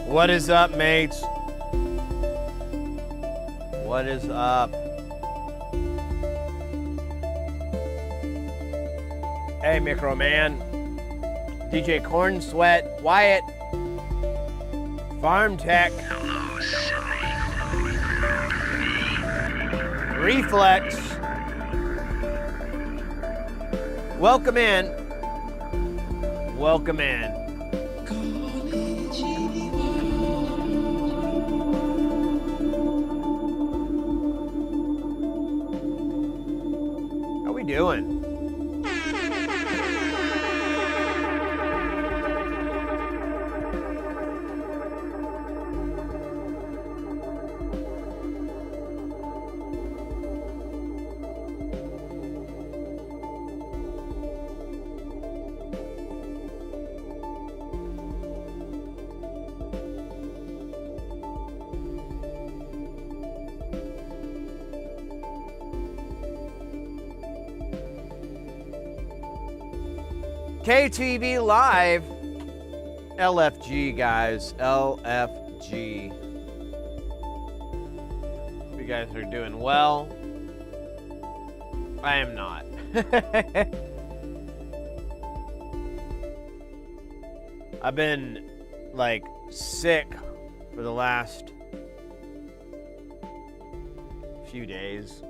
What is up, mates? What is up? Hey, Micro Man. DJ Corn Sweat, Wyatt, Farm Tech, Reflex. Welcome in. Welcome in. How we doing? KTV Live, LFG guys, LFG. Hope you guys are doing well. I am not. I've been like sick for the last few days.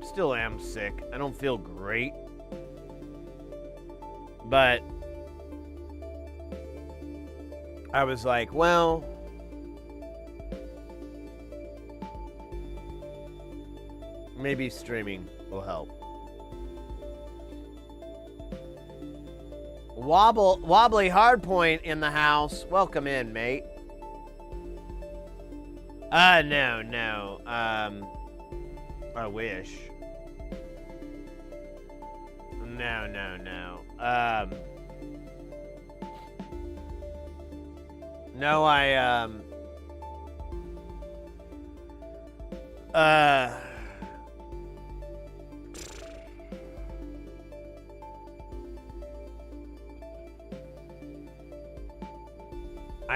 Still am sick. I don't feel great. But I was like, well, maybe streaming will help. Wobbly Hardpoint in the house. Welcome in, mate. No. I wish. No. No, I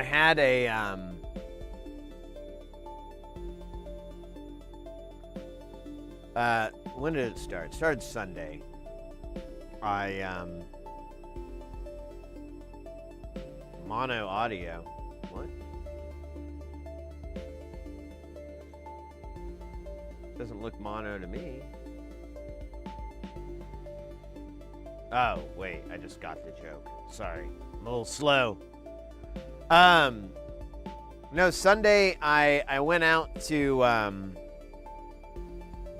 had a, when did it start? It started Sunday. Mono audio. What? Doesn't look mono to me. Oh, wait, I just got the joke. Sorry. I'm a little slow. No, Sunday I went out to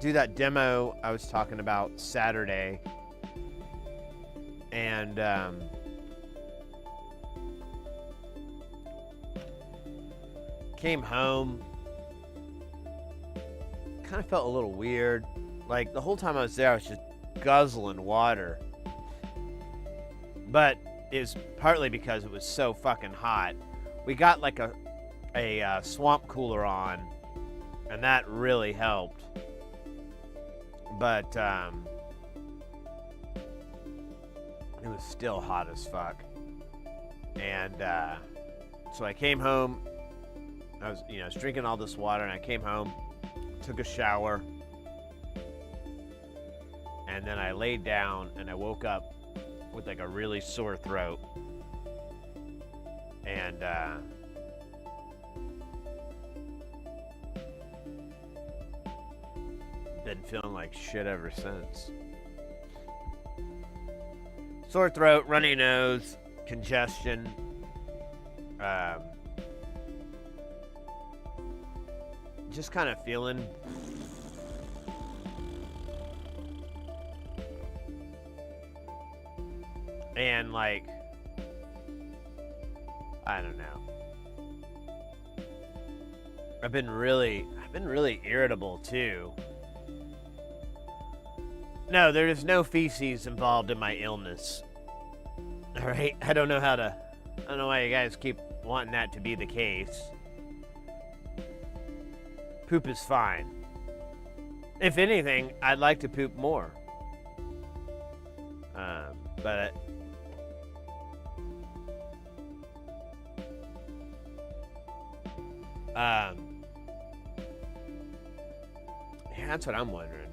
do that demo I was talking about Saturday. And came home, kind of felt a little weird. Like the whole time I was there, I was just guzzling water. But it was partly because it was so fucking hot. We got like a swamp cooler on, and that really helped. But it was still hot as fuck. And so I came home. I was drinking all this water, and I came home, took a shower, and then I laid down, and I woke up with like a really sore throat. And been feeling like shit ever since. Sore throat, runny nose, congestion. Just kind of feeling and like I don't know. I've been really irritable too. No, there is no feces involved in my illness. All right, I don't know why you guys keep wanting that to be the case. Poop is fine. If anything, I'd like to poop more. But Yeah, that's what I'm wondering.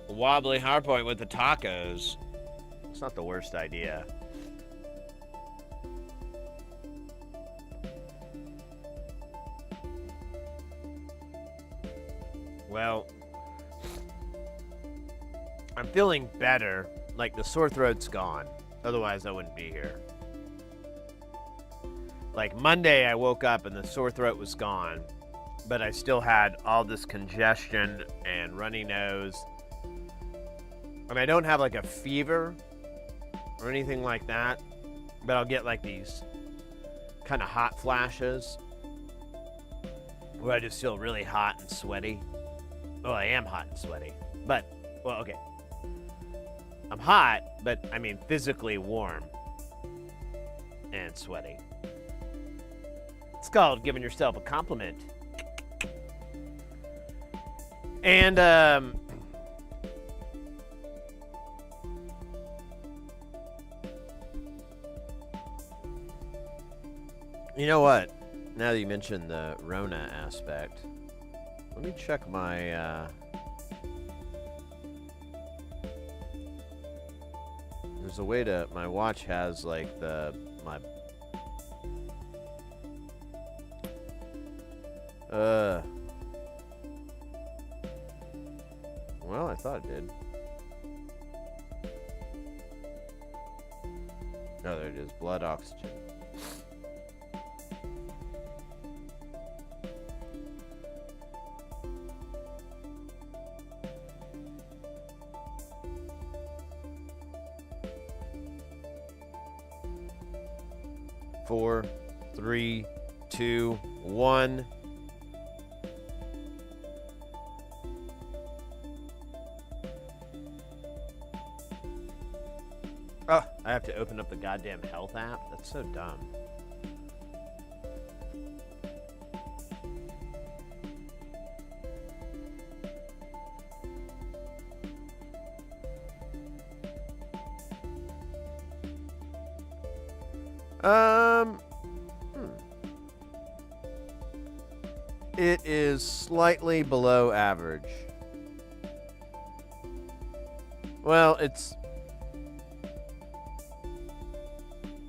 Wobbly hardpoint with the tacos. It's not the worst idea. Well, I'm feeling better. Like, the sore throat's gone. Otherwise, I wouldn't be here. Like, Monday, I woke up and the sore throat was gone. But I still had all this congestion and runny nose. I mean, I don't have, like, a fever or anything like that. But I'll get, like, these kind of hot flashes where I just feel really hot and sweaty. Well, I am hot and sweaty. But, well, okay. I'm hot, but, I mean, physically warm and sweaty. It's called giving yourself a compliment. And, you know what? Now that you mentioned the Rona aspect, let me check my, there's a way to, my watch has, like, my, well, I thought it did. Oh, there it is, blood oxygen. Four, 3, 2, 1. Oh, I have to open up the goddamn health app? That's so dumb. It is slightly below average. Well, it's...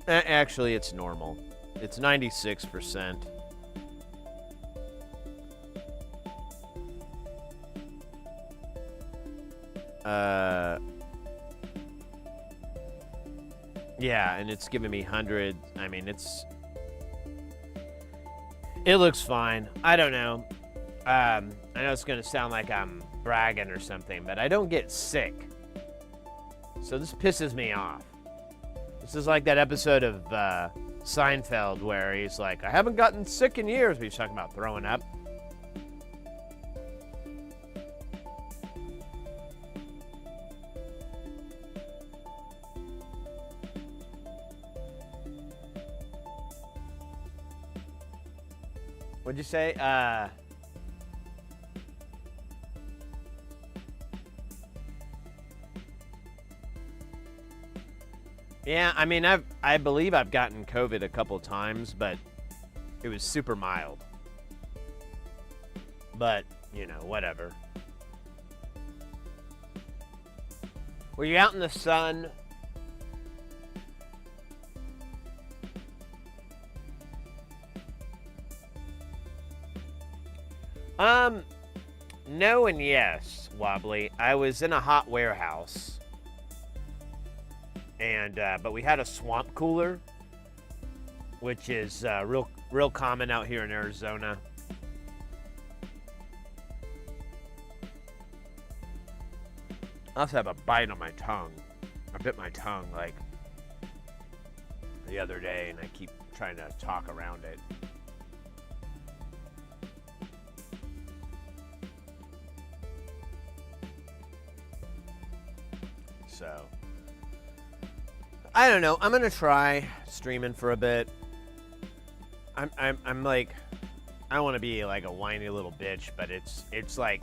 Actually, it's normal. It's 96%. Yeah, and it's giving me 100. I mean, it looks fine. I don't know. I know it's going to sound like I'm bragging or something, but I don't get sick. So this pisses me off. This is like that episode of Seinfeld where he's like, I haven't gotten sick in years. But he's talking about throwing up. What'd you say? Yeah, I mean, I believe I've gotten COVID a couple times, but it was super mild. But, you know, whatever. Were you out in the sun? No and yes, Wobbly. I was in a hot warehouse. And, but we had a swamp cooler, which is real common out here in Arizona. I also have a bite on my tongue. I bit my tongue, like, the other day, and I keep trying to talk around it. So, I don't know. I'm gonna try streaming for a bit. I'm like, I don't want to be like a whiny little bitch, but it's like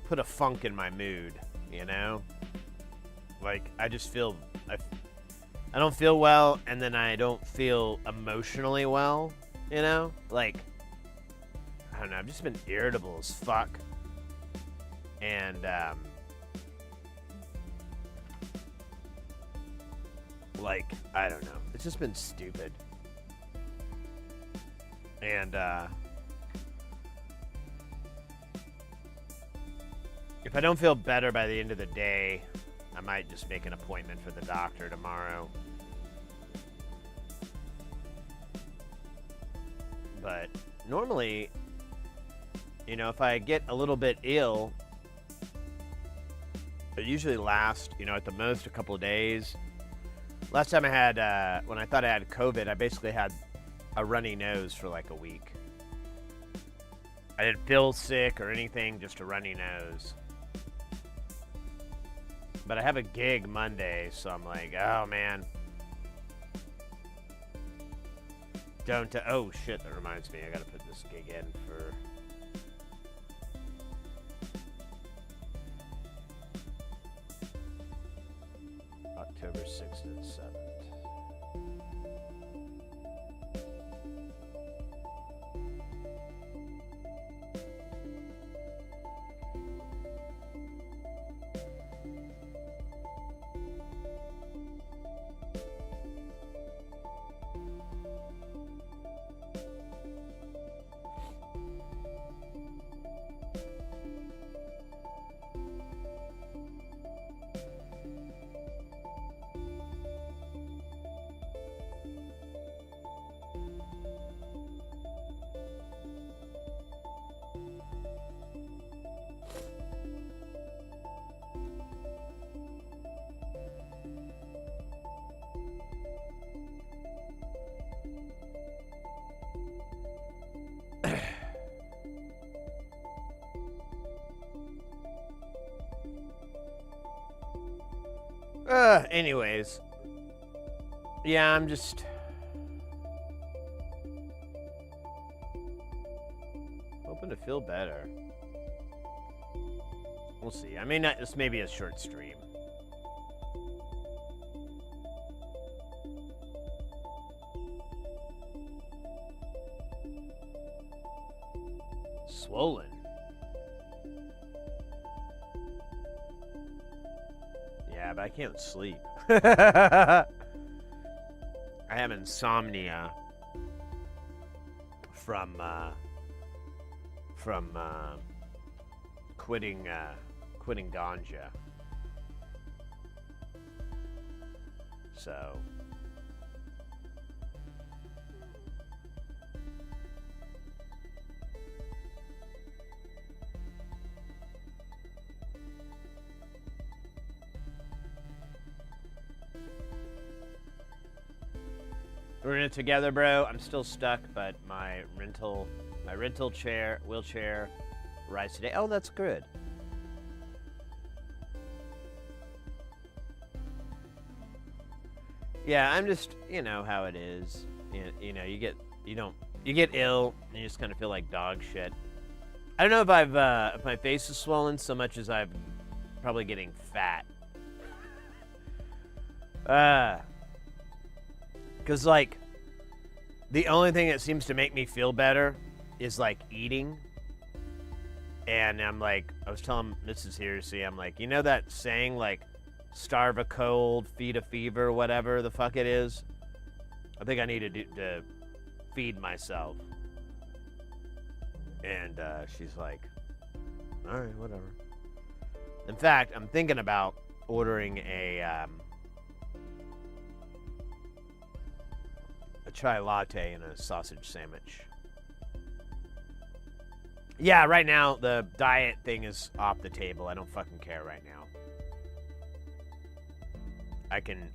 put a funk in my mood. you know? Like, I just feel, I don't feel well, and then I don't feel emotionally well, you know? Like, I don't know, I've just been irritable as fuck. And, like, I don't know. It's just been stupid. And, if I don't feel better by the end of the day, I might just make an appointment for the doctor tomorrow. But normally, you know, if I get a little bit ill, it usually lasts, you know, at the most a couple of days. Last time I had, when I thought I had COVID, I basically had a runny nose for like a week. I didn't feel sick or anything, just a runny nose. But I have a gig Monday, so I'm like, oh man. Oh shit, that reminds me, I gotta put this gig in for... October 6th and 7th. Anyways. Yeah, I'm just... hoping to feel better. We'll see. I mean, this may be a short stream. Swollen. Yeah, but I can't sleep. I have insomnia from quitting ganja. So we're in it together, bro. I'm still stuck, but my rental wheelchair arrives today. Oh, that's good. Yeah, I'm just, you know how it is. You know, you get ill and you just kind of feel like dog shit. I don't know if if my face is swollen so much as I'm probably getting fat. Because, like, the only thing that seems to make me feel better is, like, eating. And I'm like, I was telling Mrs. Hearsey, I'm like, you know that saying, like, starve a cold, feed a fever, whatever the fuck it is? I think I need to feed myself. And she's like, all right, whatever. In fact, I'm thinking about ordering a chai latte and a sausage sandwich. Yeah, right now the diet thing is off the table. I don't fucking care right now. I can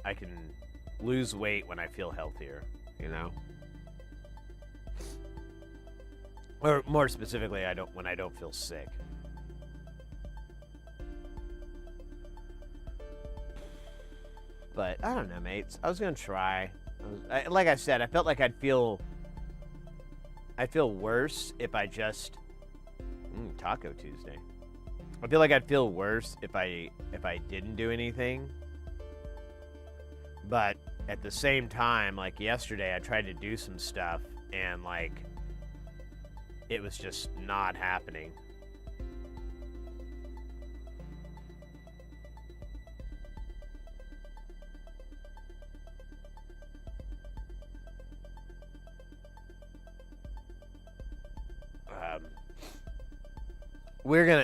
lose weight when I feel healthier, you know? Or more specifically, when I don't feel sick. But I don't know, mates. I was gonna try. Like I said, I felt like I'd feel worse if I just Taco Tuesday. I feel like I'd feel worse if I didn't do anything. But at the same time, like yesterday, I tried to do some stuff and like it was just not happening.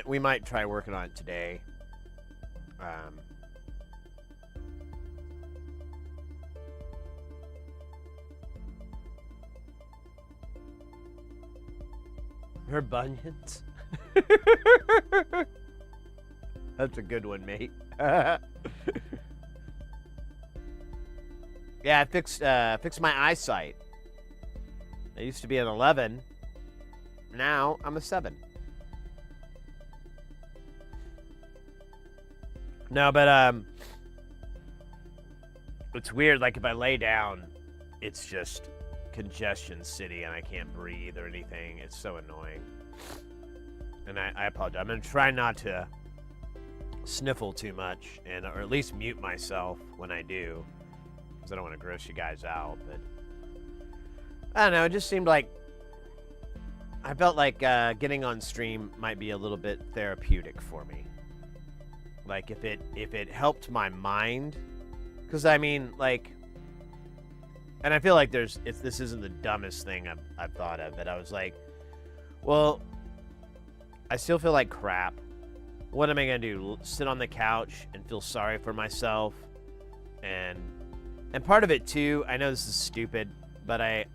We might try working on it today. Her bunions. That's a good one, mate. Yeah, I fixed my eyesight. I used to be an 11. Now I'm a 7. No, but it's weird. Like if I lay down, it's just congestion city, and I can't breathe or anything. It's so annoying. And I apologize. I'm gonna try not to sniffle too much, or at least mute myself when I do, because I don't want to gross you guys out. But I don't know. It just seemed like I felt like getting on stream might be a little bit therapeutic for me. Like if it helped my mind, because I mean like, and I feel like this isn't the dumbest thing I've thought of, but I was like, well, I still feel like crap. What am I gonna do? Sit on the couch and feel sorry for myself? And part of it too, I know this is stupid, but I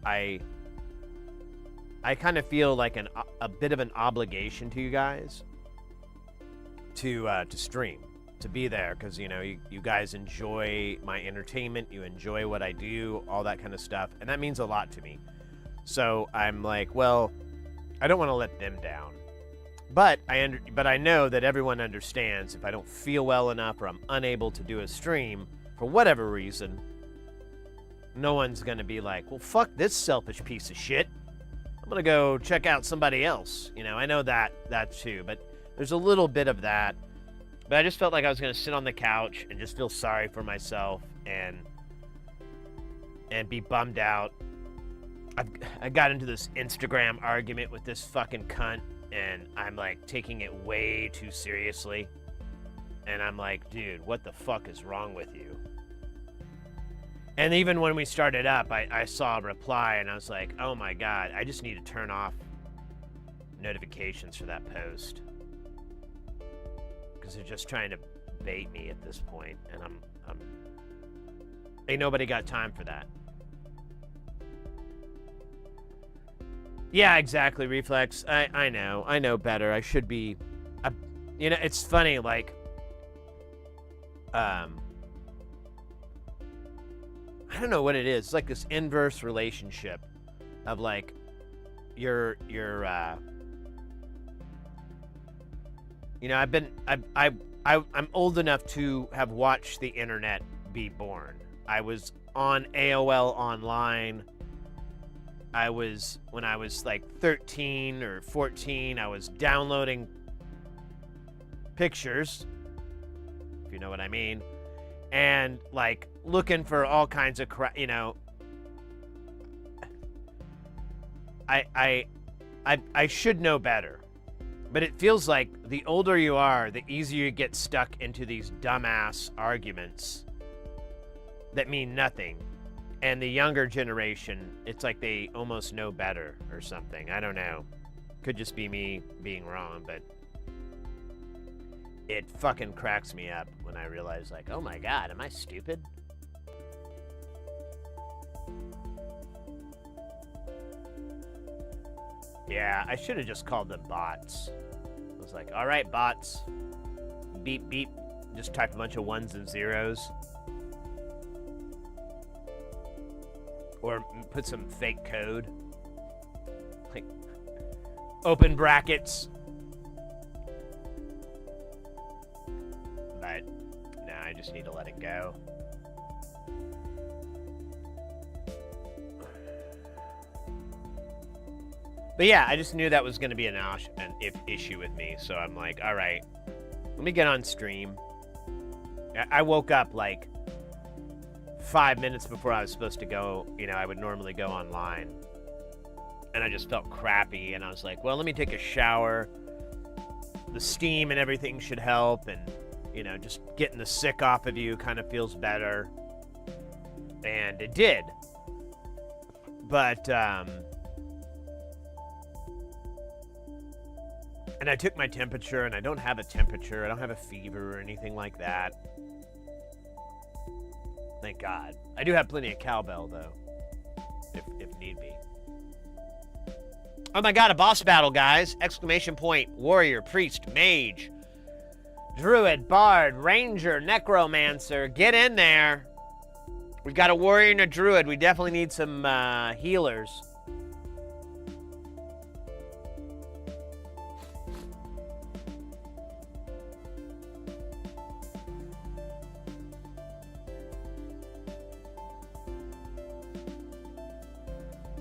kind of feel like a bit of an obligation to you guys to stream, to be there, because you know you guys enjoy my entertainment, you enjoy what I do, all that kind of stuff, and that means a lot to me. So I'm like, well, I don't want to let them down, but I know that everyone understands if I don't feel well enough or I'm unable to do a stream for whatever reason, no one's gonna be like, well, fuck this selfish piece of shit, I'm gonna go check out somebody else. You know, I know that too, but there's a little bit of that. But I just felt like I was going to sit on the couch and just feel sorry for myself and be bummed out. I got into this Instagram argument with this fucking cunt, and I'm like taking it way too seriously. And I'm like, dude, what the fuck is wrong with you? And even when we started up, I saw a reply, and I was like, oh my god, I just need to turn off notifications for that post. Because they're just trying to bait me at this point, and I'm ain't nobody got time for that. Yeah, exactly, Reflex. I know better. I should be, you know, it's funny, like, I don't know what it is. It's like this inverse relationship of like, you're you know, I'm old enough to have watched the internet be born. I was on AOL Online. When I was like 13 or 14, I was downloading pictures, if you know what I mean, and like looking for all kinds of crap, you know. I should know better. But it feels like the older you are, the easier you get stuck into these dumbass arguments that mean nothing. And the younger generation, it's like they almost know better or something. I don't know. Could just be me being wrong, but it fucking cracks me up when I realize, like, oh my god, am I stupid? Yeah, I should have just called them bots. I was like, all right, bots. Beep, beep. Just type a bunch of 1s and 0s. Or put some fake code. Like, open brackets. But, no, I just need to let it go. But yeah, I just knew that was going to be an issue with me. So I'm like, all right, let me get on stream. I woke up like 5 minutes before I was supposed to go. You know, I would normally go online. And I just felt crappy. And I was like, well, let me take a shower. The steam and everything should help. And, you know, just getting the sick off of you kind of feels better. And it did. But, and I took my temperature, and I don't have a temperature. I don't have a fever or anything like that. Thank God. I do have plenty of cowbell, though, if need be. Oh my God, a boss battle, guys. Exclamation point, warrior, priest, mage, druid, bard, ranger, necromancer. Get in there. We've got a warrior and a druid. We definitely need some healers.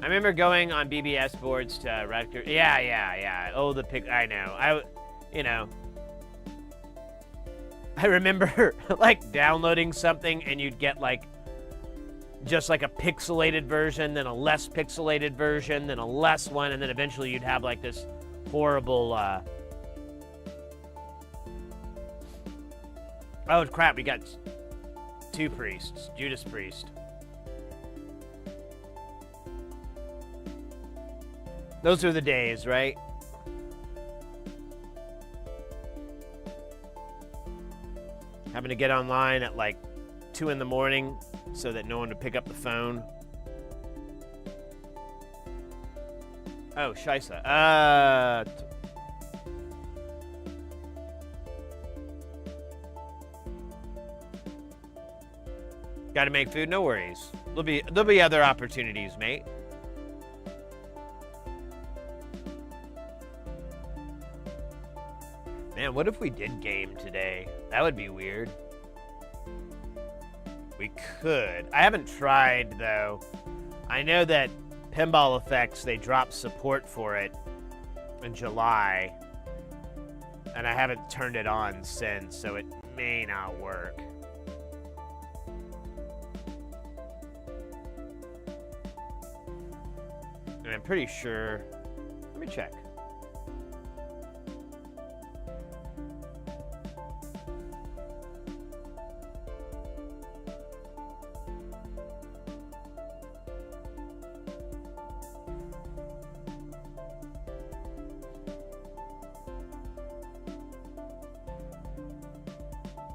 I remember going on BBS boards to Rutgers. Yeah. Oh, the pic. I know. You know. I remember like downloading something and you'd get like just like a pixelated version, then a less pixelated version, then a less one, and then eventually you'd have like this horrible. Oh crap! We got 2 priests. Judas Priest. Those are the days, right? Having to get online at like 2 in the morning so that no one would pick up the phone. Oh, scheisse. Got to make food? No worries. There'll be other opportunities, mate. Man, what if we did game today? That would be weird. We could. I haven't tried, though. I know that Pinball Effects, they dropped support for it in July. And I haven't turned it on since, so it may not work. And I'm pretty sure... Let me check.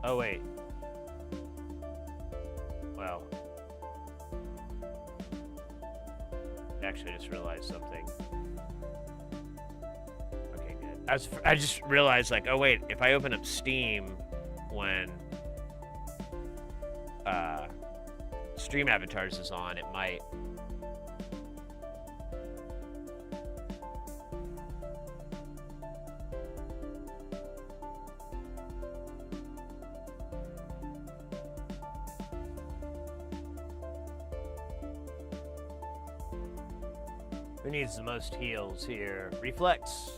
Oh, wait. Well. Actually, I just realized something. Okay, good. I just realized, like, oh, wait. If I open up Steam when Stream Avatars is on, it might... Who needs the most heals here? Reflex.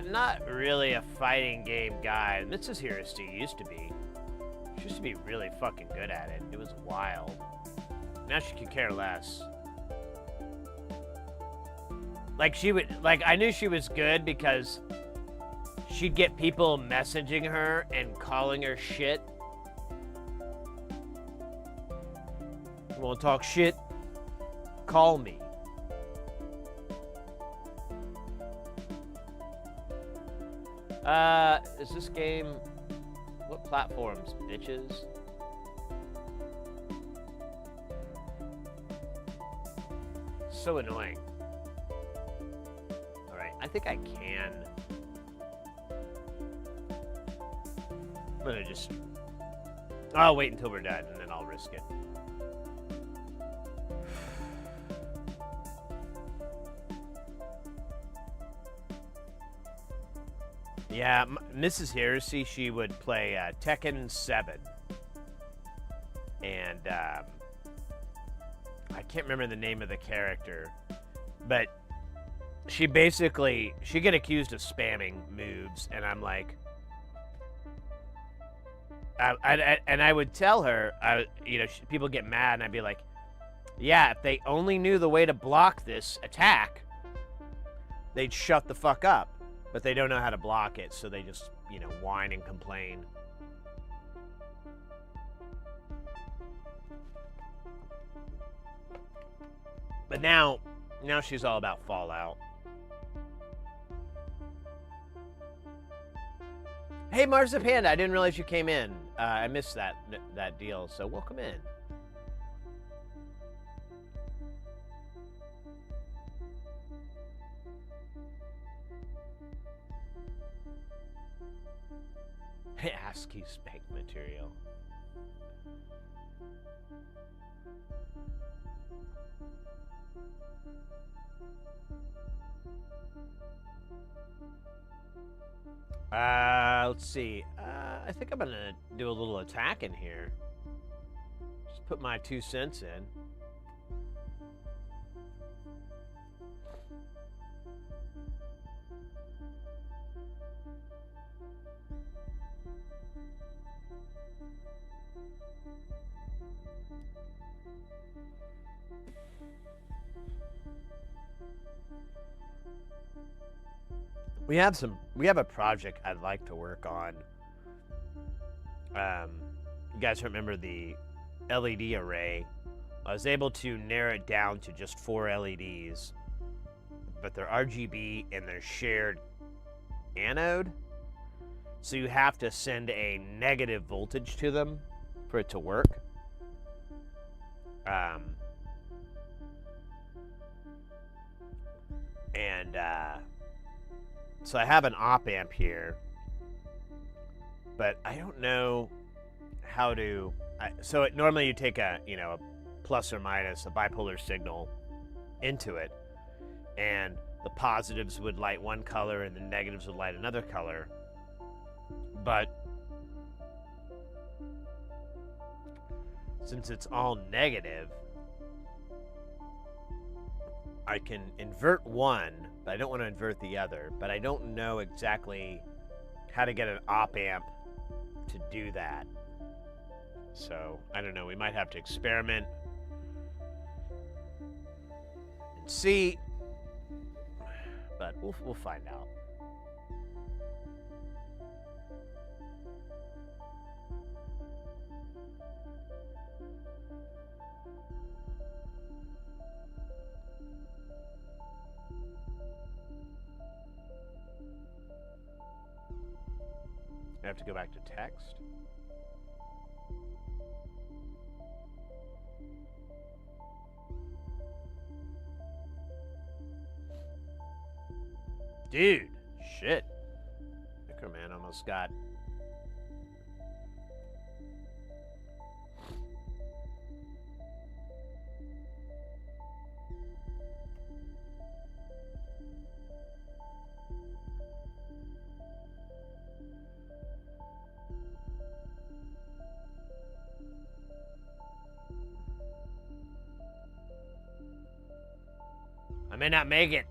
Not really a fighting game guy. Mrs. Heuristy used to be. She used to be really fucking good at it. It was wild. Now she could care less. Like, she would, like, I knew she was good because she'd get people messaging her and calling her shit. You wanna talk shit? Call me. Is this game... What platforms, bitches? So annoying. I think I can. I'm gonna just... I'll wait until we're done, and then I'll risk it. Yeah, Mrs. Heresy, she would play Tekken 7. And I can't remember the name of the character, but she get accused of spamming moves, and I'm like, I would tell her, people get mad, and I'd be like, yeah, if they only knew the way to block this attack, they'd shut the fuck up. But they don't know how to block it, so they just, whine and complain. But now she's all about Fallout. Hey, Marzipanda, I didn't realize you came in. I missed that deal, so welcome in. ASCII spank material. Let's see. I think I'm gonna do a little attack in here. Just put my 2 cents in. We have a project I'd like to work on. You guys remember the LED array? I was able to narrow it down to just 4 LEDs, but they're RGB and they're shared anode. So you have to send a negative voltage to them for it to work. So I have an op amp here, but I don't know how to. Normally you take a plus or minus, a bipolar signal into it, and the positives would light one color and the negatives would light another color. But since it's all negative, I can invert one, but I don't want to invert the other. But I don't know exactly how to get an op amp to do that. So, I don't know. We might have to experiment and see. But we'll find out. I have to go back to text. Dude, shit. Microman almost got... I may not make it.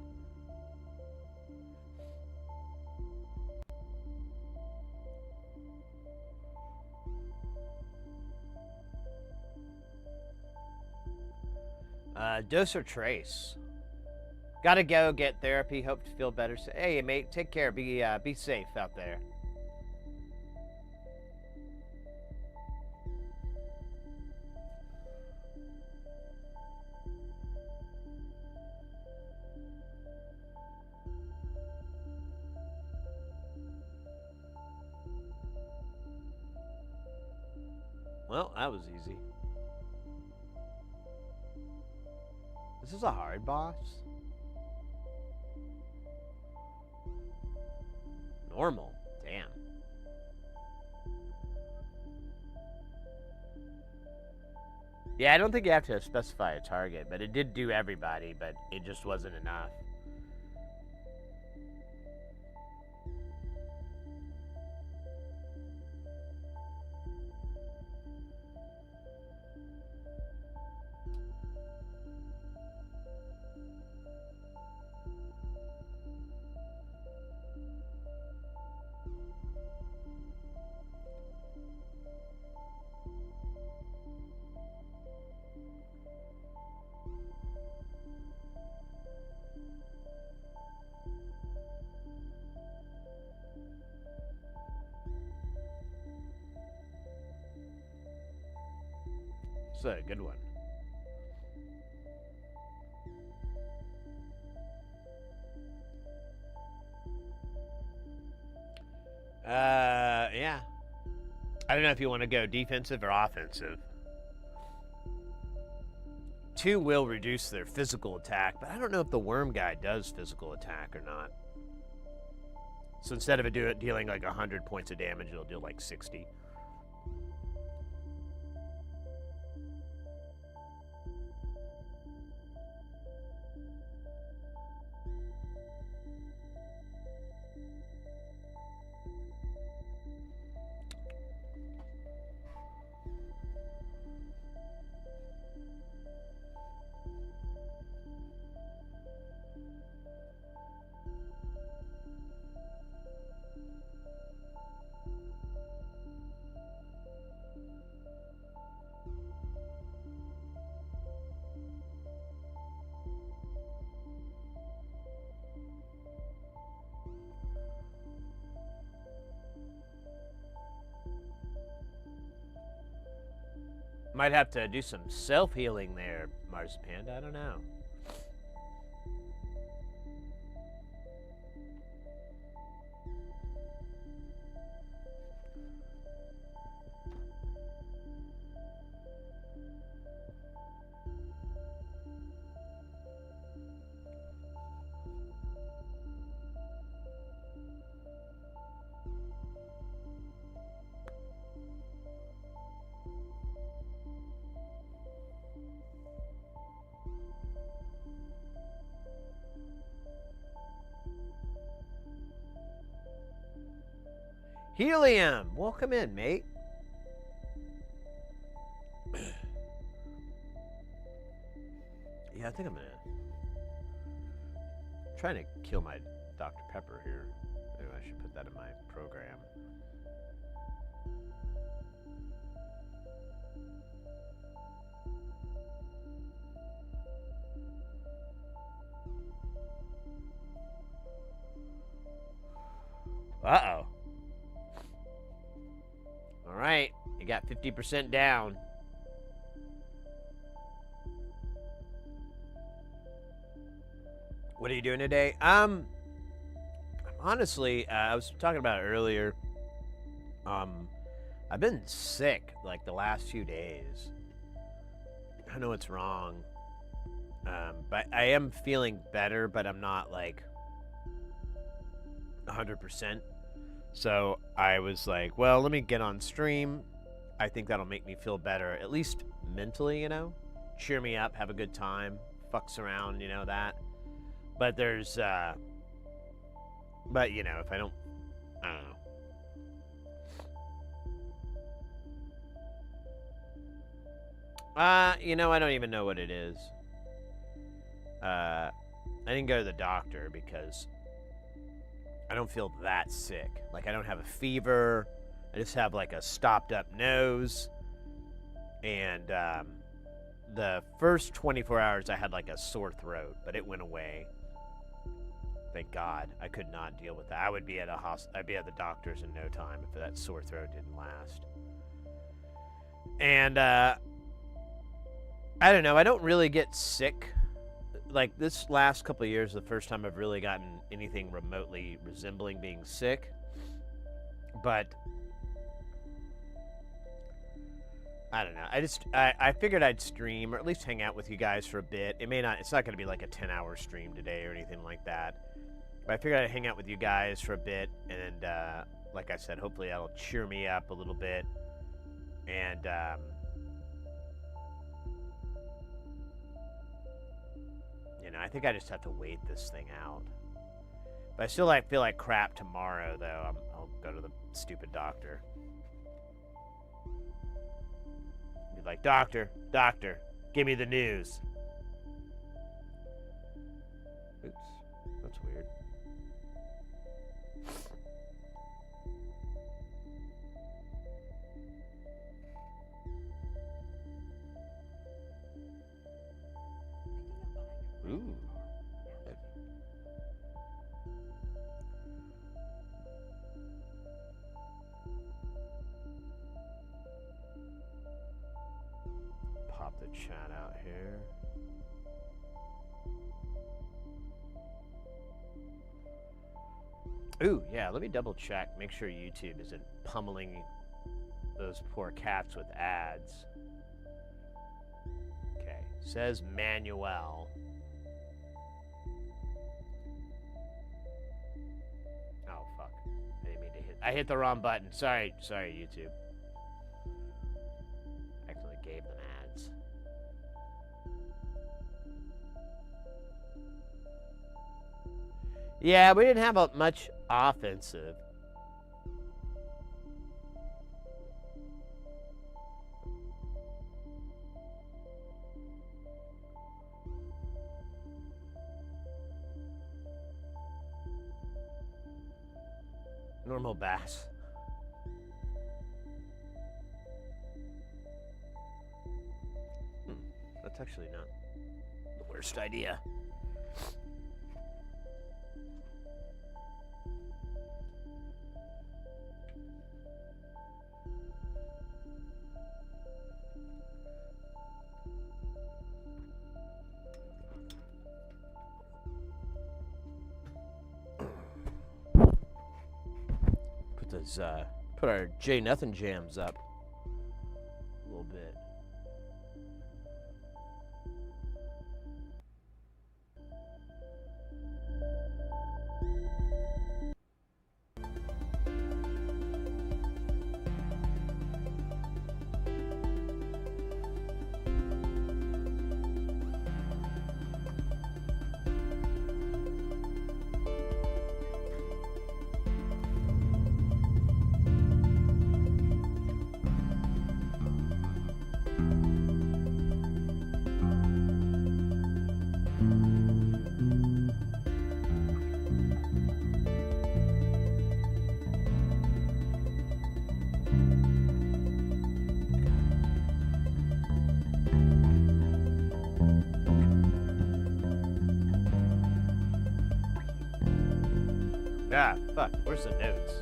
Dose or trace. Gotta go get therapy. Hope to feel better. Hey, mate, take care. Be safe out there. Well, that was easy. This is a hard boss? Normal. Damn. Yeah, I don't think you have to specify a target, but it did do everybody, but it just wasn't enough. That's a good one. Yeah. I don't know if you want to go defensive or offensive. 2 will reduce their physical attack, but I don't know if the worm guy does physical attack or not. So instead of it dealing like 100 points of damage, it'll deal like 60. Might have to do some self-healing there, Marzipan. I don't know. Helium, welcome in, mate. Yeah, I think I'm trying to kill my Dr. Pepper here. Maybe I should put that in my program. Uh-oh. All right, you got 50% down. What are you doing today? Honestly, I was talking about it earlier. I've been sick like the last few days. I know it's wrong. But I am feeling better, but I'm not like 100%. So I was like, well, let me get on stream. I think that'll make me feel better, at least mentally, you know? Cheer me up, have a good time, fucks around, you know, that. But there's, but, you know, if I don't know. You know, I don't even know what it is. I didn't go to the doctor because I don't feel that sick. Like, I don't have a fever. I just have, like, a stopped-up nose. And the first 24 hours, I had, like, a sore throat, but it went away. Thank God. I could not deal with that. I would be at I'd be at the doctor's in no time if that sore throat didn't last. And I don't know. I don't really get sick. Like, this last couple of years, the first time I've really gotten anything remotely resembling being sick. But I don't know. I figured I'd stream or at least hang out with you guys for a bit. It's not going to be like a 10-hour stream today or anything like that. But I figured I'd hang out with you guys for a bit. And like I said, hopefully that'll cheer me up a little bit. And you know, I think I just have to wait this thing out. But I still feel like crap tomorrow, though. I'll go to the stupid doctor. Be like, doctor, give me the news. Oops, that's weird. Ooh. Ooh, yeah, let me double check. Make sure YouTube isn't pummeling those poor cats with ads. Okay, says Manuel. Oh, fuck. I didn't mean to hit. I hit the wrong button. Sorry, YouTube. Accidentally gave them ads. Yeah, we didn't have much offensive. Normal bass. That's actually not the worst idea. Put our J Nothing jams up a little bit. Ah, fuck. Where's the notes?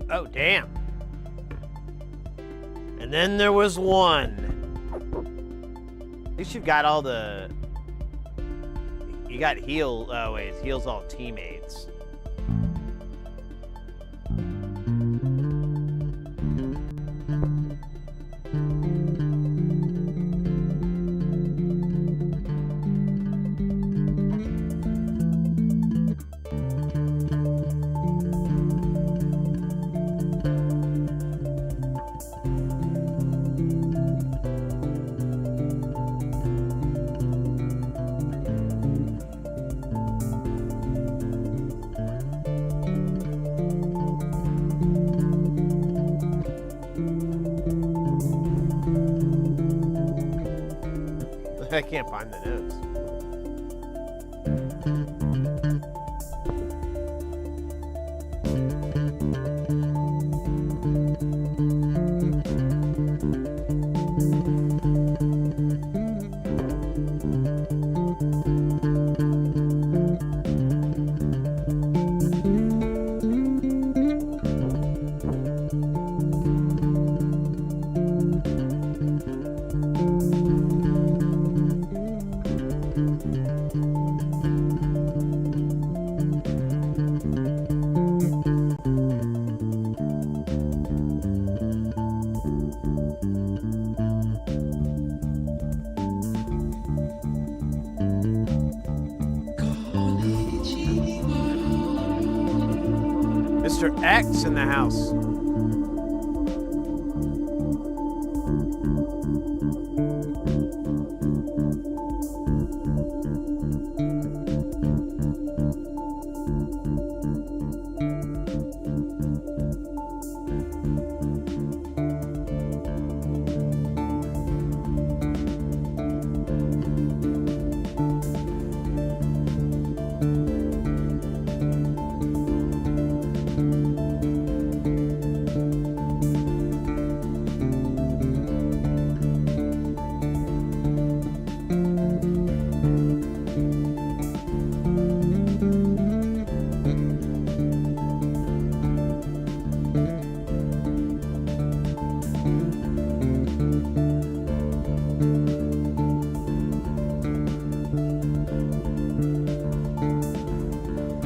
Oh, damn. And then there was one. At least you've got all the... You got heal... Oh, wait. It heals all teammates. I can't find the notes. Mr. X in the house.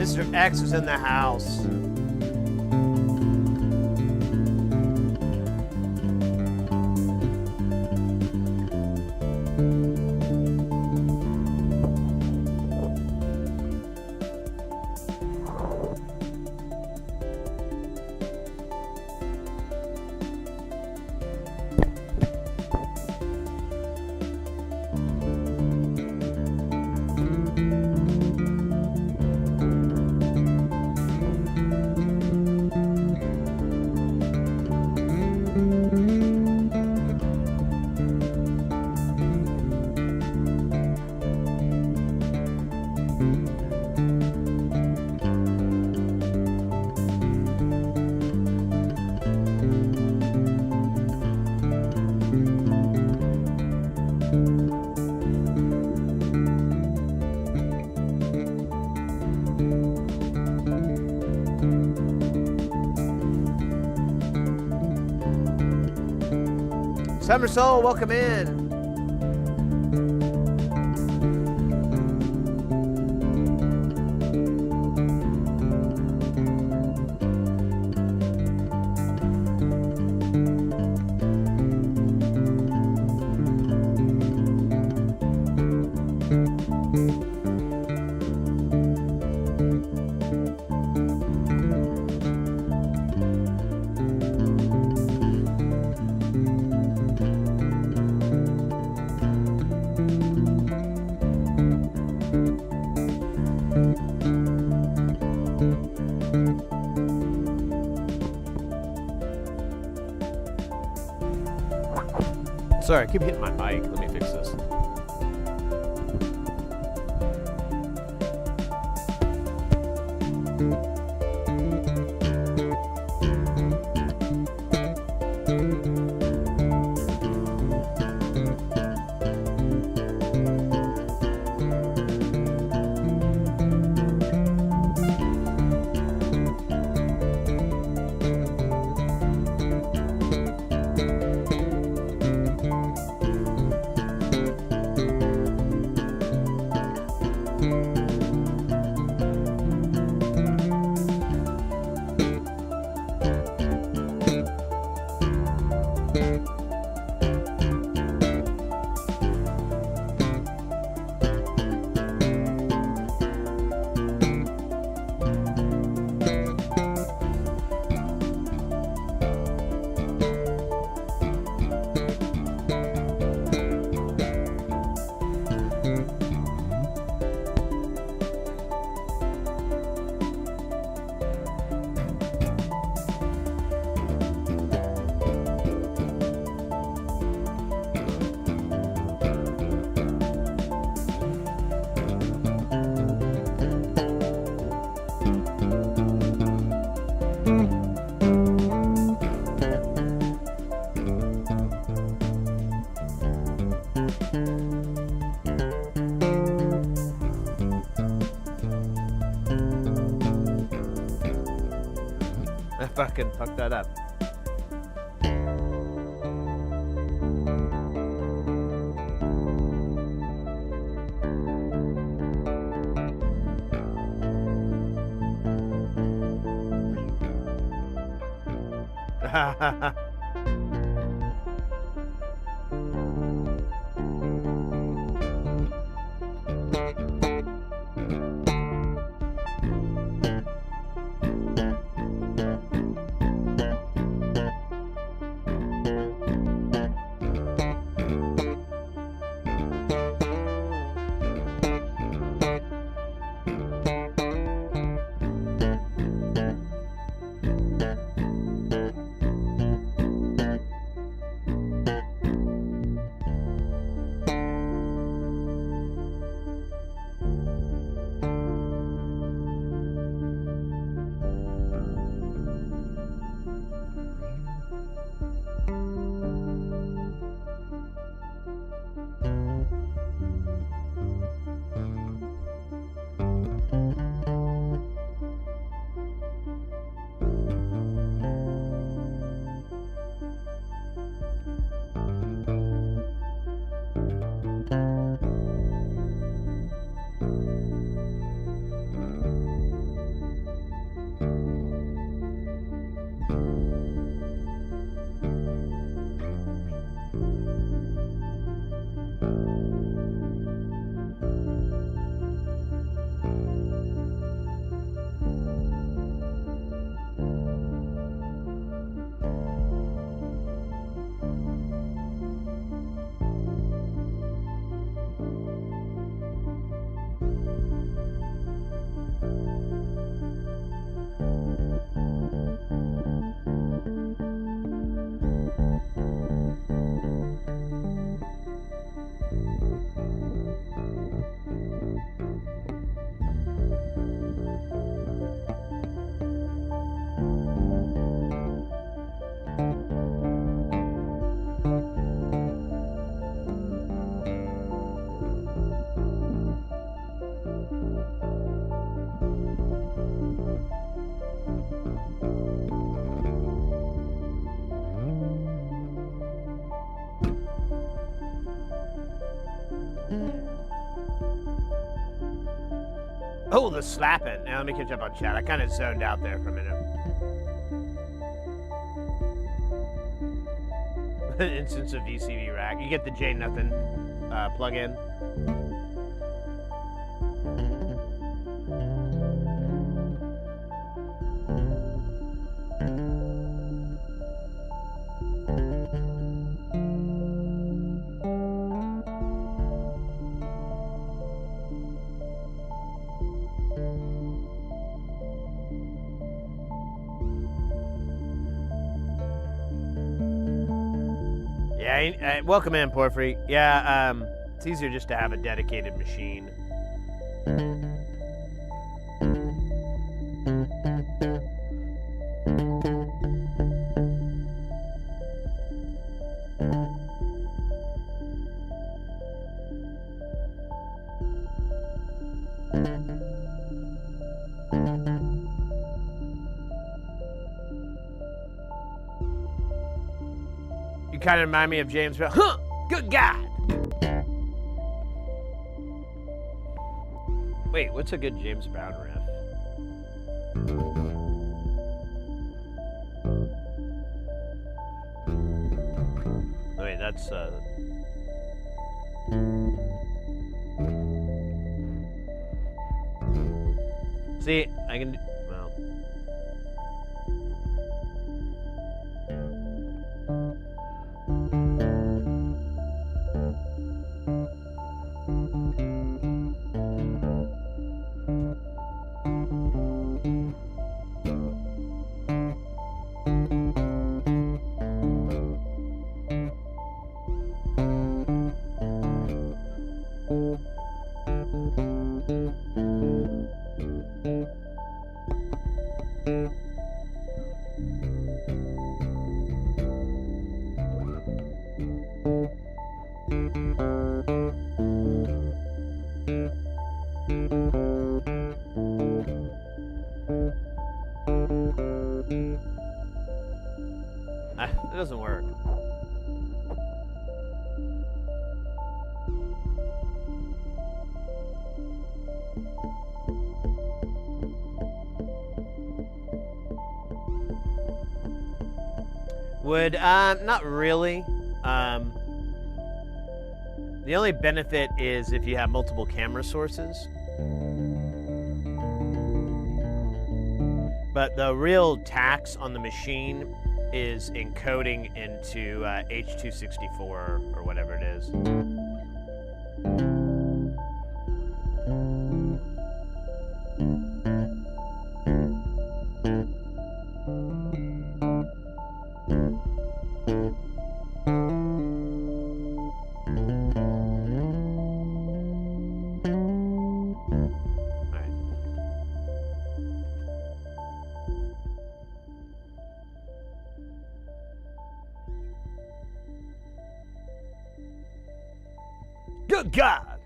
Mr. X is in the house. Summer Soul, welcome in. Sorry, I keep hitting my mic. Let me fix this. I fucking fucked that up. Ha ha ha. Oh, the slapping. Now let me catch up on chat. I kind of zoned out there for a minute. Instance of VCV rack. You get the J nothing plug-in. Yeah, welcome in, Porphyry. Yeah, it's easier just to have a dedicated machine. You kind of remind me of James Brown. Huh! Good God! Wait, what's a good James Brown riff? Wait, that's See, I can. Well. It doesn't work. Would, not really. The only benefit is if you have multiple camera sources. But the real tax on the machine is encoding into H.264 or whatever it is. Good God!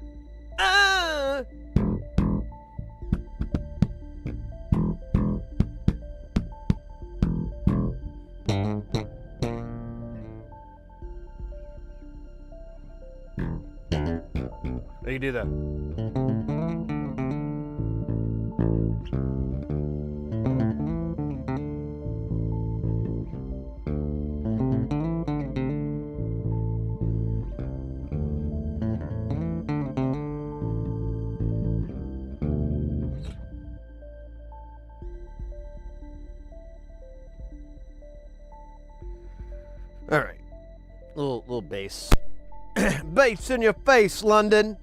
How do you do that? All right, little bass, bass in your face, London.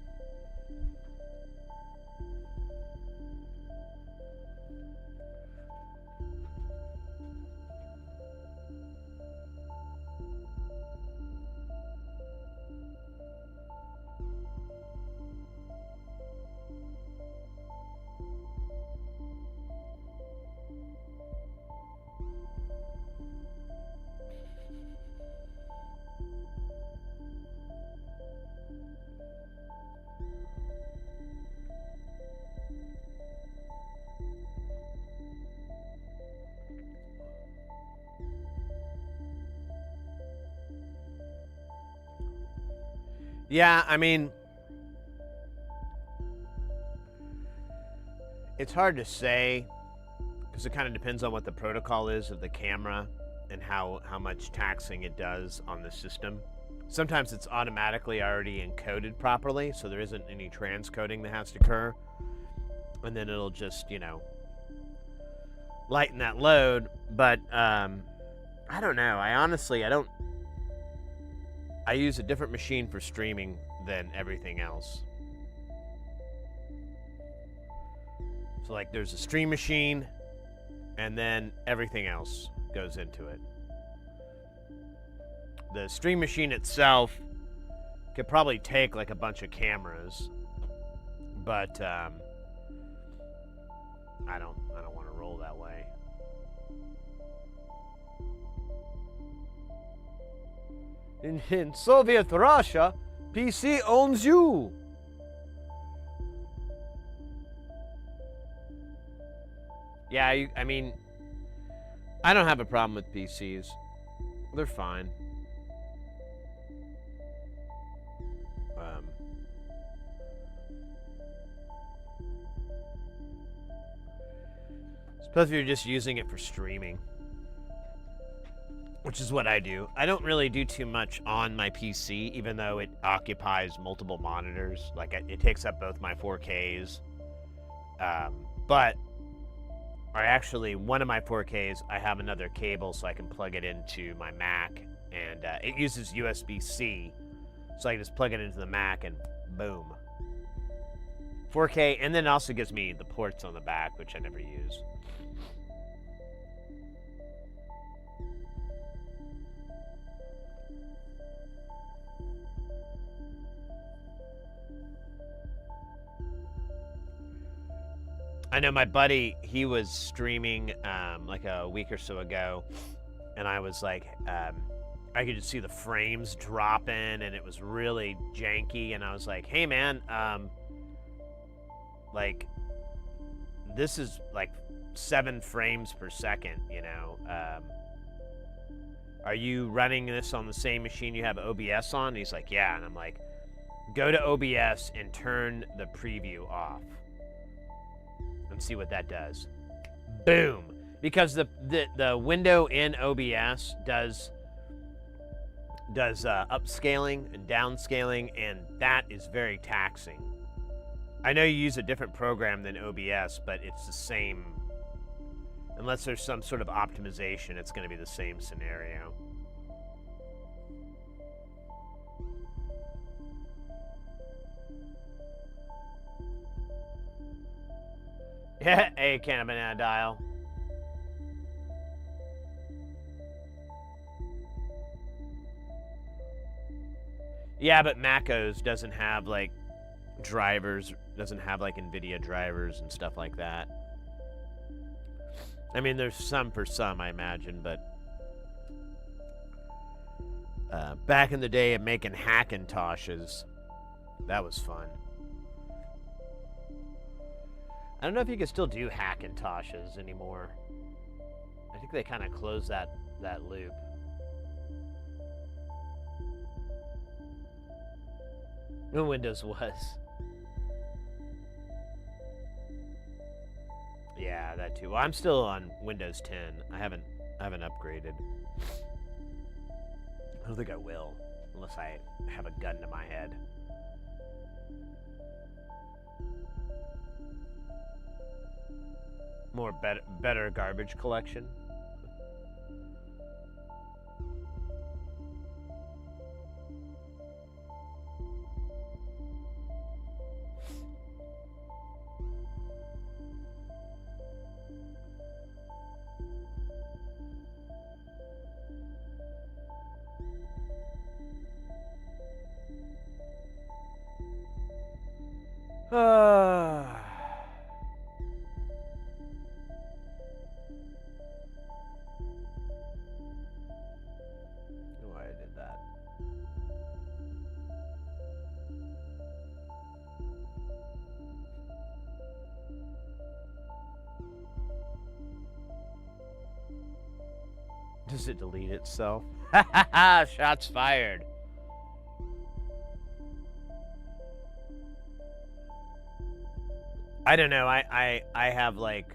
Yeah, I mean, It's hard to say because it kind of depends on what the protocol is of the camera and how much taxing it does on the system. Sometimes it's automatically already encoded properly, so there isn't any transcoding that has to occur. And then it'll just, you know, lighten that load. But I don't know. I use a different machine for streaming than everything else. So like there's a stream machine and then everything else goes into it. The stream machine itself could probably take like a bunch of cameras, but I don't want to roll that way. In Soviet Russia, PC owns you. Yeah, I mean, I don't have a problem with PCs. They're fine. Especially if you're just using it for streaming, which is what I do. I don't really do too much on my PC, even though it occupies multiple monitors. Like, it takes up both my 4Ks. But one of my 4Ks, I have another cable so I can plug it into my Mac. And it uses USB-C. So I can just plug it into the Mac and boom. 4K, and then it also gives me the ports on the back, which I never use. I know my buddy, he was streaming like a week or so ago, and I was like, I could just see the frames dropping, and it was really janky, and I was like, hey man, like, this is like 7 frames per second, you know. Are you running this on the same machine you have OBS on? And he's like, yeah, and I'm like, go to OBS and turn the preview off. And see what that does. Boom! Because the window in OBS does upscaling and downscaling, and that is very taxing. I know you use a different program than OBS, but it's the same. Unless there's some sort of optimization, it's going to be the same scenario. Yeah, hey, can a banana dial. Yeah, but MacOS doesn't have like drivers, doesn't have like NVIDIA drivers and stuff like that. I mean, there's some for some, I imagine, but back in the day of making Hackintoshes, that was fun. I don't know if you can still do Hackintoshes anymore. I think they kind of closed that loop. When Windows was. Yeah, that too. Well, I'm still on Windows 10. I haven't upgraded. I don't think I will, unless I have a gun to my head. More better garbage collection. Why I did that. Does it delete itself? Ha ha ha! Shots fired. I don't know. I have like,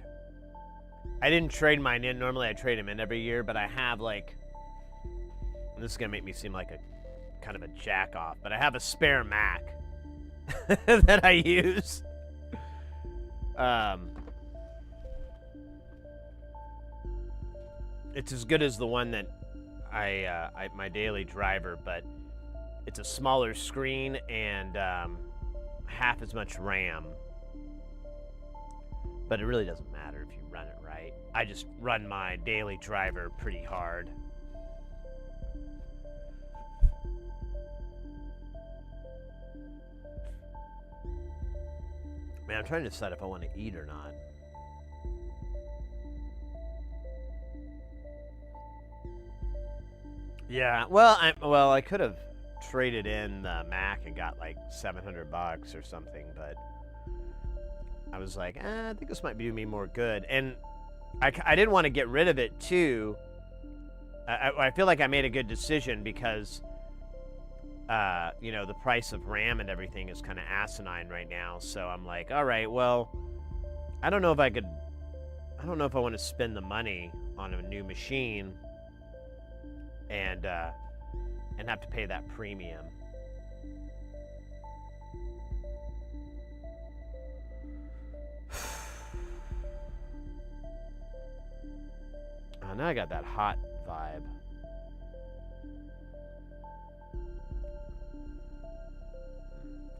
I didn't trade mine in. Normally I trade them in every year, but I have like, and this is gonna make me seem like a kind of a jack off, but I have a spare Mac that I use. It's as good as the one that I my daily driver, but it's a smaller screen and half as much RAM. But it really doesn't matter if you run it right. I just run my daily driver pretty hard. Man, I'm trying to decide if I want to eat or not. Yeah, well, I could have traded in the Mac and got like $700 or something, but I was like, I think this might do me more good. And I didn't want to get rid of it too. I feel like I made a good decision because, you know, the price of RAM and everything is kind of asinine right now. So I'm like, all right, well, I don't know if I want to spend the money on a new machine and have to pay that premium. Oh, now I got that hot vibe.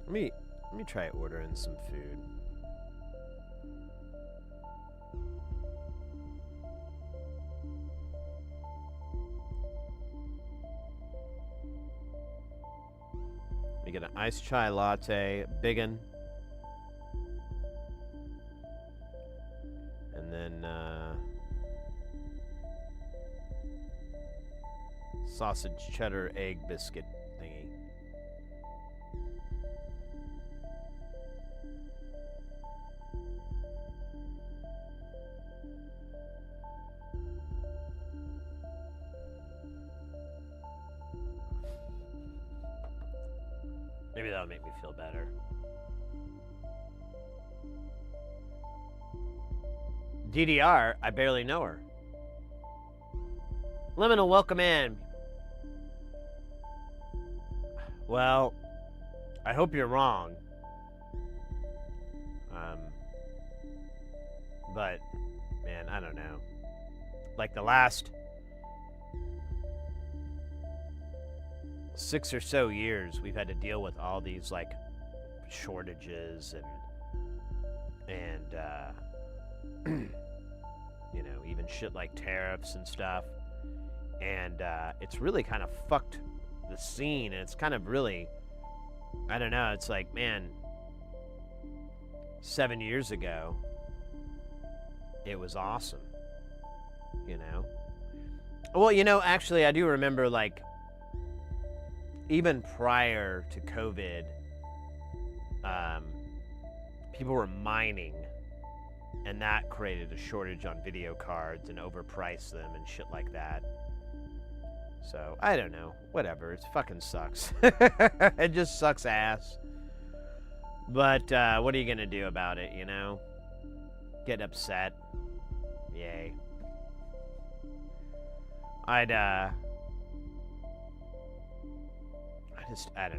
Let me try ordering some food. You get an iced chai latte, biggin, and then sausage cheddar egg biscuit thingy. Maybe that'll make me feel better. DDR, I barely know her. Liminal, welcome in. Well, I hope you're wrong. But, man, I don't know. Like the last 6 or so years, we've had to deal with all these like shortages and you know, even shit like tariffs and stuff. And it's really kind of fucked the scene, and it's kind of really, I don't know, it's like, man, 7 years ago, it was awesome, you know? Well, you know, actually, I do remember, like, even prior to COVID, people were mining, and that created a shortage on video cards and overpriced them and shit like that. So, I don't know. Whatever. It fucking sucks. It just sucks ass. But, what are you gonna do about it, you know? Get upset. Yay. I don't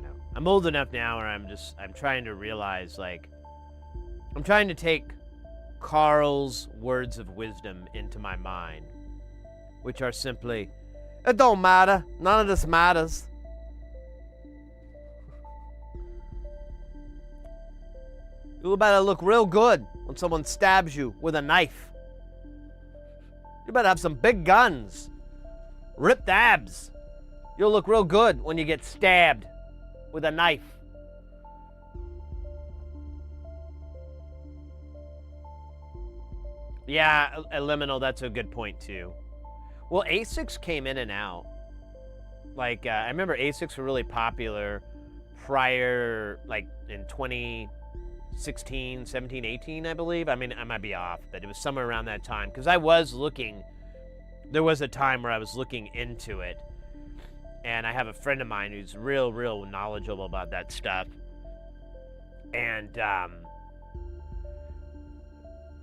know. I'm old enough now where I'm trying to realize, like, I'm trying to take Carl's words of wisdom into my mind, which are simply, it don't matter. None of this matters. You better look real good when someone stabs you with a knife. You better have some big guns. Ripped abs. You'll look real good when you get stabbed with a knife. Yeah, Liminal, that's a good point too. Well, ASICs came in and out. Like, I remember ASICs were really popular prior, like, in 2016, 17, 18, I believe. I mean, I might be off, but it was somewhere around that time. Because I was looking, there was a time where I was looking into it. And I have a friend of mine who's real knowledgeable about that stuff. And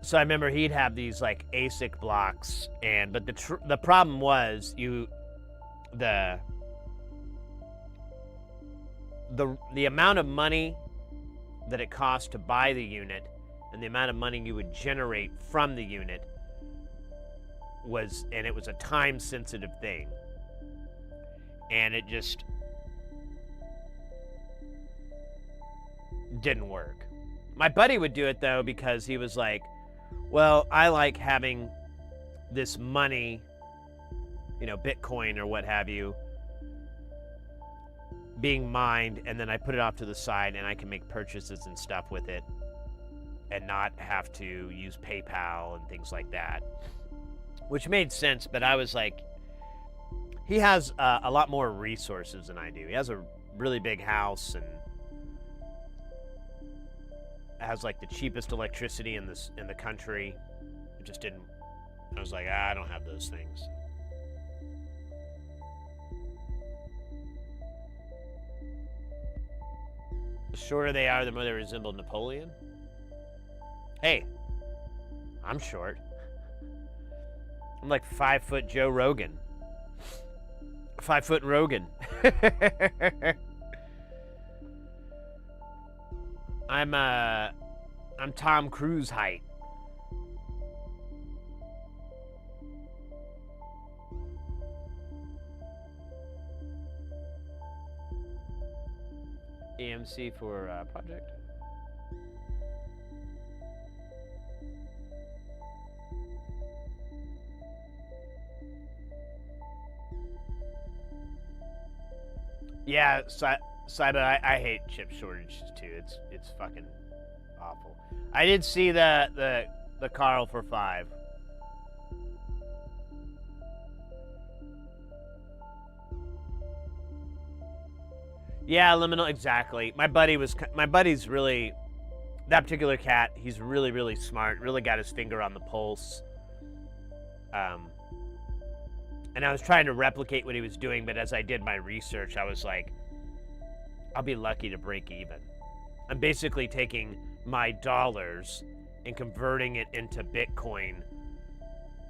So I remember he'd have these like ASIC blocks, but the problem was the amount of money that it cost to buy the unit and the amount of money you would generate from the unit it was a time sensitive thing, and it just didn't work. My buddy would do it though because he was like, well, I like having this money, Bitcoin or what have you, being mined, and then I put it off to the side and I can make purchases and stuff with it and not have to use PayPal and things like that, which made sense. But I was like, he has a lot more resources than I do. He has a really big house and has like the cheapest electricity in the country. It just didn't. I was like, I don't have those things. The shorter they are, the more they resemble Napoleon. Hey, I'm short. I'm like 5 foot Joe Rogan. 5 foot Rogan. I'm Tom Cruise height. EMC for project. Yeah, Cyber, I hate chip shortages too. It's fucking awful. I did see the Carl for 5. Yeah, liminal, exactly. My buddy's really, that particular cat, he's really, really smart, really got his finger on the pulse. And I was trying to replicate what he was doing, but as I did my research, I was like, I'll be lucky to break even. I'm basically taking my dollars and converting it into Bitcoin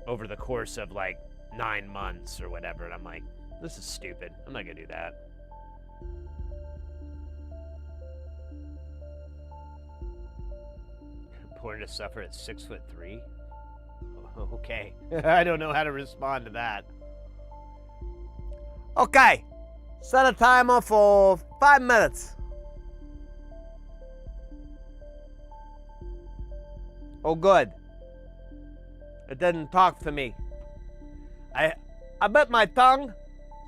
over the course of like 9 months or whatever. And I'm like, this is stupid. I'm not gonna do that. Born to suffer at 6'3". Okay, I don't know how to respond to that. Okay, set a timer for 5 minutes. Oh, good. It didn't talk to me. I bit my tongue,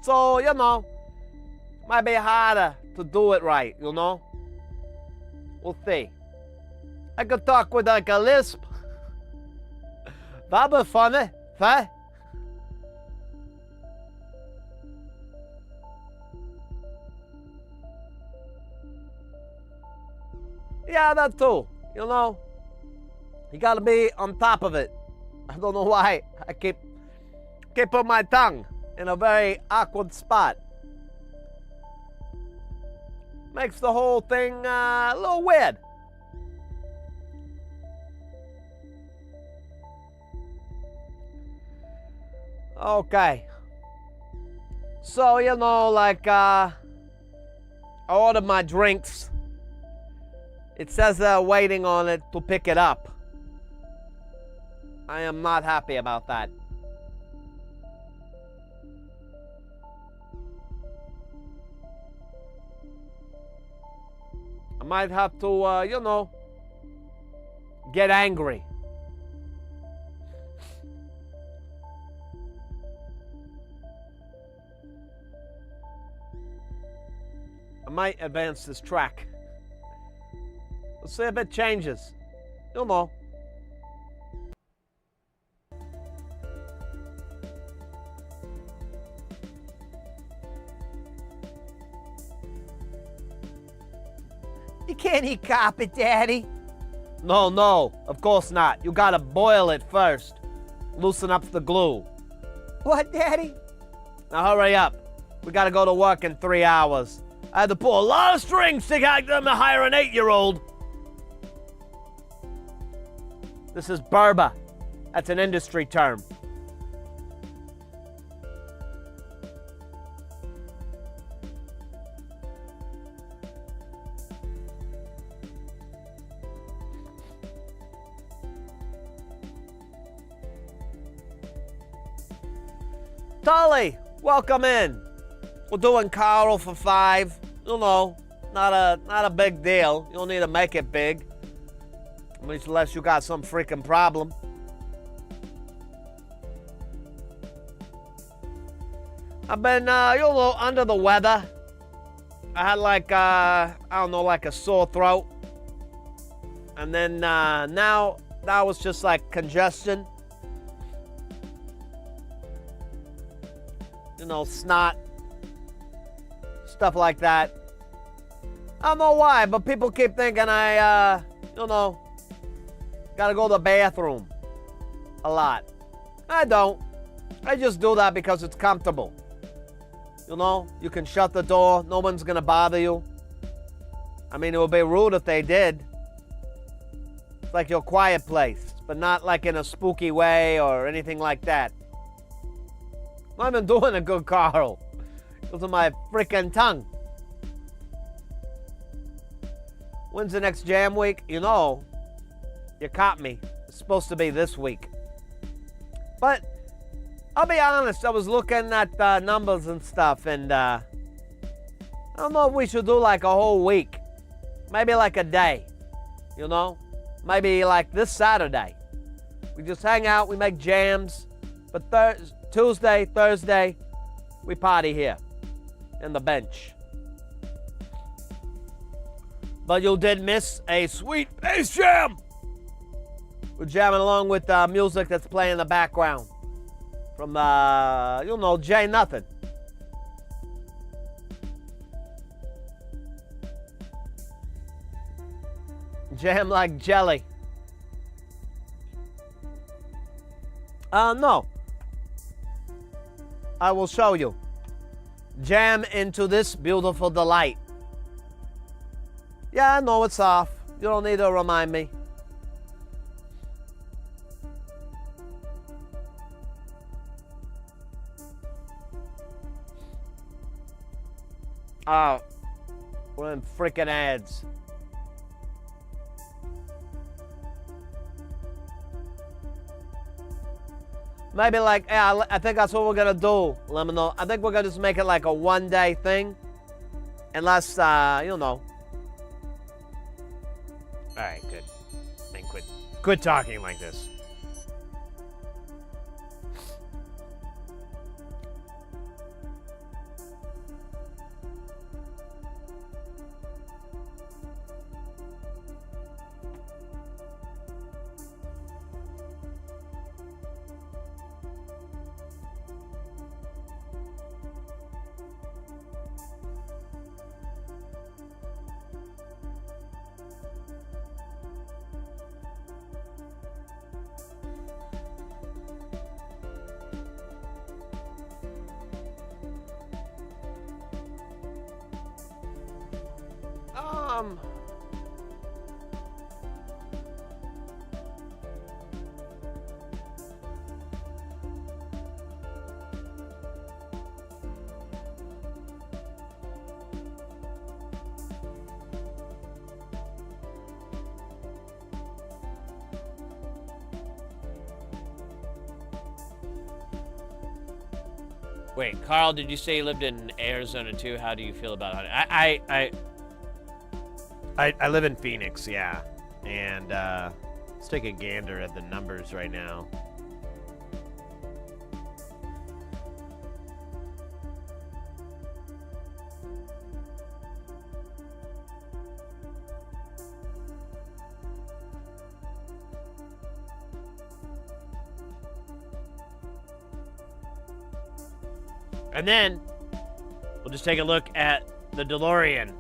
so might be harder to do it right. We'll see. I could talk with like a lisp. That'd be funny, huh? Yeah, that too. You gotta be on top of it. I don't know why I keep putting my tongue in a very awkward spot. Makes the whole thing a little weird. Okay. So, I ordered my drinks. It says they're waiting on it to pick it up. I am not happy about that. I might have to, get angry. I might advance this track. Let's see if it changes. You'll know. You can't eat carpet, Daddy. No, of course not. You gotta boil it first. Loosen up the glue. What, Daddy? Now hurry up. We gotta go to work in 3 hours. I had to pull a lot of strings to get them to hire an 8-year-old. This is Berber. That's an industry term. Tully, welcome in. We're doing Carl for 5. You know, not a big deal. You don't need to make it big. Unless you got some freaking problem. I've been, under the weather. I had like, I don't know, like a sore throat. And then now that was just like congestion. You know, snot. Stuff like that. I don't know why, but people keep thinking I, gotta go to the bathroom a lot. I don't. I just do that because it's comfortable. You know, you can shut the door. No one's gonna bother you. I mean, it would be rude if they did. It's like your quiet place, but not like in a spooky way or anything like that. I've been doing a good Carl. Because of my freaking tongue. When's the next jam week? You know, you caught me. It's supposed to be this week. But I'll be honest, I was looking at numbers and stuff, and I don't know if we should do like a whole week. Maybe like a day, you know? Maybe like this Saturday. We just hang out, we make jams, but Tuesday, Thursday, we party here in the bench. But you did miss a sweet bass jam. We're jamming along with music that's playing in the background from, J Nothing. Jam like jelly. No. I will show you. Jam into this beautiful delight. Yeah, I know it's off. You don't need to remind me. Oh, we're in freaking ads. Maybe like, yeah, I think that's what we're gonna do, Lemino. I think we're gonna just make it like a one-day thing. Unless, All right, good. And quit talking like this. Wait, Carl, did you say you lived in Arizona too? How do you feel about it? I live in Phoenix, yeah. And let's take a gander at the numbers right now. And then we'll just take a look at the DeLorean.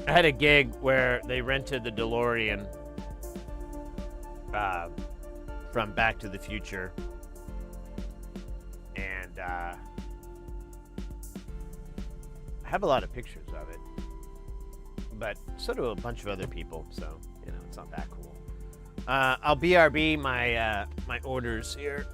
I had a gig where they rented the DeLorean from Back to the Future, and I have a lot of pictures of it, but so do a bunch of other people, so it's not that cool. I'll BRB my my orders here.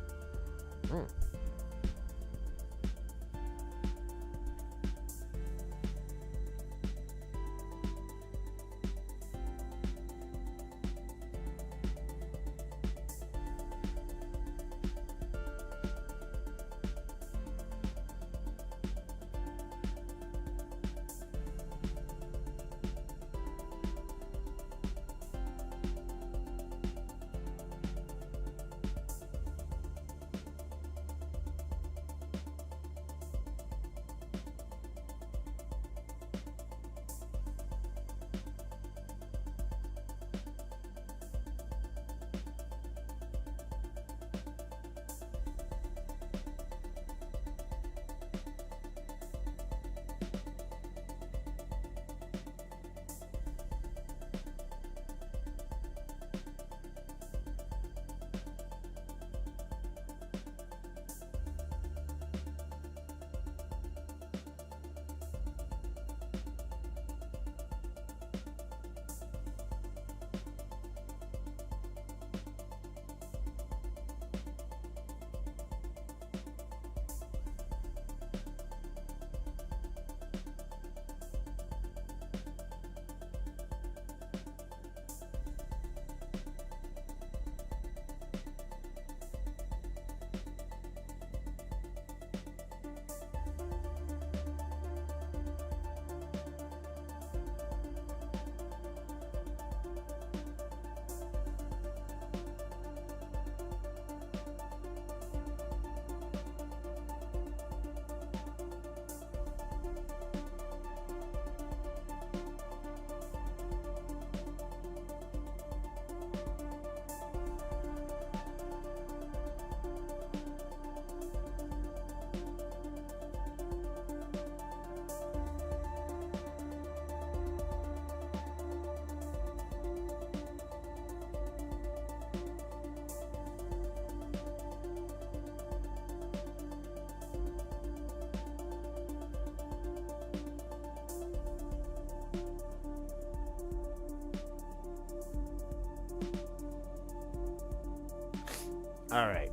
All right.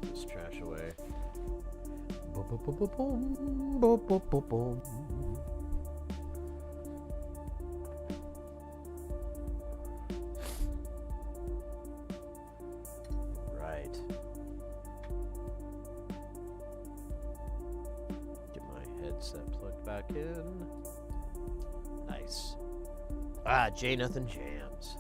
This trash away. Right. Get my headset plugged back in. Nice. Ah, J Nothing Jams.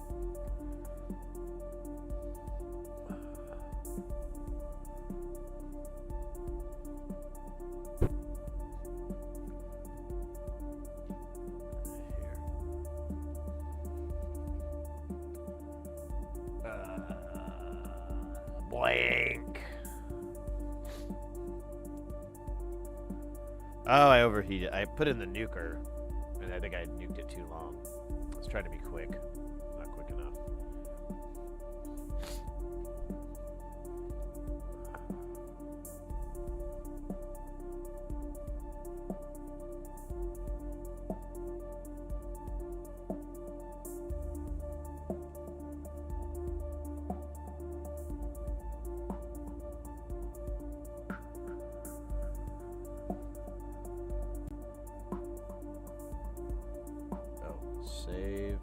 Blank. Oh, I overheated. I put in the nuker, and I think I nuked it too long. Let's try to be quick. Not quick enough. Save.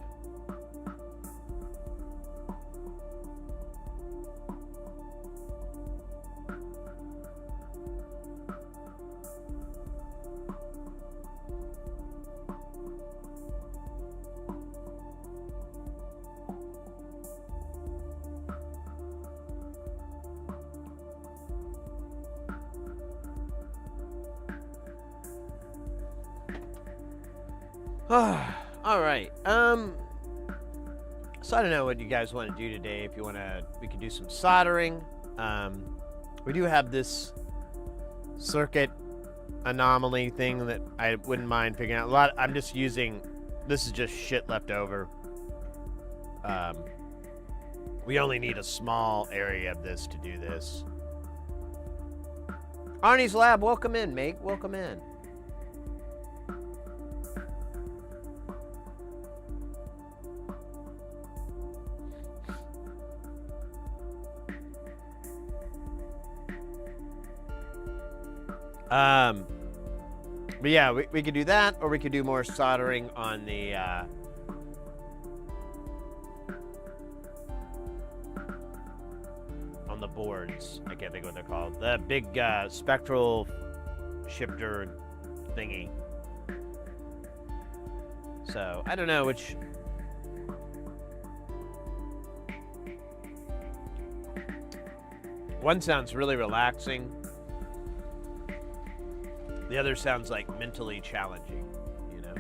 All right. So I don't know what you guys want to do today. If you want to, we could do some soldering. We do have this circuit anomaly thing that I wouldn't mind figuring out. I'm just using, this is just shit left over. We only need a small area of this to do this. Arnie's Lab, welcome in, mate. Welcome in. But yeah, we could do that, or we could do more soldering on the boards. I can't think of what they're called. The big spectral shifter thingy. So I don't know which. One sounds really relaxing. The other sounds like mentally challenging, you know?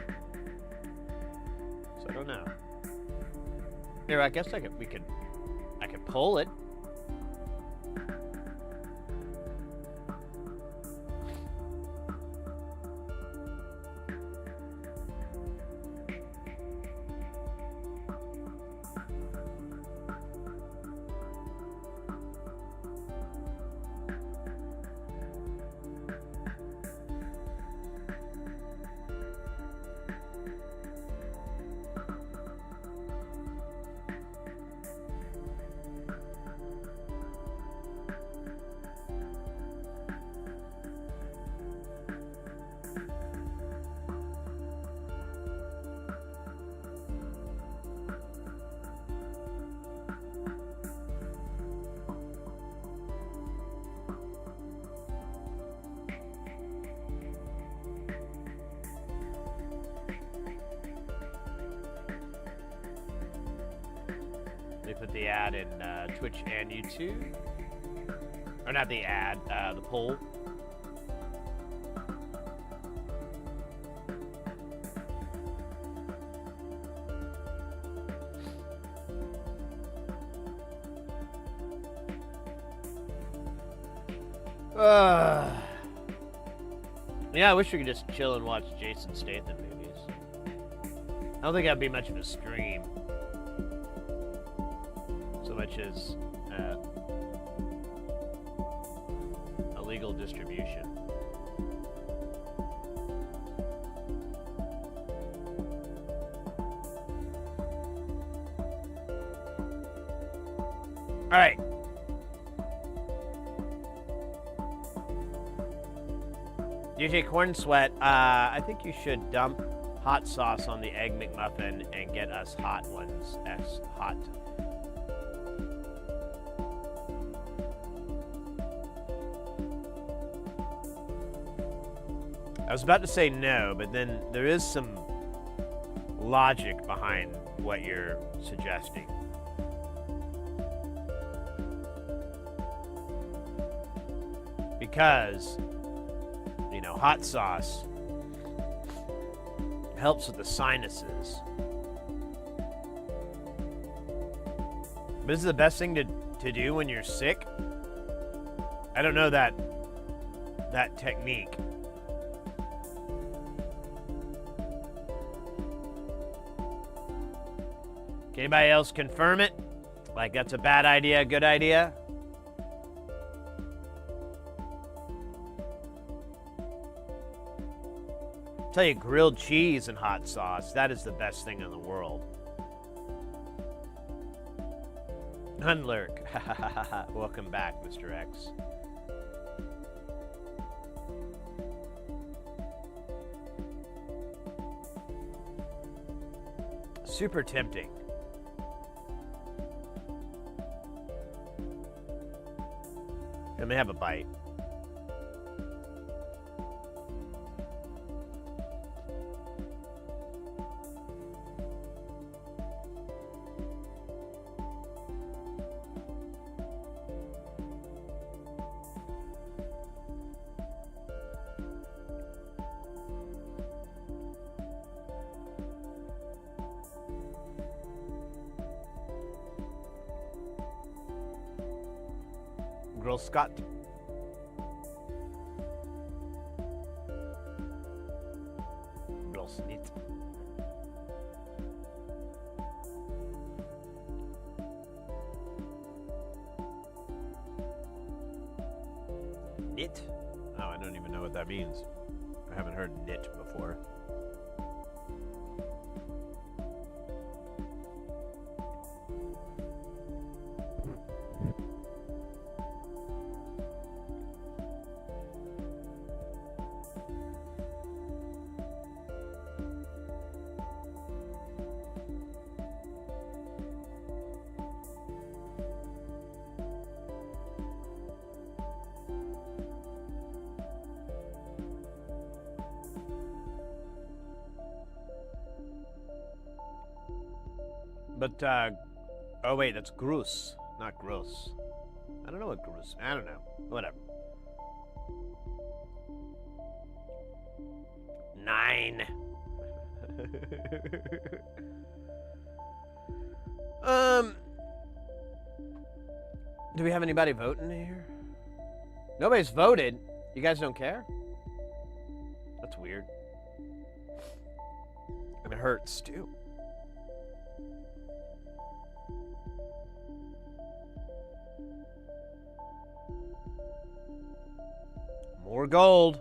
So I don't know. Here, I guess I could pull it. They put the ad in Twitch and YouTube. Or not the ad, the poll. Yeah, I wish we could just chill and watch Jason Statham movies. I don't think that'd be much of a stream. So much as illegal distribution. All right. DJ Corn Sweat, I think you should dump hot sauce on the Egg McMuffin and get us hot ones. X hot. I was about to say no, but then there is some logic behind what you're suggesting. Because, you know, hot sauce helps with the sinuses. But this is the best thing to do when you're sick. I don't know that technique. Can anybody else confirm it? Like that's a bad idea, a good idea? I'll tell you, grilled cheese and hot sauce, that is the best thing in the world. Unlurk. Welcome back, Mr. X. Super tempting. Let me have a bite. Girl Scott. Knit? Oh, I don't even know what that means. I haven't heard knit before. But, oh wait, that's gross, not gross. I don't know what gross, I don't know, whatever. 9. Do we have anybody voting here? Nobody's voted. You guys don't care? That's weird. And it hurts, too. More gold.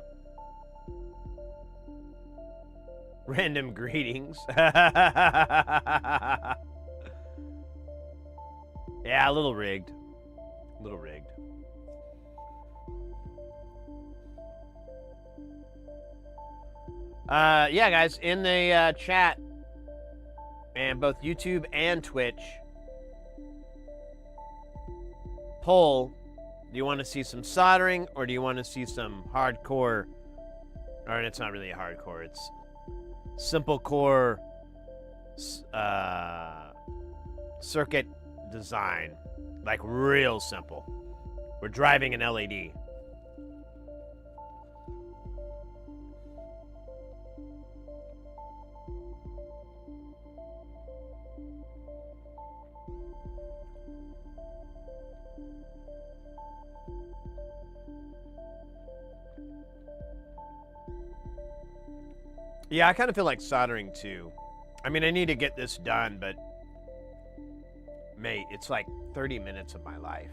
Random greetings. Yeah, a little rigged. A little rigged. Yeah, guys, in the chat, and both YouTube and Twitch, poll, do you want to see some soldering, or do you want to see some hardcore, or it's not really hardcore, it's simple core circuit design, like real simple. We're driving an LED. Yeah, I kind of feel like soldering too. I mean, I need to get this done, but mate, it's like 30 minutes of my life.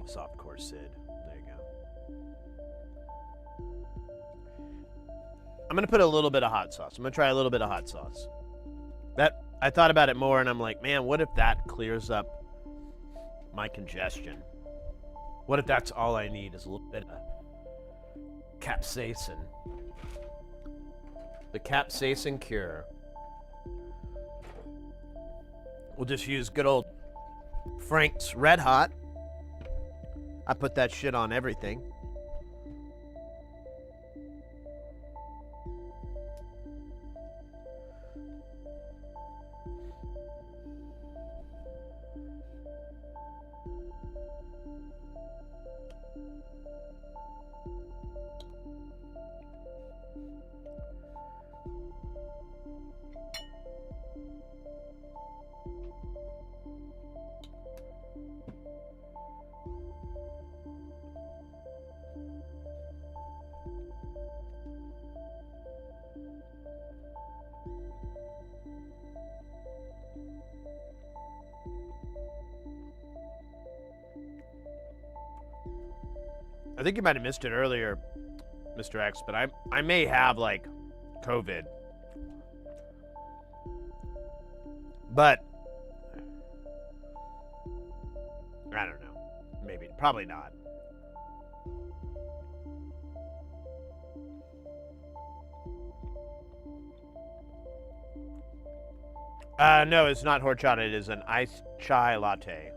Softcore Sid. There you go. I'm gonna put a little bit of hot sauce. I'm gonna try a little bit of hot sauce. That I thought about it more, and I'm like, man, what if that clears up my congestion? What if that's all I need is a little bit of capsaicin? The capsaicin cure. We'll just use good old Frank's Red Hot. I put that shit on everything. I think you might have missed it earlier, Mr. X, but I may have, like, COVID. But I don't know. Maybe. Probably not. No, it's not horchata. It is an iced chai latte.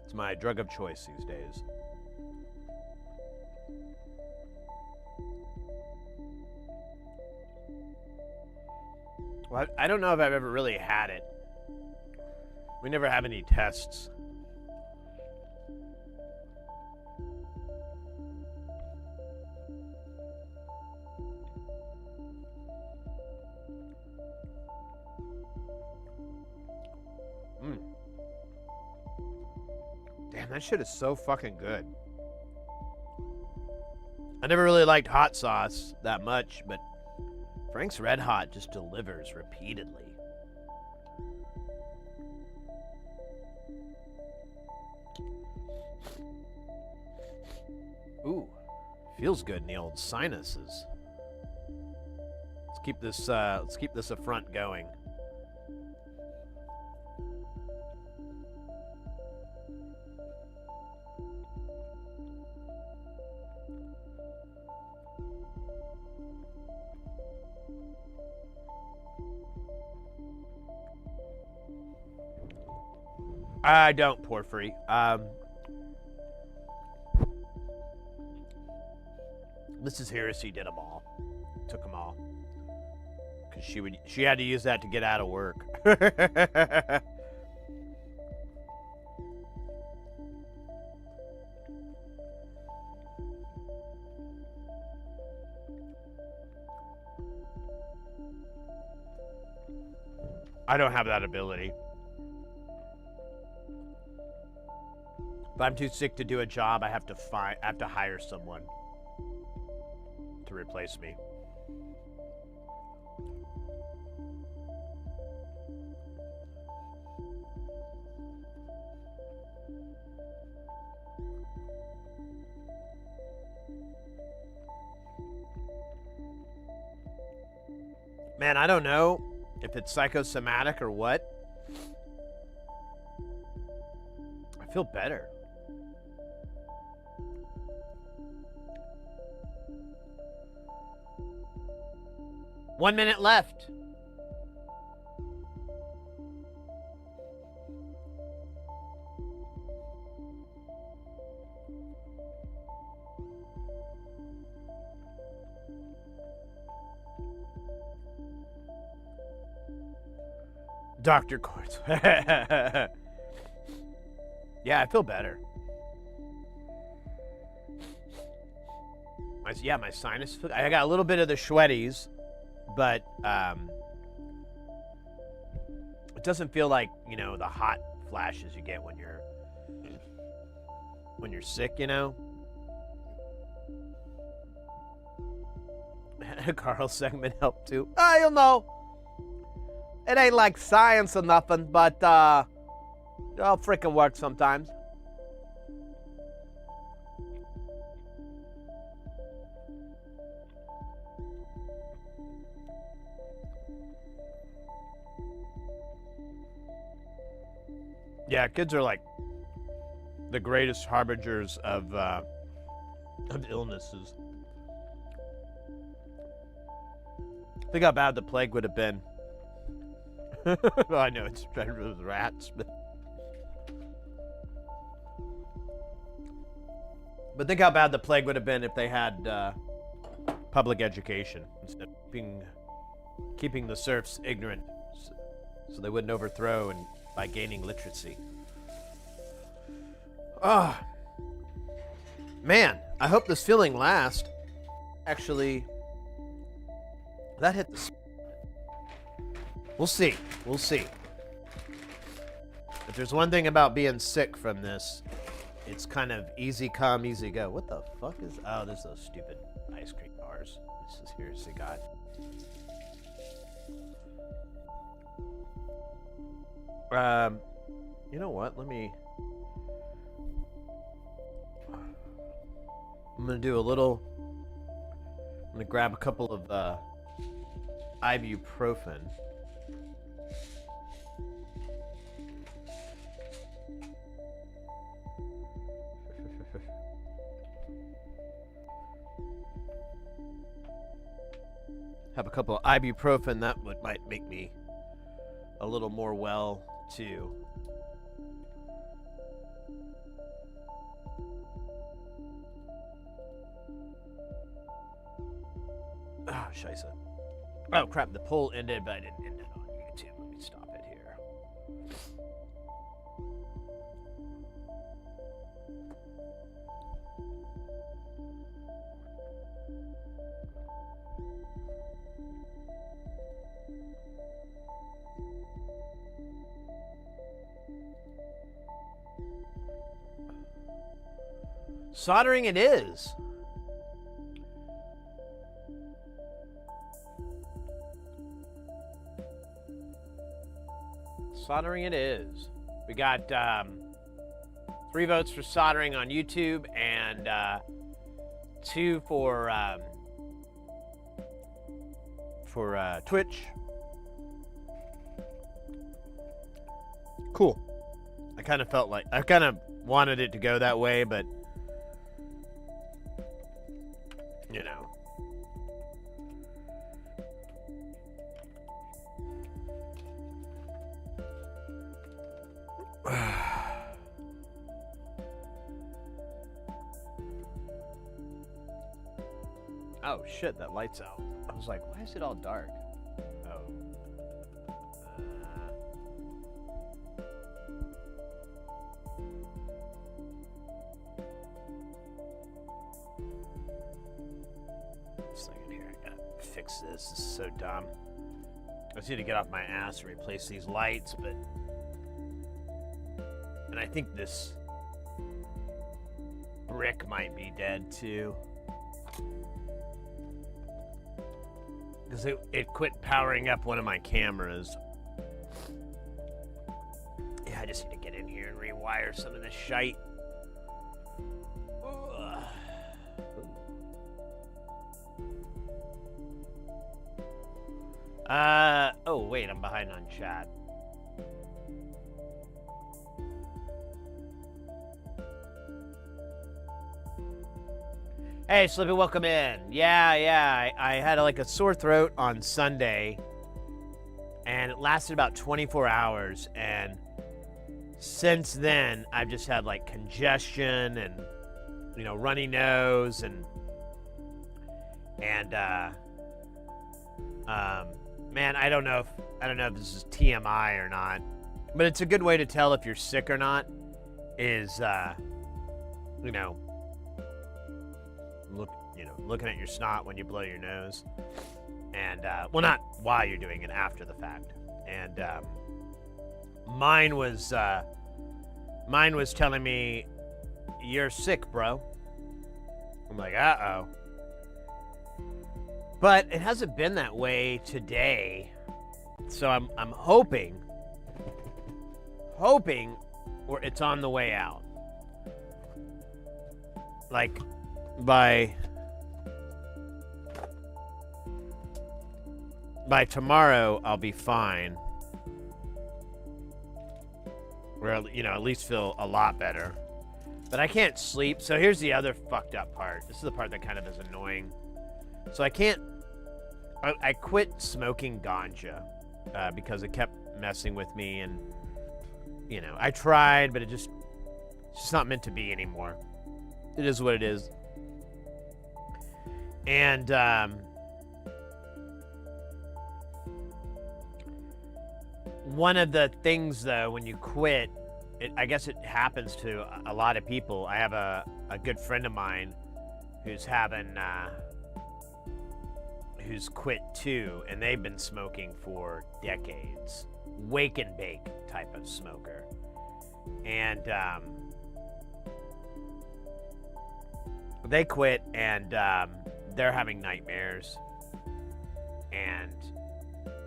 It's my drug of choice these days. Well, I don't know if I've ever really had it. We never have any tests. Damn, that shit is so fucking good. I never really liked hot sauce that much, but Frank's Red Hot just delivers repeatedly. Feels good in the old sinuses. Let's keep this affront going. I don't, Porphyry. Mrs. Heresy did them all. Took them all. Because she had to use that to get out of work. I don't have that ability. If I'm too sick to do a job, I have to hire someone to replace me. Man, I don't know if it's psychosomatic or what. I feel better. One minute left. Dr. Quartz. Yeah, I feel better. My sinus. I got a little bit of the sweaties. But it doesn't feel like, you know, the hot flashes you get when you're sick, you know. Carl's segment helped too. You know, it ain't like science or nothing, but it'll freaking work sometimes. Yeah, kids are like the greatest harbingers of illnesses. Think how bad the plague would have been. Well, I know it's better with rats, but think how bad the plague would have been if they had public education instead of keeping the serfs ignorant, so they wouldn't overthrow and by gaining literacy. Man, I hope this feeling lasts. Actually, that hit the... We'll see. We'll see. If there's one thing about being sick from this, it's kind of easy come, easy go. What the fuck is... Oh, there's those stupid ice cream bars. This is seriously God. You know what? I'm gonna do a little. I'm gonna grab a couple of ibuprofen. Have a couple of ibuprofen. That might make me a little more well too. Oh, scheisse. Oh, crap. The poll ended, but I didn't end it on YouTube. Let me stop it here. Soldering it is. Soldering it is. We got 3 votes for soldering on YouTube and 2 for Twitch. Cool. I kind of felt like I kind of wanted it to go that way, but you know. Oh shit, that light's out. I was like, why is it all dark? Oh. Second here, I gotta fix this. This is so dumb. I just need to get off my ass and replace these lights, but... And I think this brick might be dead too. Because it quit powering up one of my cameras. Yeah, I just need to get in here and rewire some of this shite. Oh, wait, I'm behind on chat. Hey, Slippy, welcome in. Yeah, I had like a sore throat on Sunday, and it lasted about 24 hours, and since then, I've just had like congestion and, you know, runny nose, and man, I don't know if this is TMI or not, but it's a good way to tell if you're sick or not, is, you know, looking at your snot when you blow your nose, and well, not while you're doing it, after the fact. And mine was telling me, you're sick, bro. I'm like, uh-oh. But it hasn't been that way today, so I'm hoping or it's on the way out. Like by tomorrow, I'll be fine. Or, you know, at least feel a lot better. But I can't sleep. So here's the other fucked up part. This is the part that kind of is annoying. So I quit smoking ganja because it kept messing with me. And, you know, I tried, but it's just not meant to be anymore. It is what it is. And, one of the things, though, when you quit, I guess it happens to a lot of people. I have a good friend of mine who's quit too, and they've been smoking for decades. Wake and bake type of smoker. And they quit, and they're having nightmares. And,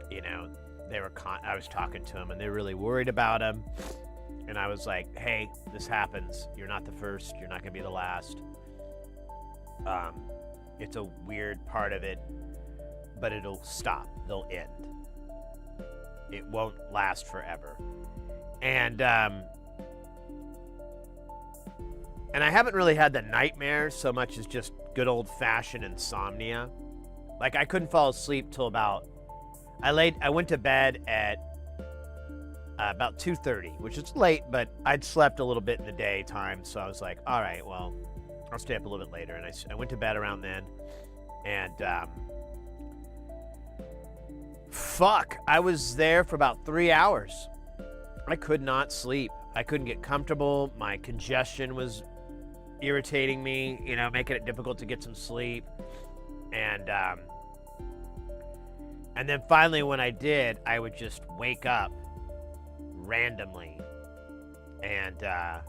you know, I was talking to them, and they're really worried about him. And I was like, hey, this happens. You're not the first. You're not going to be the last. It's a weird part of it, but it'll stop. They'll end. It won't last forever. And I haven't really had the nightmares so much as just good old-fashioned insomnia. Like, I couldn't fall asleep till about... I went to bed at about 2:30, which is late, but I'd slept a little bit in the daytime, so I was like, all right, well, I'll stay up a little bit later. And I went to bed around then, and fuck, I was there for about 3 hours. I could not sleep. I couldn't get comfortable. My congestion was irritating me, you know, making it difficult to get some sleep. And then finally, when I did, I would just wake up randomly, and I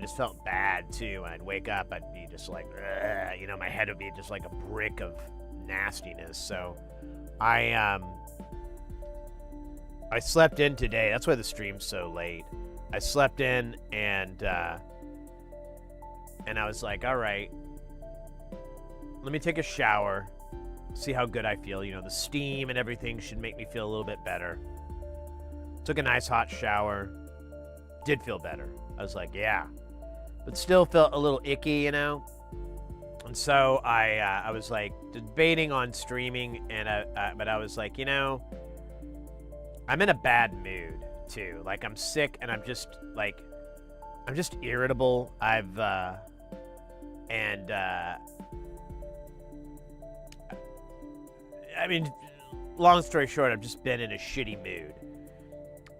just felt bad too. When I'd wake up, I'd be just like, you know, my head would be just like a brick of nastiness. So I slept in today. That's why the stream's so late. I slept in, and and I was like, all right, let me take a shower, see how good I feel. The steam and everything should make me feel a little bit better. Took a nice hot shower. Did feel better. I was like, yeah. But still felt a little icky, And so I was like debating on streaming, but I was like, I'm in a bad mood too. Like, I'm sick, and I'm just irritable. Long story short, I've just been in a shitty mood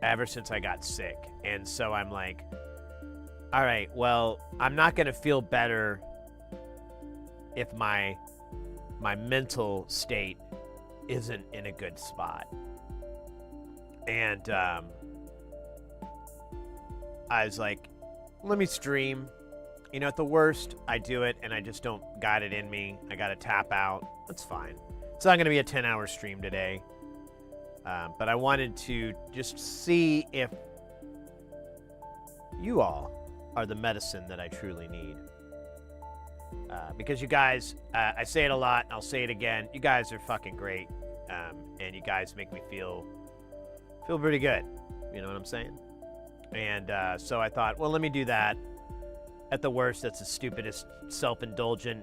ever since I got sick. And so I'm like, all right, well, I'm not going to feel better if my mental state isn't in a good spot. And I was like, let me stream. At the worst, I do it and I just don't got it in me. I got to tap out. That's fine. It's not going to be a 10-hour stream today. But I wanted to just see if you all are the medicine that I truly need. Because you guys, I say it a lot, and I'll say it again, you guys are fucking great. And you guys make me feel pretty good. You know what I'm saying? And so I thought, well, let me do that. At the worst, that's the stupidest, self-indulgent,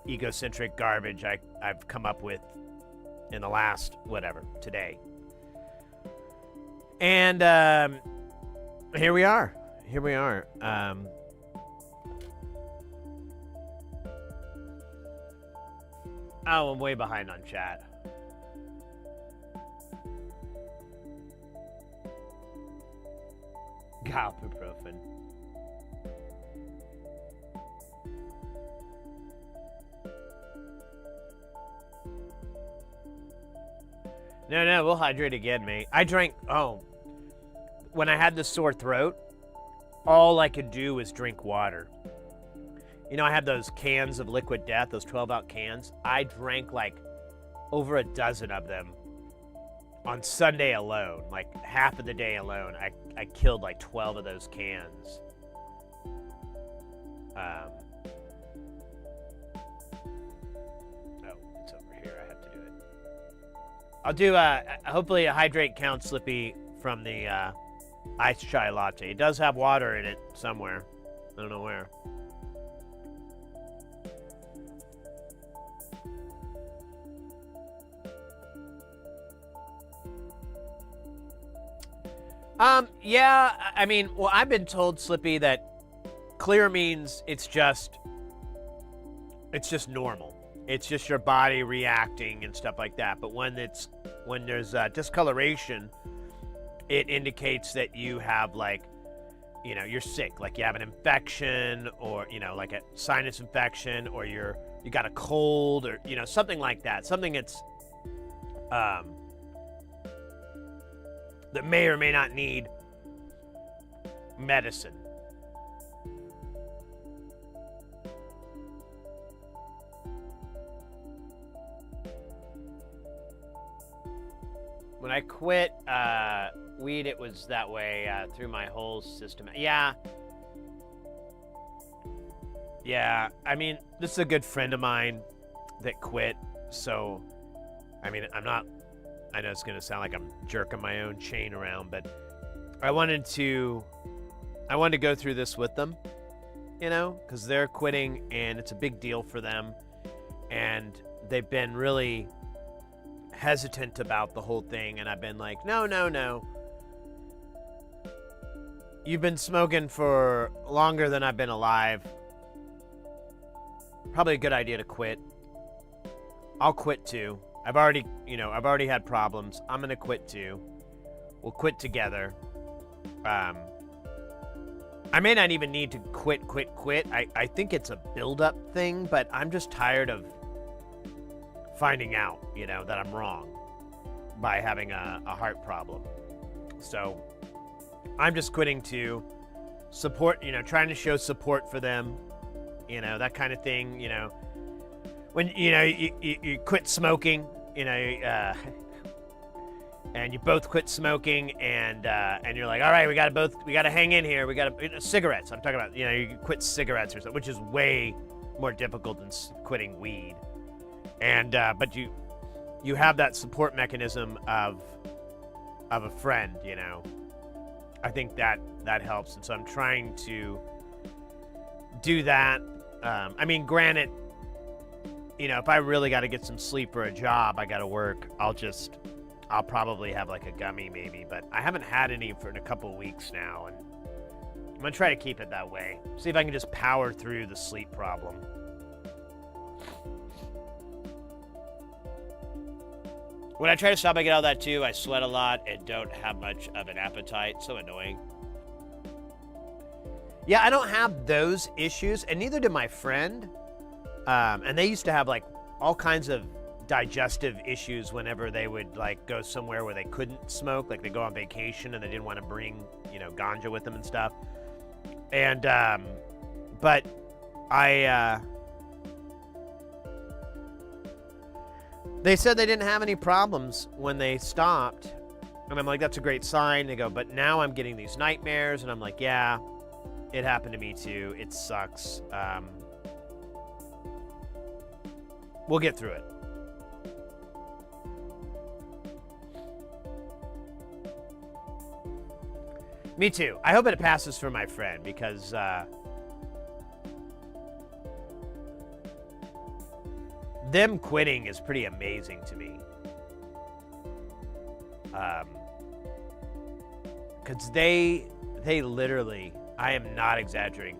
egocentric garbage I've come up with in the last, today. And here we are. I'm way behind on chat. Ibuprofen. No, we'll hydrate again, mate. I drank, when I had the sore throat, all I could do was drink water. I had those cans of Liquid Death, those 12-ounce cans. I drank like over a dozen of them on Sunday alone, like half of the day alone. I killed like 12 of those cans. It's over here. I have to do it. I'll do hopefully a hydrate count, Slippy, from the iced chai latte. It does have water in it somewhere. I don't know where. Yeah, I've been told, Slippy, that clear means it's just normal. It's just your body reacting and stuff like that. But when there's discoloration, it indicates that you have you're sick, like you have an infection, or like a sinus infection, or you got a cold, or something like that. Something that's that may or may not need medicine. When I quit weed, it was that way through my whole system. Yeah. This is a good friend of mine that quit. So, I know it's going to sound like I'm jerking my own chain around, but I wanted to go through this with them, because they're quitting and it's a big deal for them. And they've been really hesitant about the whole thing. And I've been like, no. You've been smoking for longer than I've been alive. Probably a good idea to quit. I'll quit too. I've already had problems. I'm going to quit too. We'll quit together. I may not even need to quit. I think it's a build-up thing, but I'm just tired of finding out, that I'm wrong by having a heart problem. So I'm just quitting to support, trying to show support for them, that kind of thing, When, you quit smoking, and you both quit smoking, and you're like, all right, we gotta hang in here. We gotta cigarettes. I'm talking about, you quit cigarettes or something, which is way more difficult than quitting weed. And but you have that support mechanism of a friend, I think that helps, and so I'm trying to do that. I mean, granted, if I really got to get some sleep for a job, I got to work, I'll probably have like a gummy maybe, but I haven't had any for a couple weeks now, and I'm gonna try to keep it that way. See if I can just power through the sleep problem. When I try to stop, I get all that too. I sweat a lot and don't have much of an appetite. So annoying. Yeah, I don't have those issues, and neither did my friend. And they used to have like all kinds of digestive issues whenever they would like go somewhere where they couldn't smoke, like they go on vacation and they didn't want to bring, ganja with them and stuff. And but they said they didn't have any problems when they stopped. And I'm like, that's a great sign. They go, but now I'm getting these nightmares. And I'm like, yeah, it happened to me too. It sucks. We'll get through it. Me too. I hope it passes for my friend, because them quitting is pretty amazing to me. Because they literally, I am not exaggerating,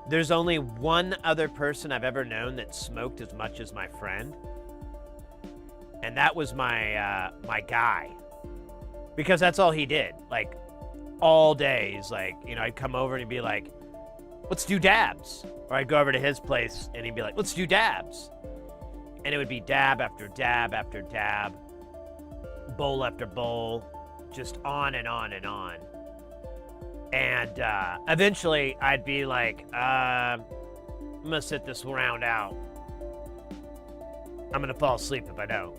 there's only one other person I've ever known that smoked as much as my friend, and that was my my guy, because that's all he did, like all days. Like, I'd come over and he'd be like, let's do dabs, or I'd go over to his place and he'd be like, let's do dabs. And it would be dab after dab after dab, bowl after bowl, just on and on and on. And eventually I'd be like, I'm gonna sit this round out. I'm gonna fall asleep if I don't.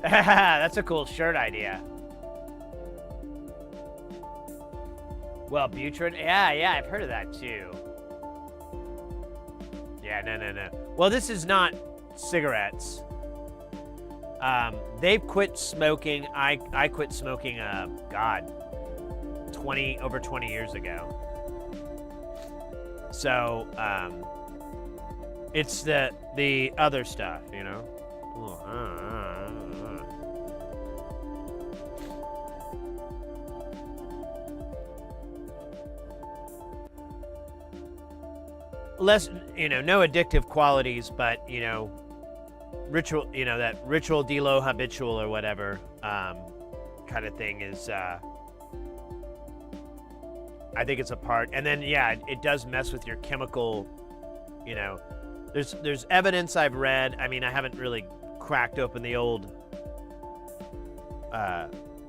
That's a cool shirt idea. Well, Butrin, yeah, I've heard of that too. Yeah, no. Well, this is not cigarettes. They've quit smoking. I quit smoking, God, over 20 years ago. So, it's the other stuff, Less, no addictive qualities, but, ritual, that ritual delo habitual or whatever kind of thing is, I think it's a part. And then, yeah, it does mess with your chemical, there's evidence I've read. I mean, I haven't really cracked open the old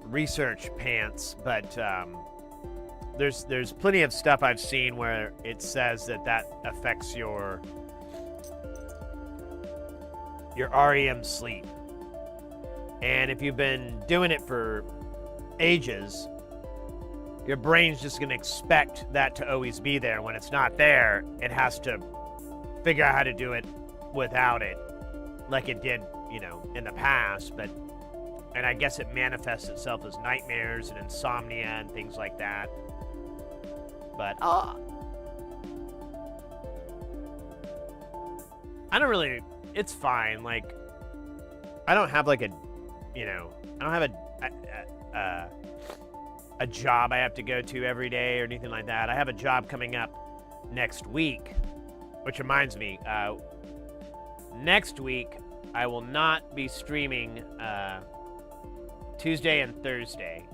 research pants, but there's plenty of stuff I've seen where it says that affects your REM sleep. And if you've been doing it for ages, your brain's just going to expect that to always be there. When it's not there, it has to figure out how to do it without it, like it did, in the past. And I guess it manifests itself as nightmares and insomnia and things like that. But I don't really, it's fine. Like, I don't have like I don't have a job I have to go to every day or anything like that. I have a job coming up next week, which reminds me, next week I will not be streaming Tuesday and Thursday.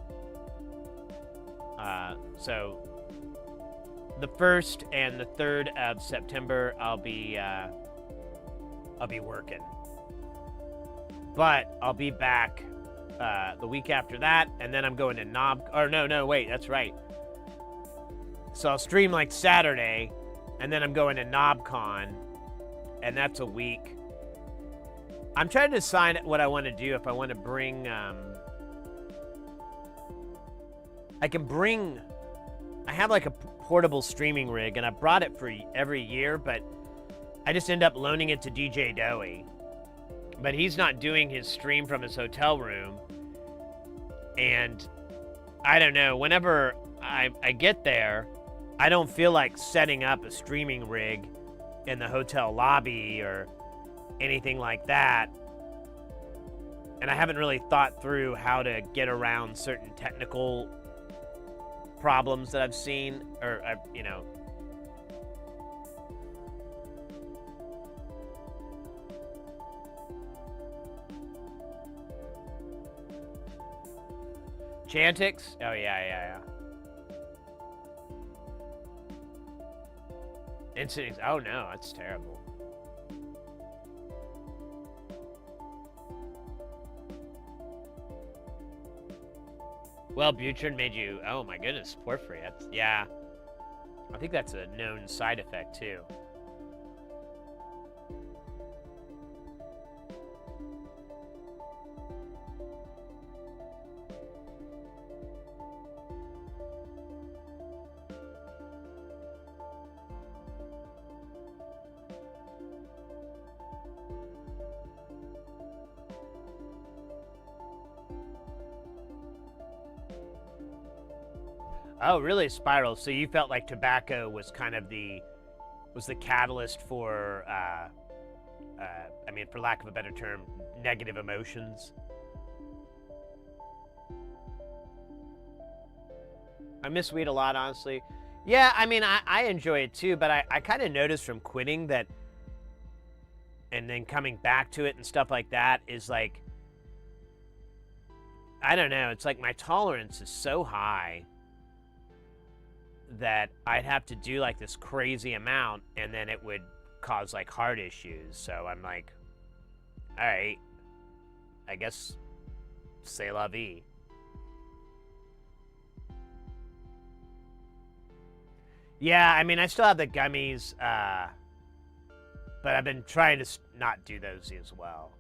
So the 1st and the 3rd of September, I'll be working. But I'll be back the week after that, and then I'm going to wait, that's right. So I'll stream like Saturday, and then I'm going to KnobCon, and that's a week. I'm trying to decide what I want to do. If I want to bring, I can bring. I have like a portable streaming rig, and I brought it for every year, but I just end up loaning it to DJ Doey. But he's not doing his stream from his hotel room, and I don't know. Whenever I get there, I don't feel like setting up a streaming rig in the hotel lobby or anything like that. And I haven't really thought through how to get around certain technical problems that I've seen, or, you know. Chantix? Oh, yeah. Incidents. Oh, no, that's terrible. Well, Butrin made you... Oh, my goodness, porphyry. That's, yeah. I think that's a known side effect, too. Oh, really, Spiral? So you felt like tobacco was kind of the catalyst for, I mean, for lack of a better term, negative emotions? I miss weed a lot, honestly. Yeah, I mean, I enjoy it too, but I kind of noticed from quitting that, and then coming back to it and stuff like that, is like, I don't know, it's like my tolerance is so high that I'd have to do like this crazy amount, and then it would cause like heart issues. So I'm like, all right, I guess c'est la vie. Yeah, I mean, I still have the gummies, but I've been trying to not do those as well.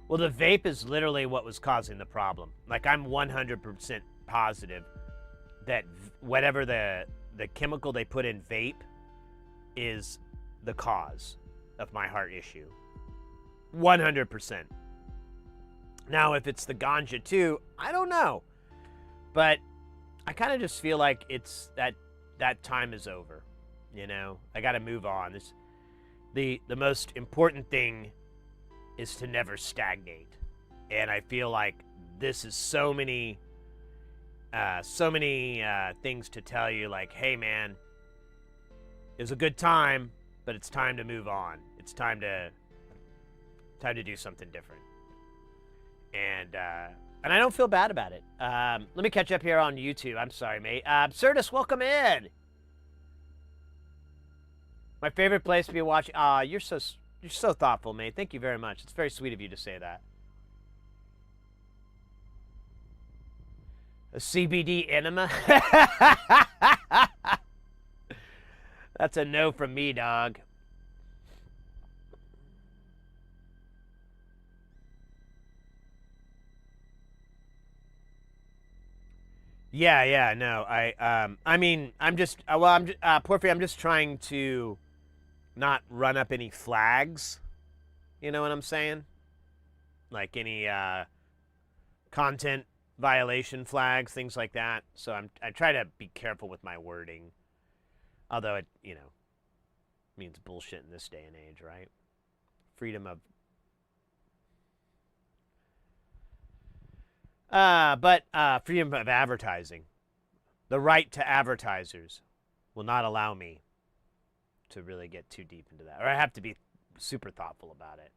Well, the vape is literally what was causing the problem. Like, I'm 100% positive that whatever the chemical they put in vape is the cause of my heart issue. 100%. Now, if it's the ganja too, I don't know. But I kind of just feel like it's that time is over. You know, I got to move on. The most important thing is to never stagnate. And I feel like this is so many things to tell you, like, hey man, it was a good time, but it's time to move on. It's time to do something different. And I don't feel bad about it. Let me catch up here on YouTube. I'm sorry, mate. Absurdus, welcome in. My favorite place to be watching. You're so thoughtful, mate. Thank you very much. It's very sweet of you to say that. A CBD enema? That's a no from me, dog. Yeah, no. I mean, I'm just, Porphy, I'm just trying to not run up any flags. You know what I'm saying? Like any content violation flags, things like that. So I try to be careful with my wording. Although it, you know, means bullshit in this day and age, right? Freedom of freedom of advertising. The right to advertisers will not allow me to really get too deep into that. Or I have to be super thoughtful about it.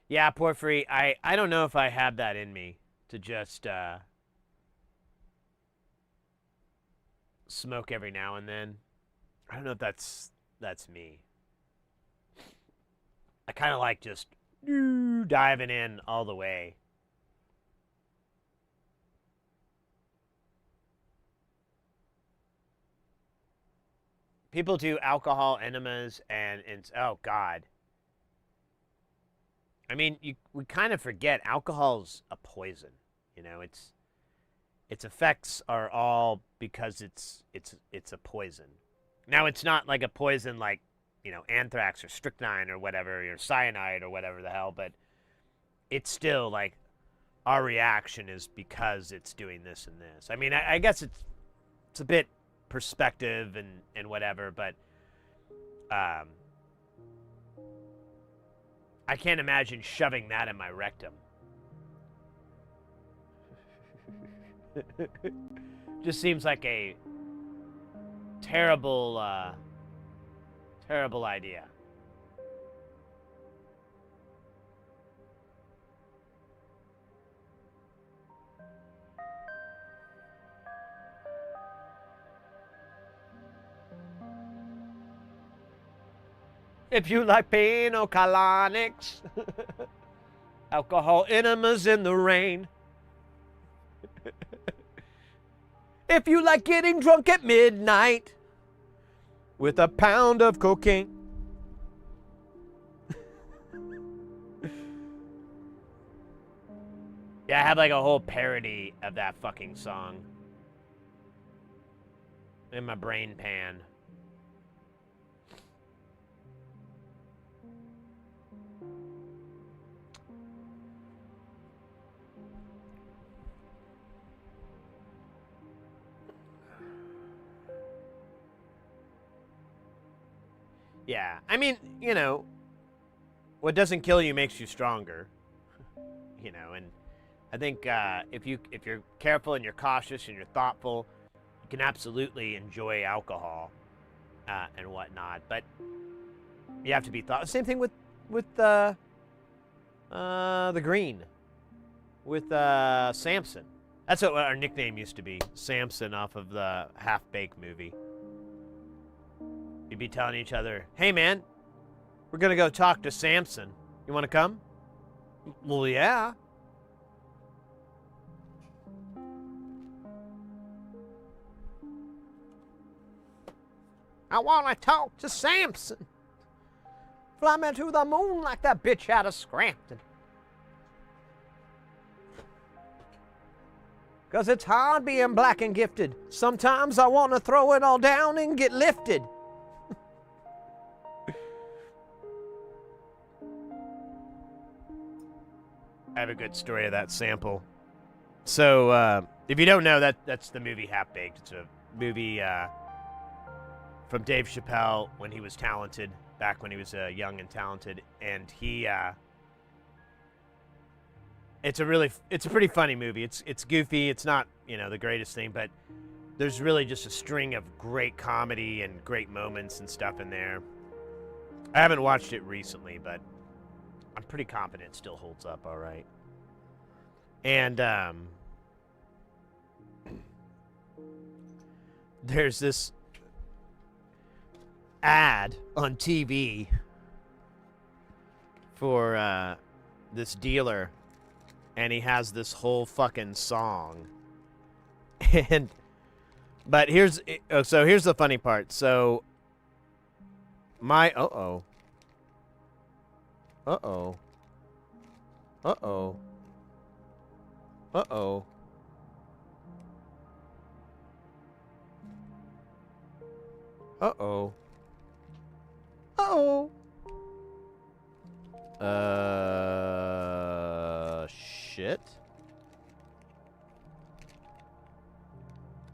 Yeah, Porphyry, I don't know if I have that in me to just smoke every now and then. I don't know if that's that's me. I kind of like just diving in all the way. People do alcohol enemas and oh god. I mean, we kind of forget alcohol's a poison. You know, its effects are all because it's a poison. Now it's not like a poison like, you know, anthrax or strychnine or whatever, or cyanide or whatever the hell, but it's still like our reaction is because it's doing this and this. I mean, I guess it's a bit perspective and whatever, but I can't imagine shoving that in my rectum. Just seems like a terrible terrible idea. If you like pino colonics, alcohol enemas in the rain. If you like getting drunk at midnight with a pound of cocaine. Yeah, I have like a whole parody of that fucking song in my brain pan. Yeah, I mean, you know, what doesn't kill you makes you stronger. You know, and I think if you're careful and you're cautious and you're thoughtful, you can absolutely enjoy alcohol and whatnot. But you have to be thoughtful. Same thing with the Green, with Samson. That's what our nickname used to be, Samson, off of the Half-Baked movie. We'd be telling each other, "Hey man, we're gonna go talk to Samson. You want to come?" Well, yeah. I want to talk to Samson. Fly me to the moon like that bitch out of Scrampton. 'Cause it's hard being black and gifted. Sometimes I want to throw it all down and get lifted. I have a good story of that sample. So, if you don't know, that's the movie Half-Baked. It's a movie from Dave Chappelle when he was talented, back when he was young and talented, and he it's a pretty funny movie. It's goofy. It's not, you know, the greatest thing, but there's really just a string of great comedy and great moments and stuff in there. I haven't watched it recently, but I'm pretty confident it still holds up all right. And there's this ad on TV for this dealer, and he has this whole fucking song. But here's the funny part. So my uh-oh. Uh-oh. Uh-oh. Uh-oh. Uh-oh. Uh-oh. Shit.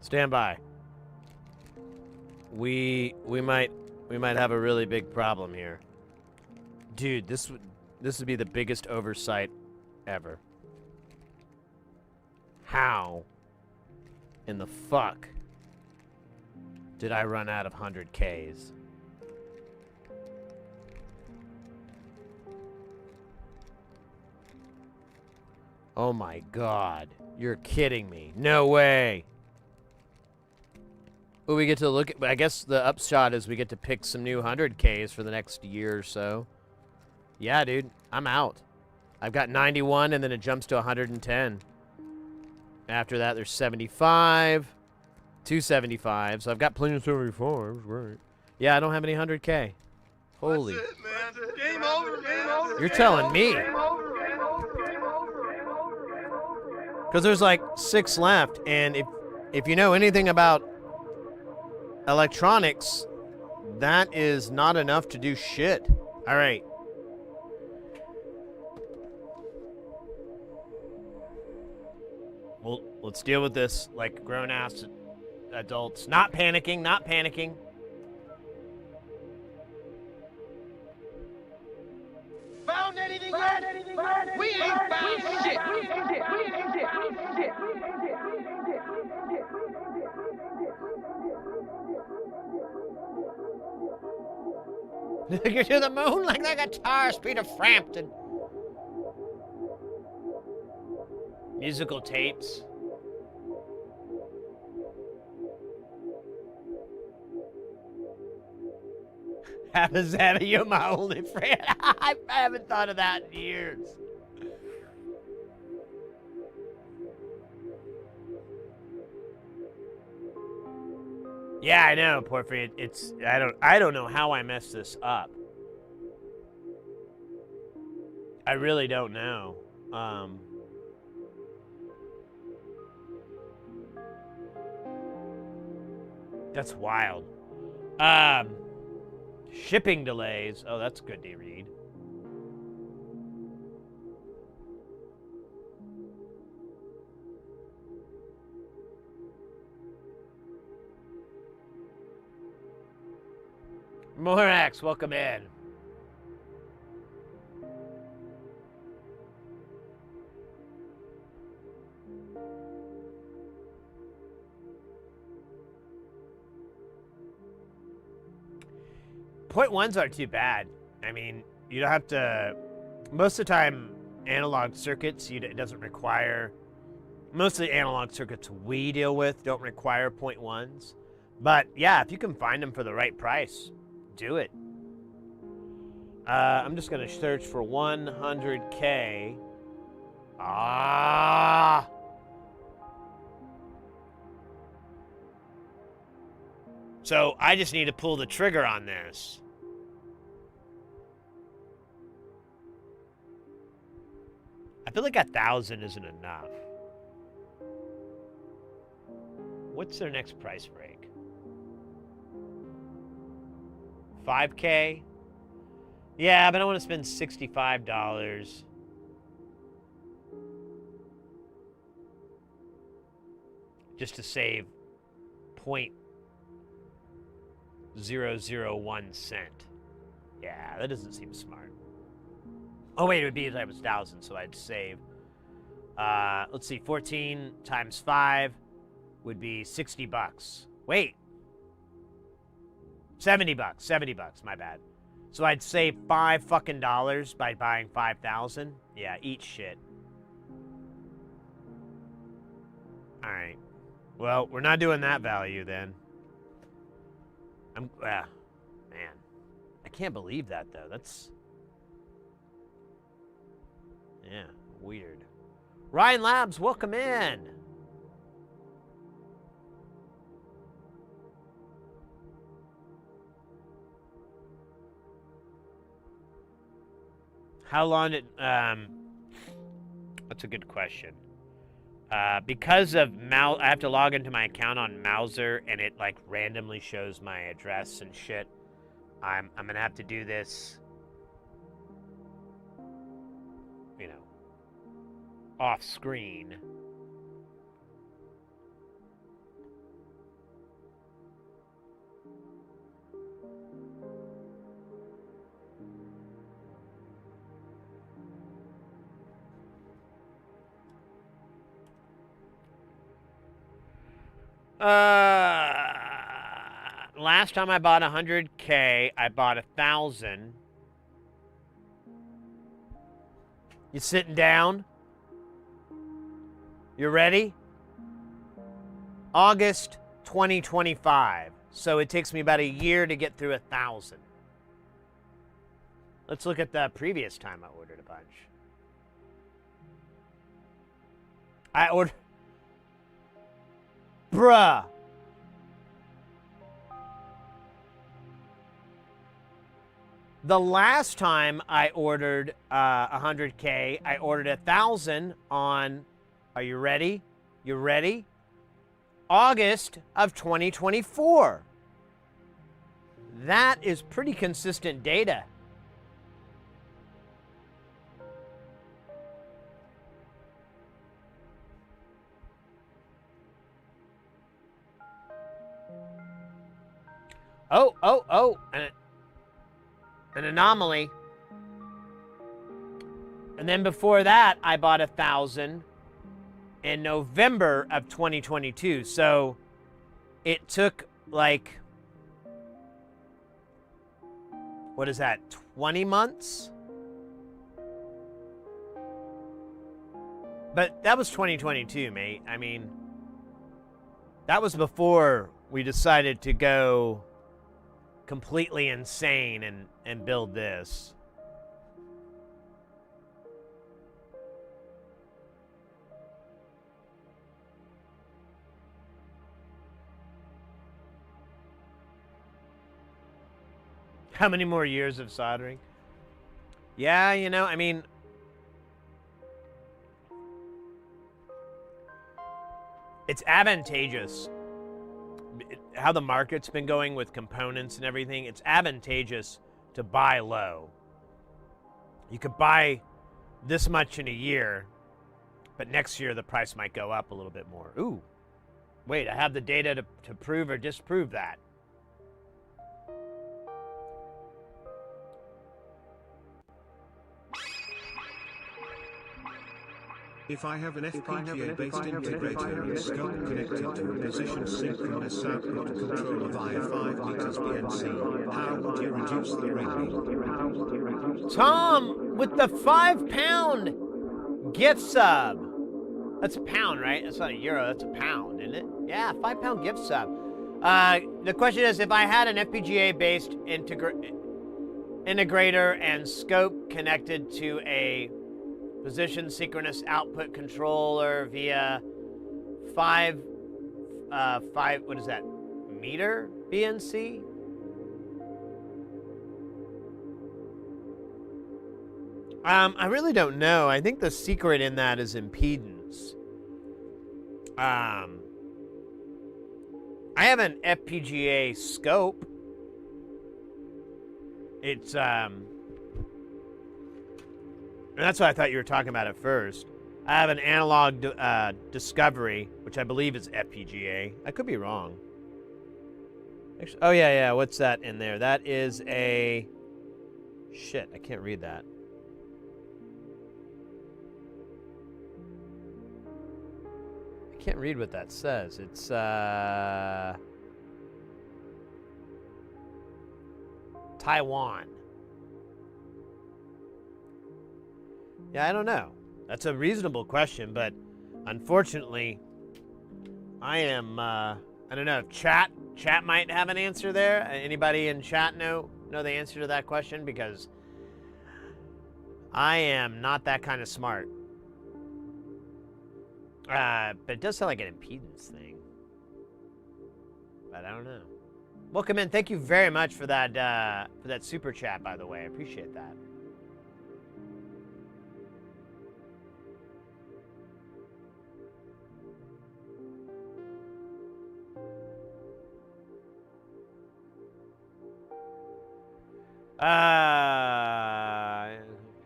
Stand by. We might have a really big problem here. Dude, this would be the biggest oversight ever. How in the fuck did I run out of 100Ks? Oh my god. You're kidding me. No way. Well, we get to look at, I guess the upshot is we get to pick some new 100Ks for the next year or so. Yeah, dude, I'm out. I've got 91 and then it jumps to 110. After that, there's 75, 275. So I've got plenty of 75s, right? Yeah, I don't have any 100K. Holy. That's it, man. Game over, man. You're telling me. Because there's like 6 left, and if you know anything about electronics, that is not enough to do shit. All right. Well, let's deal with this like grown-ass adults. Not panicking, not panicking. Found anything yet? We ain't found shit. You're to the moon like the guitar speed of Frampton. Musical tapes. Happy, you're my only friend. I haven't thought of that in years. Yeah, I know, Porphyry. It's I don't know how I messed this up. I really don't know. That's wild. Shipping delays. Oh, that's good to read. Morax, welcome in. Point ones aren't too bad. I mean, you don't have to. Most of the time, analog circuits, it doesn't require. Most of the analog circuits we deal with don't require point ones. But yeah, if you can find them for the right price, do it. I'm just gonna search for 100K. Ah. So I just need to pull the trigger on this. I feel like 1,000 isn't enough. What's their next price break? 5K? Yeah, but I want to spend $65. Just to save 0.001 cent. Yeah, that doesn't seem smart. Oh wait, it would be if I was 1,000, so I'd save. Let's see, 14 times 5 would be $60. Wait. 70 bucks, 70 bucks, my bad. So I'd save $5 fucking by buying 5,000. Yeah, eat shit. All right. Well, we're not doing that value then. Man. I can't believe that though. That's yeah, weird. Ryan Labs, welcome in. How long did that's a good question. Because of I have to log into my account on Mouser and it like randomly shows my address and shit. I'm gonna have to do this, you know, off screen. Last time I bought 100K, I bought 1,000. You sitting down? You ready? August 2025. So it takes me about a year to get through 1,000. Let's look at the previous time I ordered a bunch. I ordered... Bruh. The last time I ordered 100K, I ordered 1,000 on, are you ready? You ready? August of 2024. That is pretty consistent data. Oh, an anomaly. And then before that, I bought 1,000 in November of 2022. So it took like, what is that, 20 months? But that was 2022, mate. I mean, that was before we decided to go completely insane and build this. How many more years of soldering? Yeah, you know, I mean, it's advantageous. How the market's been going with components and everything, it's advantageous to buy low. You could buy this much in a year, but next year the price might go up a little bit more. Ooh, wait, I have the data to prove or disprove that. If I have an FPGA-based integrator and scope connected to a position synchronous output controller via 5 meters BNC, how would you reduce the ringing? Tom, with the £5 gift sub. That's a pound, right? That's not a euro, that's a pound, isn't it? Yeah, £5 gift sub. The question is, if I had an FPGA-based integrator and scope connected to a position synchronous output controller via 5 what is that, meter BNC? I really don't know. I think the secret in that is impedance. I have an FPGA scope. It's and that's what I thought you were talking about at first. I have an analog discovery, which I believe is FPGA. I could be wrong. Actually, oh, yeah. What's that in there? That is a... Shit, I can't read that. I can't read what that says. It's, Taiwan. Yeah, I don't know. That's a reasonable question, but unfortunately, I am, I don't know if chat might have an answer there. Anybody in chat know the answer to that question? Because I am not that kind of smart. But it does sound like an impedance thing. But I don't know. Welcome in. Thank you very much for that super chat, by the way. I appreciate that.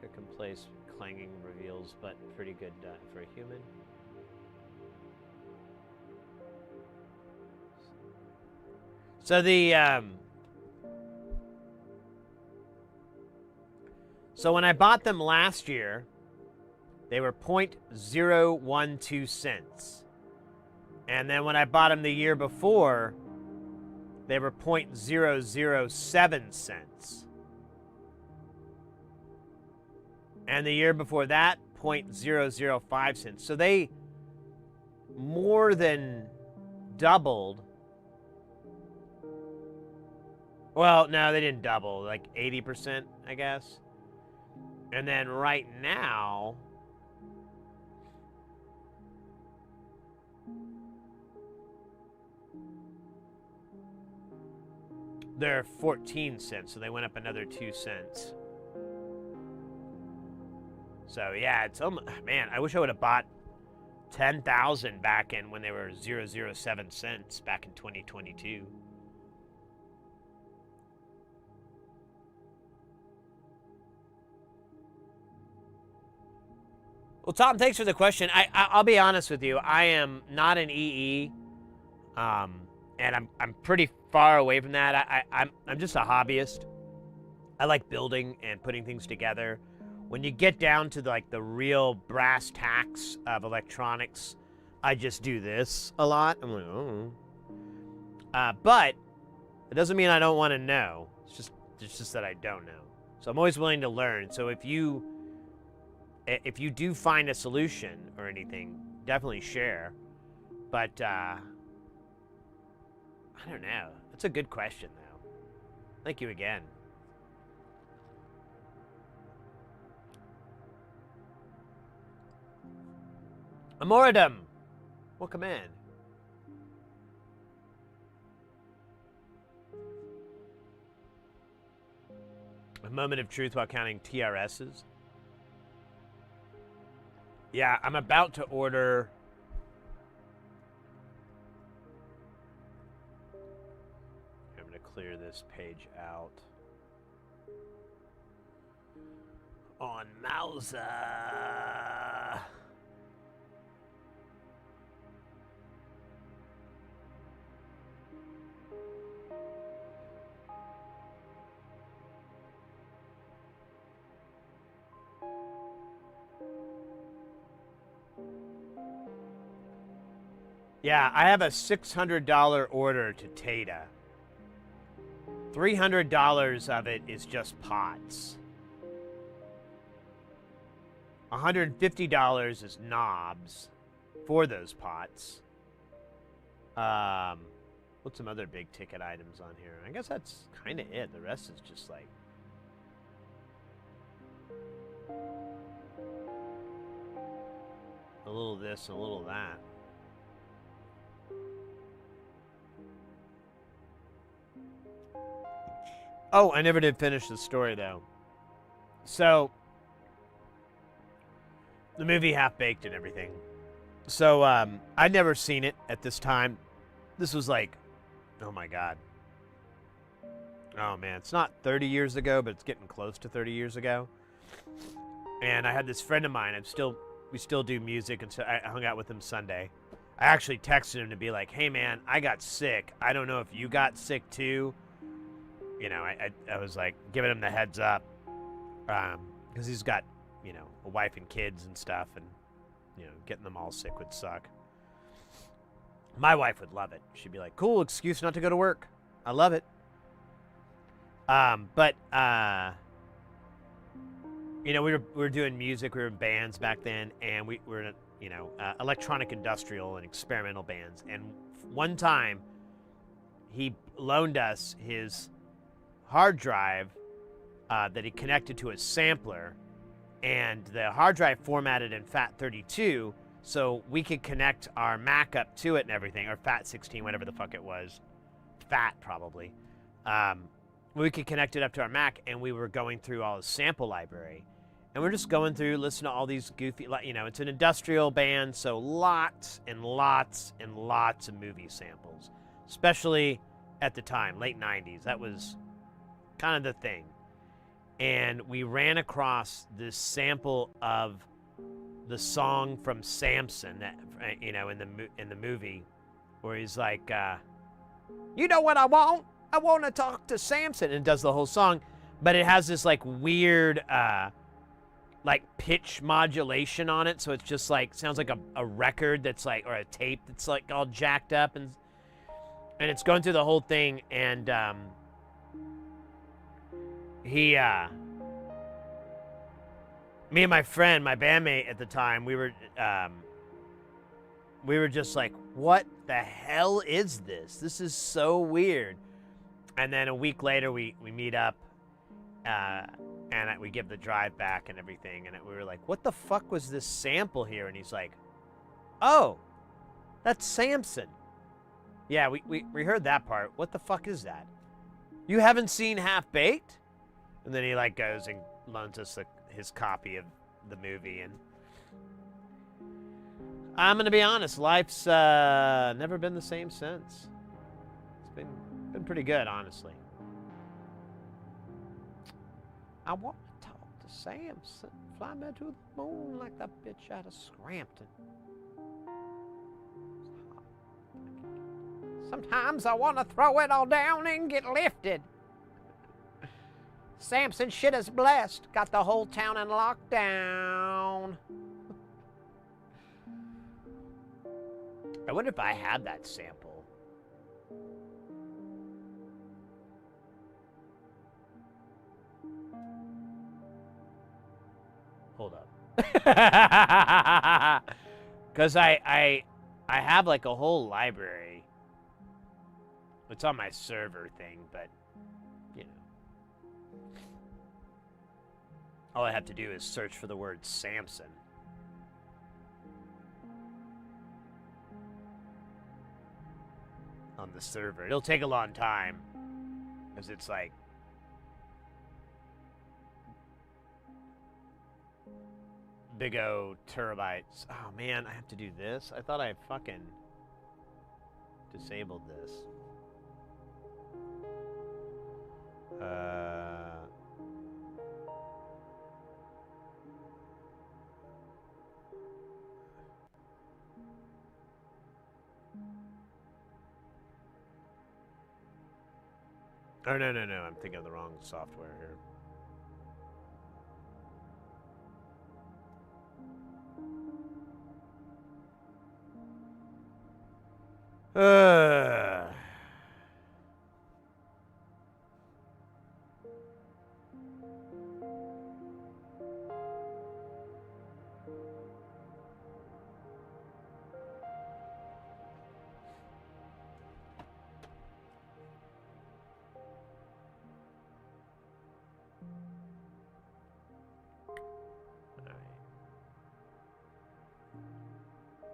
Pick and place clanging reveals, but pretty good for a human. So the so when I bought them last year, they were 0.012 cents, and then when I bought them the year before, they were 0.007 cents. And the year before that, 0.005 cents. So they more than doubled Well, no, they didn't double, like 80%, I guess. And then right now, they're 14 cents, so they went up another 2 cents. So yeah, it's man, I wish I would have bought 10,000 back in when they were 0.007 cents back in 2022. Well, Tom, thanks for the question. I'll be honest with you. I am not an EE, and I'm pretty far away from that. I'm just a hobbyist. I like building and putting things together. When you get down to the real brass tacks of electronics, I just do this a lot. I'm like, oh. But it doesn't mean I don't want to know. It's just that I don't know. So I'm always willing to learn. So if you do find a solution or anything, definitely share. But I don't know. That's a good question, though. Thank you again. Amoridum, welcome in. A moment of truth while counting TRSs. Yeah, I'm about to order. I'm going to clear this page out. On Mauser. Yeah, I have a $600 order to Tata. $300 of it is just pots. $150 is knobs for those pots. What's some other big ticket items on here? I guess that's kind of it. The rest is just like a little this, a little that. Oh, I never did finish the story, though. So, the movie Half-Baked and everything. So, I'd never seen it at this time. This was like, oh my God. Oh man, it's not 30 years ago, but it's getting close to 30 years ago. And I had this friend of mine, we still do music, and so I hung out with him Sunday. I actually texted him to be like, hey man, I got sick. I don't know if you got sick too. You know, I was like giving him the heads up, because he's got, you know, a wife and kids and stuff, and, you know, getting them all sick would suck. My wife would love it. She'd be like, cool, excuse not to go to work. I love it. But you know, we were doing music, we were in bands back then, and we were in, you know, electronic industrial and experimental bands. And one time, he loaned us his hard drive that he connected to a sampler, and the hard drive formatted in FAT32, so we could connect our Mac up to it and everything, or FAT16, whatever the fuck it was. FAT, probably. We could connect it up to our Mac, and we were going through all the sample library. And we're just going through, listening to all these goofy, you know, it's an industrial band, so lots and lots and lots of movie samples. Especially at the time, late 90s. That was kind of the thing. And we ran across this sample of the song from Samson, that, you know, in the movie, where he's like, you know what I want? I want to talk to Samson, and does the whole song, but it has this like weird, like pitch modulation on it, so it's just like sounds like a record that's like, or a tape that's like all jacked up, and it's going through the whole thing, and me and my friend, my bandmate at the time, we were just like, what the hell is this? This is so weird. And then a week later, we meet up, and we give the drive back and everything. And we were like, what the fuck was this sample here? And he's like, oh, that's Samson. Yeah, we heard that part. What the fuck is that? You haven't seen Half Baked? And then he like goes and loans us his copy of the movie. And I'm going to be honest, life's never been the same since. It's been pretty good, honestly. I want to talk to Samson. Fly me to the moon like that bitch out of Scrampton. Sometimes I want to throw it all down and get lifted. Samson shit is blessed. Got the whole town in lockdown. I wonder if I had that sample. Hold up. Because I have like a whole library. It's on my server thing, but, you know. All I have to do is search for the word Samson. On the server. It'll take a long time. Because it's like... big O terabytes. Oh man, I have to do this? I thought I fucking disabled this. Oh, no. I'm thinking of the wrong software here.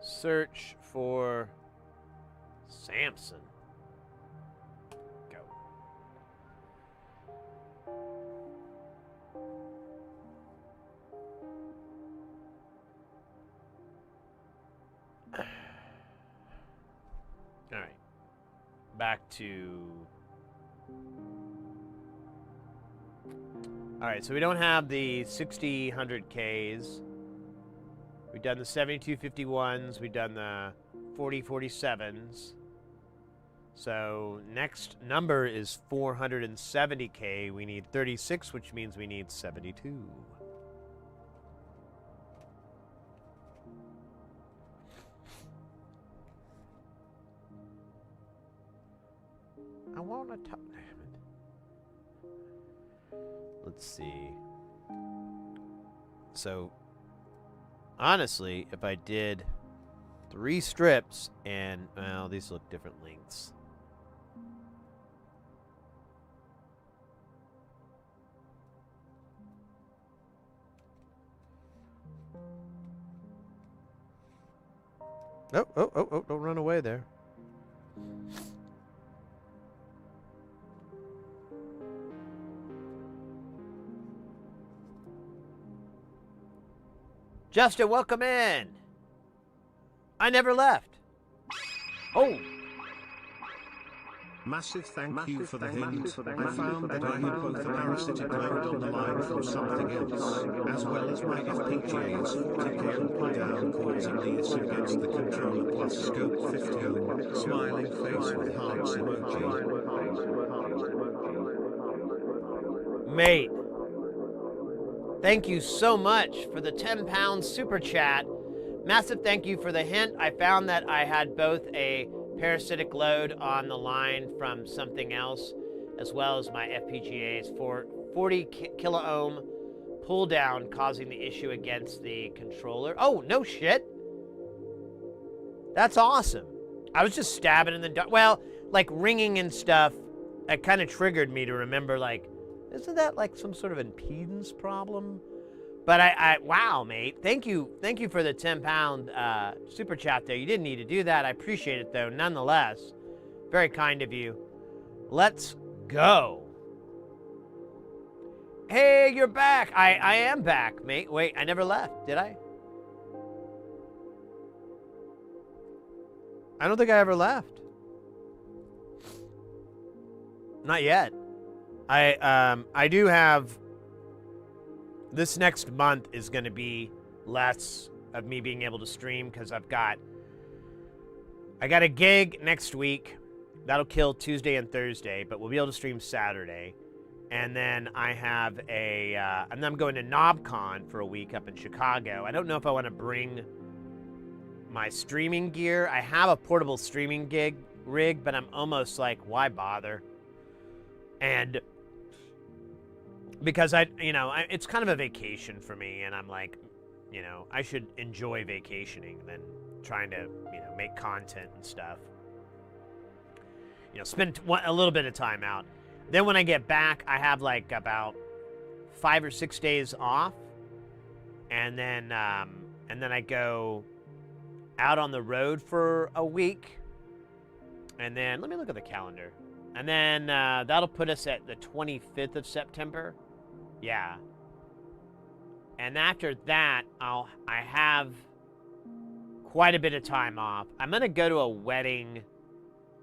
Search for Samson. Go. All right. Back to... All right, so we don't have the 60-100Ks. We've done the 7251s. We've done the 4047s. So next number is 470K. We need 36, which means we need 72. I want to talk. Let's see. So, honestly, if I did 3 strips and, well, these look different lengths. Oh, don't run away there. Justin, welcome in. I never left. Oh. Massive thank you for the hint. I found that I had both a parasitic load on the line from something else, as well as my FPGA's 40K and pull down causing the issue against the controller plus scope 50 ohm, smiling face with hearts emoji. Mate, thank you so much for the 10-pound super chat. Massive thank you for the hint. I found that I had both a parasitic load on the line from something else, as well as my FPGA's 40 kilo ohm pull down causing the issue against the controller. Oh, no shit. That's awesome. I was just stabbing in the dark. Well, like ringing and stuff it kind of triggered me to remember, like, isn't that like some sort of impedance problem? But wow, mate. Thank you for the 10-pound super chat there. You didn't need to do that. I appreciate it, though, nonetheless. Very kind of you. Let's go. Hey, you're back. I am back, mate. Wait, I never left, did I? I don't think I ever left. Not yet. I do have... This next month is going to be less of me being able to stream because I got a gig next week. That'll kill Tuesday and Thursday, but we'll be able to stream Saturday. And then I have and then I'm going to KnobCon for a week up in Chicago. I don't know if I want to bring my streaming gear. I have a portable streaming rig, but I'm almost like, why bother? And because it's kind of a vacation for me, and I'm like, I should enjoy vacationing than trying to, make content and stuff. Spend a little bit of time out. Then when I get back, I have like about 5 or 6 days off, and then I go out on the road for a week, and then let me look at the calendar, and then that'll put us at the 25th of September. Yeah. And after that, I have quite a bit of time off. I'm gonna go to a wedding,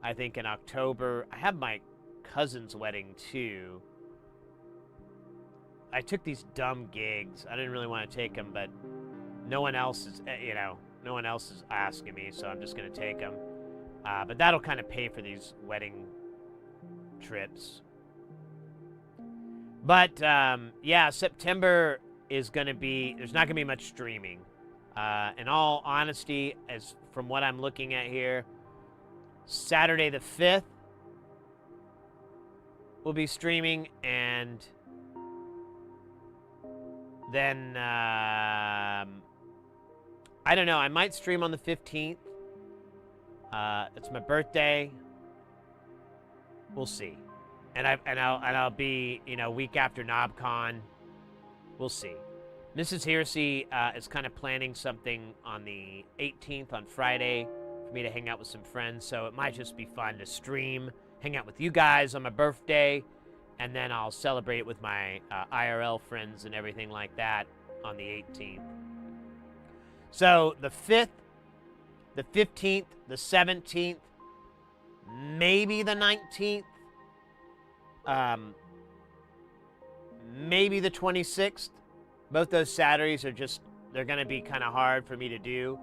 I think in October. I have my cousin's wedding too. I took these dumb gigs. I didn't really want to take them, but no one else is, no one else is asking me, so I'm just gonna take them. But that'll kind of pay for these wedding trips. But, yeah, September is going to be, there's not going to be much streaming. In all honesty, as from what I'm looking at here, Saturday the 5th will be streaming, and then, I don't know, I might stream on the 15th. It's my birthday. We'll see. And I'll be, week after KnobCon. We'll see. Mrs. Hearsey is kind of planning something on the 18th on Friday for me to hang out with some friends. So it might just be fun to stream, hang out with you guys on my birthday, and then I'll celebrate with my IRL friends and everything like that on the 18th. So the 5th, the 15th, the 17th, maybe the 19th. Maybe the 26th. Both those Saturdays are just, they're going to be kind of hard for me to do.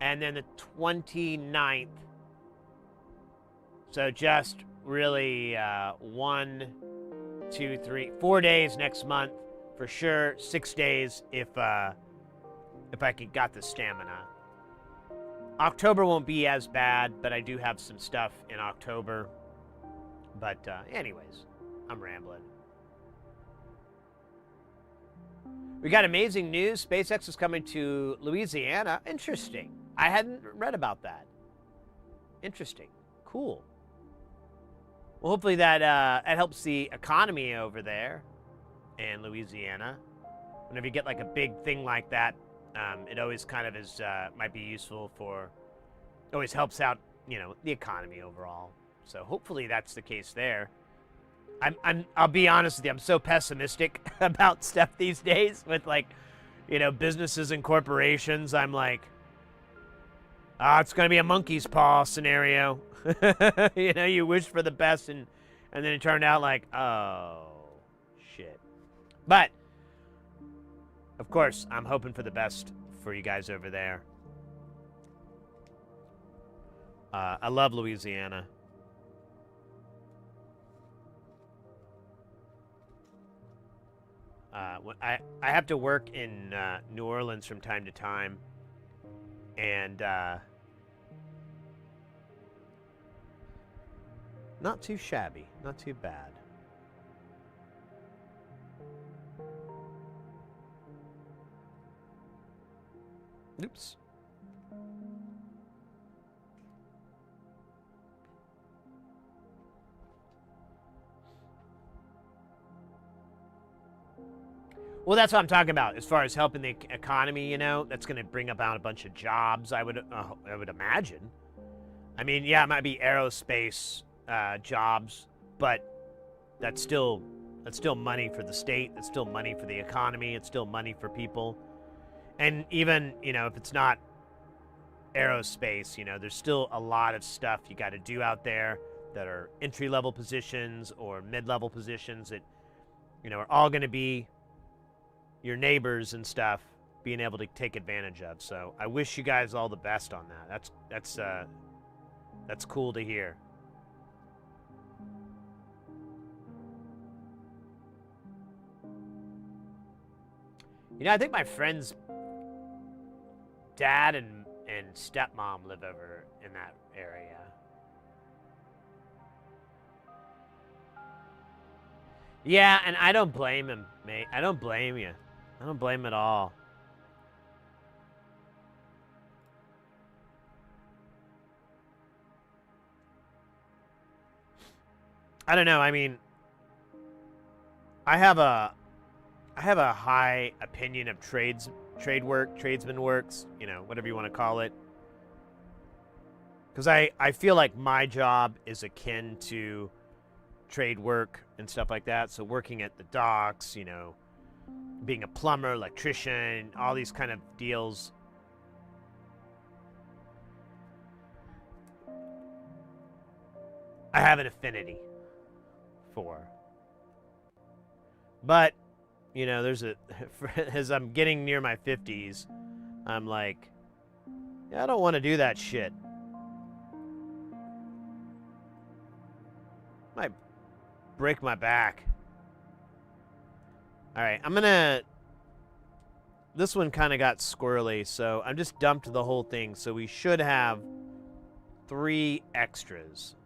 And then the 29th. So just really 1, 2, 3, 4 days next month for sure. 6 days if I got the stamina. October won't be as bad, but I do have some stuff in October. But anyways, I'm rambling. We got amazing news. SpaceX is coming to Louisiana. Interesting. I hadn't read about that. Interesting. Cool. Well, hopefully that helps the economy over there in Louisiana. Whenever you get like a big thing like that, it always kind of is might be useful for. Always helps out, the economy overall. So hopefully that's the case there. I'll be honest with you, I'm so pessimistic about stuff these days with businesses and corporations. I'm like, it's going to be a monkey's paw scenario. You wish for the best and then it turned out like, oh, shit. But, of course, I'm hoping for the best for you guys over there. I love Louisiana. I have to work in New Orleans from time to time, and not too shabby, not too bad. Oops. Well, that's what I'm talking about. As far as helping the economy, you know, that's going to bring about a bunch of jobs. I would imagine. I mean, yeah, it might be aerospace jobs, but that's still money for the state. It's still money for the economy. It's still money for people. And even, you know, if it's not aerospace, you know, there's still a lot of stuff you got to do out there that are entry-level positions or mid-level positions that, you know, are all going to be your neighbors and stuff being able to take advantage of. So I wish you guys all the best on that. That's cool to hear. You know, I think my friend's dad and stepmom live over in that area. Yeah, and I don't blame him, mate. I don't blame you. I don't blame him at all. I don't know. I mean, I have a high opinion of trade work, tradesman works, you know, whatever you want to call it. Because I feel like my job is akin to trade work and stuff like that. So working at the docks, you know, being a plumber, electrician, all these kind of deals. I have an affinity for. But, you know, as I'm getting near my 50s, I'm like, yeah, I don't want to do that shit. Might break my back. All right, this one kind of got squirrely, so I just dumped the whole thing. So we should have 3 extras.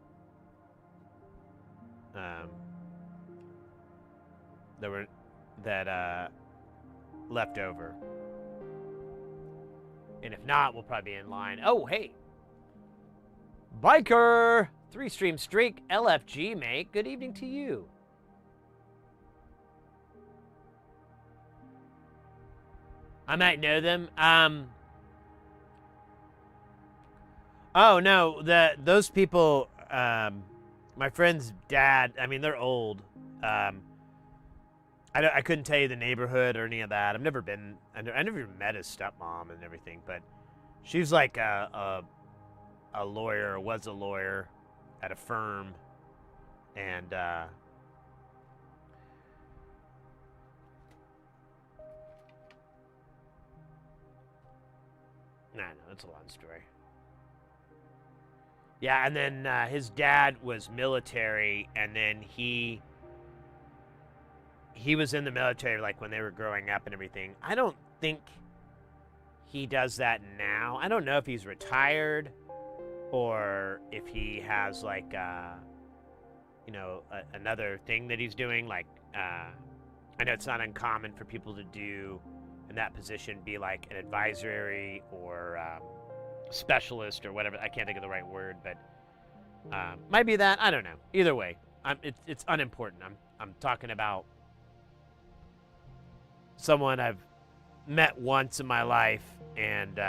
That left over. And if not, we'll probably be in line. Oh, hey. Biker! 3-stream streak, LFG, mate. Good evening to you. I might know them. Oh, no. Those people, my friend's dad, I mean, they're old. I couldn't tell you the neighborhood or any of that. I never even met his stepmom and everything, but she's like a lawyer, or was a lawyer at a firm, and I know, it's a long story. Yeah, and then his dad was military, and then he was in the military like when they were growing up and everything. I don't think he does that now. I don't know if he's retired or if he has like you know, another thing that he's doing. Like I know it's not uncommon for people to do in that position, be like an advisory or specialist or whatever. I can't think of the right word, but might be that. I don't know. Either way, it's unimportant. I'm talking about someone I've met once in my life, and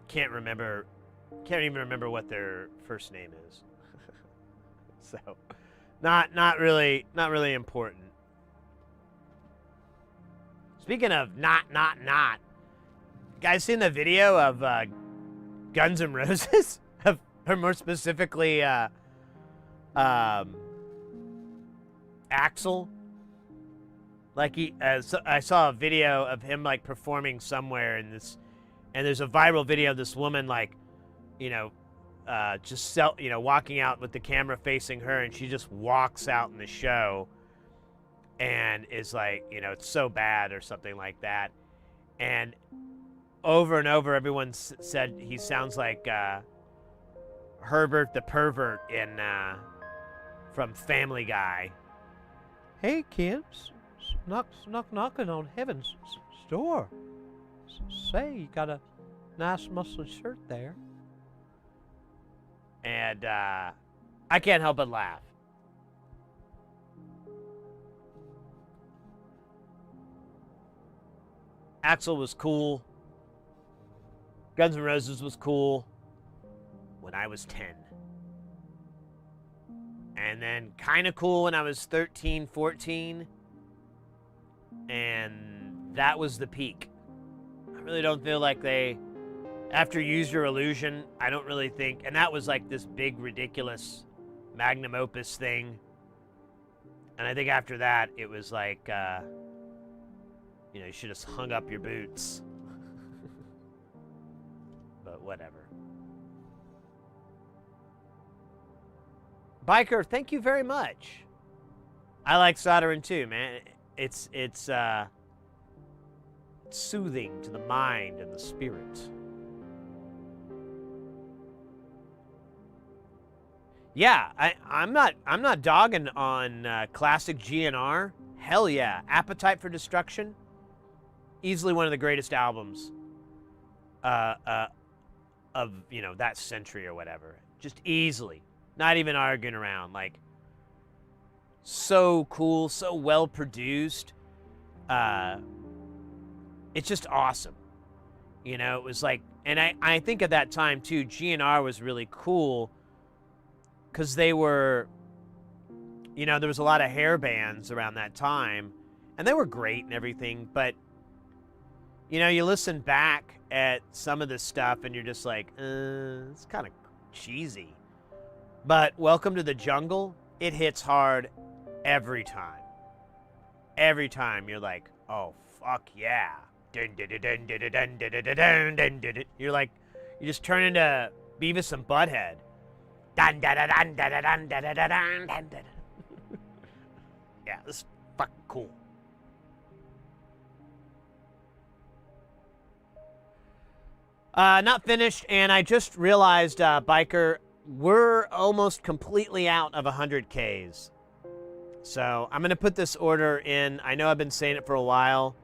can't even remember what their first name is. So, not really important. Speaking of not, guys, seen the video of Guns N' Roses? Or more specifically, Axl? Like I saw a video of him like performing somewhere in this, and there's a viral video of this woman like, you know, walking out with the camera facing her, and she just walks out in the show, and is like, you know, it's so bad or something like that, and over and over, everyone said he sounds like Herbert the pervert in from Family Guy. Hey kids, knocking on heaven's door. Say, you got a nice muscle shirt there. And I can't help but laugh. Axl was cool. Guns N' Roses was cool when I was 10. And then kind of cool when I was 13, 14. And that was the peak. I really don't feel like they, after Use Your Illusion, I don't really think, and that was like this big, ridiculous magnum opus thing. And I think after that, it was like, you know, you should have hung up your boots. But whatever. Biker, thank you very much. I like soldering too, man. It's soothing to the mind and the spirit. Yeah, I'm not dogging on classic GNR. Hell yeah, Appetite for Destruction, easily one of the greatest albums of, you know, that century or whatever. Just easily, not even arguing around. Like, so cool, so well produced. It's just awesome. You know, it was like, and I think at that time too, GNR was really cool because they were, you know, there was a lot of hair bands around that time, and they were great and everything, but, you know, you listen back at some of this stuff and you're just like, it's kind of cheesy. But Welcome to the Jungle, it hits hard every time. Every time you're like, oh, fuck yeah. You're like, you just turn into Beavis and Butthead. Yeah, this is fucking cool. Not finished, and I just realized, Biker, we're almost completely out of 100Ks. So I'm going to put this order in. I know I've been saying it for a while,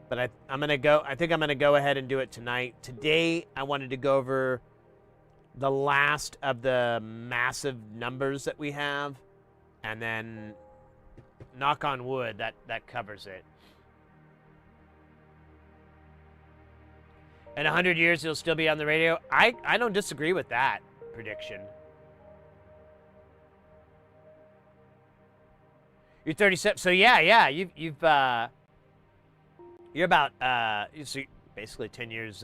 but I think I'm going to go ahead and do it tonight. Today, I wanted to go over the last of the massive numbers that we have, and then, knock on wood, that covers it. In 100 years, it'll still be on the radio. I don't disagree with that prediction. You're 37, so yeah, you're about so basically 10 years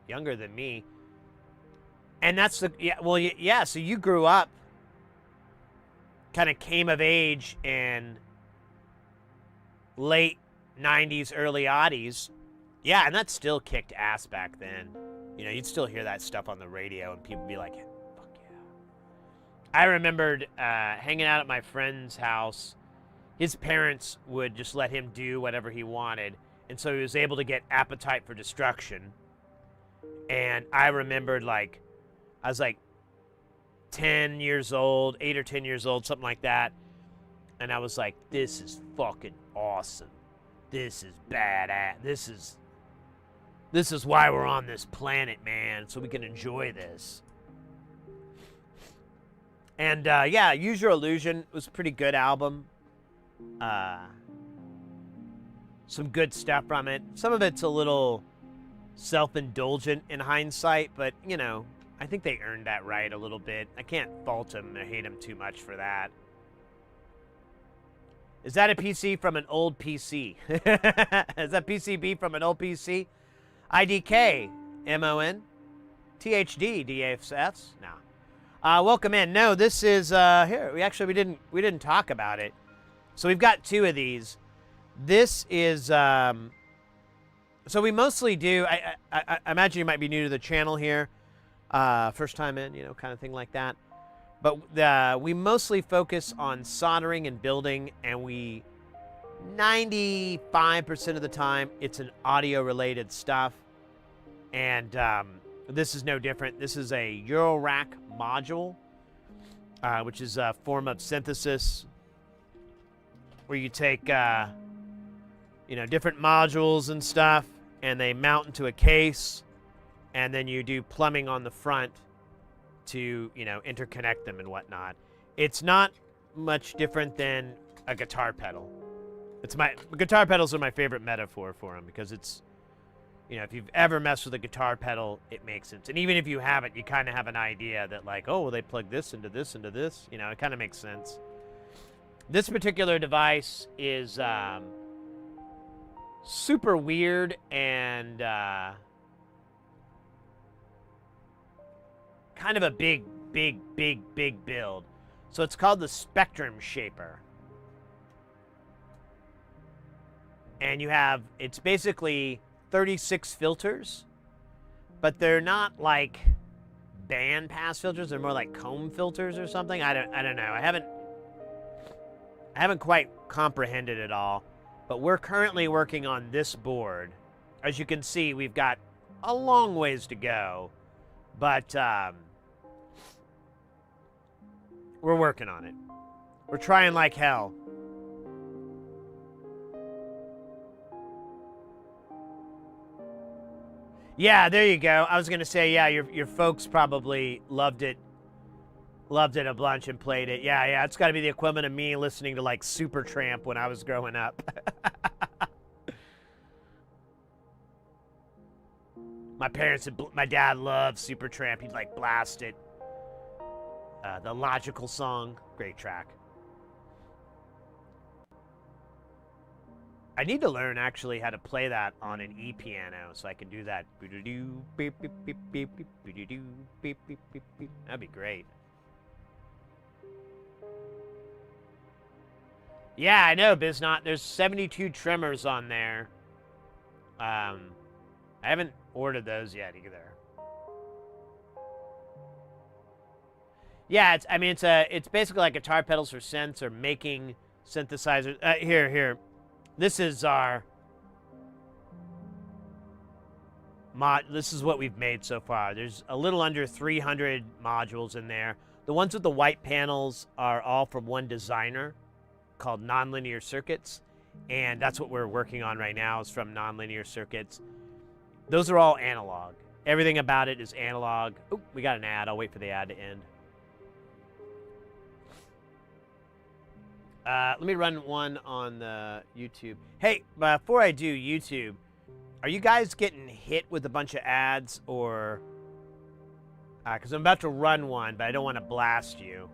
younger than me, and that's the yeah. So you grew up, kind of came of age in late 90s, early aughties. Yeah, and that still kicked ass back then. You know, you'd still hear that stuff on the radio, and people would be like, fuck yeah. I remembered hanging out at my friend's house. His parents would just let him do whatever he wanted, and so he was able to get Appetite for Destruction. And I remembered, like, I was like 10 years old, 8 or 10 years old, something like that, and I was like, this is fucking awesome. This is badass. This is why we're on this planet, man, so we can enjoy this. And, yeah, Use Your Illusion was a pretty good album. Some good stuff from it. Some of it's a little self-indulgent in hindsight, but, you know, I think they earned that right a little bit. I can't fault them or hate them too much for that. Is that a PC from an old PC? Is that PCB from an old PC? IDK, MON, THD, DFS. No. Welcome in. No, this is here. We didn't talk about it. So we've got two of these. This is so we mostly do. I imagine you might be new to the channel here, first time in, you know, kind of thing like that. But we mostly focus on soldering and building, and 95% of the time, it's an audio-related stuff. And this is no different. This is a eurorack module, which is a form of synthesis where you take, you know, different modules and stuff, and they mount into a case, and then you do plumbing on the front to, you know, interconnect them and whatnot. It's not much different than a guitar pedal. Guitar pedals are my favorite metaphor for them because it's, you know, if you've ever messed with a guitar pedal, it makes sense. And even if you haven't, you kind of have an idea that like, oh, well, they plug this into this into this. You know, it kind of makes sense. This particular device is super weird and kind of a big build. So it's called the Spectrum Shaper. And it's basically 36 filters, but they're not like band pass filters. They're more like comb filters or something. I don't know. I haven't quite comprehended it all, but we're currently working on this board. As you can see, we've got a long ways to go, but we're working on it. We're trying like hell. Yeah, there you go. I was gonna say, yeah, your folks probably loved it a bunch and played it. Yeah, it's got to be the equivalent of me listening to like Supertramp when I was growing up. My dad loved Supertramp. He'd like blast it. The Logical song, great track. I need to learn actually how to play that on an e-piano so I can do that. That'd be great. Yeah, I know, Biznot. There's 72 trimmers on there. I haven't ordered those yet either. Yeah, it's basically like guitar pedals for synths or making synthesizers. Here. This is our mod. This is what we've made so far. There's a little under 300 modules in there. The ones with the white panels are all from one designer called Nonlinear Circuits, and that's what we're working on right now is from Nonlinear Circuits. Those are all analog. Everything about it is analog. Oh, we got an ad. I'll wait for the ad to end. Let me run one on YouTube. Hey, before I do YouTube, are you guys getting hit with a bunch of ads or... Because I'm about to run one, but I don't want to blast you.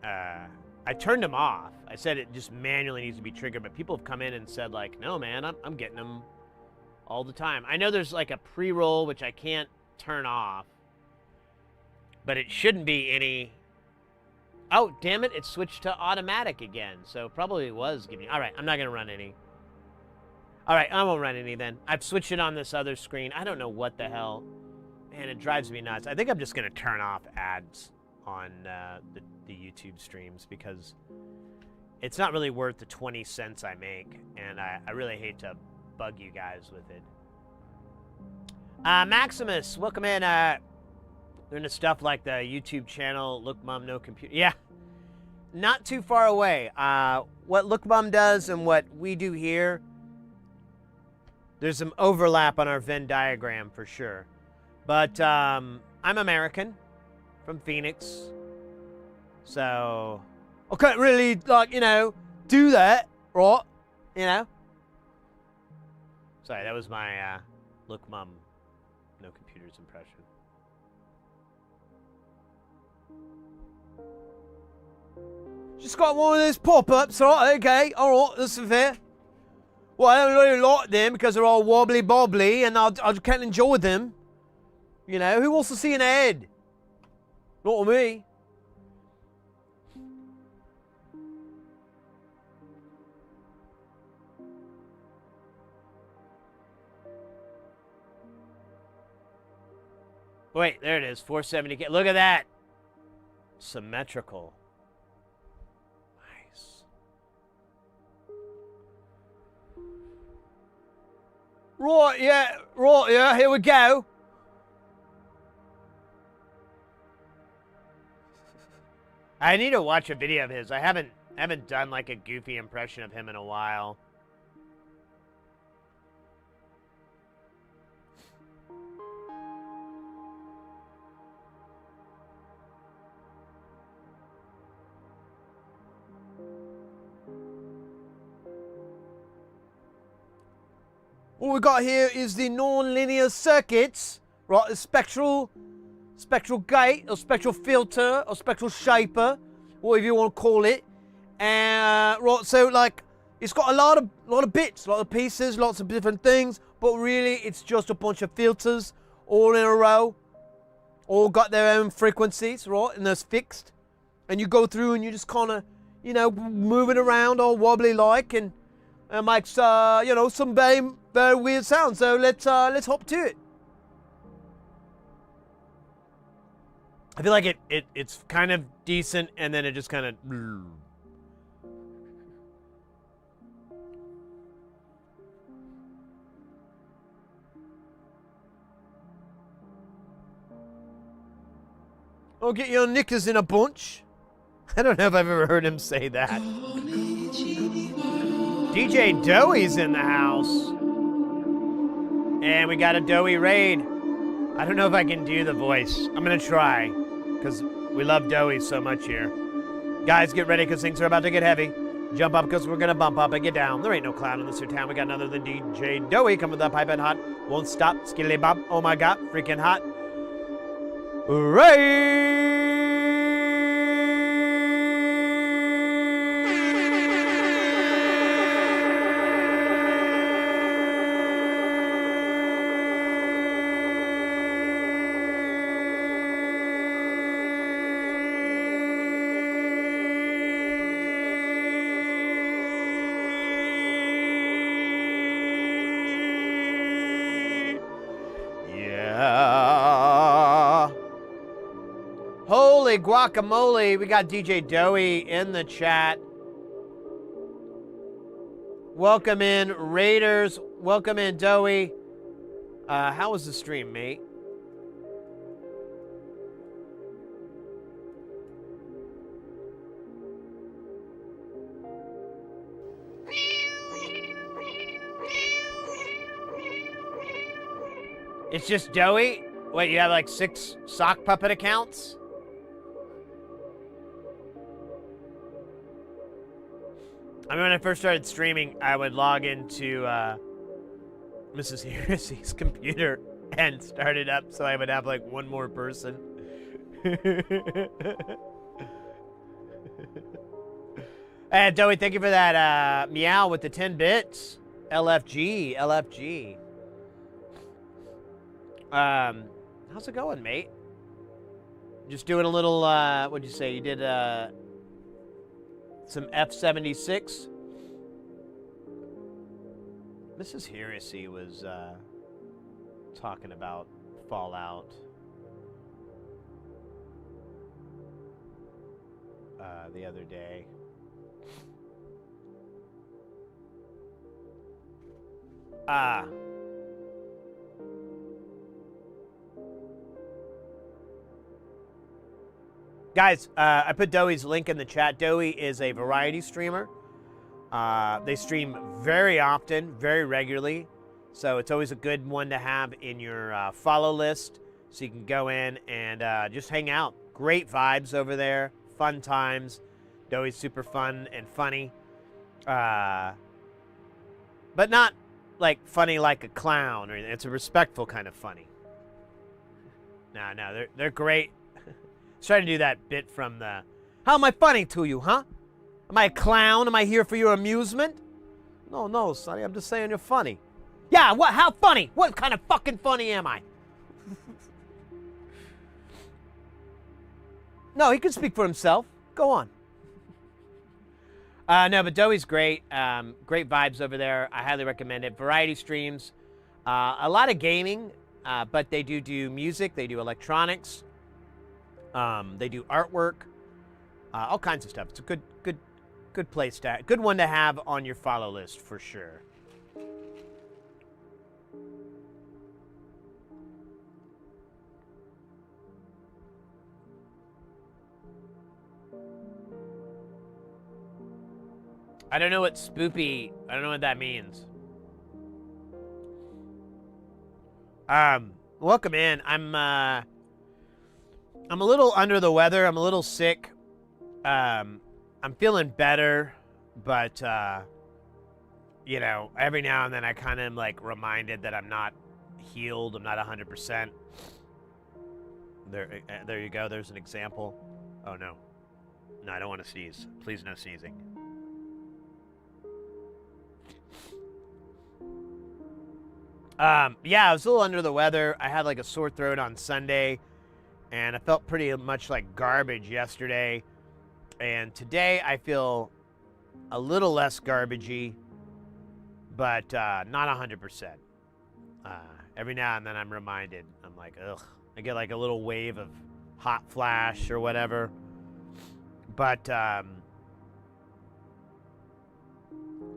I turned them off. I said it just manually needs to be triggered, but people have come in and said, like, no, man, I'm getting them all the time. I know there's, like, a pre-roll, which I can't turn off, but it shouldn't be any... Oh, damn it, it switched to automatic again, so probably was giving... All right, I'm not going to run any. All right, I won't run any then. I've switched it on this other screen. I don't know what the hell. Man, it drives me nuts. I think I'm just going to turn off ads on the YouTube streams because it's not really worth the 20 cents I make, and I really hate to bug you guys with it. Maximus, welcome in. They're into stuff like the YouTube channel, Look Mom No Computer. Yeah, not too far away. What Look Mom does and what we do here, there's some overlap on our Venn diagram for sure. But I'm American, from Phoenix, so I can't really, like, you know, do that, right? You know? Sorry, that was my Look Mom No Computers impression. Just got one of those pop-ups, right? Okay, alright, that's fair. Well, I don't really like them because they're all wobbly-bobbly and I can't enjoy them. You know, who wants to see an ad? Not me. Wait, there it is, 470K. Look at that. Symmetrical. Nice. Right, yeah, here we go. I need to watch a video of his. I haven't done like a goofy impression of him in a while. What we got here is the non-linear circuits, right? The spectral gate, or spectral filter, or spectral shaper, whatever you want to call it. And right, so like it's got a lot of bits, a lot of pieces, lots of different things, but really it's just a bunch of filters all in a row, all got their own frequencies, right? And they're fixed. And you go through and you just kind of, you know, moving around all wobbly like, and makes you know, some very very weird sounds. So let's hop to it. I feel like it's kind of decent, and then it just kind of. I'll get your knickers in a bunch. I don't know if I've ever heard him say that. DJ Doey's in the house. And we got a Doey raid. I don't know if I can do the voice. I'm going to try, because we love Doey so much here. Guys, get ready, because things are about to get heavy. Jump up, because we're going to bump up and get down. There ain't no clown in this here town. We got none other than DJ Doey coming with that piping hot. Won't stop. Skilly bop. Oh my God. Freaking hot. Raid! Holy guacamole, we got DJ Doey in the chat. Welcome in, Raiders. Welcome in, Doey. How was the stream, mate? It's just Doey? Wait, you have like 6 sock puppet accounts? I mean, when I first started streaming, I would log into Mrs. Heresy's computer and start it up so I would have like one more person. Hey, Doey, thank you for that meow with the 10 bits. LFG, LFG. How's it going, mate? Just doing a little, what'd you say? You did some F-76. Mrs. Heresy was talking about Fallout the other day. Guys, I put Doey's link in the chat. Doey is a variety streamer. They stream very often, very regularly. So it's always a good one to have in your follow list. So you can go in and just hang out. Great vibes over there. Fun times. Doey's super fun and funny. But not like funny like a clown. Or it's a respectful kind of funny. No, they're great. Trying to do that bit from the, how am I funny to you, huh? Am I a clown? Am I here for your amusement? No, Sonny, I'm just saying you're funny. Yeah, what? How funny? What kind of fucking funny am I? No, he can speak for himself. Go on. No, but Doey's great. Great vibes over there. I highly recommend it. Variety streams. A lot of gaming, but they do music. They do electronics. They do artwork, all kinds of stuff. It's a good place to, good one to have on your follow list for sure. I don't know what spoopy. I don't know what that means. Welcome in. I'm a little under the weather. I'm a little sick. I'm feeling better, but you know, every now and then I kind of am like reminded that I'm not healed. I'm not 100%. There you go. There's an example. Oh no. No, I don't want to sneeze. Please no sneezing. Yeah, I was a little under the weather. I had like a sore throat on Sunday, and I felt pretty much like garbage yesterday. And today I feel a little less garbagey, but not 100%. Every now and then I'm reminded. I'm like, ugh. I get like a little wave of hot flash or whatever. But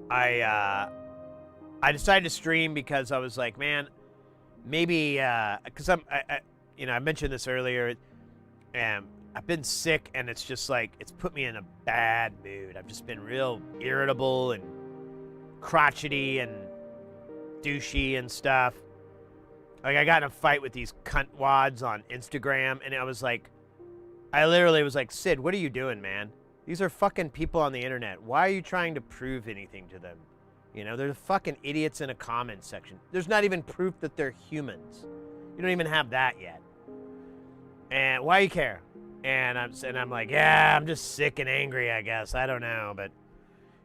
I decided to stream because I was like, man, maybe because I mentioned this earlier, and I've been sick, and it's just like it's put me in a bad mood. I've just been real irritable and crotchety and douchey and stuff. Like, I got in a fight with these cunt wads on Instagram, and I literally was like, Sid, what are you doing, man? These are fucking people on the internet. Why are you trying to prove anything to them? You know, they're fucking idiots in a comment section. There's not even proof that they're humans. You don't even have that yet. And why you care? And I'm like, yeah, I'm just sick and angry, I guess. I don't know, but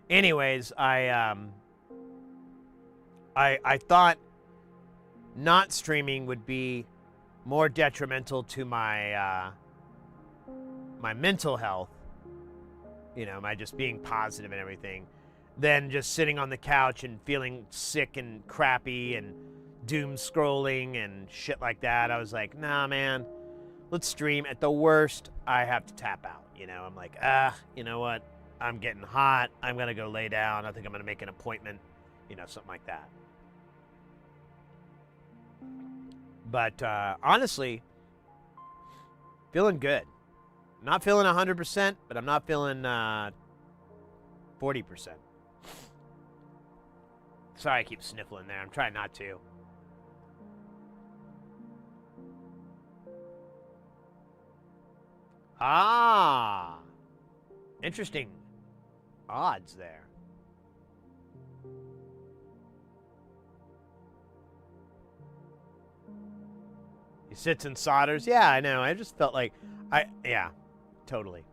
anyways, I thought not streaming would be more detrimental to my my mental health, you know, my just being positive and everything, than just sitting on the couch and feeling sick and crappy and doom scrolling and shit like that. I was like, nah, man, let's stream. At the worst, I have to tap out. You know, I'm like, you know what? I'm getting hot. I'm going to go lay down. I think I'm going to make an appointment, you know, something like that. But honestly, feeling good. Not feeling 100%, but I'm not feeling 40%. Sorry, I keep sniffling there. I'm trying not to. Ah, interesting odds there. He sits and solders. Yeah, I know. I just felt like yeah, totally.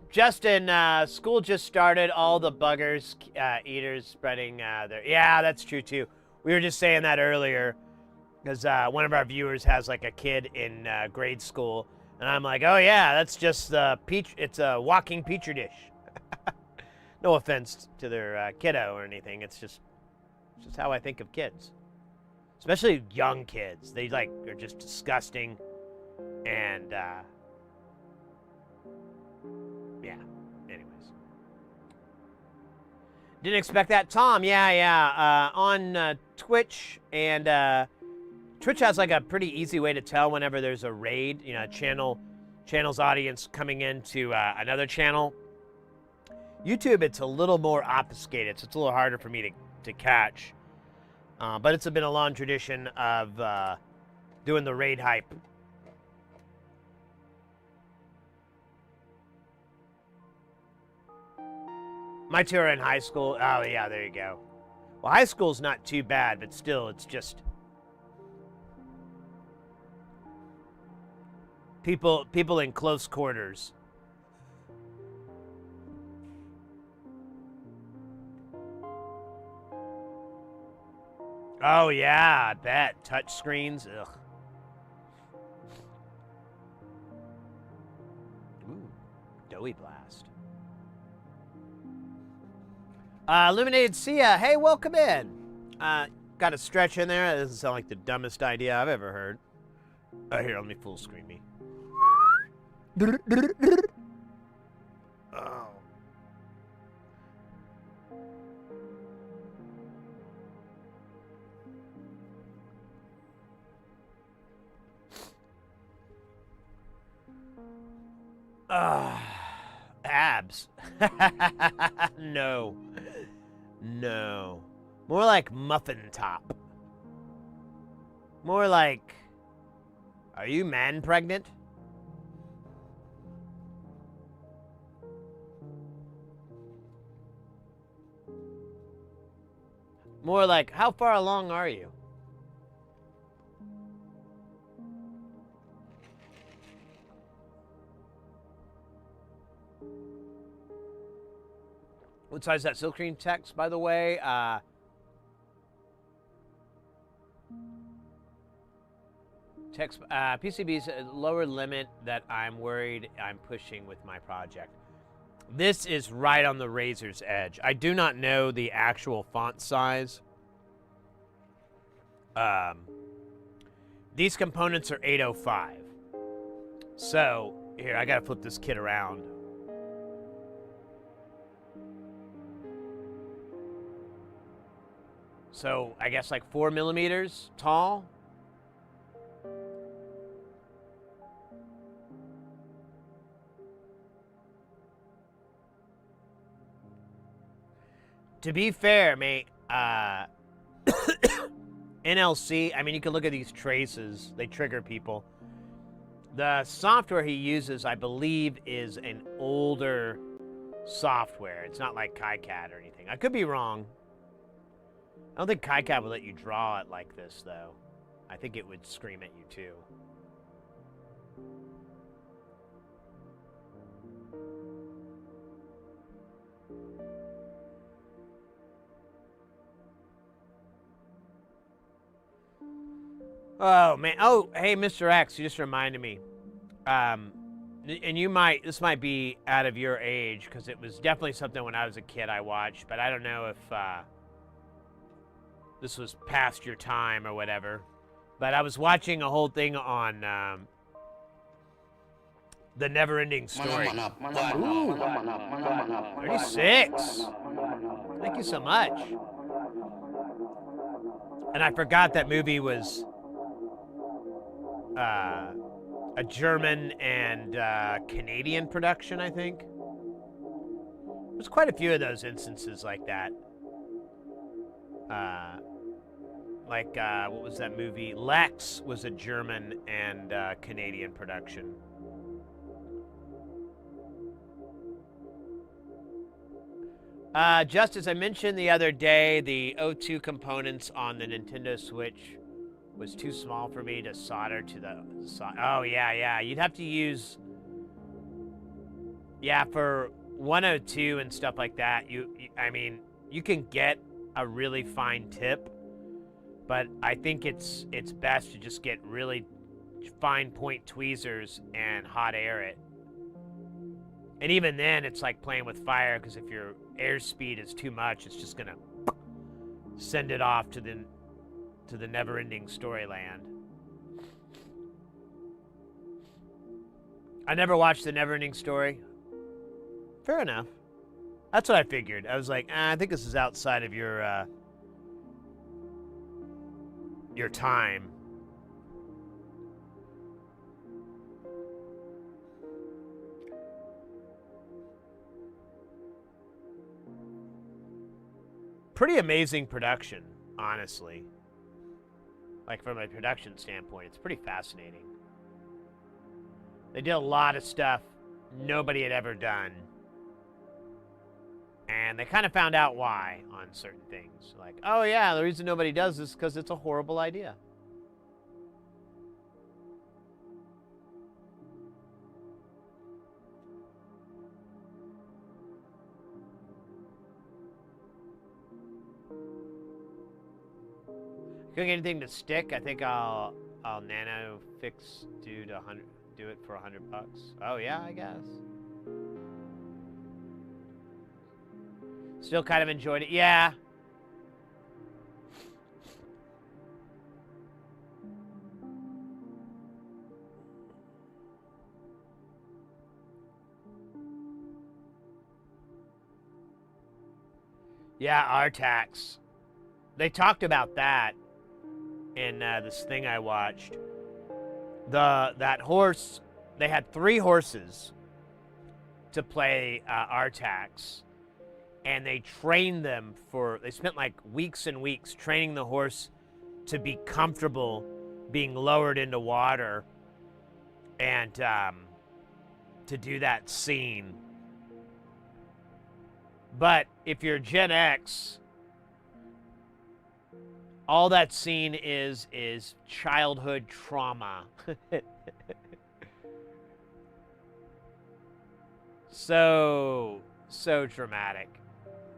Justin, school just started. All the buggers, eaters spreading their... Yeah, that's true, too. We were just saying that earlier because one of our viewers has, like, a kid in grade school. And I'm like, oh, yeah, that's just the peach... It's a walking Petri dish. No offense to their kiddo or anything. It's just how I think of kids. Especially young kids. They, like, are just disgusting. And, yeah. Anyways. Didn't expect that. Tom, yeah. On Twitch, and Twitch has, like, a pretty easy way to tell whenever there's a raid, you know, channel's audience coming into another channel. YouTube, it's a little more obfuscated, so it's a little harder for me to catch. But it's been a long tradition of doing the raid hype. My two are in high school. Oh, yeah, there you go. Well, high school's not too bad, but still, it's just... People in close quarters. Oh, yeah, I bet. Touch screens. Ugh. Ooh, doughy blast. Illuminated Sia, hey, welcome in. Got a stretch in there. That doesn't sound like the dumbest idea I've ever heard. Here, let me full screen me. Oh. Abs. No. No. More like muffin top. More like... Are you man pregnant? More like, how far along are you? What size is that silk screen text, by the way? Text PCB's a lower limit that I'm worried I'm pushing with my project. This is right on the razor's edge. I do not know the actual font size. These components are 805. So, here, I gotta flip this kit around. So, I guess like 4 millimeters tall. To be fair, mate, NLC, I mean, you can look at these traces. They trigger people. The software he uses, I believe, is an older software. It's not like KiCad or anything. I could be wrong. I don't think KiCad would let you draw it like this, though. I think it would scream at you, too. Oh, man. Oh, hey, Mr. X, you just reminded me. And this might be out of your age, because it was definitely something when I was a kid I watched, but I don't know if this was past your time or whatever. But I was watching a whole thing on The Never-Ending Story. Ooh, 36. Thank you so much. And I forgot that movie was a German and Canadian production, I think. There's quite a few of those instances like that. What was that movie? Lex was a German and Canadian production. Just as I mentioned the other day, the O2 components on the Nintendo Switch was too small for me to solder to the... Oh, yeah. You'd have to use... Yeah, for 102 and stuff like that, I mean, you can get a really fine tip, but I think it's best to just get really fine point tweezers and hot air it. And even then, it's like playing with fire, because if your airspeed is too much, it's just gonna send it off to the never-ending story land. I never watched the Never-Ending Story. Fair enough. That's what I figured. I was like, I think this is outside of your time. Pretty amazing production, honestly. Like, from a production standpoint, it's pretty fascinating. They did a lot of stuff nobody had ever done. And they kind of found out why on certain things. Like, oh yeah, the reason nobody does this is because it's a horrible idea. Couldn't get anything to stick. I think I'll nano fix do it for $100. Oh yeah, I guess. Still kind of enjoyed it. Yeah. Yeah, Artax. They talked about that in this thing I watched. That horse, they had 3 horses to play Artax, and they trained them they spent like weeks and weeks training the horse to be comfortable being lowered into water and to do that scene. But if you're Gen X, all that scene is childhood trauma. So dramatic.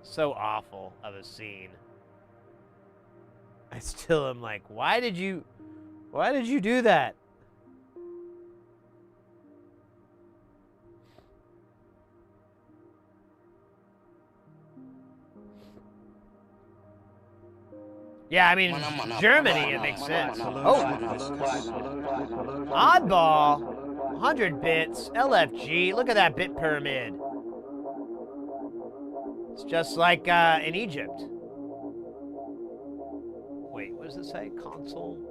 So awful of a scene. I still am like, why did you do that? Yeah, I mean, Germany, it makes sense. Oh, oddball, 100 bits, LFG. Look at that bit pyramid. It's just like in Egypt. Wait, what does it say? Console?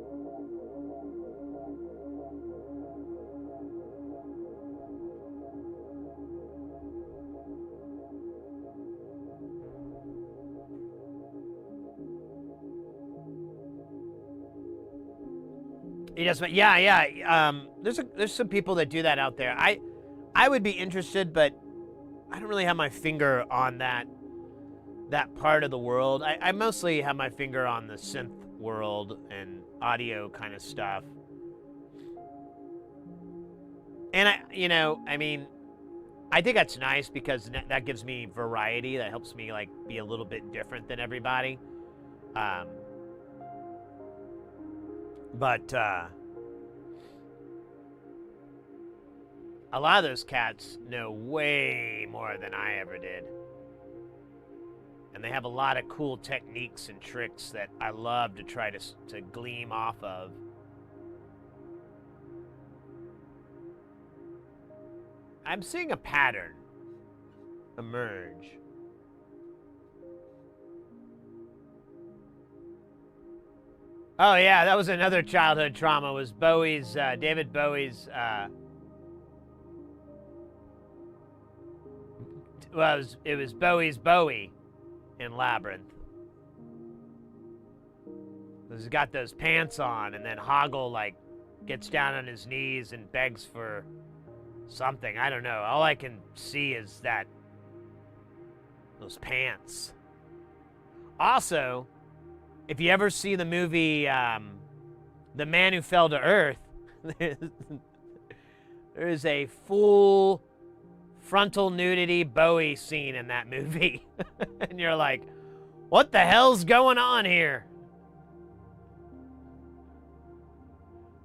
He does, yeah. There's some people that do that out there. I would be interested, but I don't really have my finger on that part of the world. I mostly have my finger on the synth world and audio kind of stuff. And I mean, I think that's nice because that gives me variety. That helps me like be a little bit different than everybody. But a lot of those cats know way more than I ever did. And they have a lot of cool techniques and tricks that I love to try to gleam off of. I'm seeing a pattern emerge. Oh yeah, that was another childhood trauma. Was David Bowie's? It was Bowie's Bowie in Labyrinth. He's got those pants on, and then Hoggle like gets down on his knees and begs for something. I don't know. All I can see is those pants. Also, if you ever see the movie The Man Who Fell to Earth, there is a full frontal nudity Bowie scene in that movie. And you're like, what the hell's going on here?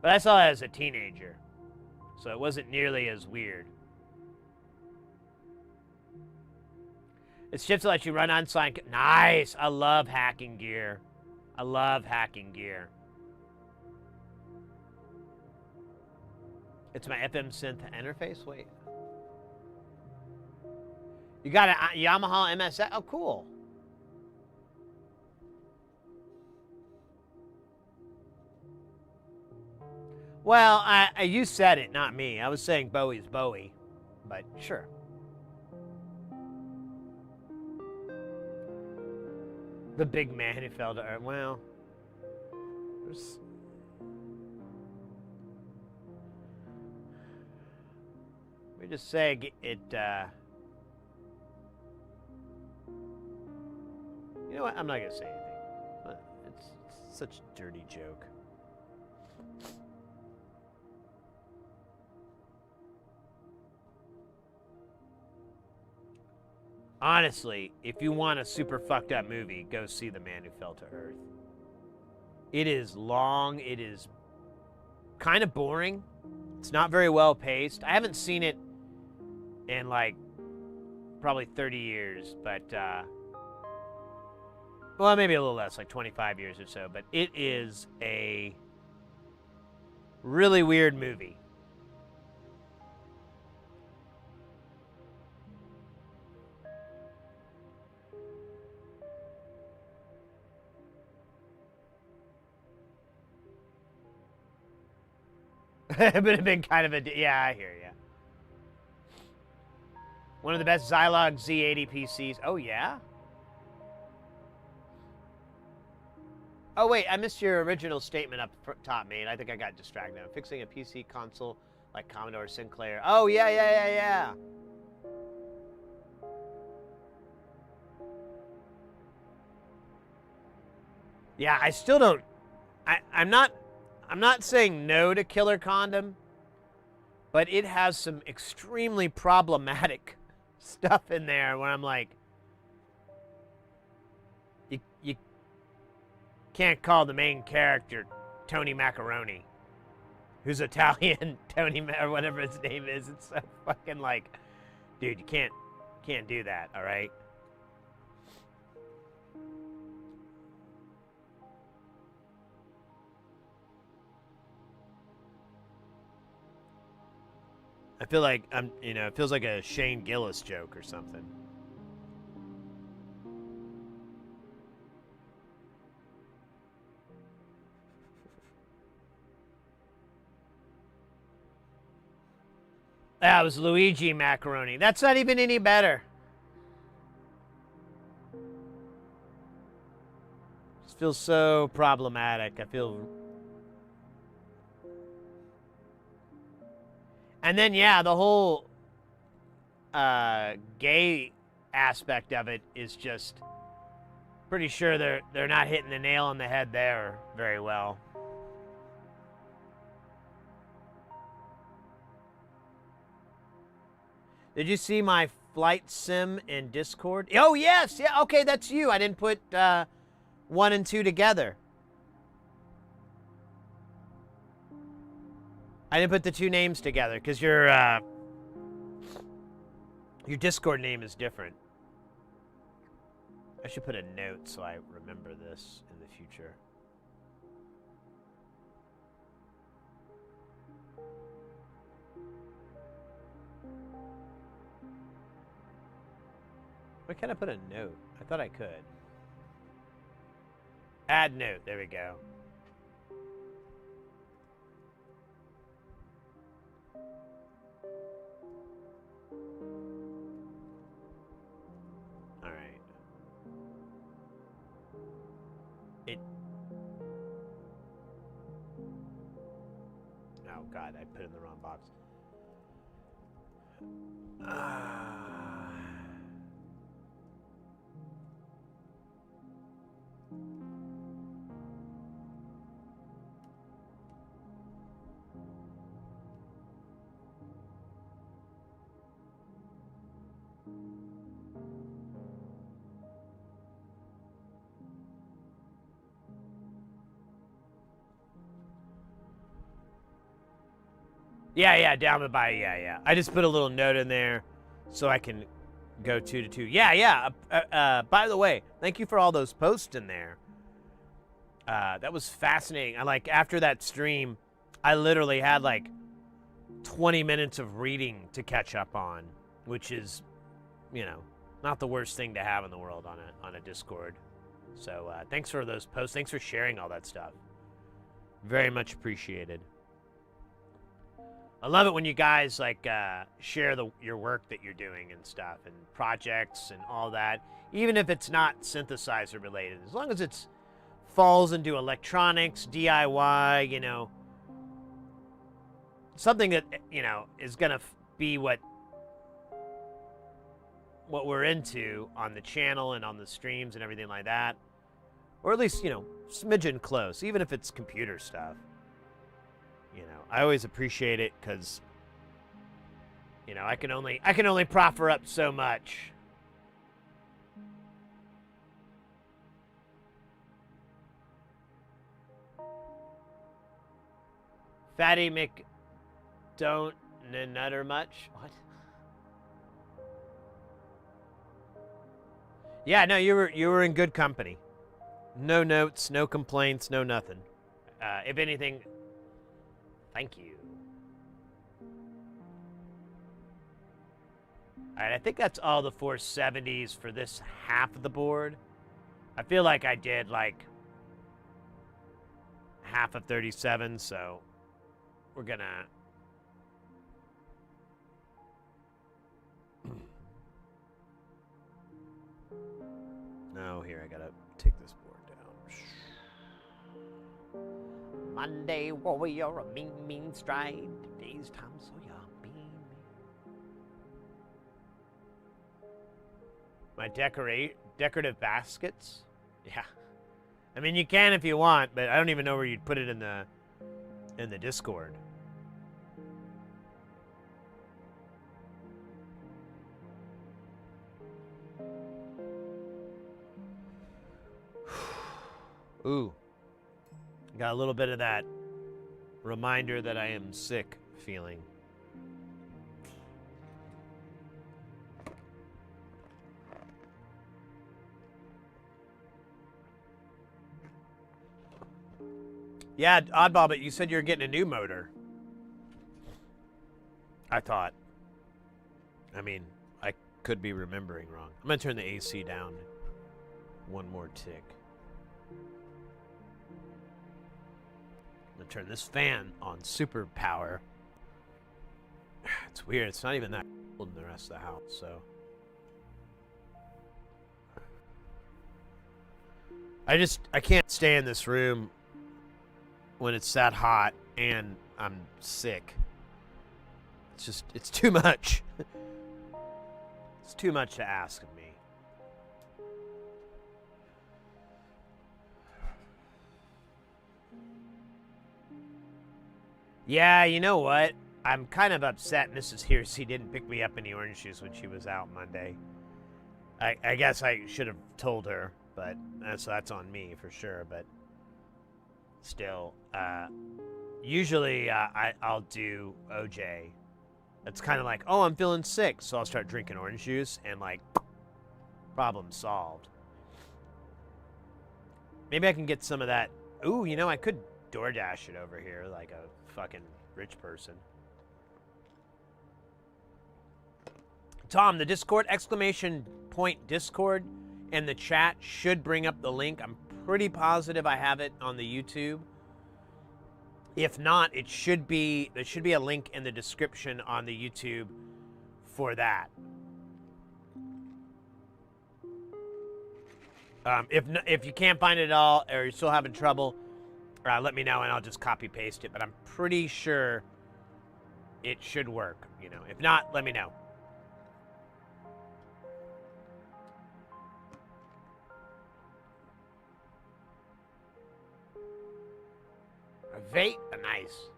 But I saw it as a teenager, so it wasn't nearly as weird. It's ships that let you run on sign. Nice! I love hacking gear. I love hacking gear. It's my FM synth interface? Wait. You got a Yamaha MSX? Oh, cool. Well, you said it, not me. I was saying Bowie's Bowie, but sure. The big man who fell to earth. Well, there's... Let me just say it, you know what? I'm not going to say anything. It's such a dirty joke. Honestly, if you want a super fucked up movie, go see The Man Who Fell to Earth. It is long. It is kind of boring. It's not very well paced. I haven't seen it in like probably 30 years, but well, maybe a little less, like 25 years or so. But it is a really weird movie. It would have been kind of a... Yeah, I hear you. One of the best Zilog Z80 PCs. Oh, yeah? Oh, wait, I missed your original statement up top, mate. I think I got distracted. I'm fixing a PC console like Commodore Sinclair. Oh, yeah. Yeah, I still don't. I'm not saying no to Killer Condom, but it has some extremely problematic stuff in there where I'm like, you can't call the main character Tony Macaroni, who's Italian, Tony or whatever his name is. It's so fucking like, dude, you can't do that, all right? I feel like it feels like a Shane Gillis joke or something. That was Luigi Macaroni. That's not even any better. Just feels so problematic. I feel. And then yeah, the whole gay aspect of it is just pretty sure they're not hitting the nail on the head there very well. Did you see my flight sim in Discord? Oh yes, yeah, okay, that's you. I didn't put 1 and 2 together. I didn't put the 2 names together because your Discord name is different. I should put a note so I remember this in the future. Why can't I put a note? I thought I could. Add note. There we go. All right. Oh God, I put it in the wrong box. Yeah, down by, yeah. I just put a little note in there so I can go 2 to 2. Yeah. By the way, thank you for all those posts in there. That was fascinating. After that stream, I literally had like 20 minutes of reading to catch up on, which is, not the worst thing to have in the world on a Discord. So thanks for those posts. Thanks for sharing all that stuff. Very much appreciated. I love it when you guys share your work that you're doing and stuff and projects and all that, even if it's not synthesizer related, as long as it's falls into electronics, DIY, something that is gonna be what we're into on the channel and on the streams and everything like that, or at least smidgen close, even if it's computer stuff. I always appreciate it because, I can only proffer up so much. Fatty Mc don't nutter much. What? Yeah, no, you were in good company. No notes, no complaints, no nothing. If anything, thank you. All right, I think that's all the 470s for this half of the board. I feel like I did half of 37, so we're gonna no, here, I gotta take this board down. Monday warrior, a mean stride. Today's Tom Sawyer, mean. My decorative baskets? Yeah. I mean, you can if you want, but I don't even know where you'd put it in the Discord. Ooh. Got a little bit of that reminder that I am sick feeling. Yeah, Oddball, but you said you were getting a new motor. I thought. I mean, I could be remembering wrong. I'm going to turn the AC down one more tick. I'm going to turn this fan on super power. It's weird. It's not even that cold in the rest of the house, so. I can't stay in this room when it's that hot and I'm sick. It's too much. It's too much to ask of me. Yeah, you know what? I'm kind of upset Mrs. Hearsey didn't pick me up any orange juice when she was out Monday. I guess I should have told her, but that's on me for sure, but still, usually I'll do OJ. It's kind of like, oh, I'm feeling sick, so I'll start drinking orange juice, and like, problem solved. Maybe I can get some of that. Ooh, you know, I could DoorDash it over here like a fucking rich person. Tom, the Discord, exclamation point Discord, and the chat should bring up the link. I'm pretty positive I have it on the YouTube. If not, there should be a link in the description on the YouTube for that. If you can't find it at all, or you're still having trouble, let me know and I'll just copy paste it. But I'm pretty sure it should work. You know, if not, let me know. Vape, nice.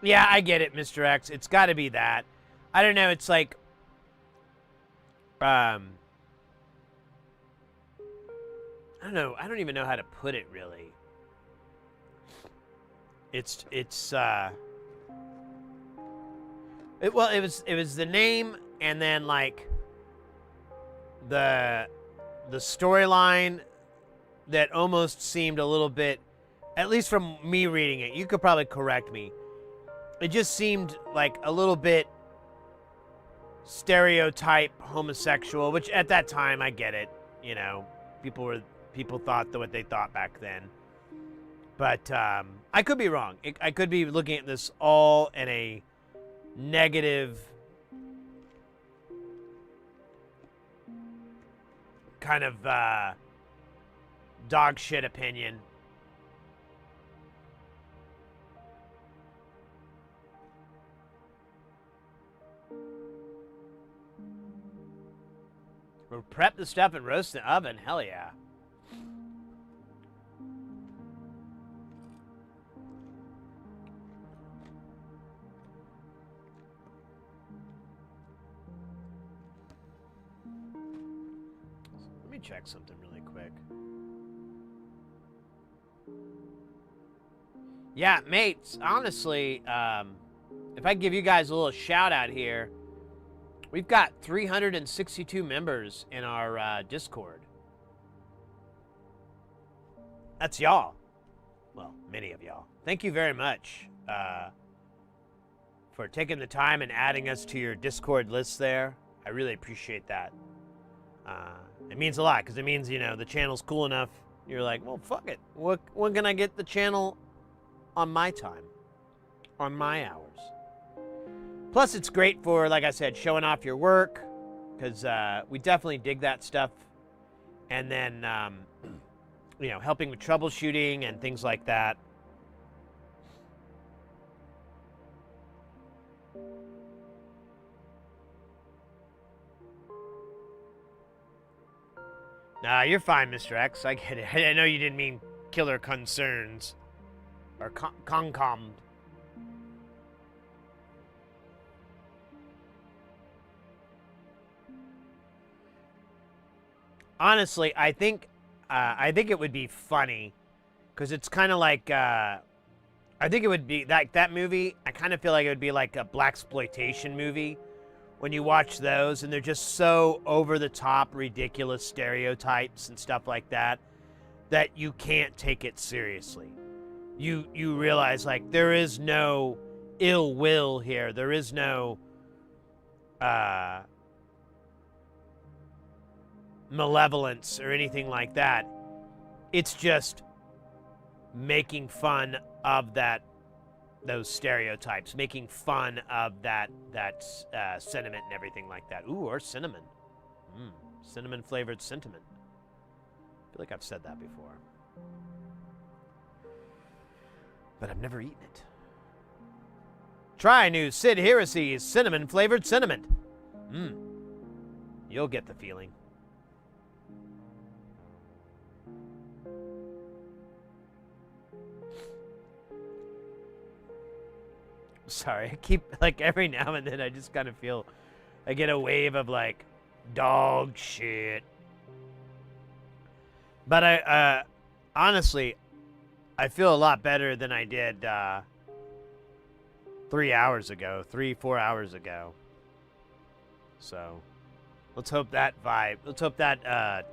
Yeah, I get it, Mr. X. It's got to be that. I don't know. It's like, I don't know. I don't even know how to put it really. Well, it was the name and then like the storyline that almost seemed a little bit, at least from me reading it, you could probably correct me. It just seemed like a little bit stereotype homosexual, which at that time I get it. You know, people thought what they thought back then. But I could be wrong. I could be looking at this all in a negative kind of dog shit opinion. We'll prep the stuff and roast in the oven. Hell yeah. Let me check something really quick. Yeah, mates, honestly, if I give you guys a little shout out here, we've got 362 members in our Discord. That's y'all. Well, many of y'all. Thank you very much for taking the time and adding us to your Discord list there. I really appreciate that. It means a lot because it means, you know, the channel's cool enough. You're like, well, fuck it. When can I get the channel on my time? On my hours? Plus, it's great for, like I said, showing off your work, because we definitely dig that stuff. And then, you know, helping with troubleshooting and things like that. Nah, you're fine, Mr. X. I get it. I know you didn't mean killer concerns. Or concom. Honestly, I think it would be funny, because it's kind of like I think it would be that movie. I kind of feel like it would be like a blaxploitation movie when you watch those, and they're just so over the top, ridiculous stereotypes and stuff like that that you can't take it seriously. You realize like there is no ill will here. There is no malevolence or anything like that. It's just making fun of those stereotypes, making fun of that sentiment and everything like that. Ooh, or cinnamon. Cinnamon flavored sentiment. I feel like I've said that before, but I've never eaten it. Try new Sid Heresy's cinnamon flavored sentiment. You'll get the feeling. Sorry, I keep, like, every now and then I just kind of feel, I get a wave of, like, dog shit. But I, honestly, I feel a lot better than I did 4 hours ago. So, let's hope that vibe, let's hope that,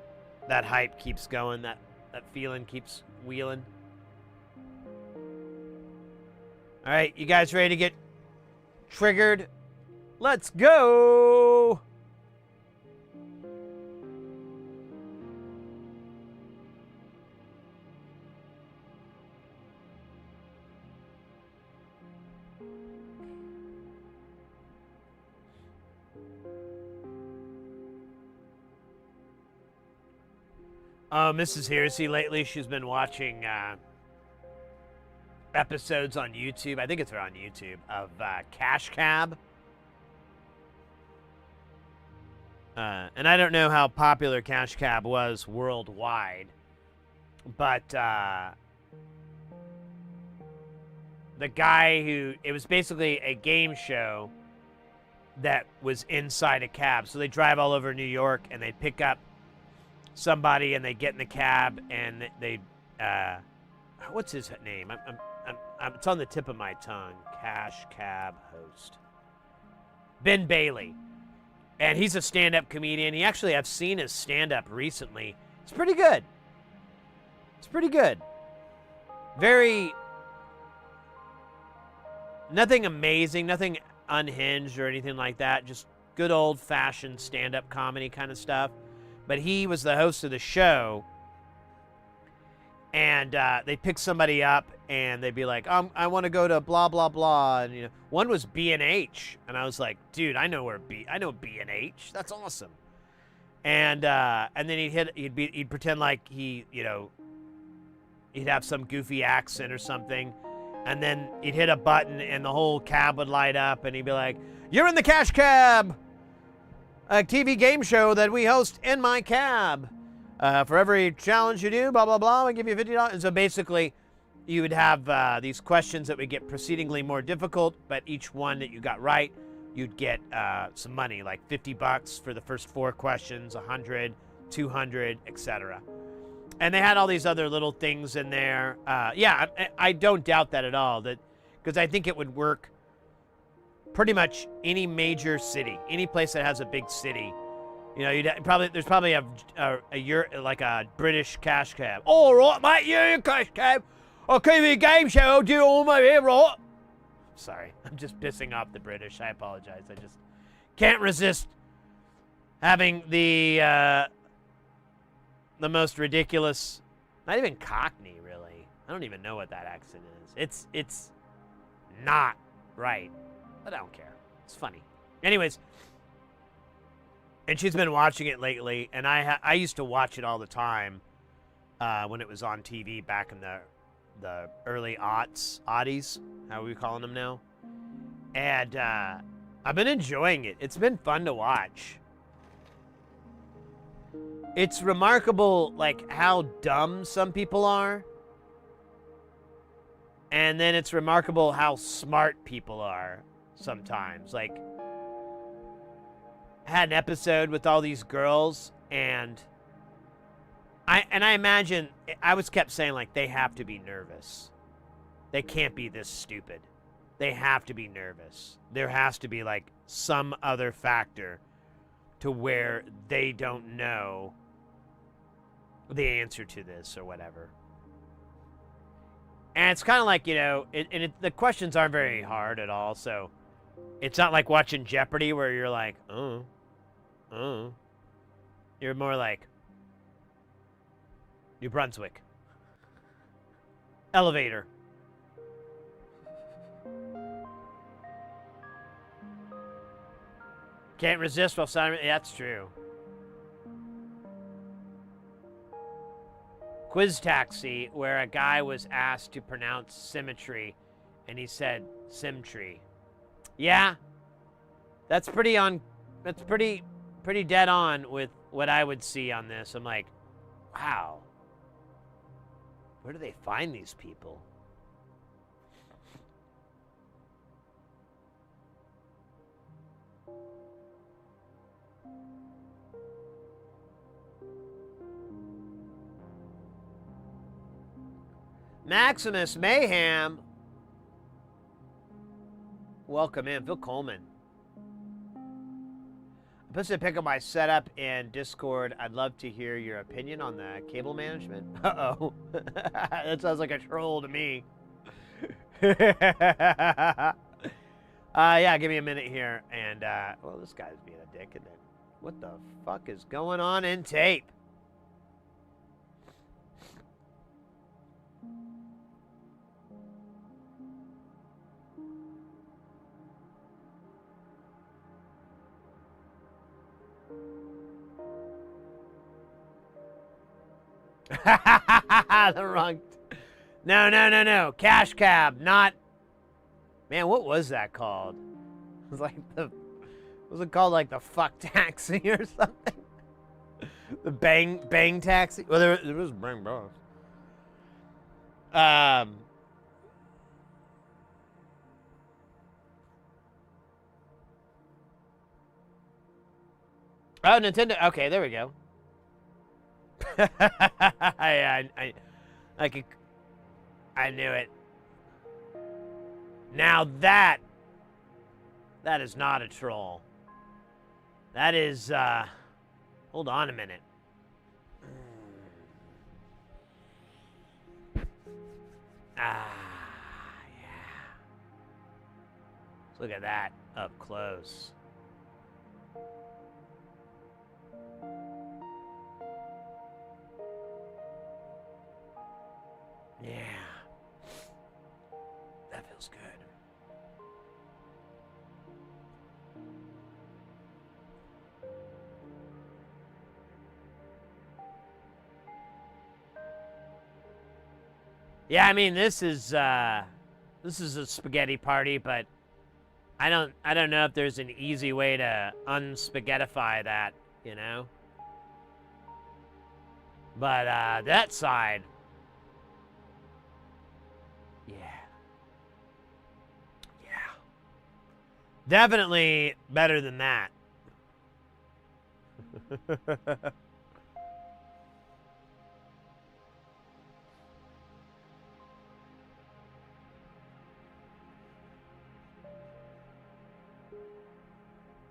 that hype keeps going, that feeling keeps wheeling. All right, you guys ready to get triggered? Let's go! Mrs. Heresy, lately she's been watching episodes on YouTube, I think it's on YouTube, of Cash Cab. And I don't know how popular Cash Cab was worldwide, but the guy it was basically a game show that was inside a cab. So they drive all over New York and they pick up somebody and they get in the cab and they, what's his name? It's on the tip of my tongue. Cash Cab host. Ben Bailey. And he's a stand-up comedian. I've seen his stand-up recently. It's pretty good. Nothing amazing, nothing unhinged or anything like that. Just good old-fashioned stand-up comedy kind of stuff. But he was the host of the show. And they pick somebody up, and they'd be like, I want to go to blah, blah, blah. And, one was B&H. And I was like, dude, I know B&H. That's awesome. And then he'd pretend like he'd have some goofy accent or something. And then he'd hit a button, and the whole cab would light up, and he'd be like, you're in the Cash Cab, a TV game show that we host in my cab. For every challenge you do, blah, blah, blah, we give you $50. And so basically, you would have these questions that would get proceedingly more difficult, but each one that you got right, you'd get some money, like $50 for the first 4 questions, 100, 200, etc. And they had all these other little things in there. Yeah, I don't doubt that at all, because I think it would work pretty much any major city, any place that has a big city. There's probably a British Cash Cab. All right, mate, you're a Cash Cab. I'll keep you a game show. I'll do it all my here, right? Sorry, I'm just pissing off the British. I apologize. I just can't resist having the most ridiculous, not even Cockney, really. I don't even know what that accent is. It's not right, but I don't care. It's funny. Anyways. And she's been watching it lately, and I used to watch it all the time when it was on TV back in the early oddies, how are we calling them now? And I've been enjoying it. It's been fun to watch. it's remarkable, like, how dumb some people are. And then it's remarkable how smart people are sometimes. Like, I had an episode with all these girls, and I imagine, I was kept saying, like, they have to be nervous. They can't be this stupid. They have to be nervous. There has to be, like, some other factor to where they don't know the answer to this or whatever. And it's kind of like, you know, the questions aren't very hard at all, so it's not like watching Jeopardy where you're like, You're more like, New Brunswick. Elevator. Can't resist while silent. Yeah, that's true. Quiz Taxi, where a guy was asked to pronounce symmetry, and he said symmetry. Yeah, that's pretty dead on with what I would see on this. I'm like, wow, where do they find these people? Maximus Mayhem. Welcome in, Phil Coleman. I'm supposed to pick up my setup in Discord. I'd love to hear your opinion on the cable management. Uh-oh. That sounds like a troll to me. Yeah, give me a minute here. And, well, this guy's being a dick, isn't it? What the fuck is going on in tape? The wrong. No. Cash cab, not. Man, what was that called? It was like was it called like the fuck taxi or something? The bang taxi. Well, there was bang both. Oh, Nintendo. Okay, there we go. I knew it. Now that is not a troll. That is, hold on a minute. Yeah. Let's look at that up close. Yeah. That feels good. Yeah, I mean this is a spaghetti party, but I don't know if there's an easy way to unspaghettify that, you know? But that side, yeah. Definitely better than that.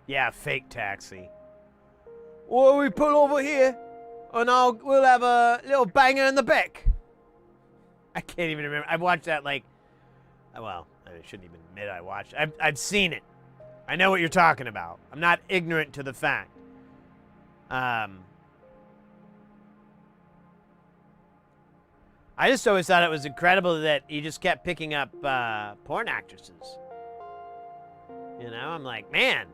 Yeah, fake taxi. Well, we pull over here, and we'll have a little banger in the back. I can't even remember. I've watched that like, well, I shouldn't even admit I watched. I've seen it. I know what you're talking about. I'm not ignorant to the fact. I just always thought it was incredible that he just kept picking up porn actresses. You know, I'm like, man,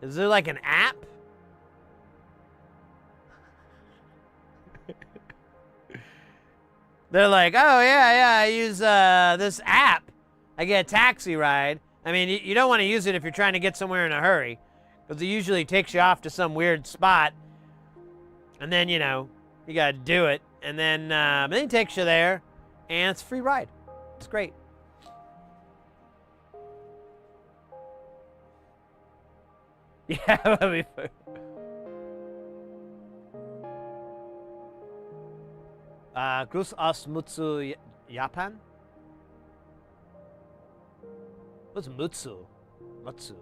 is there like an app? They're like, oh yeah, I use this app. I get a taxi ride. I mean, you don't want to use it if you're trying to get somewhere in a hurry. Because it usually takes you off to some weird spot, and then, you know, you gotta do it, and then it takes you there, and it's a free ride. It's great. Yeah, that'd be fun. Grüß aus Mutsu, Japan? What's Mutsu? Mutsu.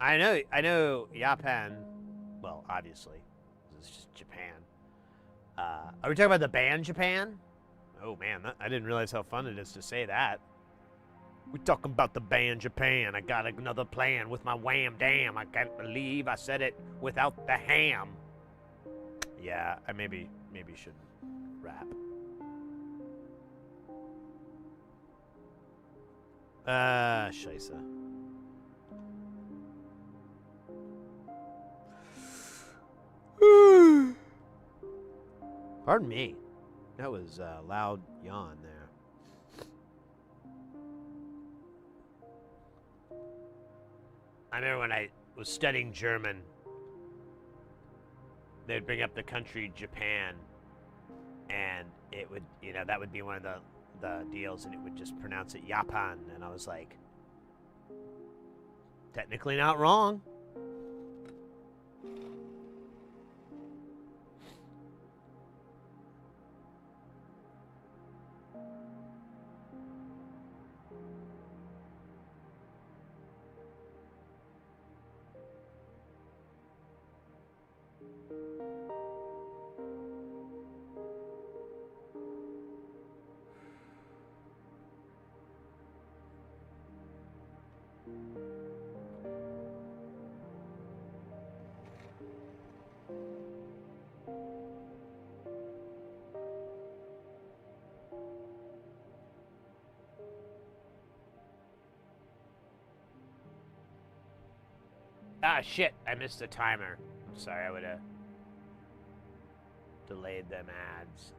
I know Japan. Well, obviously, this is just Japan. Are we talking about the band Japan? Oh man, I didn't realize how fun it is to say that. We're talking about the band Japan. I got another plan with my wham damn. I can't believe I said it without the ham. Yeah, I maybe should rap. Scheisse. Pardon me. That was a loud yawn there. I remember when I was studying German, they'd bring up the country Japan, and it would, you know, that would be one of the deals, and it would just pronounce it Japan, and I was like, technically not wrong. Ah, shit, I missed the timer. I'm sorry, I would have delayed them ads.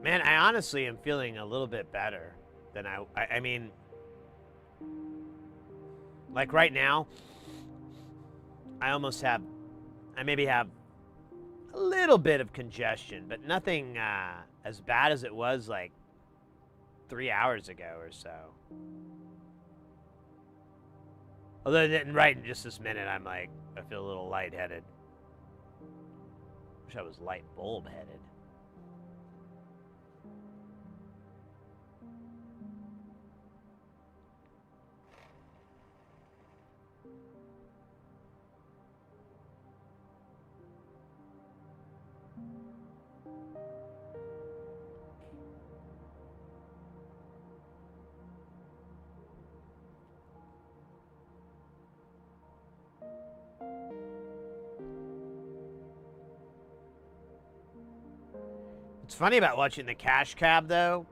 Man, I honestly am feeling a little bit better than I mean, like right now, I maybe have a little bit of congestion, but nothing as bad as it was like 3 hours ago or so. Although then right in just this minute, I feel a little lightheaded. Wish I was light bulb headed. What's funny about watching the Cash Cab, though,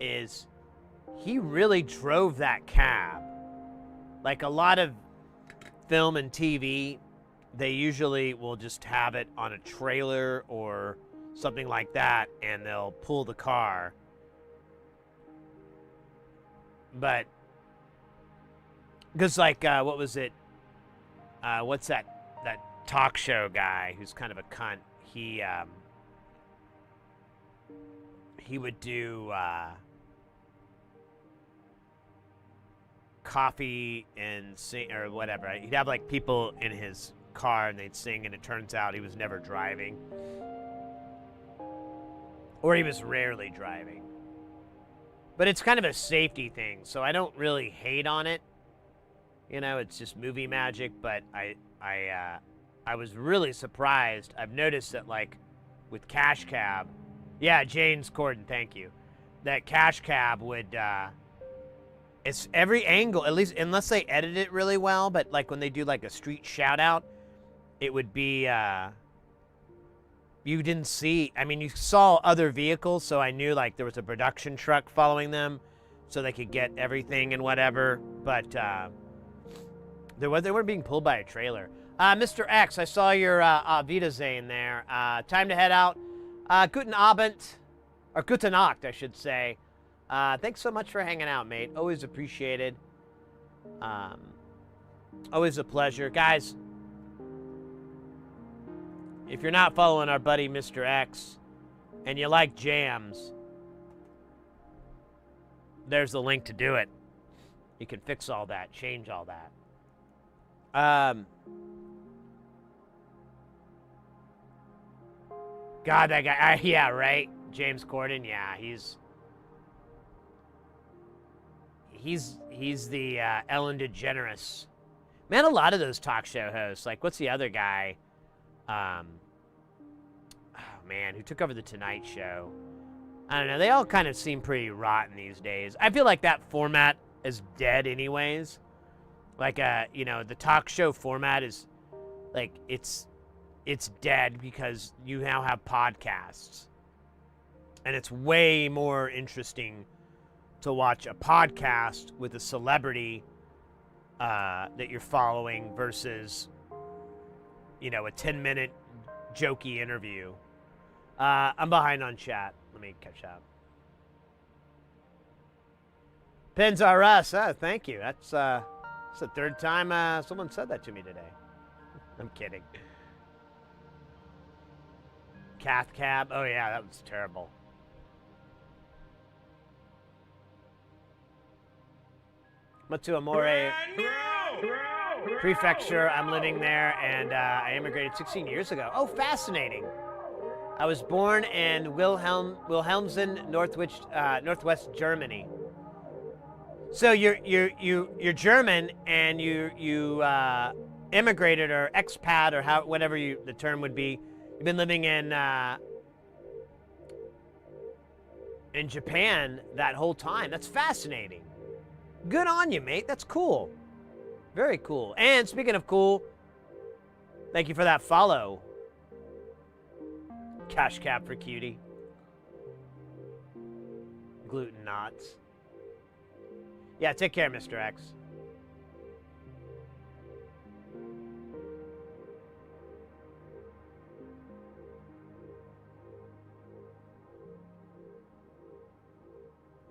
is he really drove that cab. Like a lot of film and TV, they usually will just have it on a trailer or something like that, and they'll pull the car. But, because like, what was it? What's that talk show guy who's kind of a cunt? He would do coffee and sing or whatever. He'd have like people in his car and they'd sing, and it turns out he was never driving. Or he was rarely driving. But it's kind of a safety thing, so I don't really hate on it. You know, it's just movie magic, but I was really surprised. I've noticed that, like, with Cash Cab, yeah, James Corden, thank you. That Cash Cab would, It's every angle, at least unless they edit it really well, but like when they do like a street shout out, it would be you didn't see, I mean, you saw other vehicles, so I knew like there was a production truck following them so they could get everything and whatever, but they were being pulled by a trailer. Mr. X, I saw your Wiedersehen there. Time to head out. Guten Abend, or Guten Nacht, I should say. Thanks so much for hanging out, mate. Always appreciated. Always a pleasure. Guys, if you're not following our buddy Mr. X and you like jams, there's the link to do it. You can fix all that, change all that. God, that guy, yeah, right? James Corden, yeah, he's the Ellen DeGeneres. Man, a lot of those talk show hosts, like what's the other guy? Oh man, who took over the Tonight Show? I don't know. They all kind of seem pretty rotten these days. I feel like that format is dead, anyways. Like, you know, the talk show format is like it's dead because you now have podcasts, and it's way more interesting to watch a podcast with a celebrity that you're following versus, you know, a 10-minute jokey interview. I'm behind on chat. Let me catch up. Pins are us. Oh, thank you. That's the third time someone said that to me today. I'm kidding. Cath Cab. Oh, yeah, that was terrible. Matu Amore Prefecture. I'm living there, and I immigrated 16 years ago. Oh, fascinating. I was born in Wilhelmsen, Northwest Germany. So you're German, and you immigrated or expat or whatever the term would be. You've been living in Japan that whole time. That's fascinating. Good on you, mate. That's cool. Very cool. And speaking of cool, thank you for that follow. Cash cap for cutie. Gluten knots. Yeah, take care, Mr. X.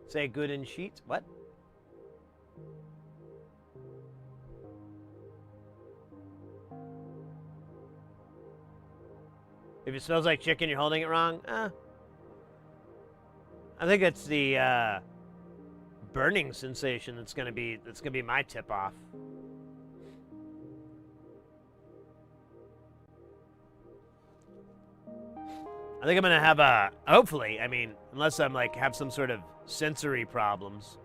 Say good in sheets. What? If it smells like chicken, you're holding it wrong? I think it's the burning sensation that's gonna be my tip off. I think I'm gonna have hopefully, I mean, unless I'm like have some sort of sensory problems.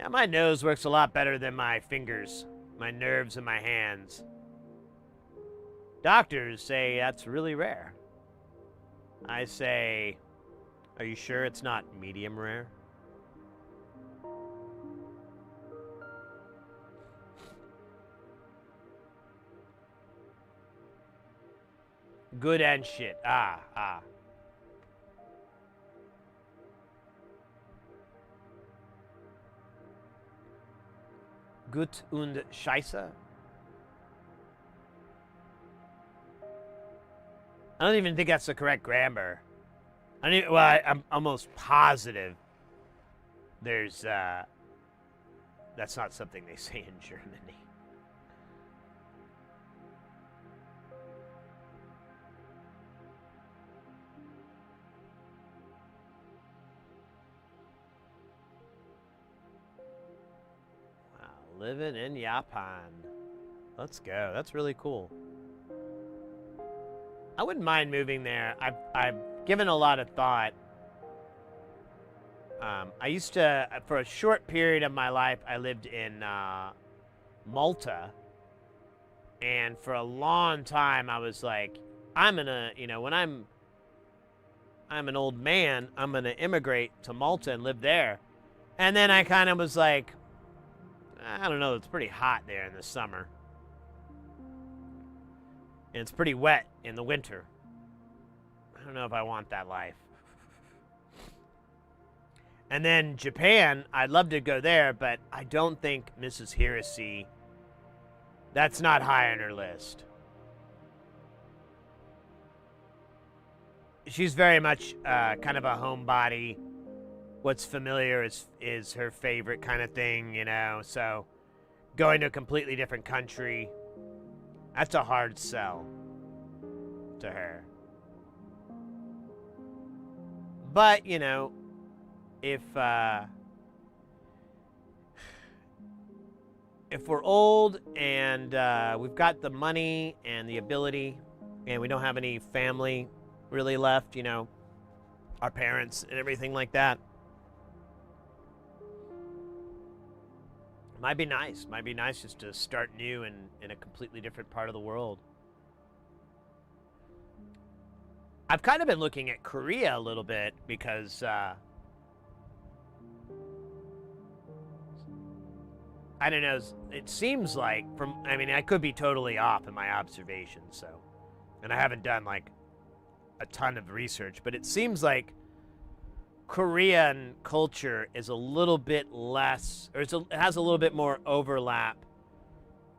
Yeah, my nose works a lot better than my fingers. My nerves in my hands. Doctors say that's really rare. I say, are you sure it's not medium rare? Good and shit. Ah. Gut und Scheiße. I don't even think that's the correct grammar. I'm almost positive there's, that's not something they say in Germany. Living in Japan. Let's go. That's really cool. I wouldn't mind moving there. I've given a lot of thought. I used to, for a short period of my life, I lived in Malta. And for a long time, I was like, I'm gonna, you know, when I'm I'm an old man. I'm going to immigrate to Malta and live there. And then I kind of was like, I don't know, it's pretty hot there in the summer. And it's pretty wet in the winter. I don't know if I want that life. And then Japan, I'd love to go there, but I don't think Mrs. Hirasi, that's not high on her list. She's very much kind of a homebody. What's familiar is her favorite kind of thing, you know. So going to a completely different country, that's a hard sell to her. But, you know, if we're old and we've got the money and the ability and we don't have any family really left, you know, our parents and everything like that, might be nice just to start new in a completely different part of the world. I've kind of been looking at Korea a little bit because I don't know, it seems like I mean, I could be totally off in my observations, so, and I haven't done like a ton of research, but it seems like Korean culture is a little bit less, or it has a little bit more overlap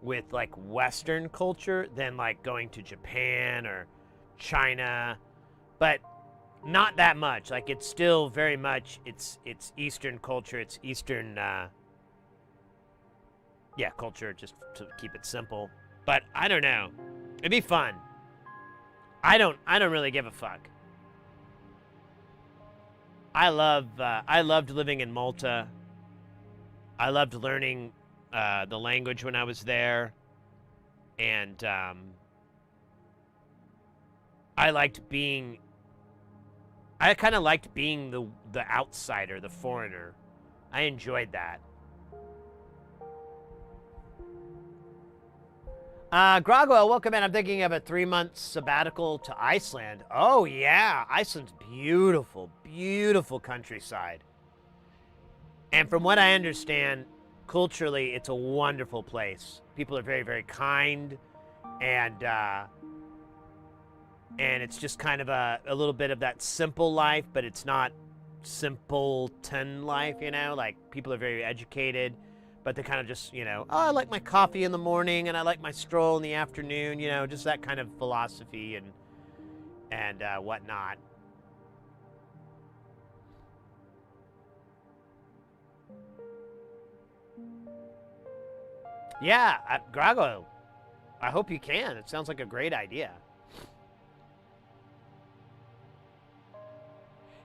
with like Western culture than like going to Japan or China, but not that much. Like it's still very much, it's Eastern culture, it's Eastern, culture, just to keep it simple. But I don't know, it'd be fun. I don't really give a fuck. I loved living in Malta. I loved learning the language when I was there, and I kind of liked being the outsider, the foreigner. I enjoyed that. Grogwell, welcome in. I'm thinking of a 3-month sabbatical to Iceland. Oh, yeah. Iceland's beautiful, beautiful countryside. And from what I understand, culturally, it's a wonderful place. People are very, very kind. And it's just kind of a little bit of that simple life, but it's not simpleton life, you know? Like, people are very educated. But they kind of just, you know, oh, I like my coffee in the morning and I like my stroll in the afternoon, you know, just that kind of philosophy and whatnot. Yeah, Grago, I hope you can. It sounds like a great idea.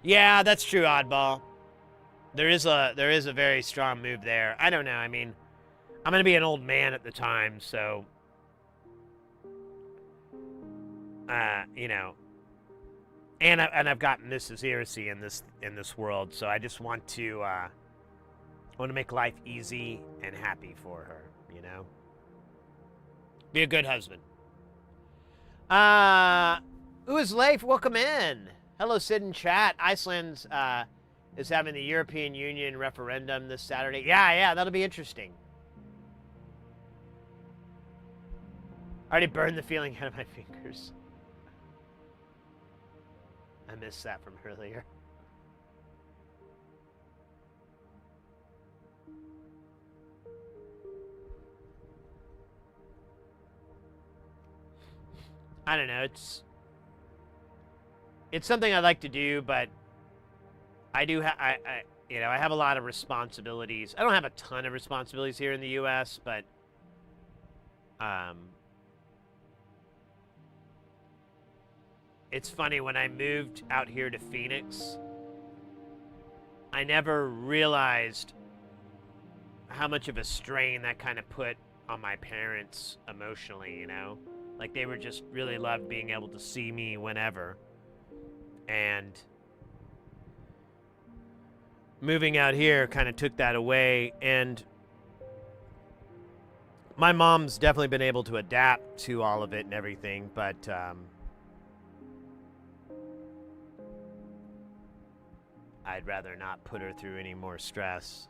Yeah, that's true, Oddball. There is a very strong move there. I don't know. I mean, I'm gonna be an old man at the time, so you know, and I've got Mrs. Irisi in this world, so I just want to make life easy and happy for her. You know, be a good husband. Who is Leif? Welcome in. Hello, Sid in chat. Iceland's is having the European Union referendum this Saturday. Yeah, that'll be interesting. I already burned the feeling out of my fingers. I missed that from earlier. I don't know, it's something I like to do, but I do I have a lot of responsibilities. I don't have a ton of responsibilities here in the US, but it's funny, when I moved out here to Phoenix, I never realized how much of a strain that kind of put on my parents emotionally, you know? Like, they were just really loved being able to see me whenever. And moving out here kind of took that away, and my mom's definitely been able to adapt to all of it and everything, but I'd rather not put her through any more stress.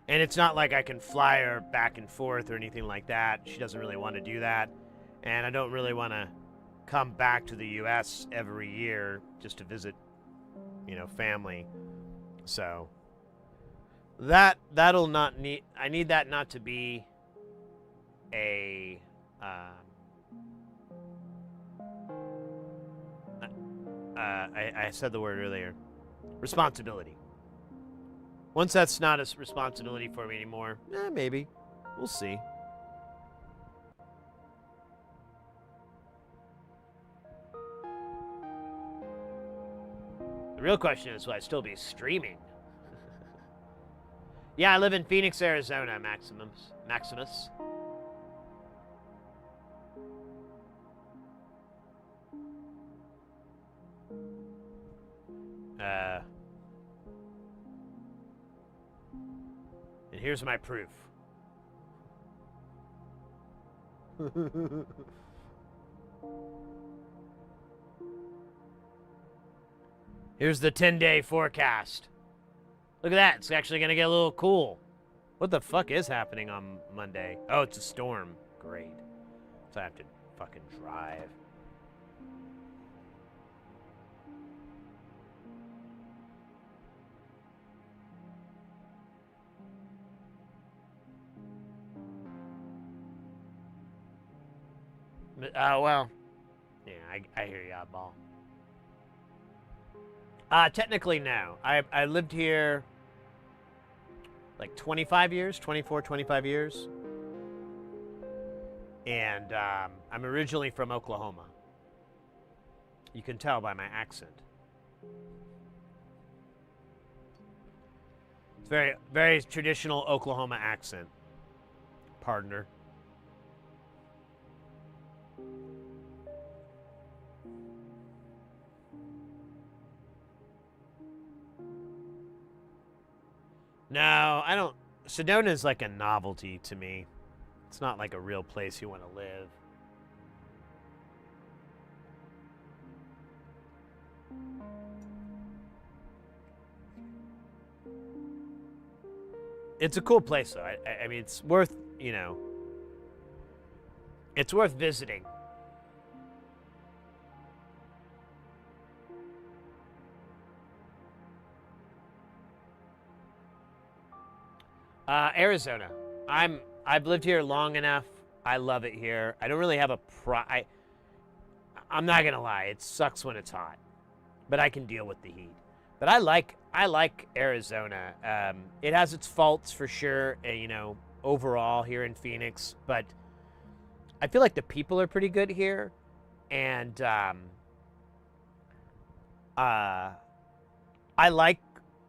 And it's not like I can fly her back and forth or anything like that. She doesn't really want to do that. And I don't really want to come back to the U.S. every year just to visit, family. So that'll not need. I need that not to be a. I said the word earlier. Responsibility. Once that's not a responsibility for me anymore, maybe. We'll see. The real question is, will I still be streaming? Yeah, I live in Phoenix, Arizona, Maximus. And here's my proof. Here's the 10-day forecast. Look at that. It's actually going to get a little cool. What the fuck is happening on Monday? Oh, it's a storm. Great. So I have to fucking drive. Well. Yeah, I hear you, oddball. Technically, no. I lived here like 25 years, 24, 25 years. And I'm originally from Oklahoma. You can tell by my accent. It's very, very traditional Oklahoma accent, partner. No, I don't. Sedona is like a novelty to me. It's not like a real place you want to live. It's a cool place, though. I mean, it's worth, it's worth visiting. Arizona. I've lived here long enough. I love it here. I don't really have I'm not gonna lie. It sucks when it's hot, but I can deal with the heat. But I like Arizona. It has its faults for sure. Overall here in Phoenix, but I feel like the people are pretty good here, and I like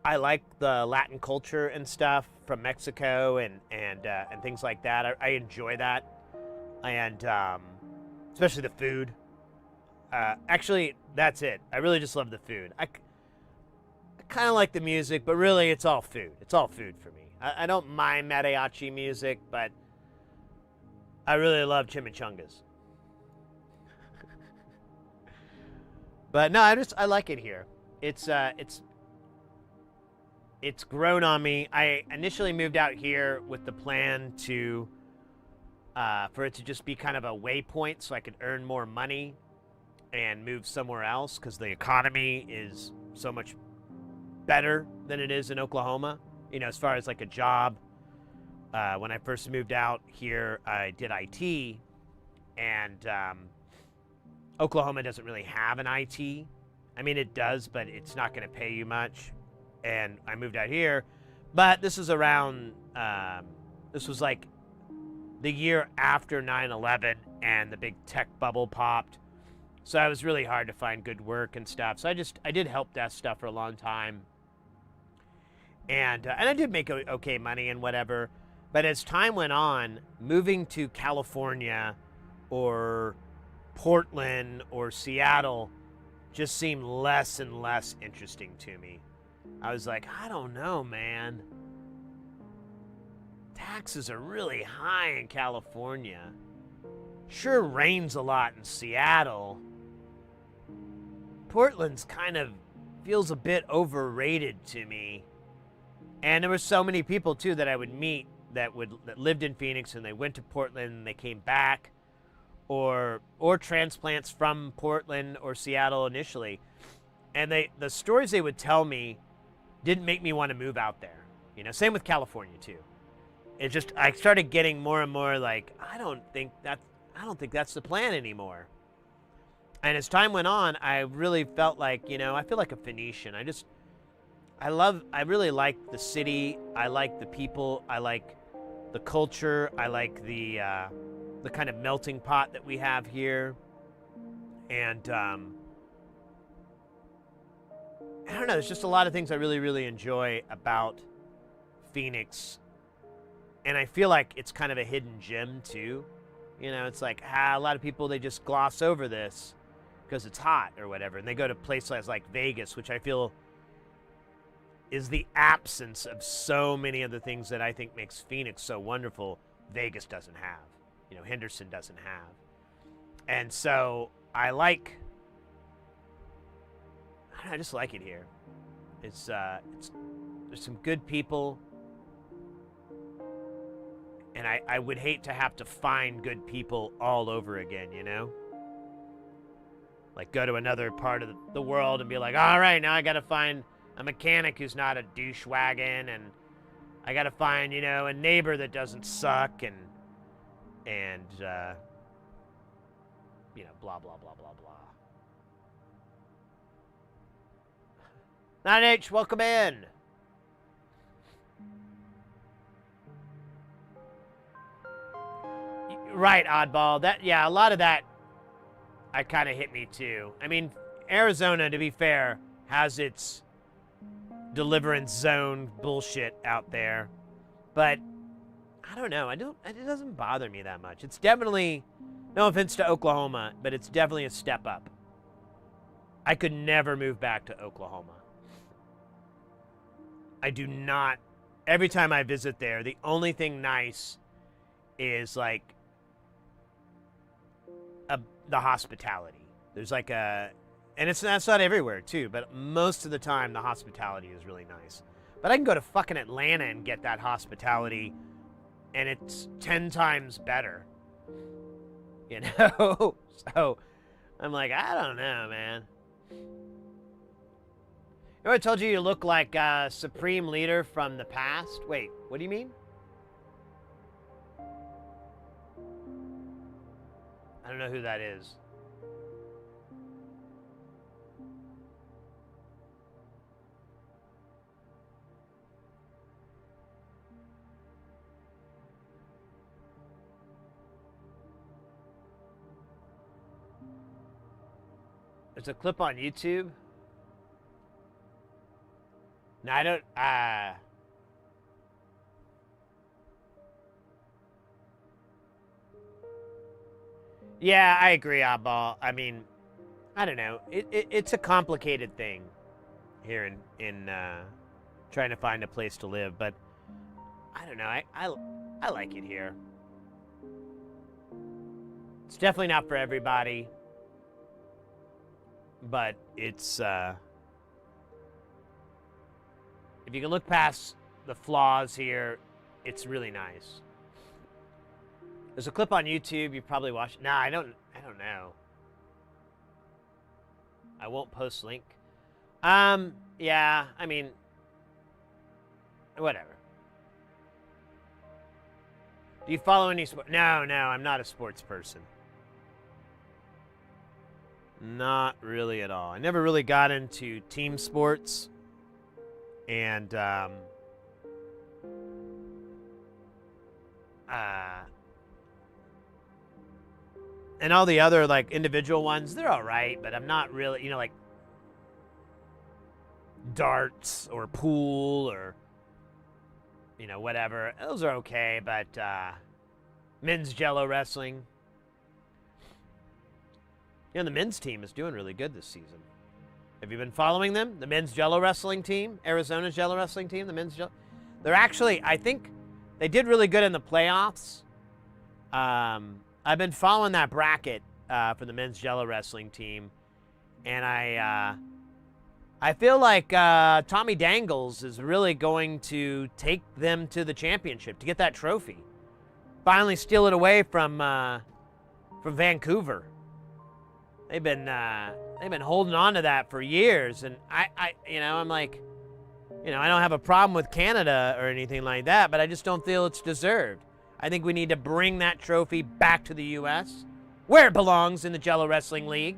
the Latin culture and stuff from Mexico and things like that. I enjoy that, and especially the food. Actually, that's it. I really just love the food. I kind of like the music, but really it's all food. It's all food for me. I don't mind mariachi music, but I really love chimichangas. But no, I like it here. It's grown on me. I initially moved out here with the plan to for it to just be kind of a waypoint so I could earn more money and move somewhere else because the economy is so much better than it is in Oklahoma, as far as like a job. When I first moved out here, I did IT, and Oklahoma doesn't really have an IT. I mean, it does, but it's not going to pay you much. And I moved out here, but this is around, this was like the year after 9/11 and the big tech bubble popped. So it was really hard to find good work and stuff. So I did help desk stuff for a long time. And I did make okay money and whatever. But as time went on, moving to California or Portland or Seattle just seemed less and less interesting to me. I was like, I don't know, man. Taxes are really high in California. Sure rains a lot in Seattle. Portland's kind of feels a bit overrated to me. And there were so many people too that I would meet that lived in Phoenix and they went to Portland and they came back, or transplants from Portland or Seattle initially, and the stories they would tell me didn't make me want to move out there. You know, same with California too. It just, I started getting more and more like, I don't think that's the plan anymore. And as time went on, I really felt like, you know, I feel like a Phoenician. I really like the city. I like the people. I like the culture. I like the kind of melting pot that we have here. And I don't know, there's just a lot of things I really, really enjoy about Phoenix. And I feel like it's kind of a hidden gem too. You know, it's like a lot of people, they just gloss over this because it's hot or whatever. And they go to places like Vegas, which I feel is the absence of so many of the things that I think makes Phoenix so wonderful. Vegas doesn't have, you know, Henderson doesn't have. And so I just like it here. It's there's some good people. And I would hate to have to find good people all over again, you know? Like go to another part of the world and be like, all right, now I got to find a mechanic who's not a douche wagon, and I got to find, you know, a neighbor that doesn't suck, and you know, blah, blah, blah, blah, blah. 9H, welcome in. Right, Oddball. A lot of that kind of hit me too. I mean, Arizona, to be fair, has its deliverance zone bullshit out there, but I don't know. It doesn't bother me that much. It's definitely, no offense to Oklahoma, but it's definitely a step up. I could never move back to Oklahoma. I do not. Every time I visit there, the only thing nice is like the hospitality. There's like and that's not everywhere too, but most of the time the hospitality is really nice. But I can go to fucking Atlanta and get that hospitality, and it's 10 times better. You know? So I'm like, I don't know, man. You know, I told you look like a supreme leader from the past. Wait, what do you mean? I don't know who that is. There's a clip on YouTube. No, I don't. Yeah, I agree, Oddball. I mean, I don't know. It's a complicated thing here in trying to find a place to live, but I don't know. I like it here. It's definitely not for everybody, but it's if you can look past the flaws here, it's really nice. There's a clip on YouTube you probably watched. Nah, I don't know. I won't post link. Yeah, I mean, whatever. Do you follow any sport? No, I'm not a sports person. Not really at all. I never really got into team sports. And, and all the other, like, individual ones, they're all right, but I'm not really, you know, like, darts or pool or, you know, whatever. Those are okay, but, men's Jello wrestling. You know, the men's team is doing really good this season. Have you been following them? The men's Jello wrestling team, Arizona's Jello wrestling team, the men's Jello. They're actually, I think, they did really good in the playoffs. I've been following that bracket for the men's Jello wrestling team, and I feel like Tommy Dangles is really going to take them to the championship to get that trophy. Finally steal it away from Vancouver. They've been holding on to that for years, and I'm like, I don't have a problem with Canada or anything like that, but I just don't feel it's deserved. I think we need to bring that trophy back to the U.S., where it belongs, in the Jello Wrestling League.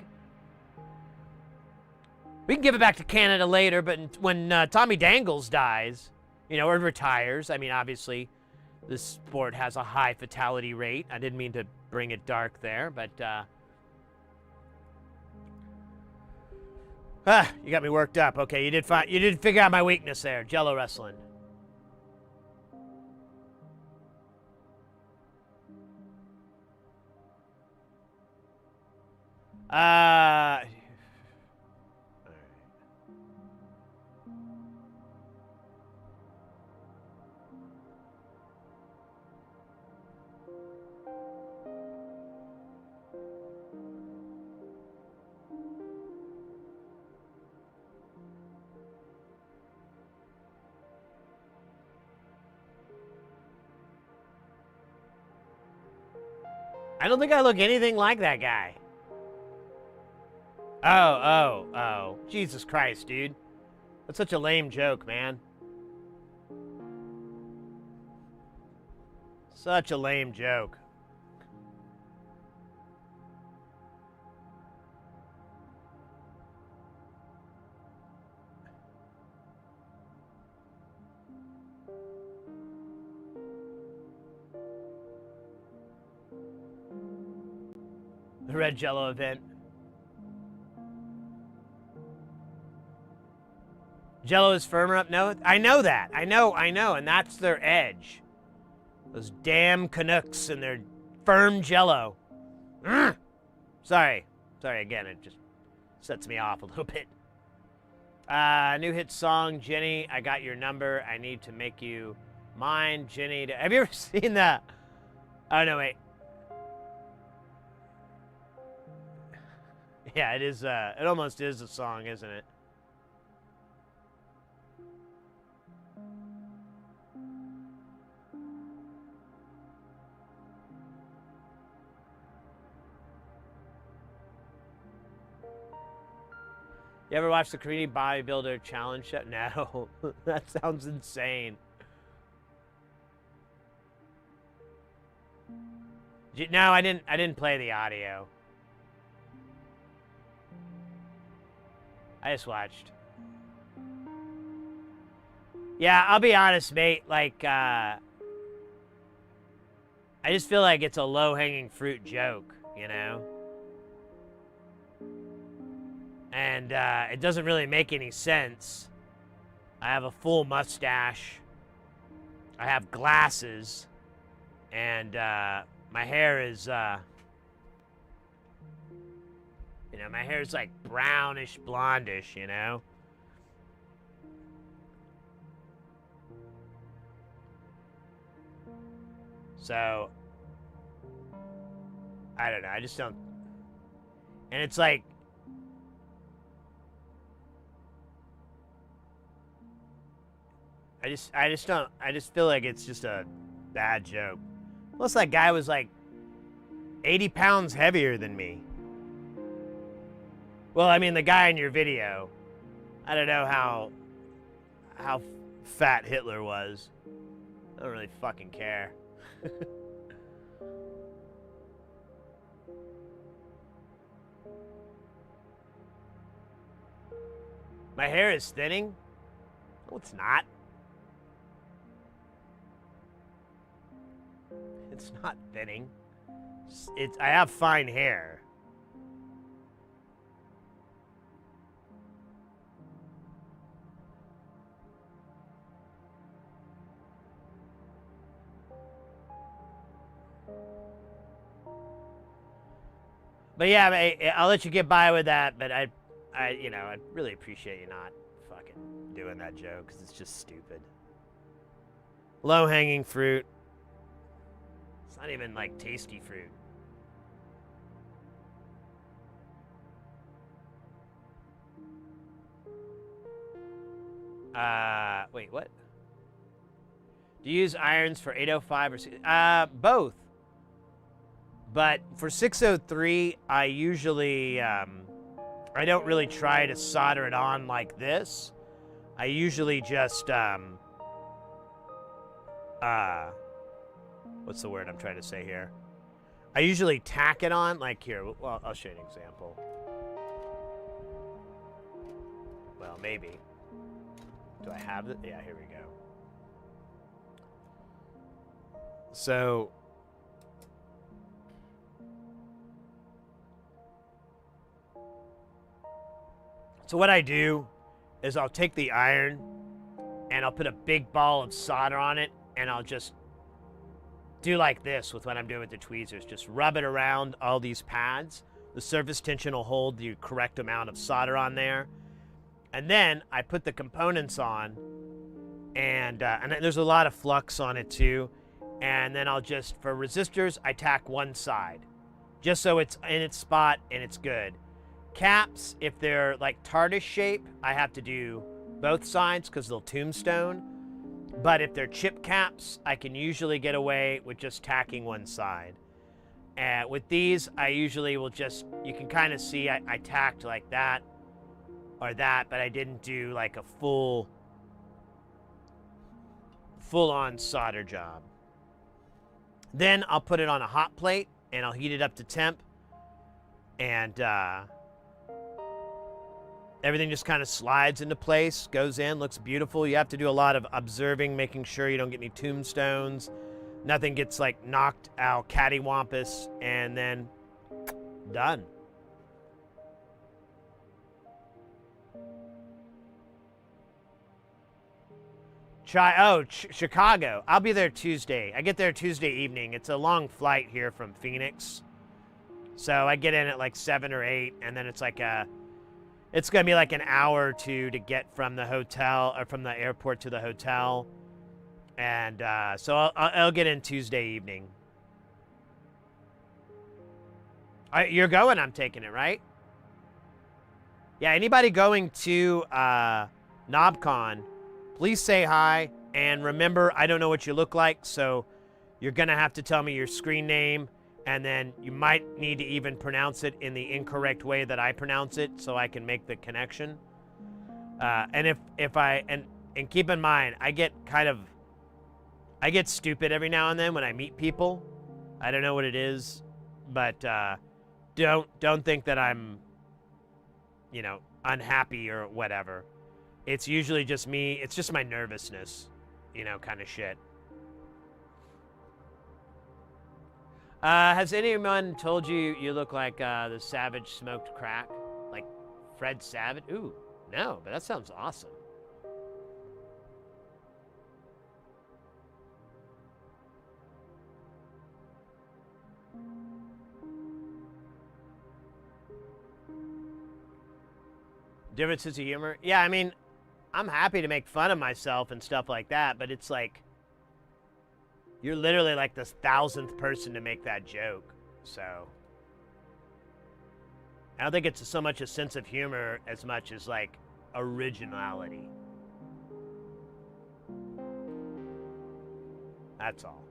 We can give it back to Canada later, but when Tommy Dangles dies, or retires, I mean, obviously, this sport has a high fatality rate. I didn't mean to bring it dark there, but you got me worked up. Okay, you did figure out my weakness there, Jello Wrestling. I don't think I look anything like that guy. Oh. Jesus Christ, dude. That's such a lame joke, man. Such a lame joke. The Red Jello event. Jello is firmer up. No, I know that. I know. And that's their edge. Those damn Canucks and their firm Jello. Sorry again. It just sets me off a little bit. New hit song, Jenny. I got your number. I need to make you mine, Jenny. Have you ever seen that? Oh no, wait. Yeah, it is. It almost is a song, isn't it? You ever watch the Korean Bodybuilder Challenge show? No, that sounds insane. No, I didn't play the audio. I just watched. Yeah, I'll be honest, mate. Like, I just feel like it's a low-hanging fruit joke, And it doesn't really make any sense. I have a full mustache. I have glasses. And my hair is, my hair is like brownish, blondish, So, I don't know. I just don't. And it's like, I just don't. I just feel like it's just a bad joke. Plus, that guy was like 80 pounds heavier than me. Well, I mean, the guy in your video. I don't know how fat Hitler was. I don't really fucking care. My hair is thinning? No, it's not. It's not thinning. I have fine hair. But yeah, I'll let you get by with that, but I'd really appreciate you not fucking doing that joke, because it's just stupid. Low-hanging fruit. It's not even, like, tasty fruit. Wait, what? Do you use irons for 805 or both? But for 603, I usually I don't really try to solder it on like this. I usually just what's the word I'm trying to say here? I usually tack it on like here. Well, I'll show you an example. Well, maybe. Do I have it? Yeah, here we go. So what I do is I'll take the iron and I'll put a big ball of solder on it and I'll just do like this with what I'm doing with the tweezers. Just rub it around all these pads. The surface tension will hold the correct amount of solder on there. And then I put the components on and there's a lot of flux on it too. And then I'll just, for resistors, I tack one side just so it's in its spot and it's good. Caps, if they're like TARDIS shape, I have to do both sides because they'll tombstone. But if they're chip caps, I can usually get away with just tacking one side. And with these, I usually will just, you can kind of see I tacked like that or that, but I didn't do like a full-on solder job. Then I'll put it on a hot plate and I'll heat it up to temp. And everything just kind of slides into place, goes in, looks beautiful. You have to do a lot of observing, making sure you don't get any tombstones. Nothing gets like knocked out cattywampus, and then done. Chicago. I'll be there Tuesday. I get there Tuesday evening. It's a long flight here from Phoenix. So I get in at like 7 or 8, and then it's like it's going to be like an hour or two to get from the hotel, or from the airport to the hotel. And so I'll get in Tuesday evening. You're going, I'm taking it, right? Yeah, anybody going to NobCon, please say hi. And remember, I don't know what you look like, so you're going to have to tell me your screen name. And then you might need to even pronounce it in the incorrect way that I pronounce it so I can make the connection. And and keep in mind, I get stupid every now and then when I meet people. I don't know what it is, but don't think that I'm, unhappy or whatever. It's usually just me. It's just my nervousness, kind of shit. Has anyone told you you look like the Savage Smoked Crack? Like Fred Savage? Ooh, no, but that sounds awesome. Different sense of humor? Yeah, I mean, I'm happy to make fun of myself and stuff like that, but it's like, you're literally like the 1,000th person to make that joke, so. I don't think it's so much a sense of humor as much as like originality. That's all.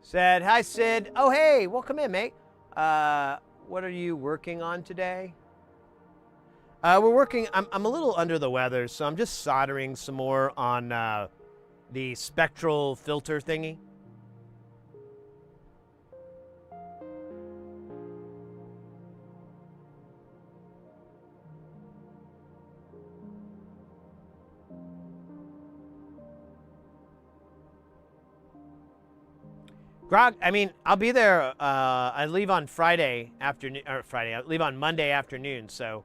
Said, hi, Sid. Oh, hey, welcome in, mate. What are you working on today? We're working, I'm a little under the weather, so I'm just soldering some more on the spectral filter thingy. Grog, I mean, I'll be there. I leave on Friday afternoon, or Friday. I leave on Monday afternoon. So,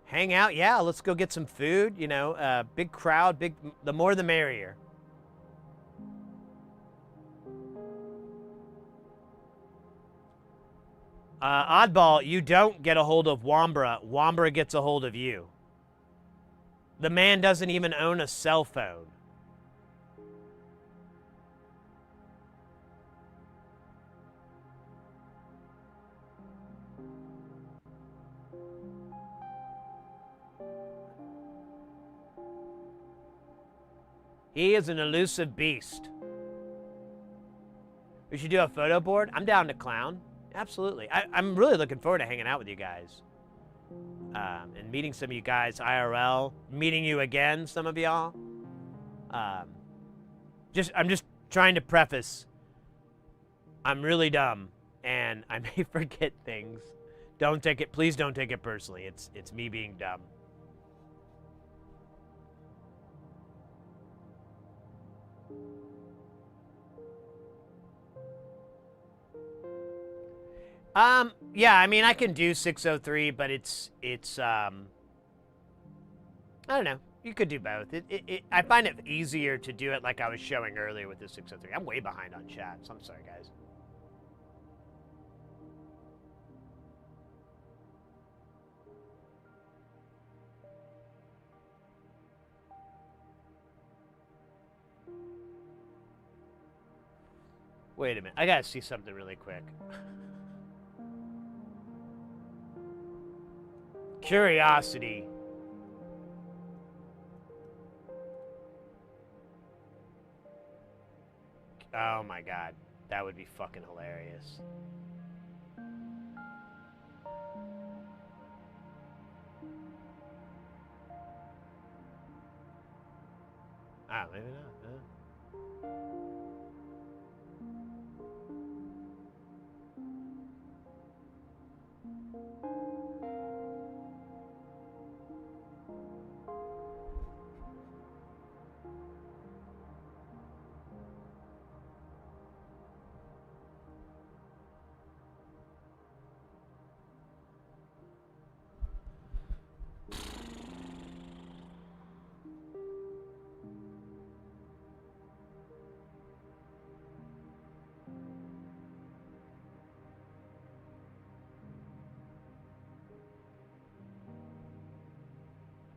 hang out. Yeah, let's go get some food. Big crowd. The more the merrier. Oddball, you don't get a hold of Wambra. Wambra gets a hold of you. The man doesn't even own a cell phone. He is an elusive beast. We should do a photo board. I'm down to clown. Absolutely. I'm really looking forward to hanging out with you guys. And meeting some of you guys IRL. Meeting you again, some of y'all. I'm just trying to preface. I'm really dumb. And I may forget things. Please don't take it personally. It's me being dumb. Yeah, I mean, I can do 603, but it's I don't know. You could do both. I find it easier to do it like I was showing earlier with the 603. I'm way behind on chat, so I'm sorry, guys. Wait a minute. I gotta see something really quick. Curiosity. Oh my god. That would be fucking hilarious. Ah, maybe not. Huh?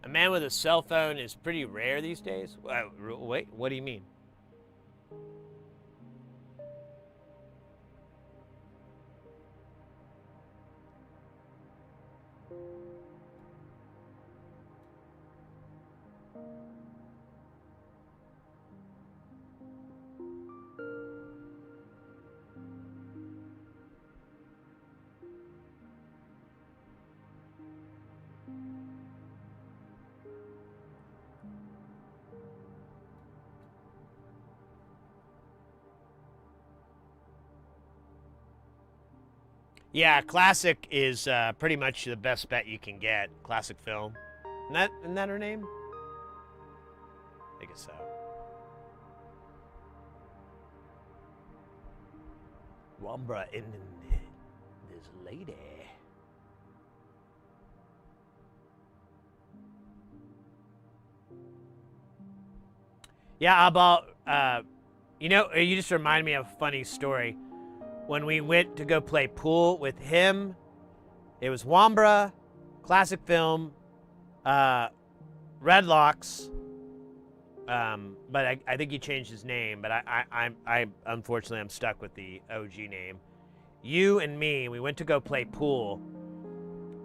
A man with a cell phone is pretty rare these days? Wait, what do you mean? Yeah, Classic is pretty much the best bet you can get. Classic Film. Isn't that her name? I think so. Wambra in this lady. Yeah, about you know, you just remind me of a funny story. When we went to go play pool with him, it was Wambra, Classic Film, Redlocks, but I think he changed his name. But I unfortunately I'm stuck with the OG name. You and me, we went to go play pool,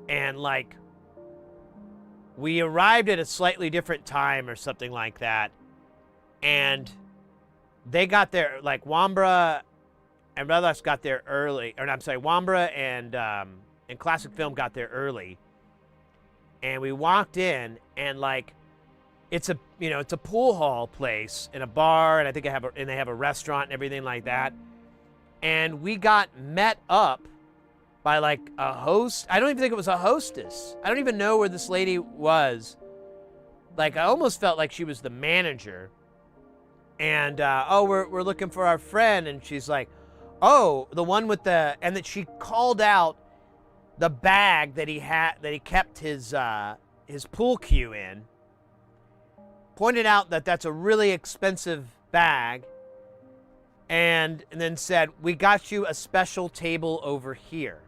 and like we arrived at a slightly different time or something like that, and they got there like Wambra and Redlocks got there early, or I'm sorry, Wambra and Classic Film got there early, and we walked in, and like, it's a pool hall place and a bar, and I think they have a restaurant and everything like that, and we got met up by like a host. I don't even think it was a hostess. I don't even know where this lady was. Like, I almost felt like she was the manager, and we're looking for our friend, and she's like, oh, the one with the, and that she called out the bag that he kept his pool cue in, pointed out that that's a really expensive bag, and then said, we got you a special table over here.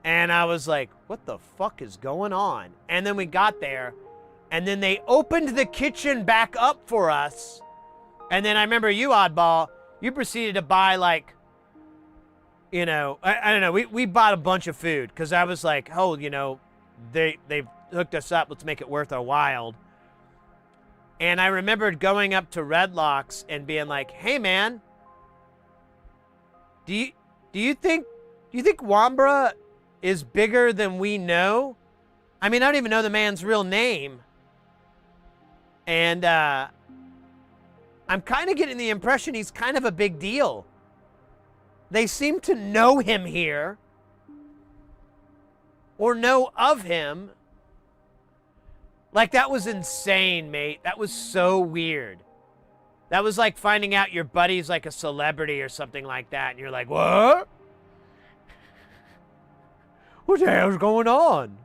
And I was like, what the fuck is going on? And then we got there, and then they opened the kitchen back up for us. And then I remember you, Oddball, you proceeded to buy like, you know, I don't know, we bought a bunch of food because I was like, oh, you know, they've hooked us up, let's make it worth our while. And I remembered going up to Red Locks and being like, hey man, do you think Wambra is bigger than we know? I mean, I don't even know the man's real name. And I'm kind of getting the impression he's kind of a big deal. They seem to know him here or know of him. Like, that was insane, mate. That was so weird. That was like finding out your buddy's like a celebrity or something like that. And you're like, what? What the hell's going on?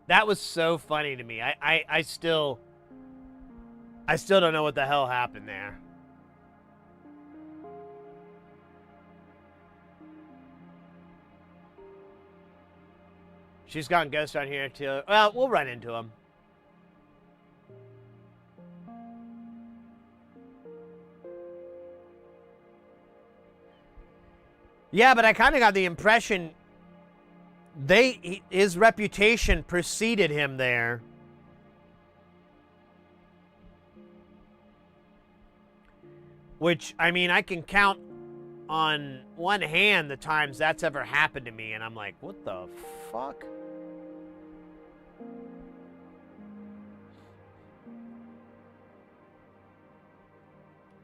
That was so funny to me. I still don't know what the hell happened there. She's got Ghost on here too. Well, we'll run into him. Yeah, but I kind of got the impression his reputation preceded him there. Which, I mean, I can count on one hand the times that's ever happened to me, and I'm like, what the fuck?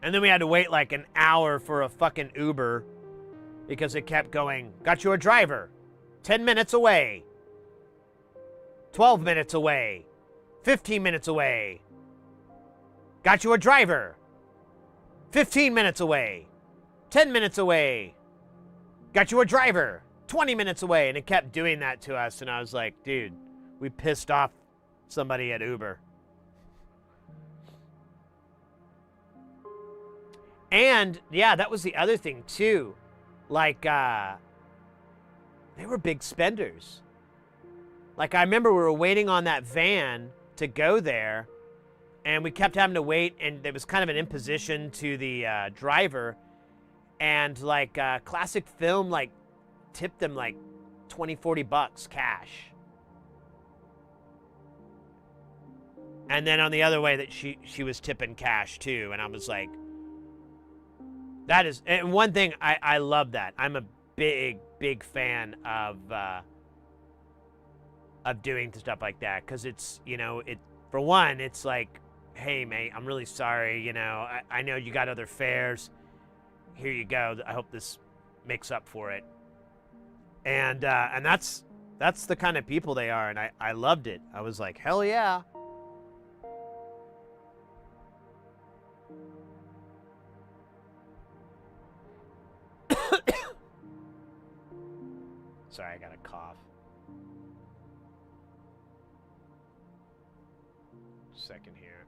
And then we had to wait like an hour for a fucking Uber because it kept going, got you a driver, 10 minutes away, 12 minutes away, 15 minutes away, got you a driver, 15 minutes away, 10 minutes away, got you a driver, 20 minutes away. And it kept doing that to us. And I was like, dude, we pissed off somebody at Uber. And yeah, that was the other thing too. Like, they were big spenders. Like, I remember we were waiting on that van to go there, and we kept having to wait, and there was kind of an imposition to the driver, and like Classic Film like tipped them like $20-40 cash. And then on the other way that she was tipping cash too, and I was like, that is, and one thing, I love that. I'm a big fan of doing stuff like that, because it's, you know, it, for one, it's like, hey mate, I'm really sorry, you know, I know you got other fares, here you go, I hope this makes up for it. And that's the kind of people they are, and I loved it. I was like, hell yeah. Sorry, I got a cough. Second here.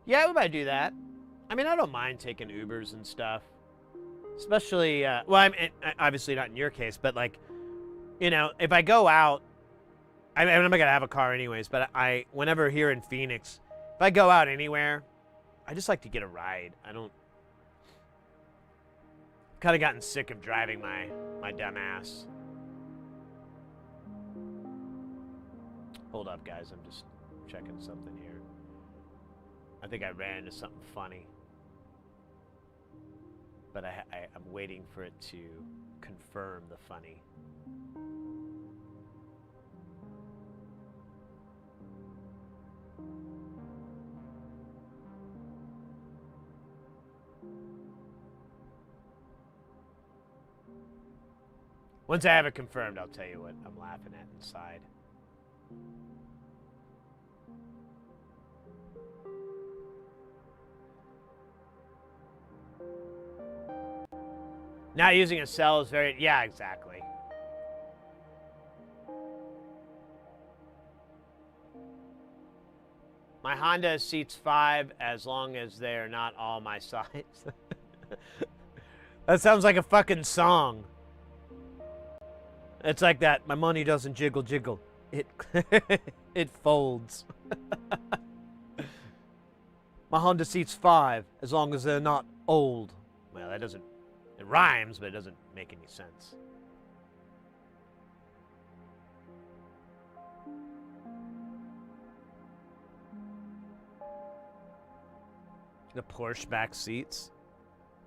Yeah, we might do that. I mean, I don't mind taking Ubers and stuff. Especially, well, I mean, obviously not in your case, but like, you know, if I go out, I'm not going to have a car anyways, but whenever here in Phoenix, if I go out anywhere, I just like to get a ride. Kind of gotten sick of driving my dumb ass. Hold up, guys, I'm just checking something here. I think I ran into something funny. But I'm waiting for it to confirm the funny. Once I have it confirmed, I'll tell you what I'm laughing at inside. Not using a cell is very... Yeah, exactly. My Honda seats 5 as long as they're not all my size. That sounds like a fucking song. It's like that. My money doesn't jiggle jiggle. It it folds. My Honda seats 5 as long as they're not old. Well, that doesn't... It rhymes, but it doesn't make any sense. The Porsche back seats.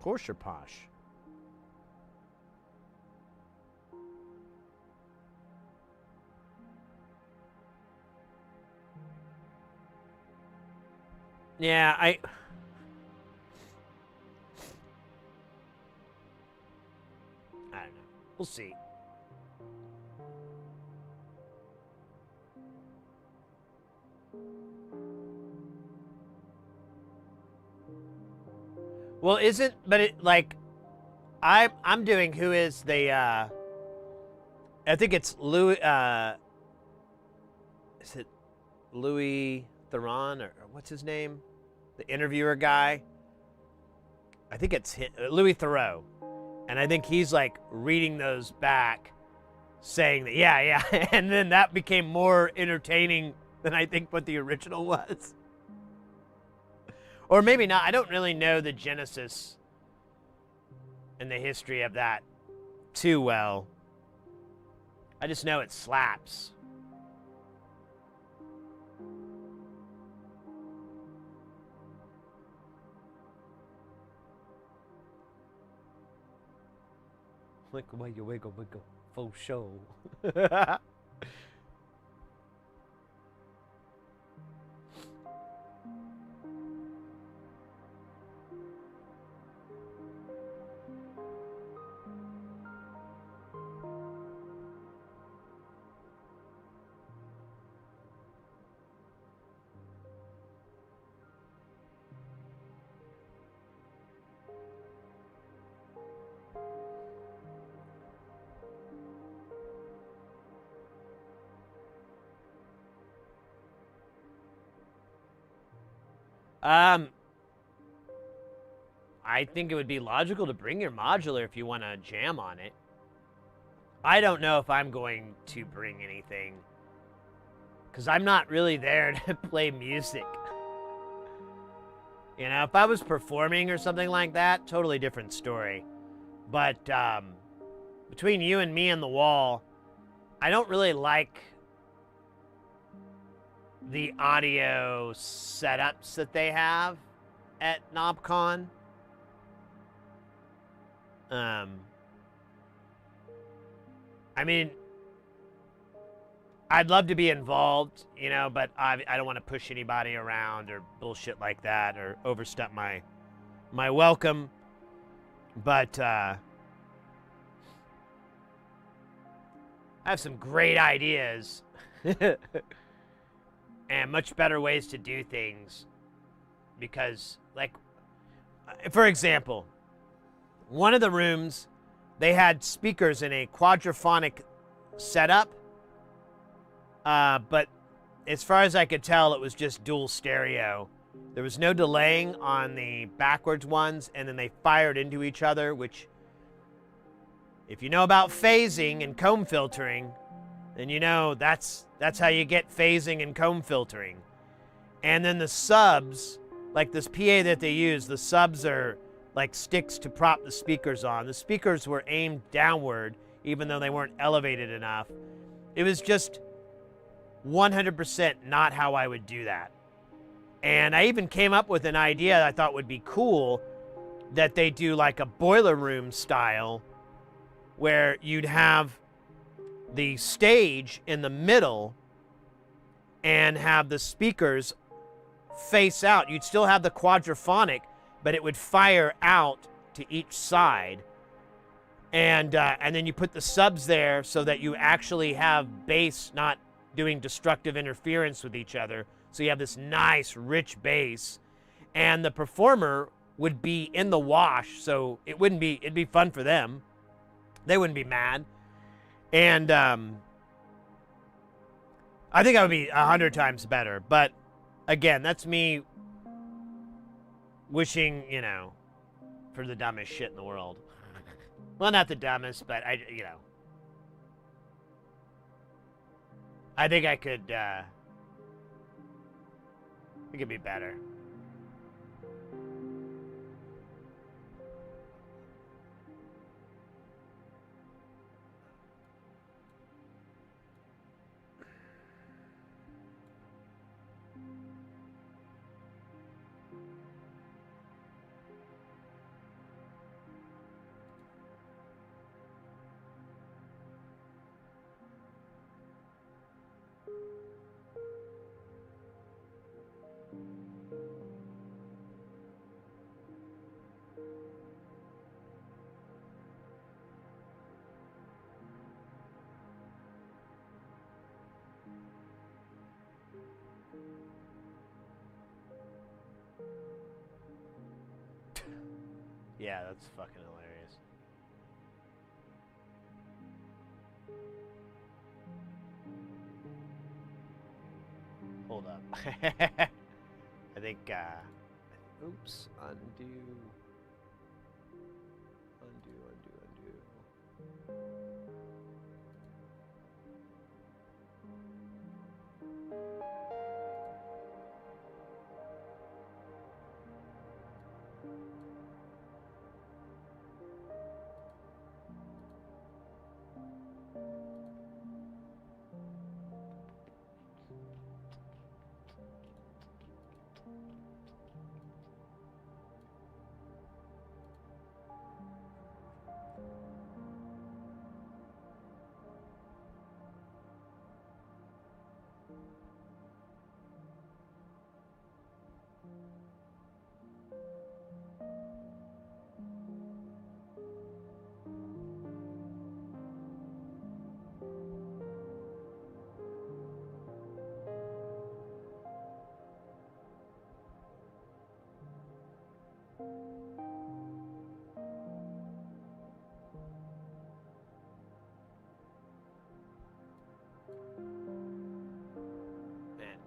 Porsche or Posh? Yeah, I don't know. We'll see. Well, isn't, but it, like, I'm doing who is the, I think it's Louis, is it Louis Theron, or what's his name? The interviewer guy? I think it's Louis Theroux. And I think he's, like, reading those back, saying that, yeah, and then that became more entertaining than I think what the original was. Or maybe not. I don't really know the genesis and the history of that too well. I just know it slaps. Wiggle, wiggle, wiggle, wiggle. Full show. I think it would be logical to bring your modular if you want to jam on it. I don't know if I'm going to bring anything, because I'm not really there to play music. You know, if I was performing or something like that, totally different story. But between you and me and the wall, I don't really like the audio setups that they have at KnobCon. I mean, I'd love to be involved, you know, but I don't want to push anybody around or bullshit like that or overstep my welcome. But I have some great ideas and much better ways to do things, because, like, for example, one of the rooms, they had speakers in a quadraphonic setup, but as far as I could tell, it was just dual stereo. There was no delaying on the backwards ones, and then they fired into each other, which, if you know about phasing and comb filtering, then you know that's how you get phasing and comb filtering. And then the subs, like this PA that they use, the subs are like sticks to prop the speakers on. The speakers were aimed downward, even though they weren't elevated enough. It was just 100% not how I would do that. And I even came up with an idea that I thought would be cool, that they do like a boiler room style, where you'd have the stage in the middle and have the speakers face out. You'd still have the quadraphonic, but it would fire out to each side. And then you put the subs there so that you actually have bass not doing destructive interference with each other. So you have this nice, rich bass. And the performer would be in the wash, so it'd be fun for them. They wouldn't be mad. And I think I would be 100 times better. But again, that's me wishing, you know, for the dumbest shit in the world. Well, not the dumbest, but you know, I think I could be better. Yeah, that's fucking hilarious. Hold up. I think, oops, undo.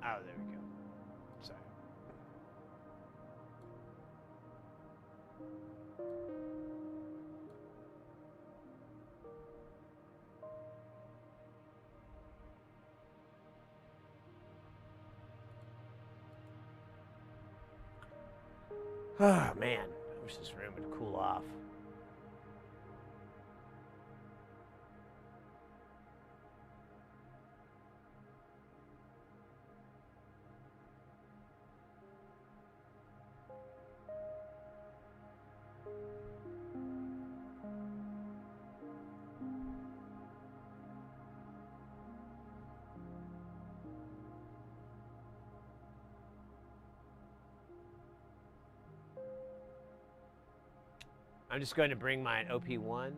Oh, there we go. Sorry. Oh, man. I wish this room would cool off. I'm just going to bring my OP1.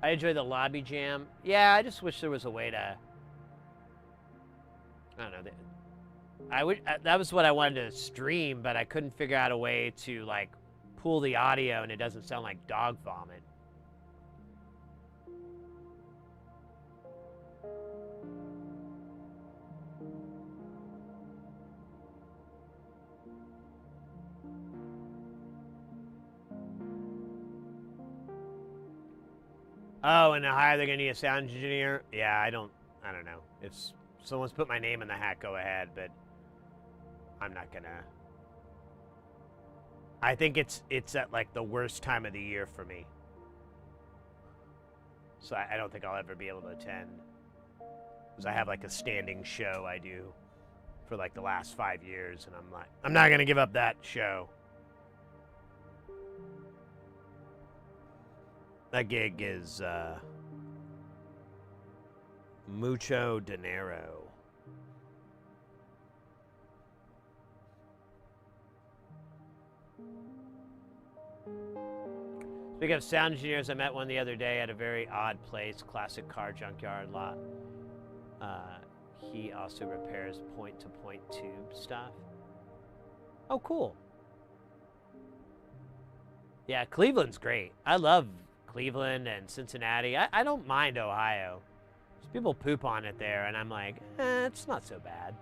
I enjoy the lobby jam. Yeah, I just wish there was a way to... I don't know. That was what I wanted to stream, but I couldn't figure out a way to, like, pull the audio and it doesn't sound like dog vomit. Oh, and how they're gonna need a sound engineer? Yeah, I don't know. If someone's put my name in the hat, go ahead, but I'm not gonna. I think it's at like the worst time of the year for me, so I don't think I'll ever be able to attend, because I have like a standing show I do for like the last 5 years, and I'm not gonna give up that show. That gig is mucho dinero. Speaking of sound engineers, I met one the other day at a very odd place, classic car junkyard lot. he also repairs point-to-point tube stuff. Oh, cool. Yeah, Cleveland's great. I love Cleveland and Cincinnati. I don't mind Ohio. People poop on it there, and I'm like, it's not so bad.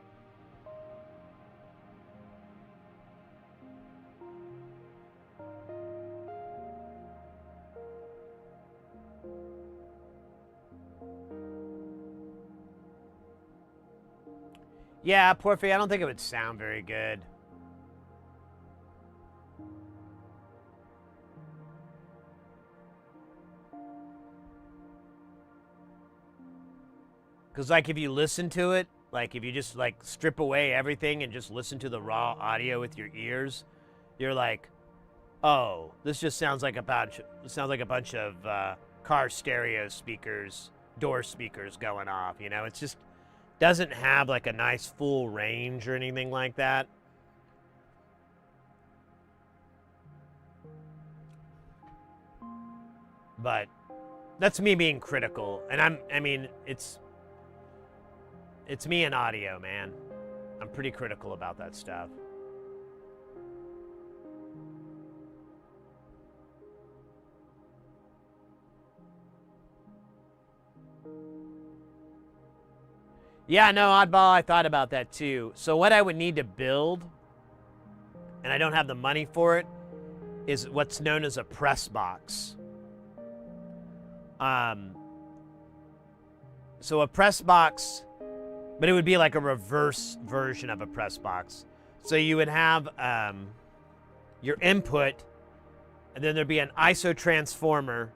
Yeah, Porphy, I don't think it would sound very good. Because, like, if you listen to it, like, if you just, like, strip away everything and just listen to the raw audio with your ears, you're like, oh, this just sounds like a bunch of car stereo speakers, door speakers going off, you know? It just doesn't have, like, a nice full range or anything like that. But that's me being critical. And I mean, it's me and audio, man. I'm pretty critical about that stuff. Yeah, no, Oddball, I thought about that too. So what I would need to build, and I don't have the money for it, is what's known as a press box. So a press box, but it would be like a reverse version of a press box. So you would have your input, and then there'd be an ISO transformer.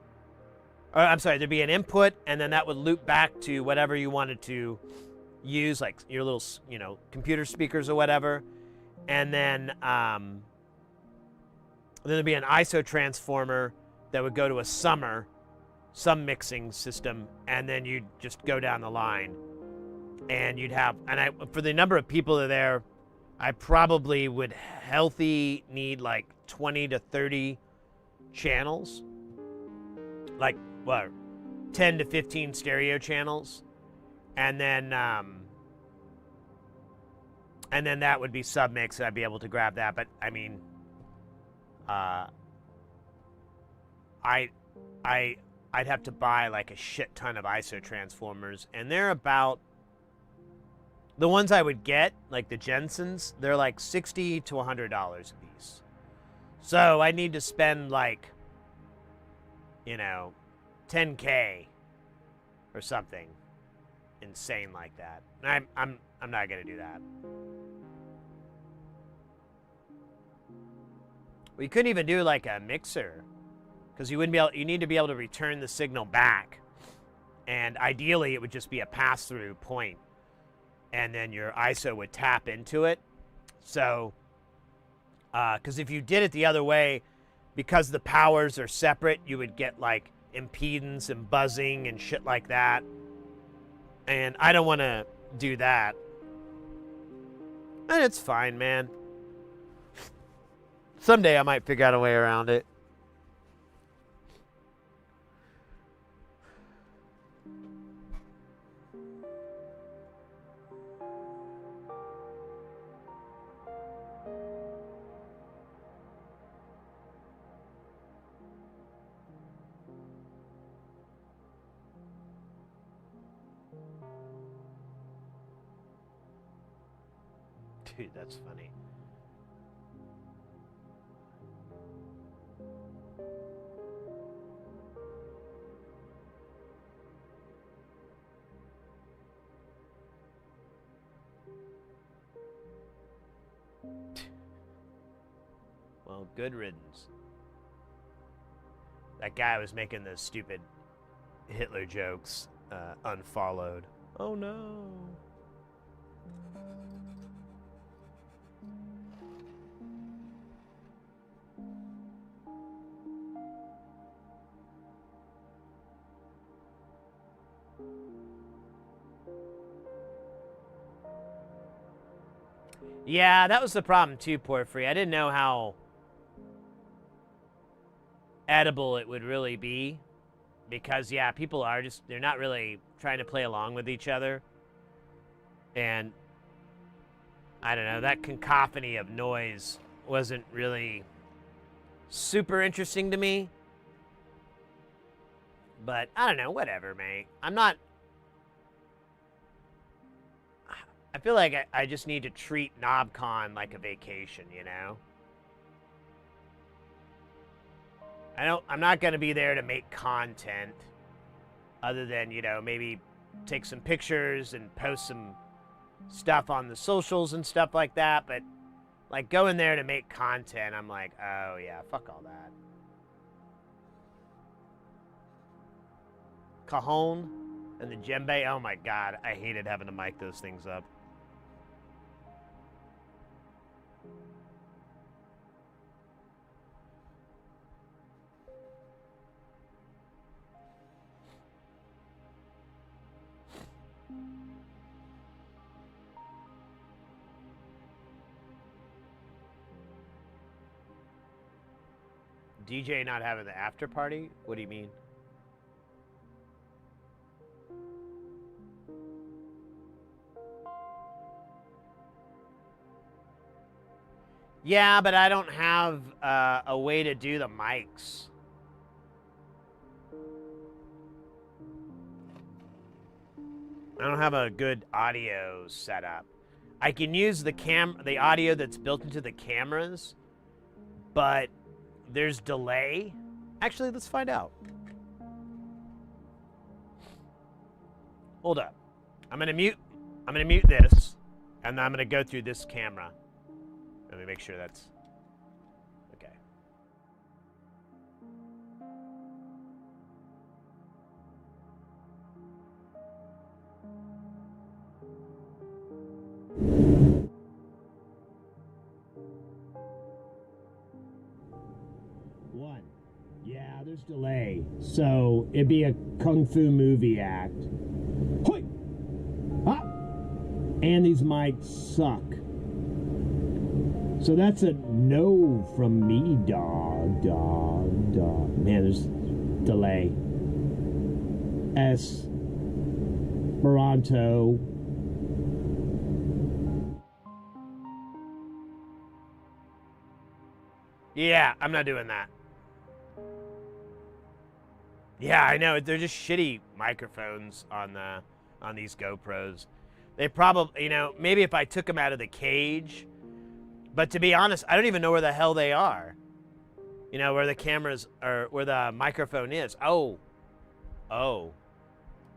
Or, I'm sorry, there'd be an input, and then that would loop back to whatever you wanted to use, like your little, you know, computer speakers or whatever. And then there'd be an ISO transformer that would go to a some mixing system, and then you'd just go down the line. And you'd have, for the number of people that are there, I probably would healthy need like 20 to 30 channels. Like, what, 10 to 15 stereo channels. And then that would be submix, and I'd be able to grab that. But I mean, I'd have to buy like a shit ton of ISO transformers, and they're about, the ones I would get, like the Jensen's, they're like $60 to $100 a piece. So I need to spend like, you know, $10K or something insane like that. And I'm not gonna do that. We couldn't even do like a mixer, because you wouldn't be able. You need to be able to return the signal back, and ideally it would just be a pass-through point, and then your ISO would tap into it. So, because if you did it the other way, because the powers are separate, you would get like impedance and buzzing and shit like that. And I don't want to do that. And it's fine, man. Someday I might figure out a way around it. Dude, that's funny. Well, good riddance. That guy was making those stupid Hitler jokes unfollowed. Oh no. Yeah, that was the problem too, Porphyry. I didn't know how edible it would really be, because yeah, people are just, they're not really trying to play along with each other. And I don't know, that cacophony of noise wasn't really super interesting to me. But I don't know, whatever, mate. I feel like I just need to treat KnobCon like a vacation, you know? I'm not going to be there to make content other than, you know, maybe take some pictures and post some stuff on the socials and stuff like that. But, like, going there to make content, I'm like, oh, yeah, fuck all that. Cajon and the djembe, oh, my God. I hated having to mic those things up. DJ not having the after party? What do you mean? Yeah, but I don't have a way to do the mics. I don't have a good audio setup. I can use the audio that's built into the cameras, but there's delay. Actually, let's find out. Hold up. I'm gonna mute this, and then I'm gonna go through this camera. Let me make sure that's okay. One. Yeah, there's delay. So it'd be a kung fu movie act. Hoi! Ah! And these mics suck. So that's a no from me, dog. Man, there's delay. Esperanto. Yeah, I'm not doing that. Yeah, I know. They're just shitty microphones on these GoPros. They probably, you know, maybe if I took them out of the cage. But to be honest, I don't even know where the hell they are. You know, where the cameras are, where the microphone is. Oh.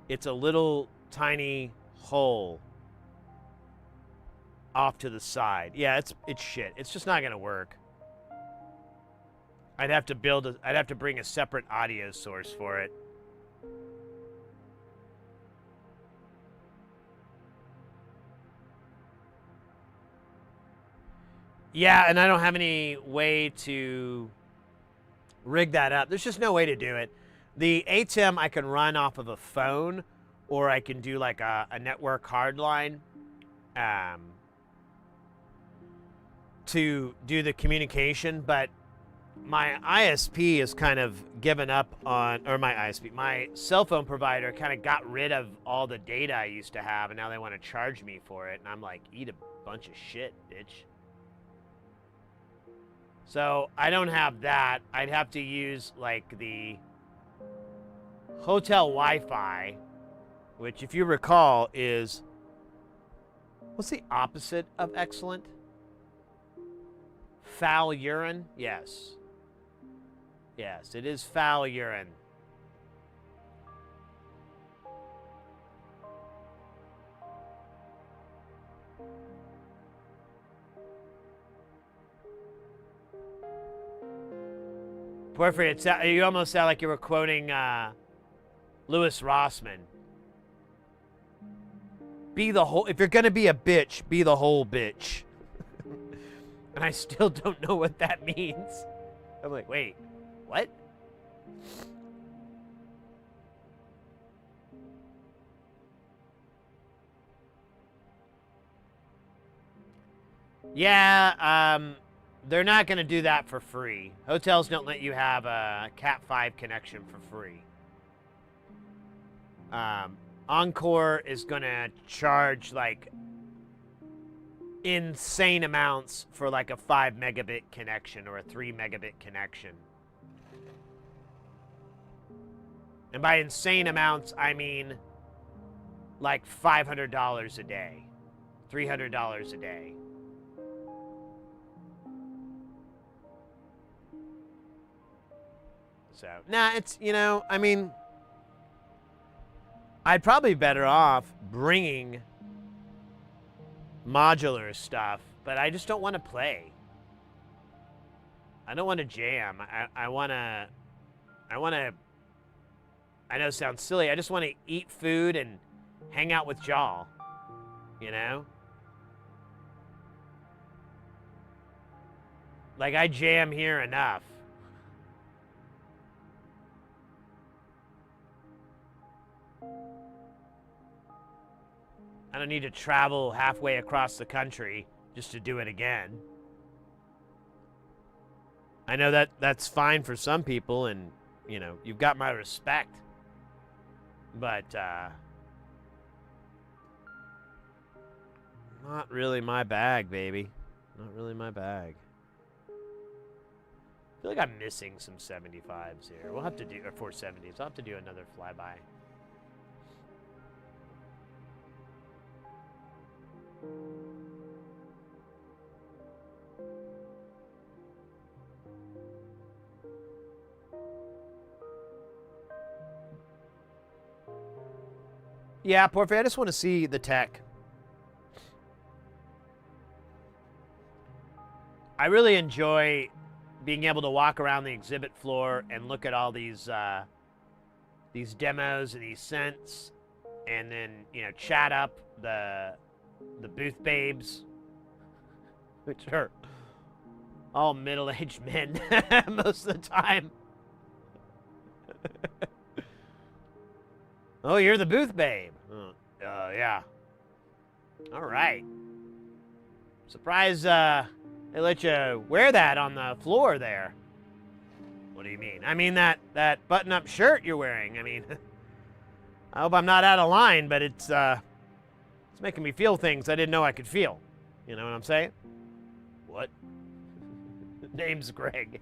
It's a little tiny hole off to the side. Yeah, it's shit. It's just not gonna work. I'd have to bring a separate audio source for it. Yeah, and I don't have any way to rig that up. There's just no way to do it. The ATEM I can run off of a phone, or I can do like a network hardline to do the communication, but my ISP is kind of given up on, or my cell phone provider kind of got rid of all the data I used to have, and now they want to charge me for it, and I'm like, eat a bunch of shit, bitch. So I don't have that. I'd have to use like the hotel Wi-Fi, which if you recall is, what's the opposite of excellent? Foul urine? Yes. Yes, it is foul urine. Porphyry, you almost sound like you were quoting Louis Rossman. Be the whole, if you're gonna be a bitch, be the whole bitch. And I still don't know what that means. I'm like, wait, what? Yeah, they're not going to do that for free. Hotels don't let you have a Cat 5 connection for free. Encore is gonna charge like insane amounts for like a 5 megabit connection or a 3 megabit connection. And by insane amounts, I mean like $500 a day, $300 a day. So, nah, it's, you know, I mean, I'd probably be better off bringing modular stuff, but I just don't want to play. I don't want to jam. I want to, I know it sounds silly. I just want to eat food and hang out with y'all, you know? Like, I jam here enough. I don't need to travel halfway across the country just to do it again. I know that that's fine for some people, and, you know, you've got my respect. But, not really my bag, baby. Not really my bag. I feel like I'm missing some 75s here. We'll have to do, or 470s. I'll have to do another flyby. Yeah, Porphy, I just want to see the tech. I really enjoy being able to walk around the exhibit floor and look at all these demos and these synths, and then, you know, chat up the booth babes, which are all middle-aged men most of the time. Oh, you're the booth babe. Yeah. All right. Surprised they let you wear that on the floor there. What do you mean? I mean that button-up shirt you're wearing. I mean, I hope I'm not out of line, but it's making me feel things I didn't know I could feel. You know what I'm saying? What? Name's Greg.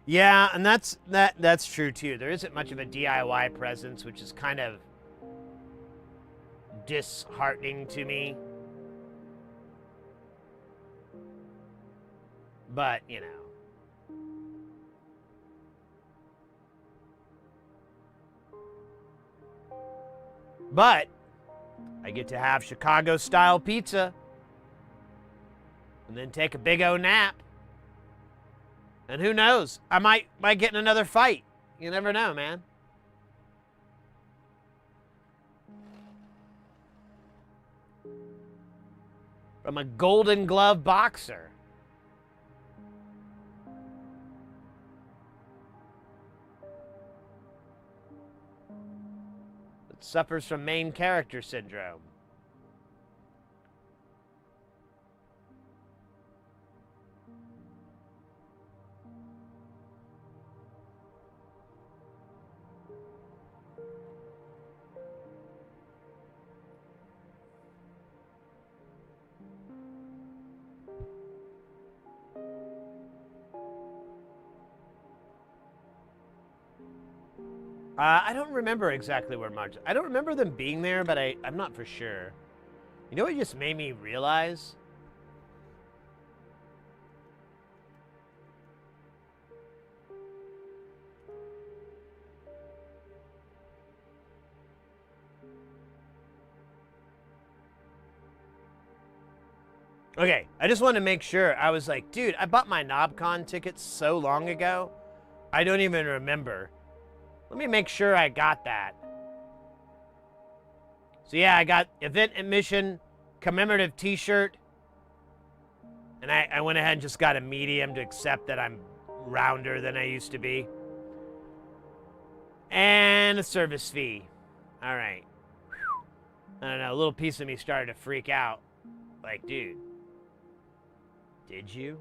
Yeah, and that's true too. There isn't much of a DIY presence, which is kind of disheartening to me. But, you know. But I get to have Chicago-style pizza and then take a big O nap. And who knows? I might get in another fight. You never know, man. From a Golden Glove boxer. That suffers from main character syndrome. I don't remember exactly where March. I don't remember them being there, but I'm not for sure. You know what just made me realize? Okay, I just want to make sure. I was like, dude, I bought my KnobCon tickets so long ago. I don't even remember. Let me make sure I got that. So yeah, I got event admission, commemorative t-shirt. And I went ahead and just got a medium to accept that I'm rounder than I used to be. And a service fee. All right. I don't know, a little piece of me started to freak out. Like, dude, did you?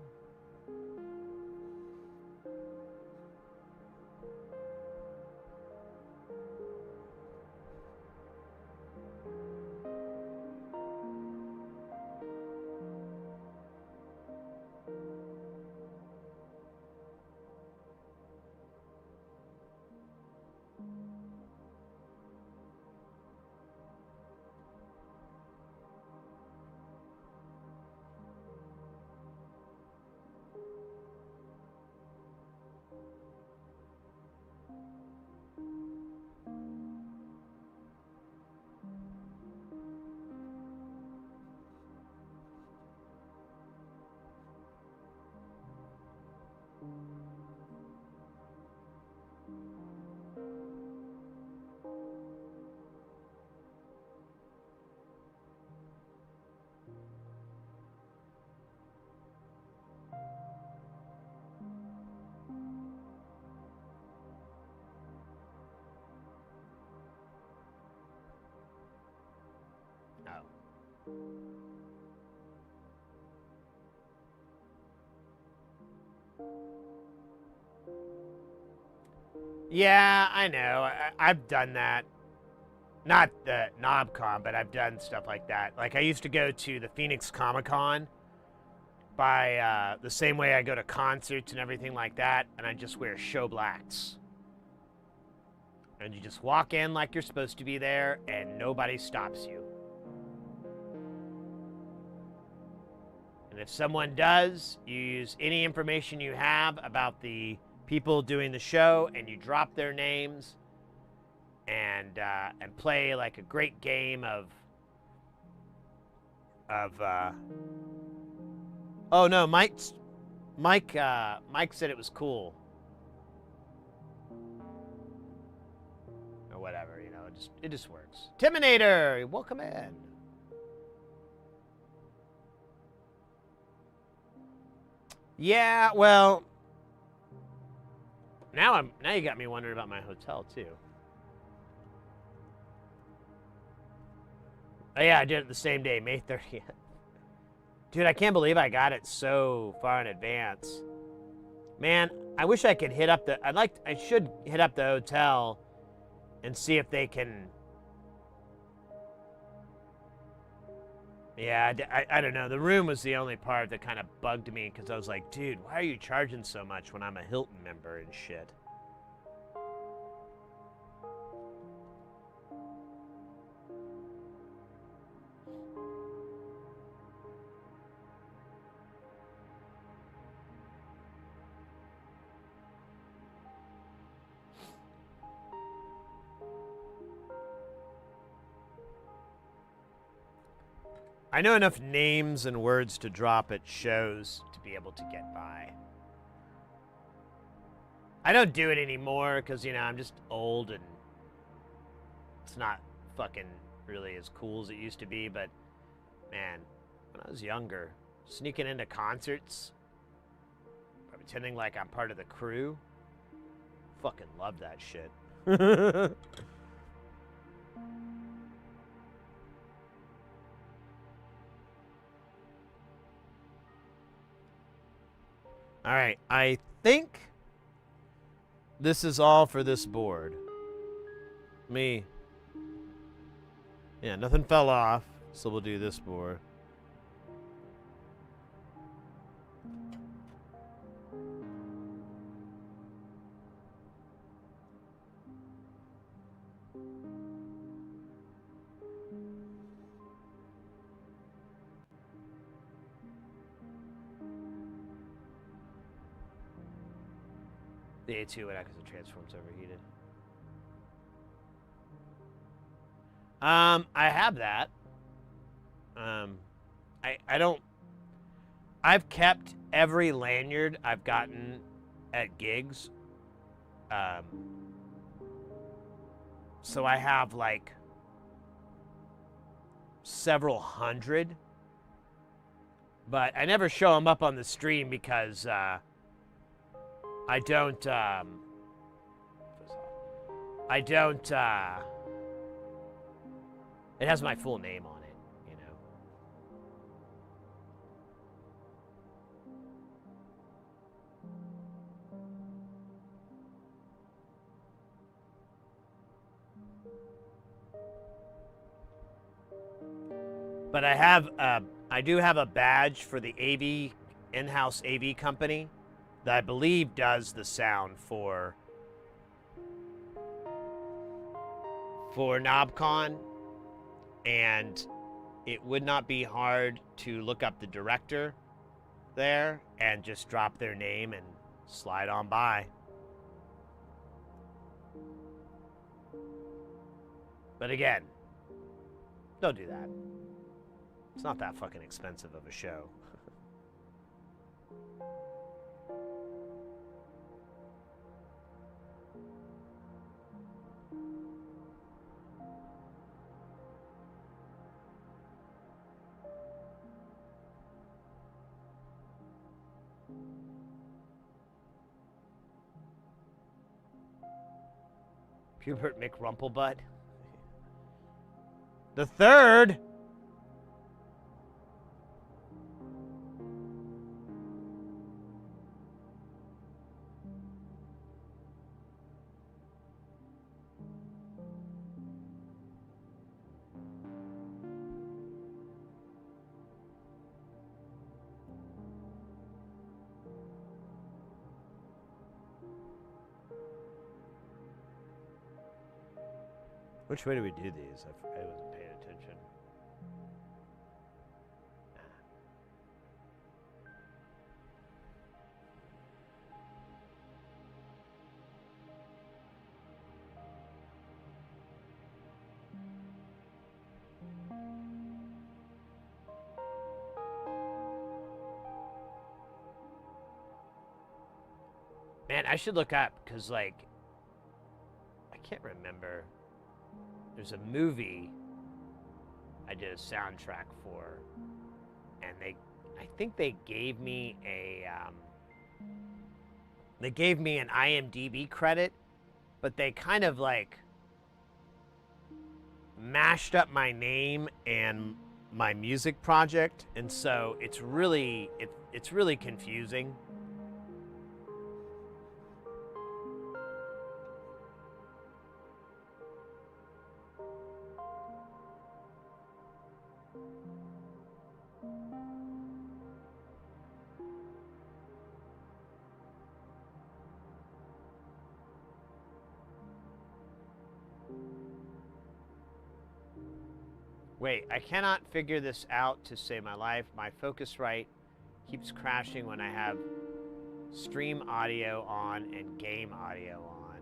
Oh. Yeah, I know. I've done that. Not the KnobCon, but I've done stuff like that. Like, I used to go to the Phoenix Comic Con by the same way I go to concerts and everything like that, and I just wear show blacks. And you just walk in like you're supposed to be there, and nobody stops you. And if someone does, you use any information you have about the people doing the show, and you drop their names, and play like a great game of oh no, Mike said it was cool, or whatever, you know. It just works. Timinator, welcome in. Yeah, well, now you got me wondering about my hotel too. Oh yeah, I did it the same day, May 30th. Dude, I can't believe I got it so far in advance. Man, I wish I could hit up I should hit up the hotel and see if they can. Yeah, I don't know. The room was the only part that kind of bugged me, because I was like, dude, why are you charging so much when I'm a Hilton member and shit? I know enough names and words to drop at shows to be able to get by. I don't do it anymore because, you know, I'm just old and it's not fucking really as cool as it used to be. But, man, when I was younger, sneaking into concerts, pretending like I'm part of the crew, fucking love that shit. All right, I think this is all for this board. Yeah, nothing fell off, so we'll do this board. The A2 went out because the transform's overheated. I have that. I don't I've kept every lanyard I've gotten at gigs. So I have like several hundred, but I never show them up on the stream because I don't. It has my full name on it, you know. But I do have a badge for the AV, in-house AV company that I believe does the sound for KnobCon, and it would not be hard to look up the director there and just drop their name and slide on by. But again, don't do that. It's not that fucking expensive of a show. Hubert McRumplebutt. The third. Which way do we do these? I wasn't paying attention. Man, I should look up, because, like, I can't remember. There's a movie I did a soundtrack for, and I think they gave me an IMDb credit, but they kind of like mashed up my name and my music project, and so it's really confusing. Wait, I cannot figure this out to save my life. My Focusrite keeps crashing when I have stream audio on and game audio on.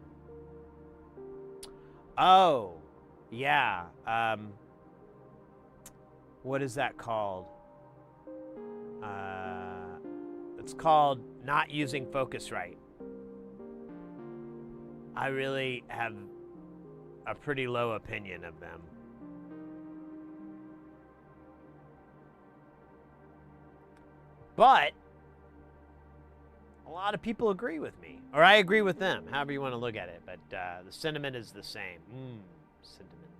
Oh, yeah. What is that called? It's called not using Focusrite. I really have a pretty low opinion of them. But a lot of people agree with me, or I agree with them, however you want to look at it. But the sentiment is the same. Sentiment.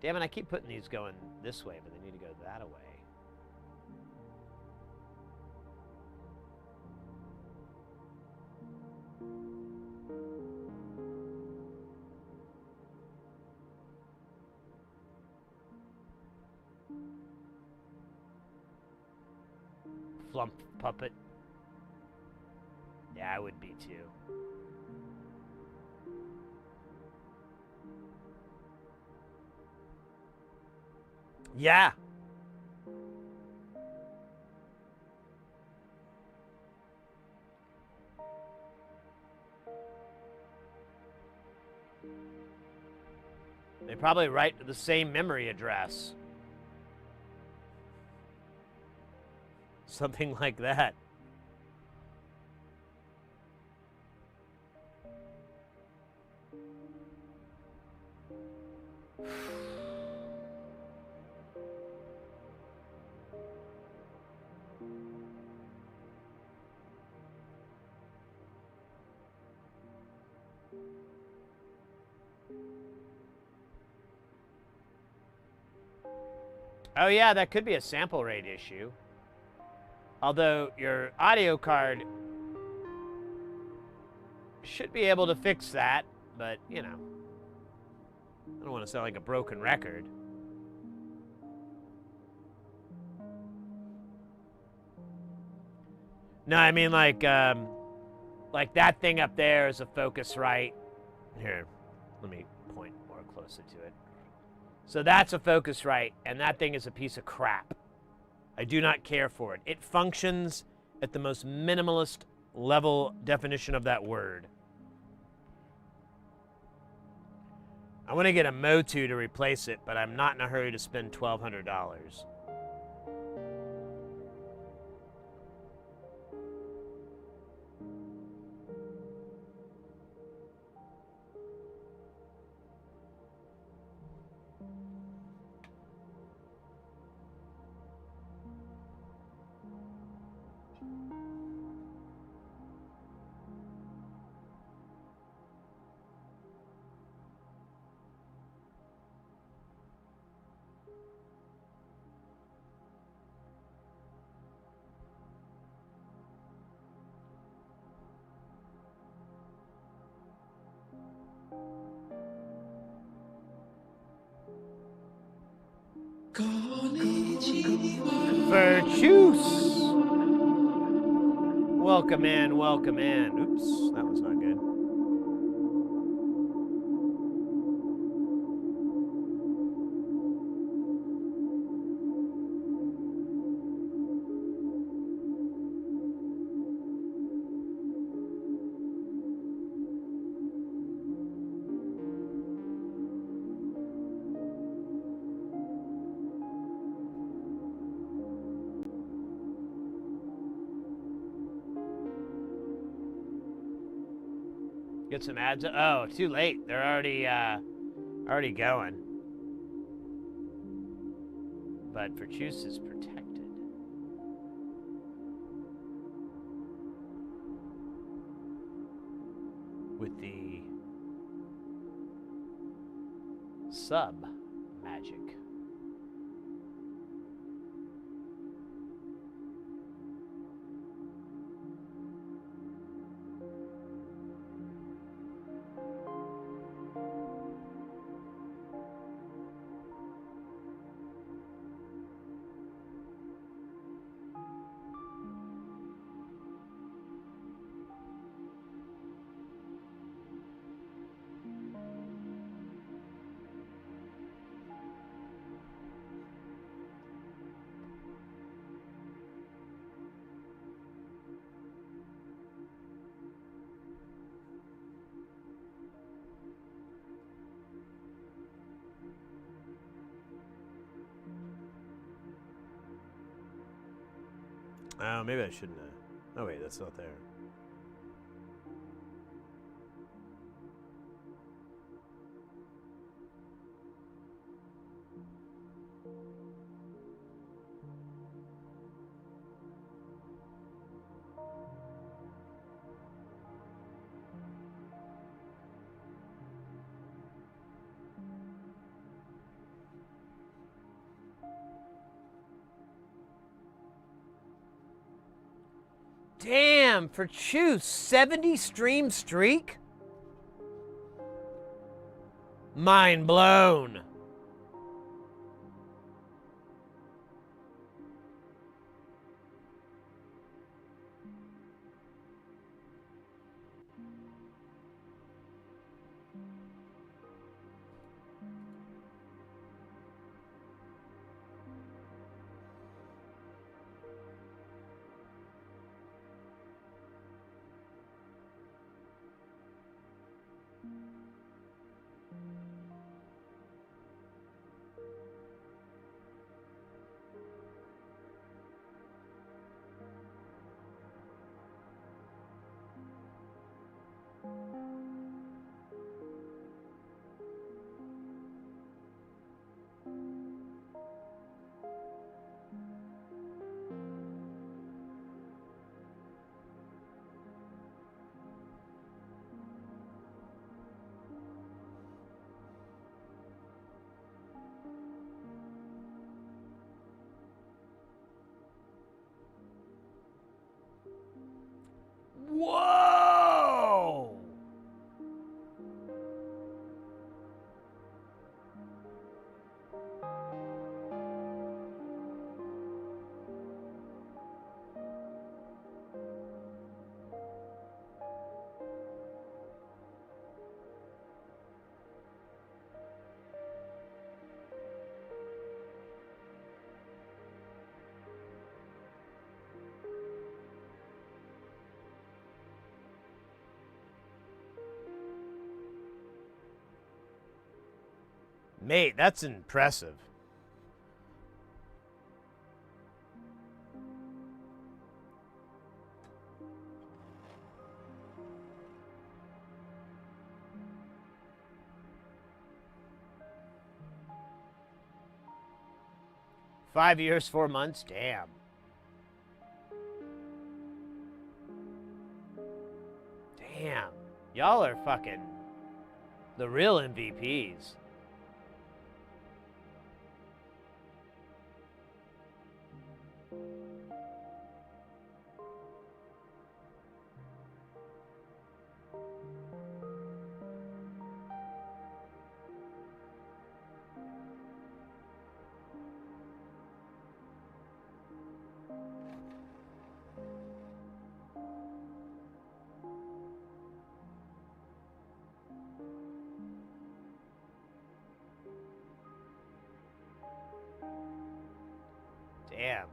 Damn it, I keep putting these going this way, but they need to go that way. Flump puppet. Yeah, I would be too. Yeah. They probably write the same memory address. something like that. Oh yeah, that could be a sample rate issue. Although your audio card should be able to fix that, but you know, I don't want to sound like a broken record. No, I mean like that thing up there is a Focusrite. Here, let me point more closely to it. So that's a Focusrite, and that thing is a piece of crap. I do not care for it. It functions at the most minimalist level definition of that word. I want to get a Motu to replace it, but I'm not in a hurry to spend $1,200. Virtues! Welcome in, welcome in. Oops, that was not good. Get some ads. Oh, too late. They're already going. But Virtues is protected. With the sub magic. Oh, maybe I shouldn't have. Oh, wait, that's not there. Damn, for Chew, 70 stream streak? Mind blown. Mate, that's impressive. Five years, 4 months? Damn. Damn. Y'all are fucking the real MVPs. Damn.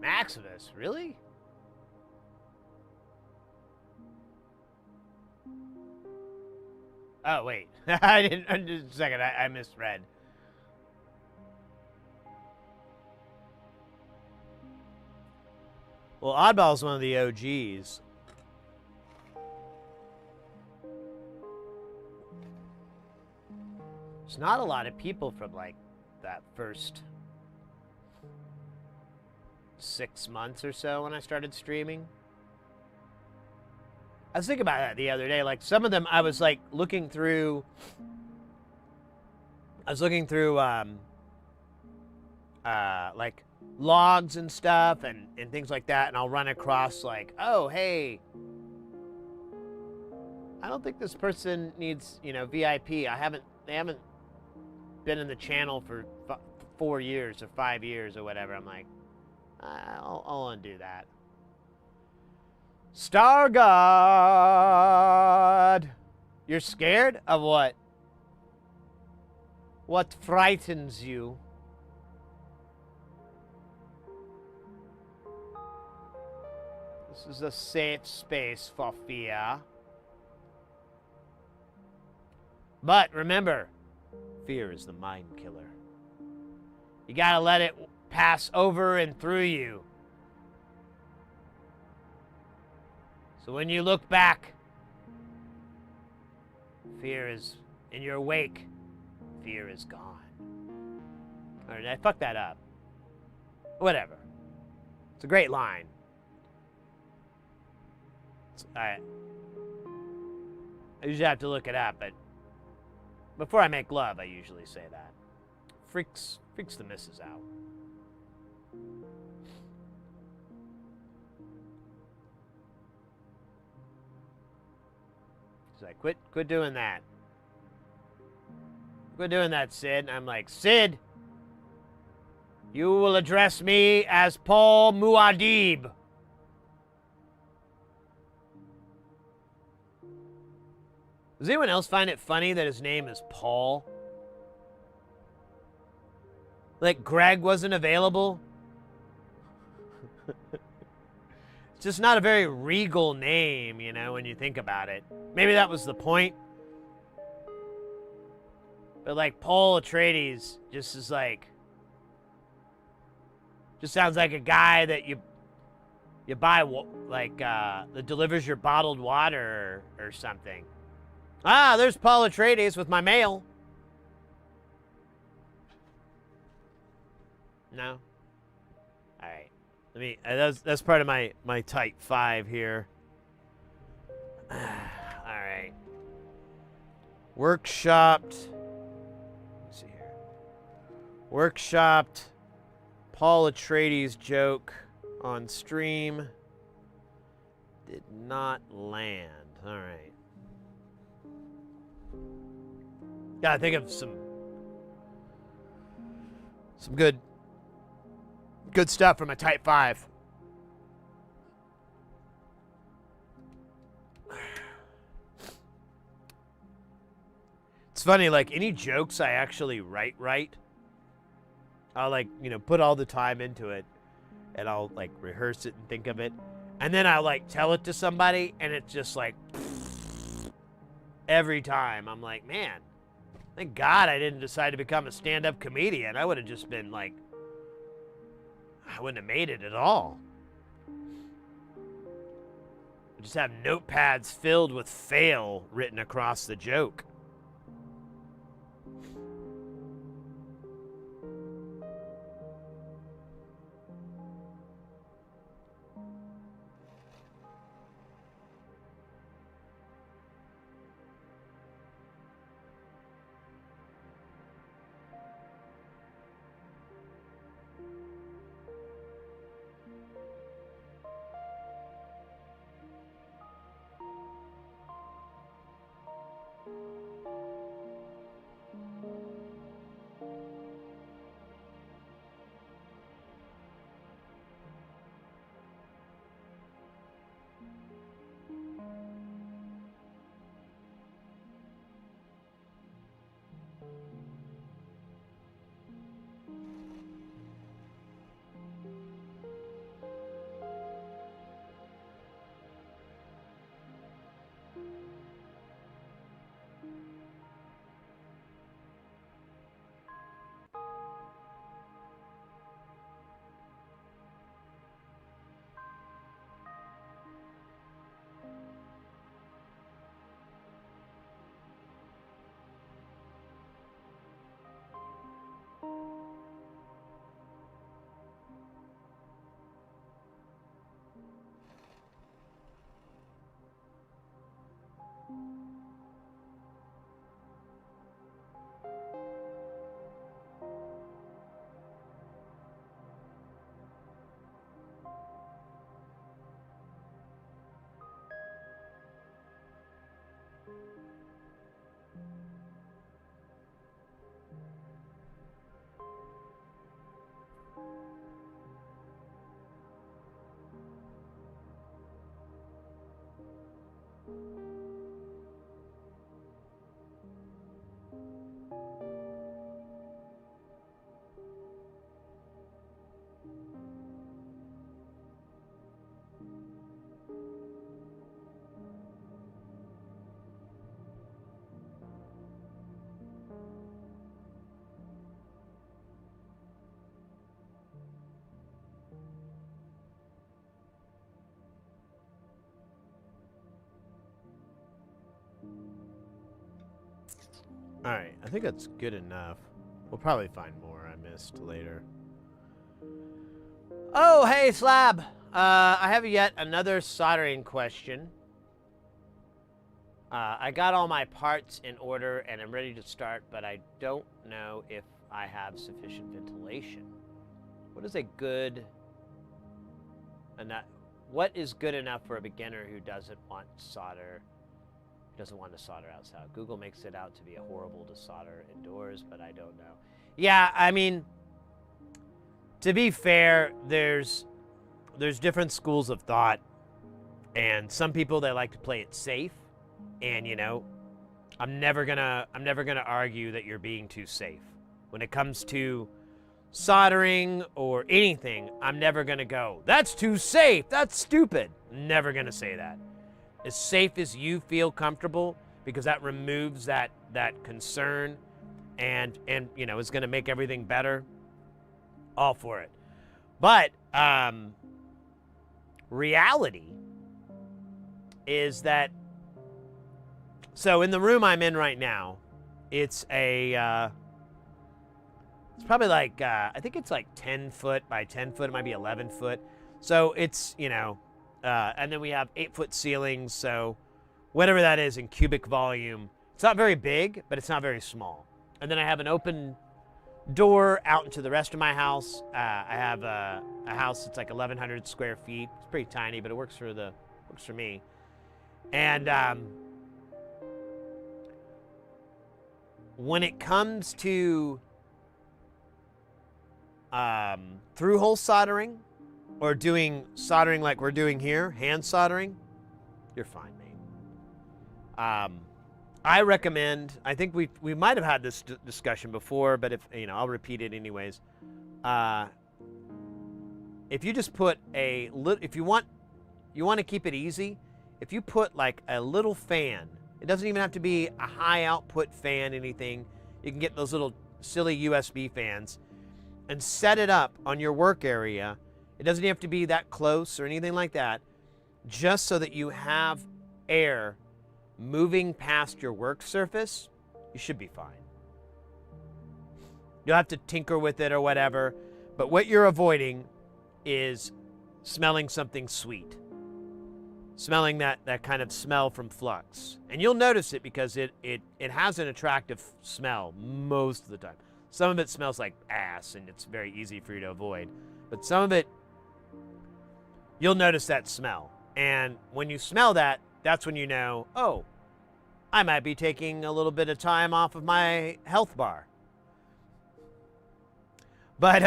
Maximus, really? Oh, wait. I didn't. Just a second. I misread. Well, Oddball's one of the OGs. There's not a lot of people from, like, that first 6 months or so when I started streaming. I was thinking about that the other day. Like, some of them, I was, like, looking through... like, logs and stuff and things like that, and I'll run across, like, oh, hey, I don't think this person needs, VIP. They haven't been in the channel for 4 years or 5 years or whatever. I'm like, I'll undo that. Star God! You're scared of what? What frightens you? This is a safe space for fear. But remember, fear is the mind killer. You gotta let it pass over and through you. So when you look back, fear is in your wake. Fear is gone. Or did I fuck that up? Whatever. It's a great line. I usually have to look it up, but Before I make love, I usually say that. Freaks the missus out. She's like, quit doing that. Quit doing that, Sid. And I'm like, Sid, you will address me as Paul Muad'Dib. Does anyone else find it funny that his name is Paul? Like Greg wasn't available? It's just not a very regal name, you know, when you think about it. Maybe that was the point. But like Paul Atreides just is like, just sounds like a guy that you buy, like, that delivers your bottled water or something. Ah, there's Paul Atreides with my mail. No? Alright. Let me, that's part of my type 5 here. Alright. Workshopped. Let's see here. Workshopped Paul Atreides joke on stream. Did not land. Alright. Gotta think of some good stuff from a type 5. It's funny, like any jokes I actually write, I'll like, you know, put all the time into it and I'll like rehearse it and think of it. And then I'll like tell it to somebody and it's just like every time. I'm like, man, thank God I didn't decide to become a stand-up comedian. I would have just been like, I wouldn't have made it at all. I just have notepads filled with fail written across the joke. Alright, I think that's good enough. We'll probably find more I missed later. Oh, hey, Slab! I have yet another soldering question. I got all my parts in order and I'm ready to start, but I don't know if I have sufficient ventilation. What is a good enough? What is good enough for a beginner who doesn't want to solder outside? Google makes it out to be horrible to solder indoors, but I don't know. Yeah, I mean, to be fair, there's different schools of thought, and some people, they like to play it safe, and you know, I'm never gonna argue that you're being too safe. When it comes to soldering or anything, I'm never gonna go, that's too safe, that's stupid. Never gonna say that. As safe as you feel comfortable, because that removes that concern and you know, is gonna make everything better. All for it. But reality is that, so in the room I'm in right now, it's a it's probably like I think it's like 10 foot by 10 foot. It might be 11 foot. So it's, you know, and then we have 8-foot ceilings. So whatever that is in cubic volume, it's not very big, but it's not very small. And then I have an open door out into the rest of my house. I have a house that's like 1,100 square feet. It's pretty tiny, but it works for me. And when it comes to through-hole soldering or doing soldering like we're doing here, hand soldering, you're fine, mate. I recommend, I think we might have had this discussion before, but if, you know, I'll repeat it anyways. If you just put if you want to keep it easy, if you put like a little fan, it doesn't even have to be a high output fan, anything. You can get those little silly USB fans and set it up on your work area. It doesn't have to be that close or anything like that, just so that you have air moving past your work surface. You should be fine. You'll have to tinker with it or whatever, but what you're avoiding is smelling something sweet. Smelling that kind of smell from flux. And you'll notice it because it has an attractive smell most of the time. Some of it smells like ass and it's very easy for you to avoid. But some of it, you'll notice that smell. And when you smell that, that's when you know, oh, I might be taking a little bit of time off of my health bar. But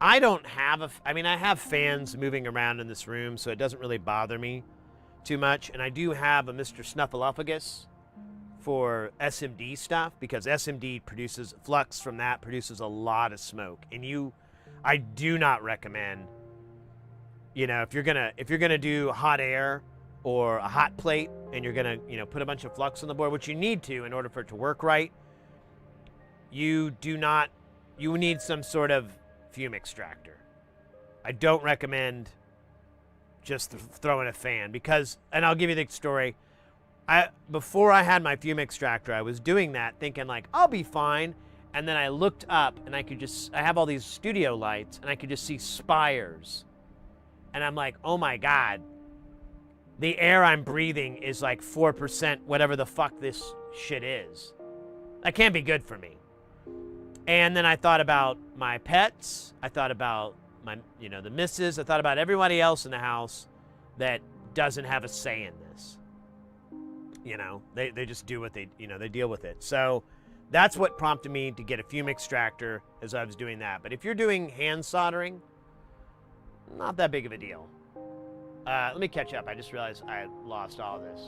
I don't have I mean, I have fans moving around in this room, so it doesn't really bother me too much. And I do have a Mr. Snuffleupagus for SMD stuff, because SMD produces flux from that, produces a lot of smoke. And I do not recommend, you know, if you're gonna do hot air or a hot plate and you're gonna, you know, put a bunch of flux on the board, which you need to in order for it to work right, you need some sort of fume extractor. I don't recommend just throwing a fan, because, and I'll give you the story. Before I had my fume extractor, I was doing that thinking like, I'll be fine. And then I looked up and I have all these studio lights and I could just see spires. And I'm like, oh my God, the air I'm breathing is like 4%, whatever the fuck this shit is. That can't be good for me. And then I thought about my pets. I thought about my, you know, the missus. I thought about everybody else in the house that doesn't have a say in this. You know, they just do what they deal with it. So that's what prompted me to get a fume extractor as I was doing that. But if you're doing hand soldering, not that big of a deal. Let me catch up. I just realized I lost all of this.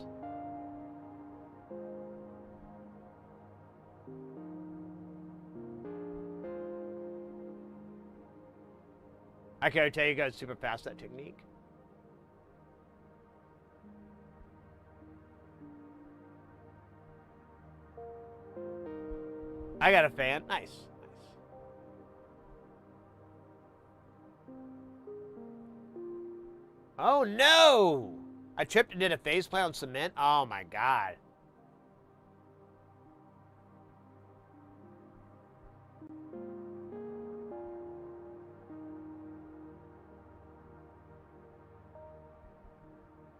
I can tell you guys super fast that technique. I got a fan. Nice. Oh no! I tripped and did a faceplant on cement. Oh my God.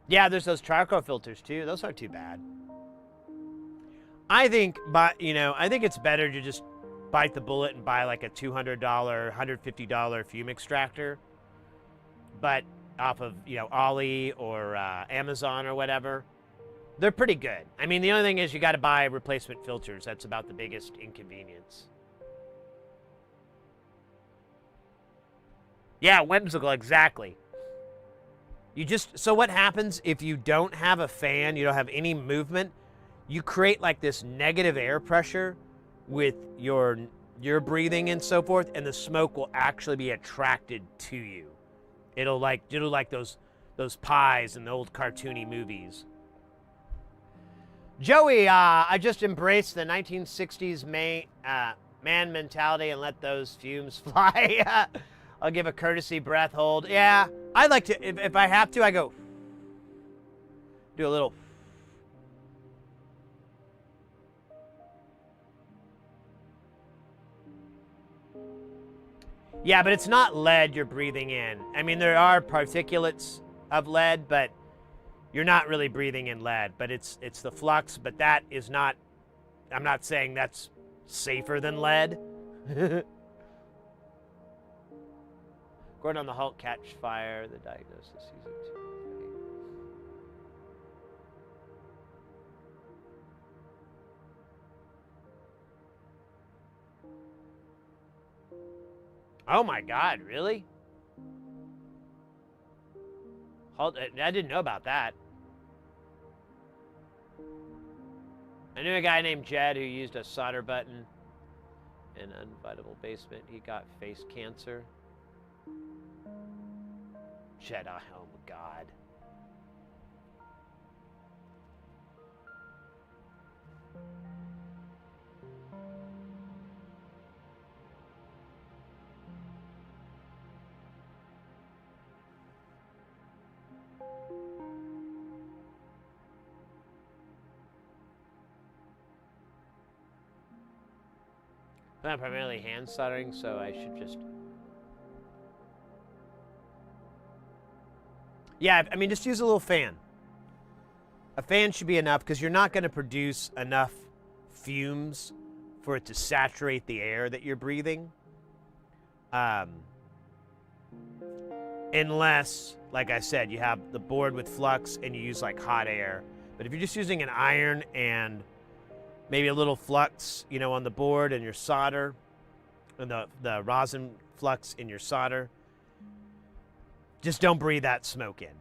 Yeah, there's those charcoal filters too. Those aren't too bad. I think, I think it's better to just bite the bullet and buy like a $200, $150 fume extractor, but off of, Ollie or Amazon or whatever. They're pretty good. I mean, the only thing is you got to buy replacement filters. That's about the biggest inconvenience. Yeah, whimsical, exactly. So what happens if you don't have a fan, you don't have any movement, you create like this negative air pressure with your breathing and so forth, and the smoke will actually be attracted to you. It'll like those pies in the old cartoony movies. Joey, I just embraced the 1960s man mentality and let those fumes fly. I'll give a courtesy breath hold. Yeah, I like to, if I have to, I go, do a little. Yeah, but it's not lead you're breathing in. I mean, there are particulates of lead, but you're not really breathing in lead. But it's the flux, but that is not, I'm not saying that's safer than lead. According on the Hulk catch fire, the diagnosis season 2. Oh my God, really? I didn't know about that. I knew a guy named Jed who used a solder button in an uninvitable basement. He got face cancer. Jed, oh my God. I'm primarily hand soldering, so I should just... Yeah, I mean, just use a little fan. A fan should be enough because you're not going to produce enough fumes for it to saturate the air that you're breathing. Unless, like I said, you have the board with flux and you use like hot air. But if you're just using an iron and maybe a little flux, on the board and your solder, and the rosin flux in your solder, just don't breathe that smoke in.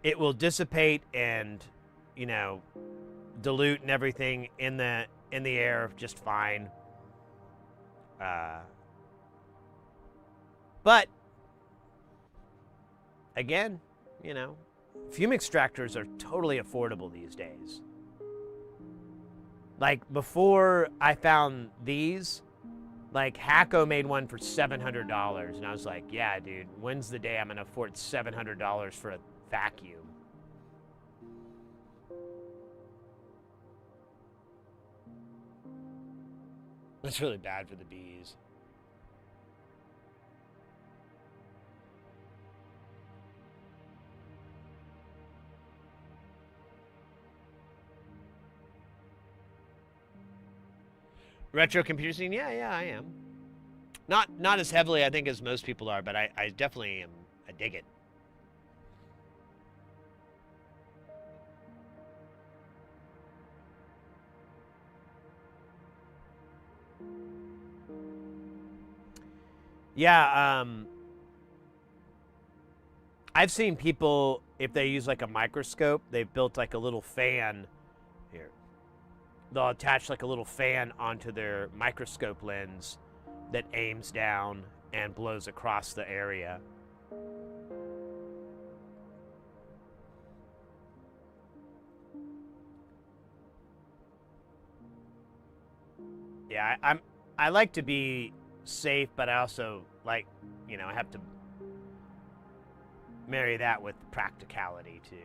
It will dissipate and, dilute and everything in the air just fine. But again, fume extractors are totally affordable these days. Like, before I found these, like, Hacko made one for $700. And I was like, yeah, dude, when's the day I'm going to afford $700 for a vacuum? That's really bad for the bees. Retro computer scene? Yeah, I am. Not as heavily, I think, as most people are, but I definitely am. I dig it. Yeah, I've seen people, if they use like a microscope, they've built like a little fan here. They'll attach like a little fan onto their microscope lens that aims down and blows across the area. Yeah, I like to be safe, but I also like, I have to marry that with practicality too.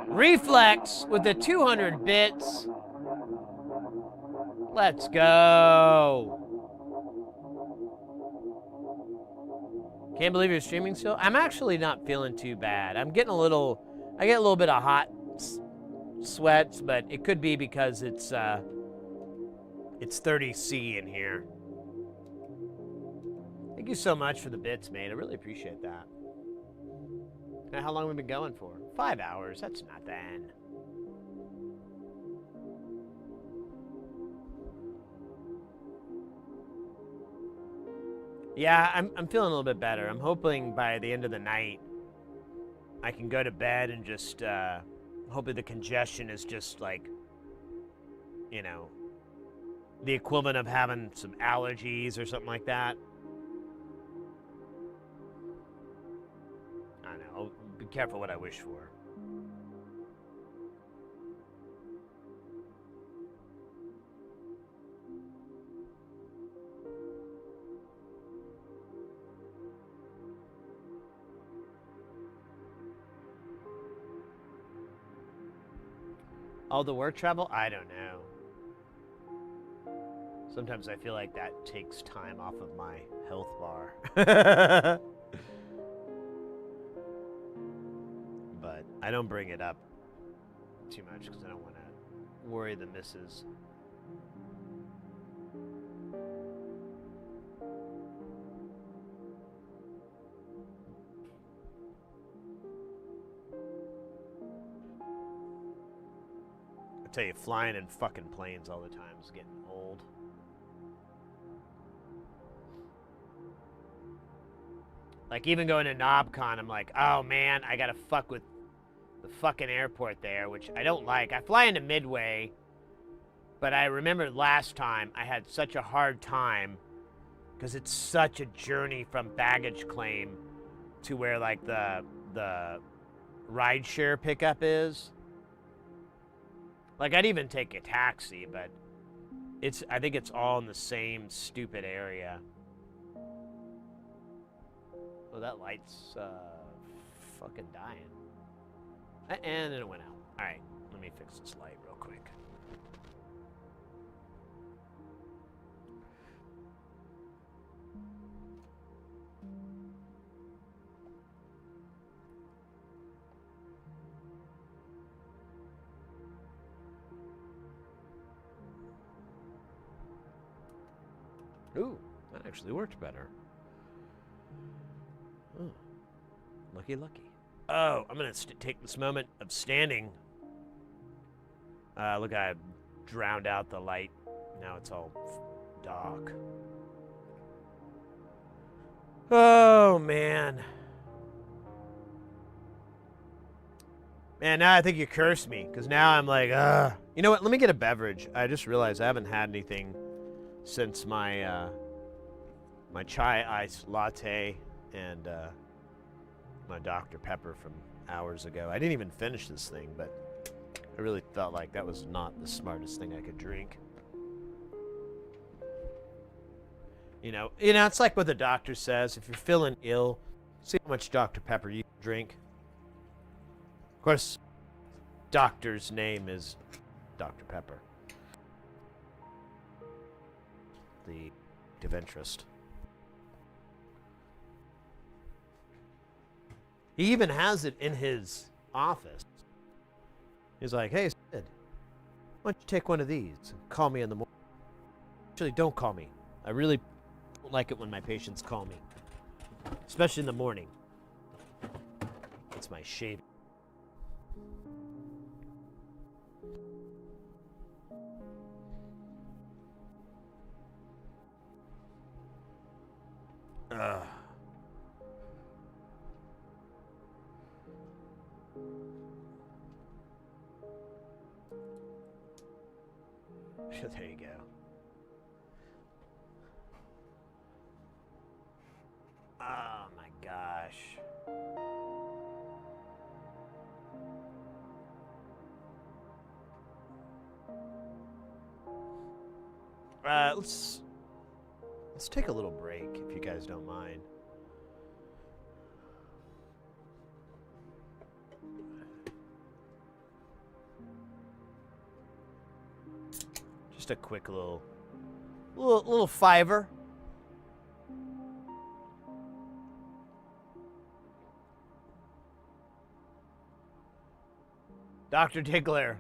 Reflex with the 200 bits. Let's go. Can't believe you're streaming still. I'm actually not feeling too bad. I'm getting I get a little bit of hot sweats, but it could be because it's 30°C in here. Thank you so much for the bits, mate. I really appreciate that. Now, how long have we been going for? 5 hours. That's nothing. Yeah, I'm feeling a little bit better. I'm hoping by the end of the night I can go to bed and just hopefully the congestion is just like, you know, the equivalent of having some allergies or something like that. I don't know. I'll be careful what I wish for. All the work travel? I don't know. Sometimes I feel like that takes time off of my health bar. But I don't bring it up too much because I don't want to worry the missus. I tell you, flying in fucking planes all the time is getting old. Like, even going to NobCon, I'm like, oh man, I gotta fuck with the fucking airport there, which I don't like. I fly into Midway, but I remember last time I had such a hard time because it's such a journey from baggage claim to where, like, the rideshare pickup is. Like, I'd even take a taxi, but I think it's all in the same stupid area. Oh, that light's fucking dying. And then it went out. All right, let me fix this light real quick. Ooh, that actually worked better. Oh, lucky, lucky. Oh, I'm going to take this moment of standing. Look, I drowned out the light. Now it's all dark. Oh, man. Man, now I think you cursed me, because now I'm like, You know what? Let me get a beverage. I just realized I haven't had anything since my my chai iced latte and my Dr. Pepper from hours ago. I didn't even finish this thing, but I really felt like that was not the smartest thing I could drink. You know, it's like what the doctor says. If you're feeling ill, see how much Dr. Pepper you can drink. Of course, doctor's name is Dr. Pepper. The of interest. He even has it in his office. He's like, hey, Sid, why don't you take one of these and call me in the morning? Actually, don't call me. I really don't like it when my patients call me, especially in the morning. That's my shave. There you go. Oh my gosh. Let's take a little break if you guys don't mind. Just a quick little fiver. Dr. Diggler.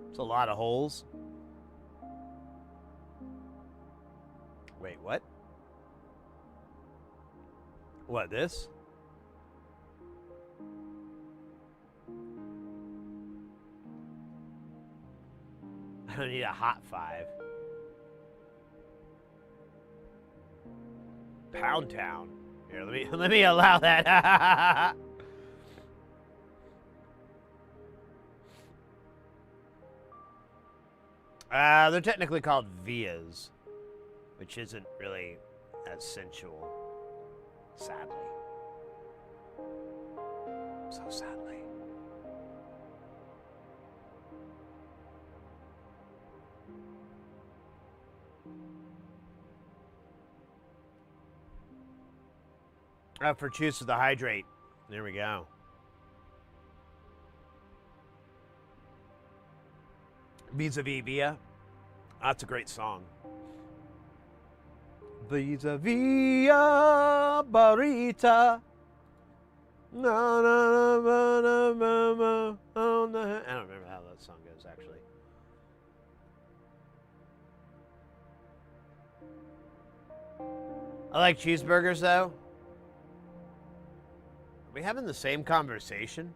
It's a lot of holes. Wait, what? What, this? I don't need a hot 5. Pound Town. Here, let me allow that. They're technically called Vias, which isn't really as sensual, sadly. So sadly. For choose to the hydrate. There we go. Vis-a-vis Via. That's a great song. Vis-a-vis Barita. No, no, no, no, no, no, no, no. I don't remember how that song goes, actually. I like cheeseburgers, though. Are we having the same conversation?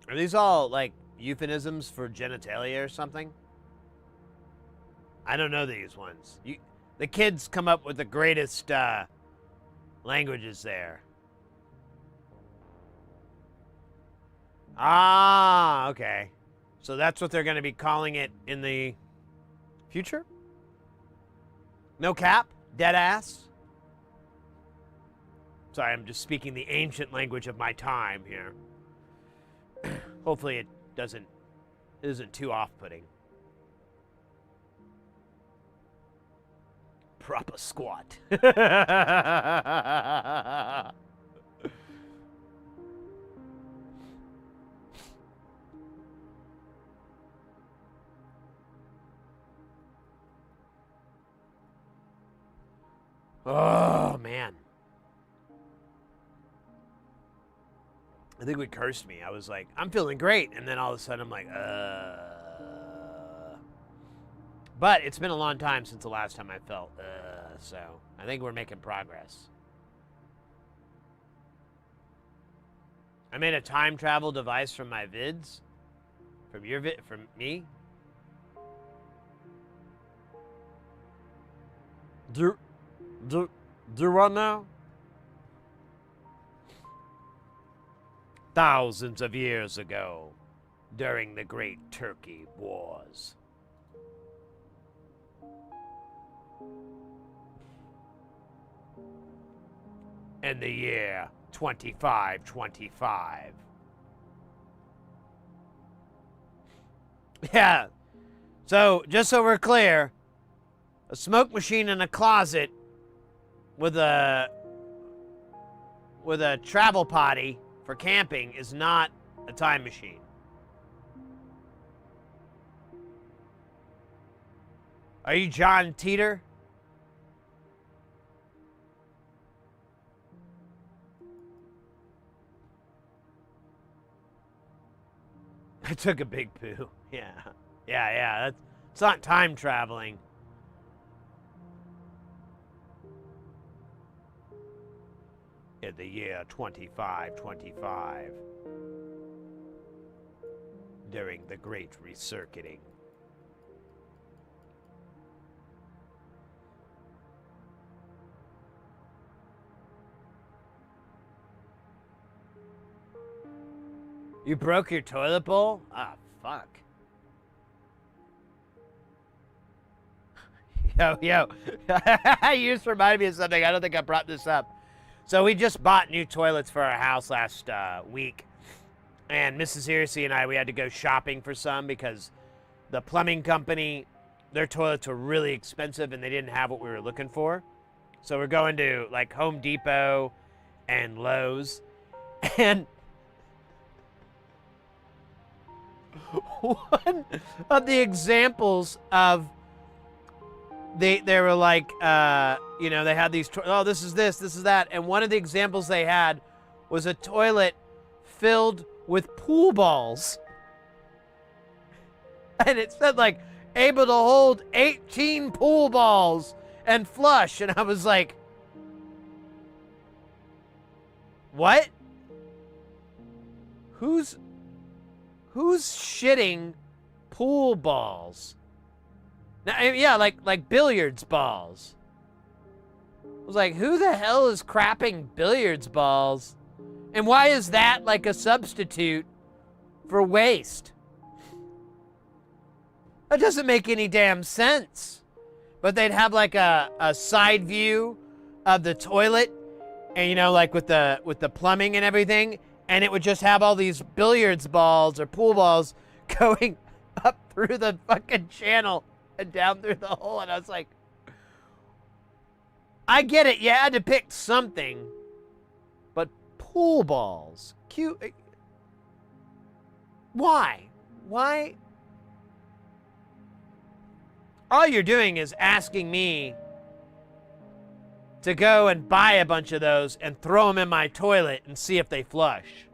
Are these all, like, euphemisms for genitalia or something? I don't know these ones. The kids come up with the greatest languages there. Ah, okay. So that's what they're going to be calling it in the future? No cap? Dead ass? Sorry, I'm just speaking the ancient language of my time here. Hopefully it isn't too off-putting. Proper squat. Oh, man. I think it cursed me. I was like, I'm feeling great. And then all of a sudden I'm like, But it's been a long time since the last time I felt, so I think we're making progress. I made a time travel device from my vids. From me. Do what now? Thousands of years ago, during the Great Turkey Wars. In the year 2525. Yeah. So, just so we're clear, a smoke machine in a closet with a travel potty for camping is not a time machine. Are you John Teeter? I took a big poo. Yeah. Yeah. It's not time traveling. In the year 2525, during the Great Recircuiting. You broke your toilet bowl? Ah, fuck. Yo. You just reminded me of something. I don't think I brought this up. So we just bought new toilets for our house last week. And Mrs. Hersey and we had to go shopping for some because the plumbing company, their toilets were really expensive and they didn't have what we were looking for. So we're going to like Home Depot and Lowe's. And one of the examples of they were like, you know, they had these, oh, this is this is that. And one of the examples they had was a toilet filled with pool balls. And it said, like, able to hold 18 pool balls and flush. And I was like, what? Who's shitting pool balls? Now, yeah, like billiards balls. I was like, who the hell is crapping billiards balls? And why is that like a substitute for waste? That doesn't make any damn sense. But they'd have like a side view of the toilet, and you know, like with the plumbing and everything, and it would just have all these billiards balls or pool balls going up through the fucking channel and down through the hole. And I was like, I get it, you had to pick something, but pool balls, cute. Why? All you're doing is asking me to go and buy a bunch of those and throw them in my toilet and see if they flush.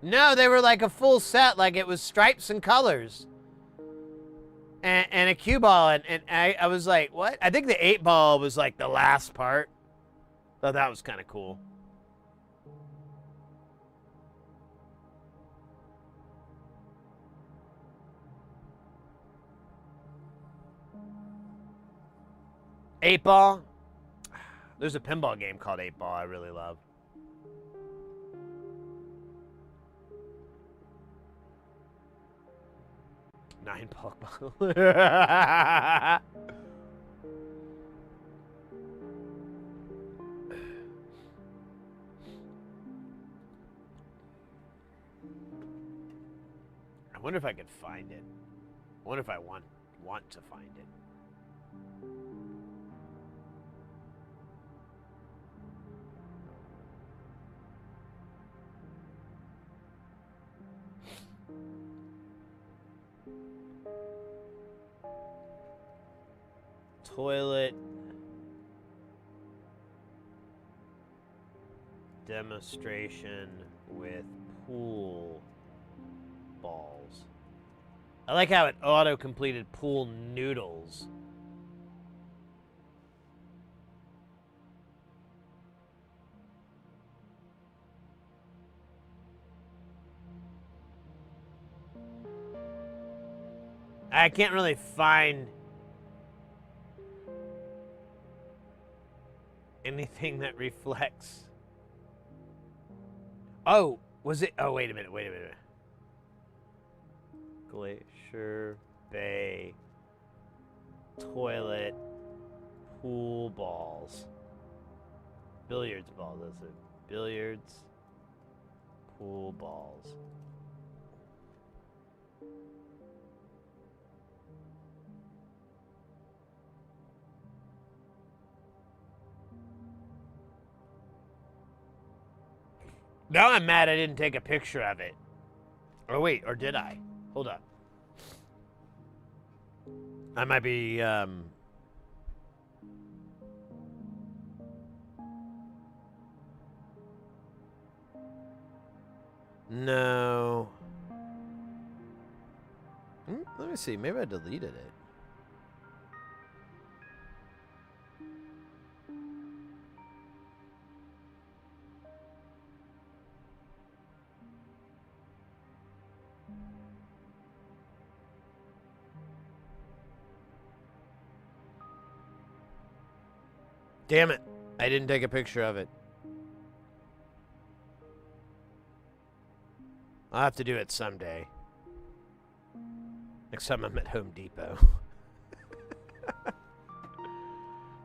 No, they were like a full set, like it was stripes and colors. And a cue ball, and I was like, what? I think the 8-ball was like the last part. Thought that was kind of cool. Eight ball. There's a pinball game called 8-ball I really love. Nine ball. I wonder if I could find it. I wonder if I want to find it. Toilet demonstration with pool balls. I like how it auto-completed pool noodles. I can't really find anything that reflects. Oh, was it? Oh, wait a minute. Glacier Bay toilet pool balls. Billiards balls, that's it. Billiards pool balls. Now I'm mad I didn't take a picture of it. Oh, wait, or did I? Hold up. I might be, No. Let me see. Maybe I deleted it. Damn it. I didn't take a picture of it. I'll have to do it someday. Next time I'm at Home Depot.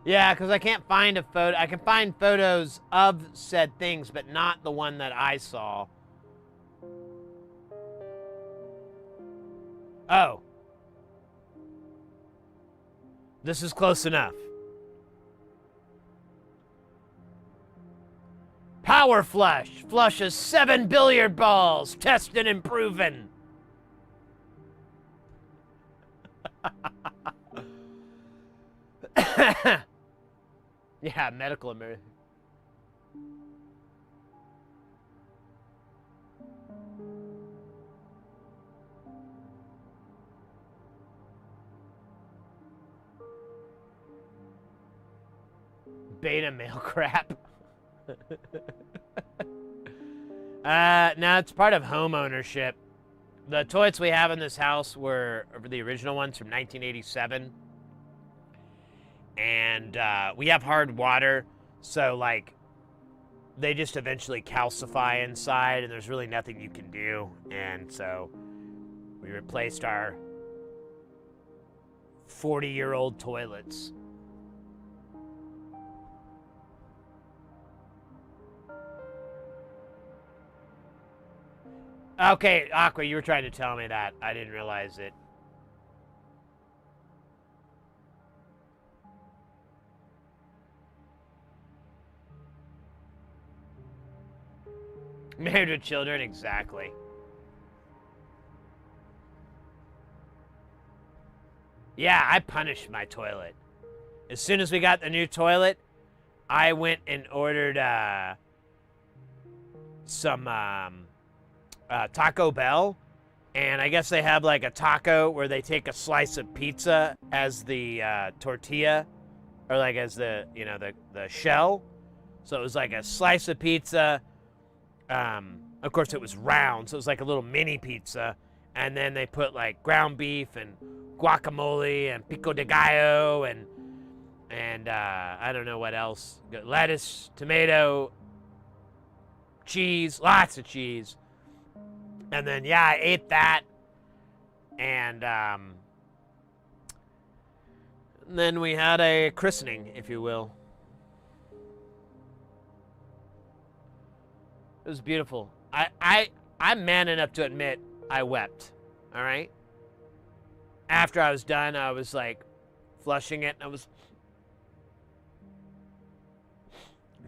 Yeah, because I can't find a photo. I can find photos of said things, but not the one that I saw. Oh. This is close enough. Power flush. Flushes 7 billiard balls. Tested and proven. Yeah, medical emergency. Beta male crap. No, it's part of home ownership. The toilets we have in this house were the original ones from 1987. And we have hard water, so like they just eventually calcify inside, and there's really nothing you can do. And so we replaced our 40-year-old toilets. Okay, Aqua, you were trying to tell me that. I didn't realize it. Married with children, exactly. Yeah, I punished my toilet. As soon as we got the new toilet, I went and ordered some Taco Bell, and I guess they have like a taco where they take a slice of pizza as the tortilla, or like as the the shell. So it was like a slice of pizza. Of course, it was round, so it was like a little mini pizza. And then they put like ground beef and guacamole and pico de gallo and I don't know what else. Lettuce, tomato, cheese, lots of cheese. And then yeah, I ate that. And then we had a christening, if you will. It was beautiful. I'm man enough to admit I wept. All right? After I was done, I was like flushing it, and I'm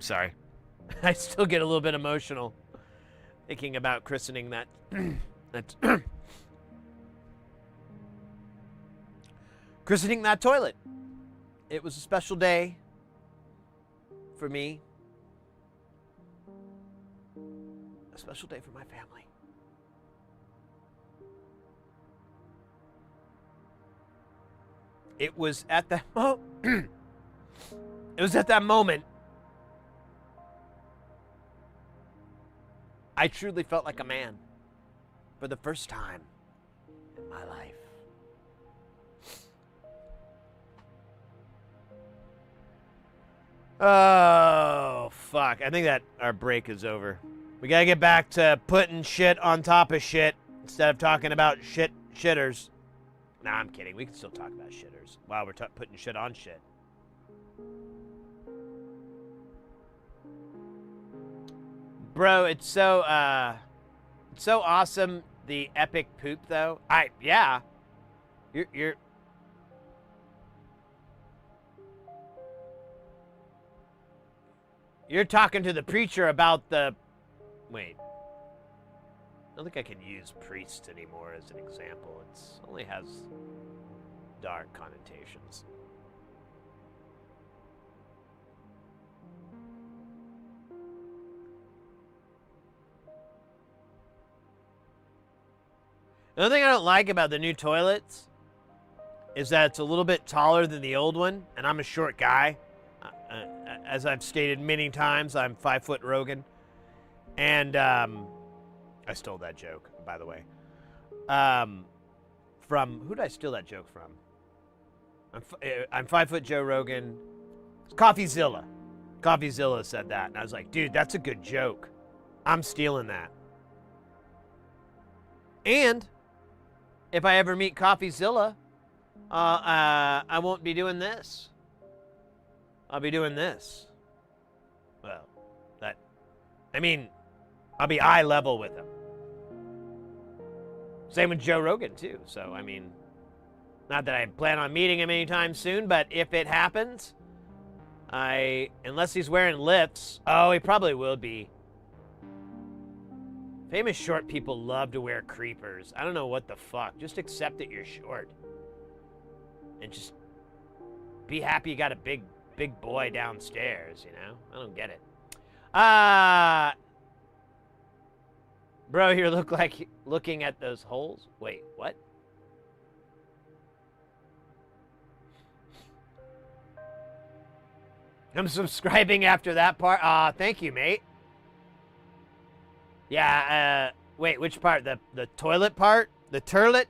sorry. I still get a little bit emotional thinking about christening that. Christening that toilet. It was a special day for me. A special day for my family. It was at that it was at that moment I truly felt like a man for the first time in my life. Oh, fuck. I think that our break is over. We gotta get back to putting shit on top of shit instead of talking about shitters. Nah, I'm kidding. We can still talk about shitters while we're putting shit on shit. Bro, it's so awesome, the epic poop though. Yeah. You're talking to the preacher about the wait. I don't think I can use priests anymore as an example. It only has dark connotations. Another thing I don't like about the new toilets is that it's a little bit taller than the old one, and I'm a short guy. As I've stated many times, I'm 5 foot Rogan. And I stole that joke, by the way. From who did I steal that joke from? I'm 5 foot Joe Rogan. It's CoffeeZilla. CoffeeZilla said that, and I was like, dude, that's a good joke. I'm stealing that. And if I ever meet CoffeeZilla, I won't be doing this. I'll be doing this. Well, I'll be eye level with him. Same with Joe Rogan, too. So, I mean, not that I plan on meeting him anytime soon, but if it happens, unless he's wearing lifts, oh, he probably will be. Famous short people love to wear creepers. I don't know what the fuck. Just accept that you're short. And just be happy you got a big boy downstairs, you know? I don't get it. Bro, you look like looking at those holes. Wait, what? I'm subscribing after that part. Thank you, mate. Yeah, wait, which part? The toilet part? The turlet?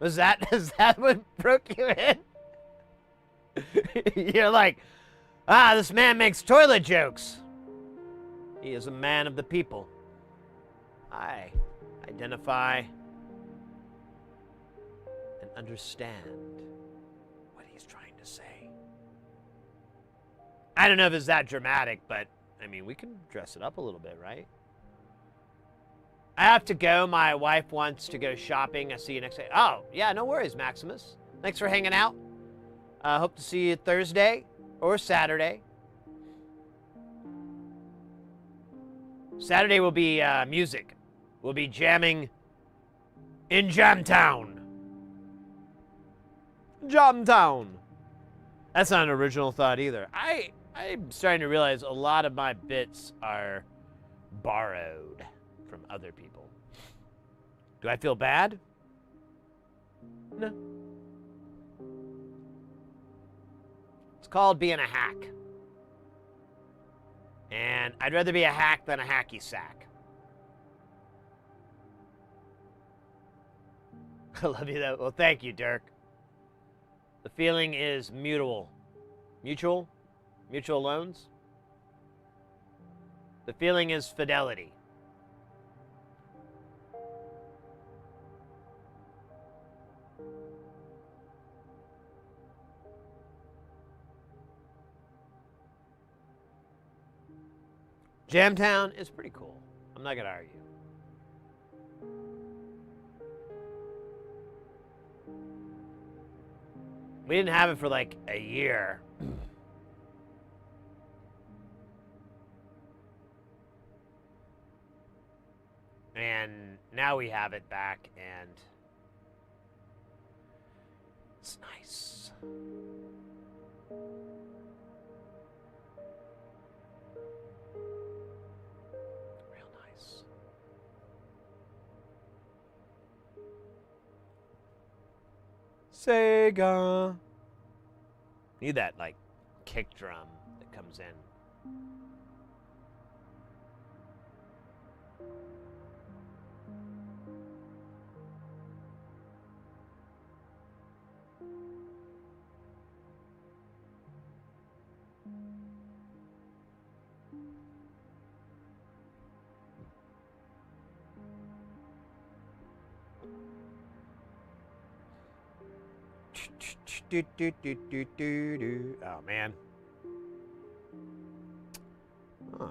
Is that what broke you in? You're like, this man makes toilet jokes. He is a man of the people. I identify and understand what he's trying to say. I don't know if it's that dramatic, but, I mean, we can dress it up a little bit, right? I have to go. My wife wants to go shopping. I'll see you next day. Oh, yeah, no worries, Maximus. Thanks for hanging out. Hope to see you Thursday or Saturday. Saturday will be music. We'll be jamming in Jamtown. Jamtown. That's not an original thought either. I'm starting to realize a lot of my bits are borrowed from other people. Do I feel bad? No. It's called being a hack. And I'd rather be a hack than a hacky sack. I love you, though. Well, thank you, Dirk. The feeling is mutual. Mutual? Mutual loans? The feeling is fidelity. Jamtown is pretty cool. I'm not going to argue. We didn't have it for like a year. And now we have it back, and it's nice. Real nice. Sega. Need that, like, kick drum that comes in. Oh, man. Huh.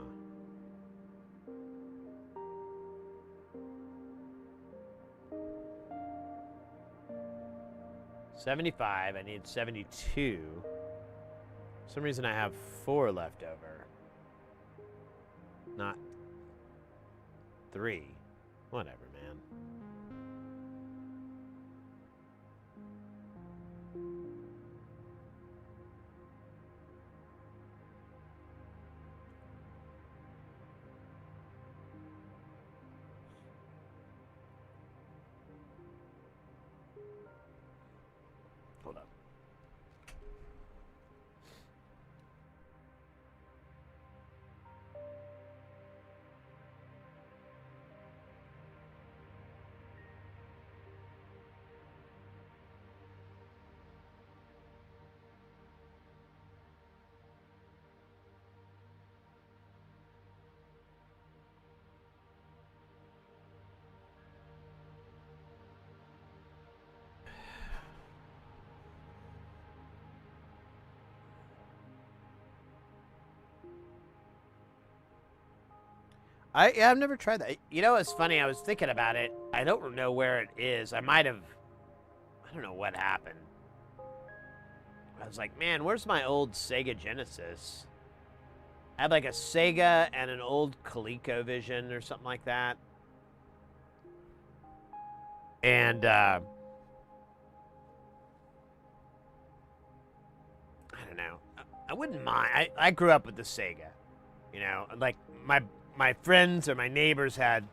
$75. I need 72. For some reason I have 4 left over. Not 3. Whatever, man. Hold up. Yeah, I've never tried that. You know, it's funny. I was thinking about it. I don't know where it is. I might have. I don't know what happened. I was like, man, where's my old Sega Genesis? I had like a Sega and an old ColecoVision or something like that. And I don't know. I wouldn't mind. I grew up with the Sega. You know, like my friends or my neighbors had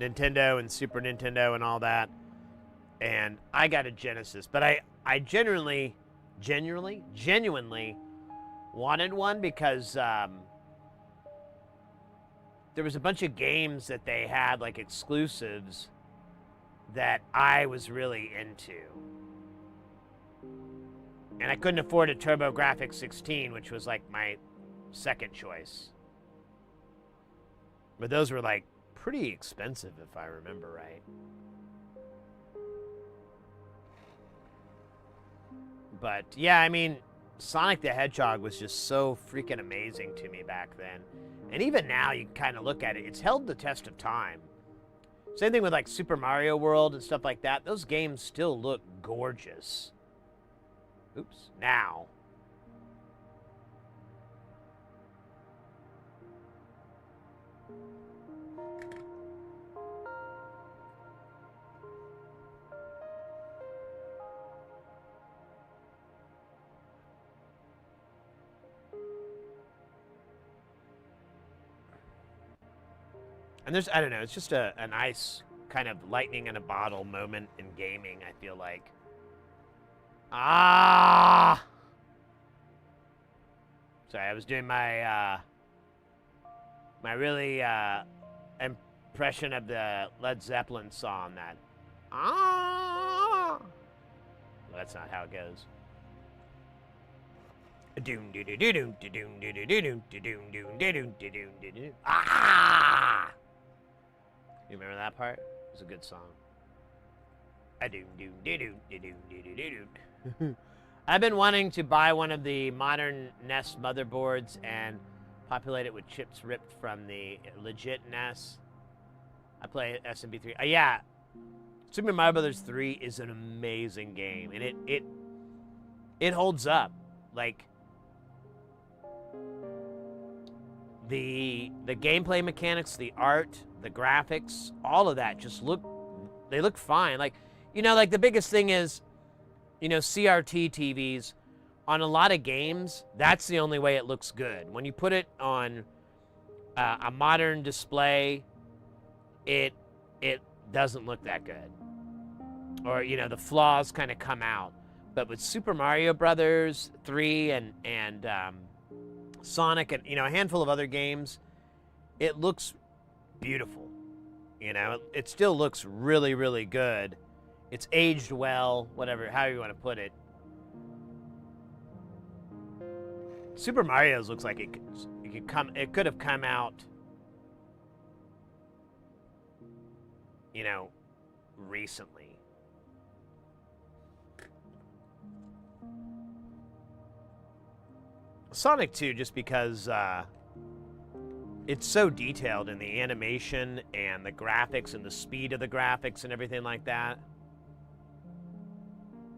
Nintendo and Super Nintendo and all that, and I got a Genesis. But I genuinely wanted one because there was a bunch of games that they had like exclusives that I was really into. And I couldn't afford a TurboGrafx 16, which was like my second choice. But those were like pretty expensive if I remember right. But yeah, I mean, Sonic the Hedgehog was just so freaking amazing to me back then. And even now, you can kind of look at it, it's held the test of time. Same thing with like Super Mario World and stuff like that. Those games still look gorgeous. Oops, now. And there's, I don't know, it's just a nice kind of lightning in a bottle moment in gaming, I feel like. Ah! Sorry, I was doing my, my really, impression of the Led Zeppelin song that, ah! Well, that's not how it goes. Ah! You remember that part? It was a good song. I've been wanting to buy one of the modern NES motherboards and populate it with chips ripped from the legit NES. I play SMB3. Yeah, Super Mario Brothers 3 is an amazing game, and it holds up. Like the gameplay mechanics, the art, the graphics, all of that just look fine. Like, you know, like the biggest thing is, you know, CRT TVs on a lot of games, that's the only way it looks good. When you put it on a modern display, it doesn't look that good. Or, you know, the flaws kind of come out. But with Super Mario Brothers 3 and Sonic and, you know, a handful of other games, it looks beautiful. You know, it still looks really, really good. It's aged well, whatever, how you want to put it. Super Mario's looks like it could have come out, you know, recently. Sonic 2, just because it's so detailed in the animation and the graphics and the speed of the graphics and everything like that.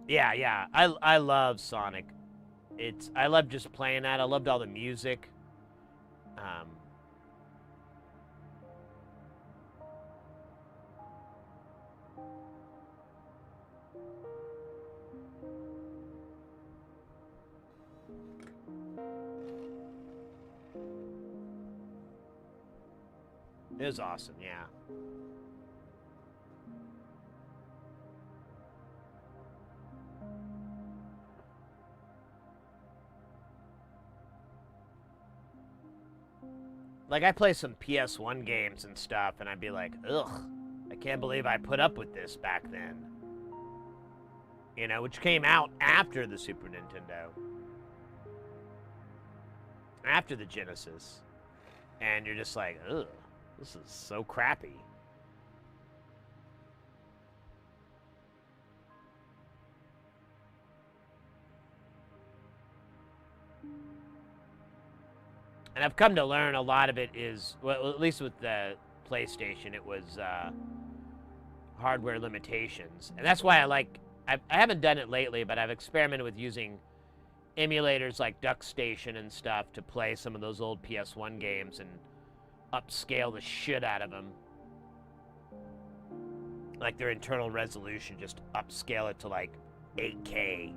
Yeah, I love Sonic. I love just playing that. I loved all the music. It was awesome, yeah. Like, I play some PS1 games and stuff, and I'd be like, ugh, I can't believe I put up with this back then. You know, which came out after the Super Nintendo. After the Genesis. And you're just like, ugh, this is so crappy. And I've come to learn a lot of it is, well, at least with the PlayStation, it was hardware limitations. And that's why I haven't done it lately, but I've experimented with using emulators like DuckStation and stuff to play some of those old PS1 games and upscale the shit out of them. Like their internal resolution, just upscale it to like 8K.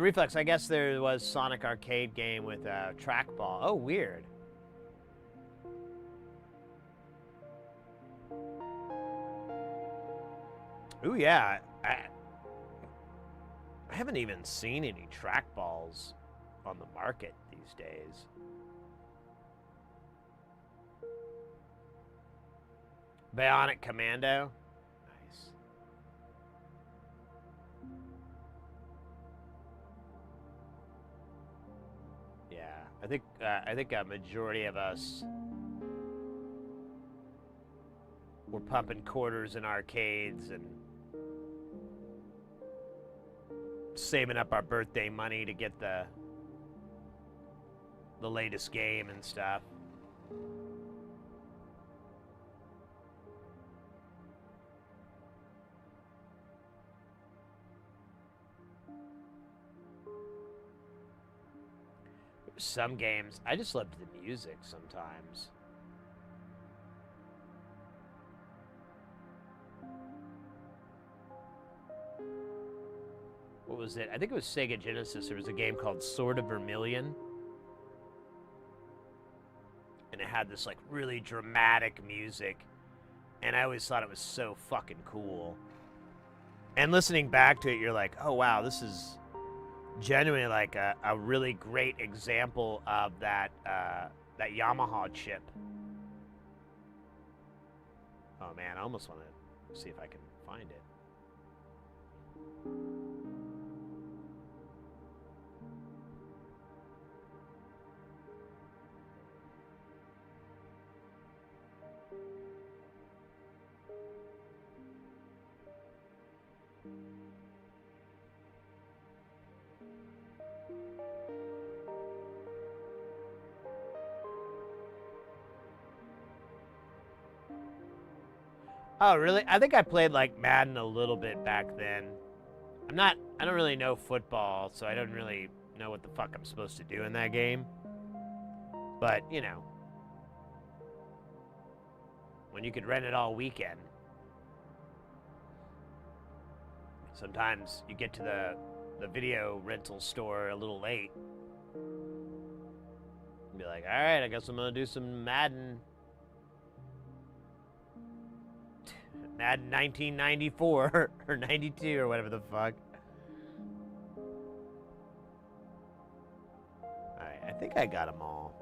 Reflex, I guess there was Sonic arcade game with a trackball. Oh, weird. Ooh, yeah. I haven't even seen any trackballs on the market these days. Bionic Commando. Nice. Yeah, I think a majority of us were pumping quarters in arcades and saving up our birthday money to get the latest game and stuff. Some games, I just loved the music sometimes. What was it? I think it was Sega Genesis. There was a game called Sword of Vermilion. And it had this like really dramatic music. And I always thought it was so fucking cool. And listening back to it, you're like, oh wow, this is genuinely like a really great example of that that Yamaha chip. Oh man, I almost want to see if I can find it. Oh, really? I think I played like Madden a little bit back then. I don't really know football, so I don't really know what the fuck I'm supposed to do in that game. But, you know, when you could rent it all weekend, sometimes you get to the video rental store a little late. And be like, all right, I guess I'm going to do some Madden. Madden 1994 or 92 or whatever the fuck. Alright, I think I got them all.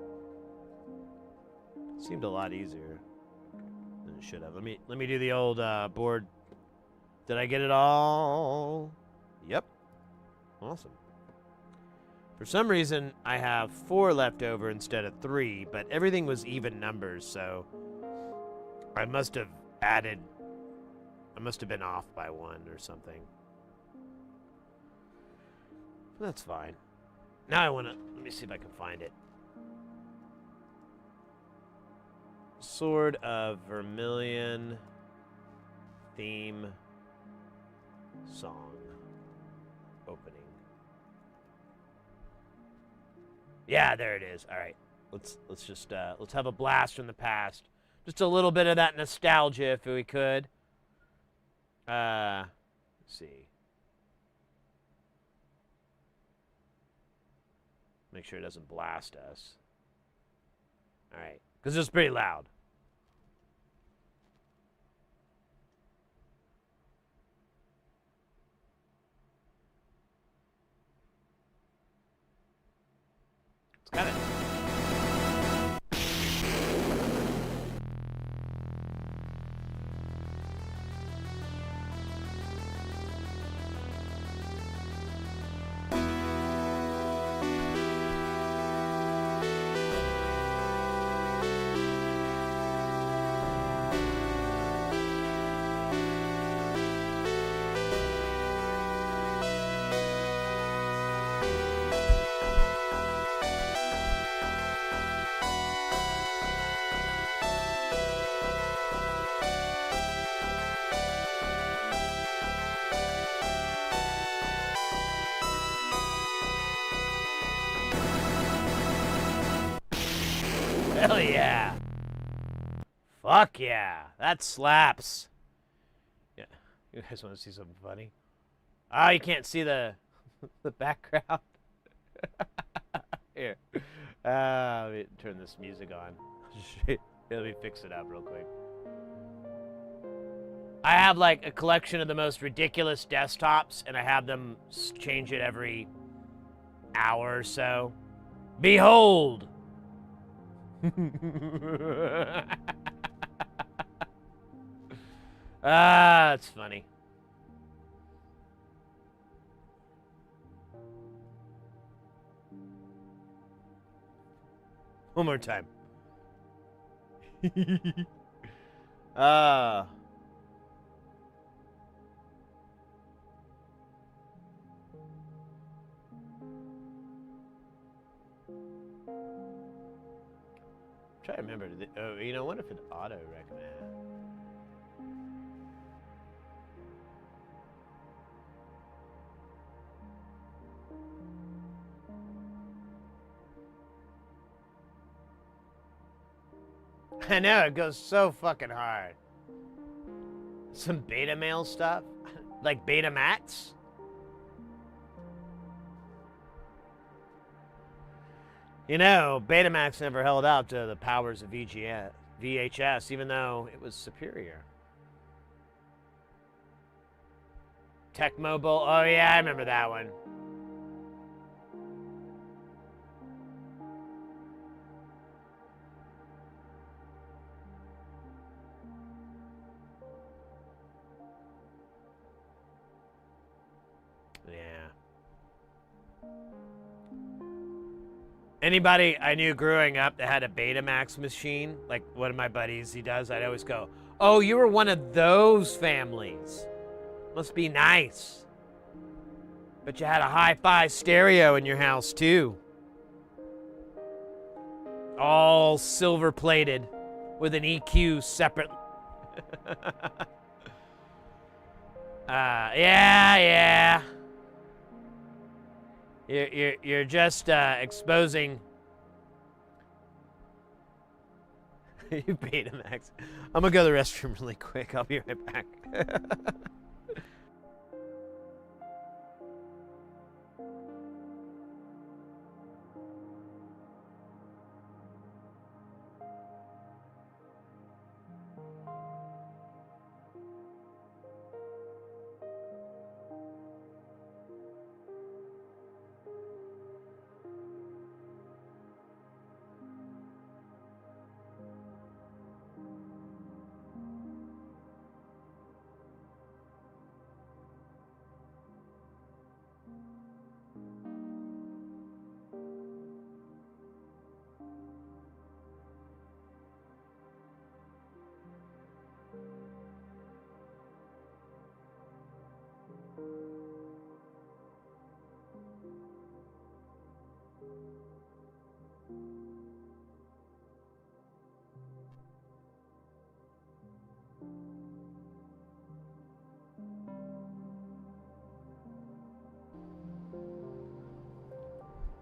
Seemed a lot easier than it should have. Let me do the old board. Did I get it all? Yep. Awesome. For some reason, I have 4 left over instead of 3, but everything was even numbers, so I must have been off by 1 or something. That's fine. Now let me see if I can find it. Sword of Vermilion theme song opening. Yeah, there it is. All right. Let's just let's have a blast from the past. Just a little bit of that nostalgia if we could. Let's see. Make sure it doesn't blast us. All right, because it's pretty loud. It's kind of... Hell yeah. Fuck yeah. That slaps. Yeah. You guys want to see something funny? Oh, you can't see the the background. Here. Let me turn this music on. Let me fix it up real quick. I have like a collection of the most ridiculous desktops, and I have them change it every hour or so. Behold! Ah, it's funny. One more time. Ah. Try to remember. Oh, you know, what if it auto recommend? I know, it goes so fucking hard. Some beta mail stuff? Like Betamax? You know, Betamax never held out to the powers of VHS, even though it was superior. Tech Mobile, oh yeah, I remember that one. Yeah. Anybody I knew growing up that had a Betamax machine, like one of my buddies, he does, I'd always go, oh, you were one of those families. Must be nice. But you had a hi-fi stereo in your house, too. All silver-plated with an EQ separate. Yeah. You're just exposing. You Betamax. I'm gonna go to the restroom really quick. I'll be right back.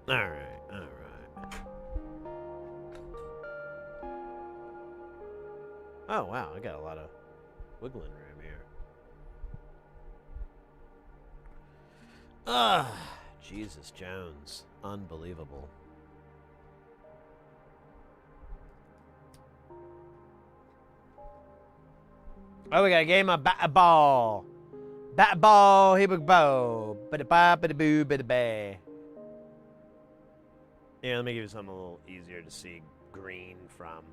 All right. Oh, wow, I got a lot of wiggling room here. Jesus Jones. Unbelievable. Oh, we got a game of bat ball. Bat ball, here we go. Bada ba, bada boo, bada ba. Yeah, let me give you something a little easier to see green from.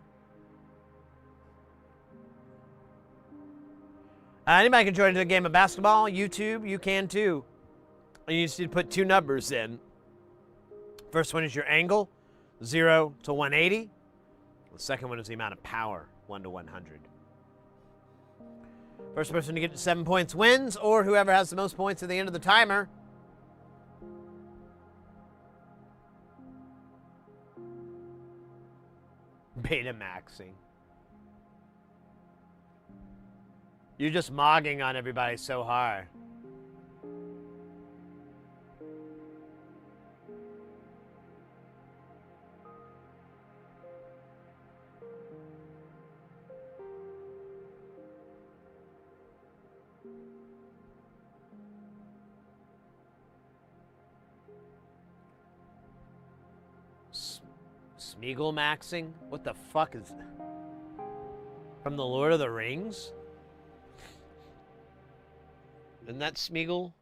Anybody can join into a game of basketball, YouTube, you can too. You just need to put two numbers in. First one is your angle, 0 to 180. The second one is the amount of power, 1 to 100. First person to get to 7 points wins, or whoever has the most points at the end of the timer. Betamaxing. You're just mogging on everybody so hard. Smeagol maxing? What the fuck is... From the Lord of the Rings? Isn't that Smeagol?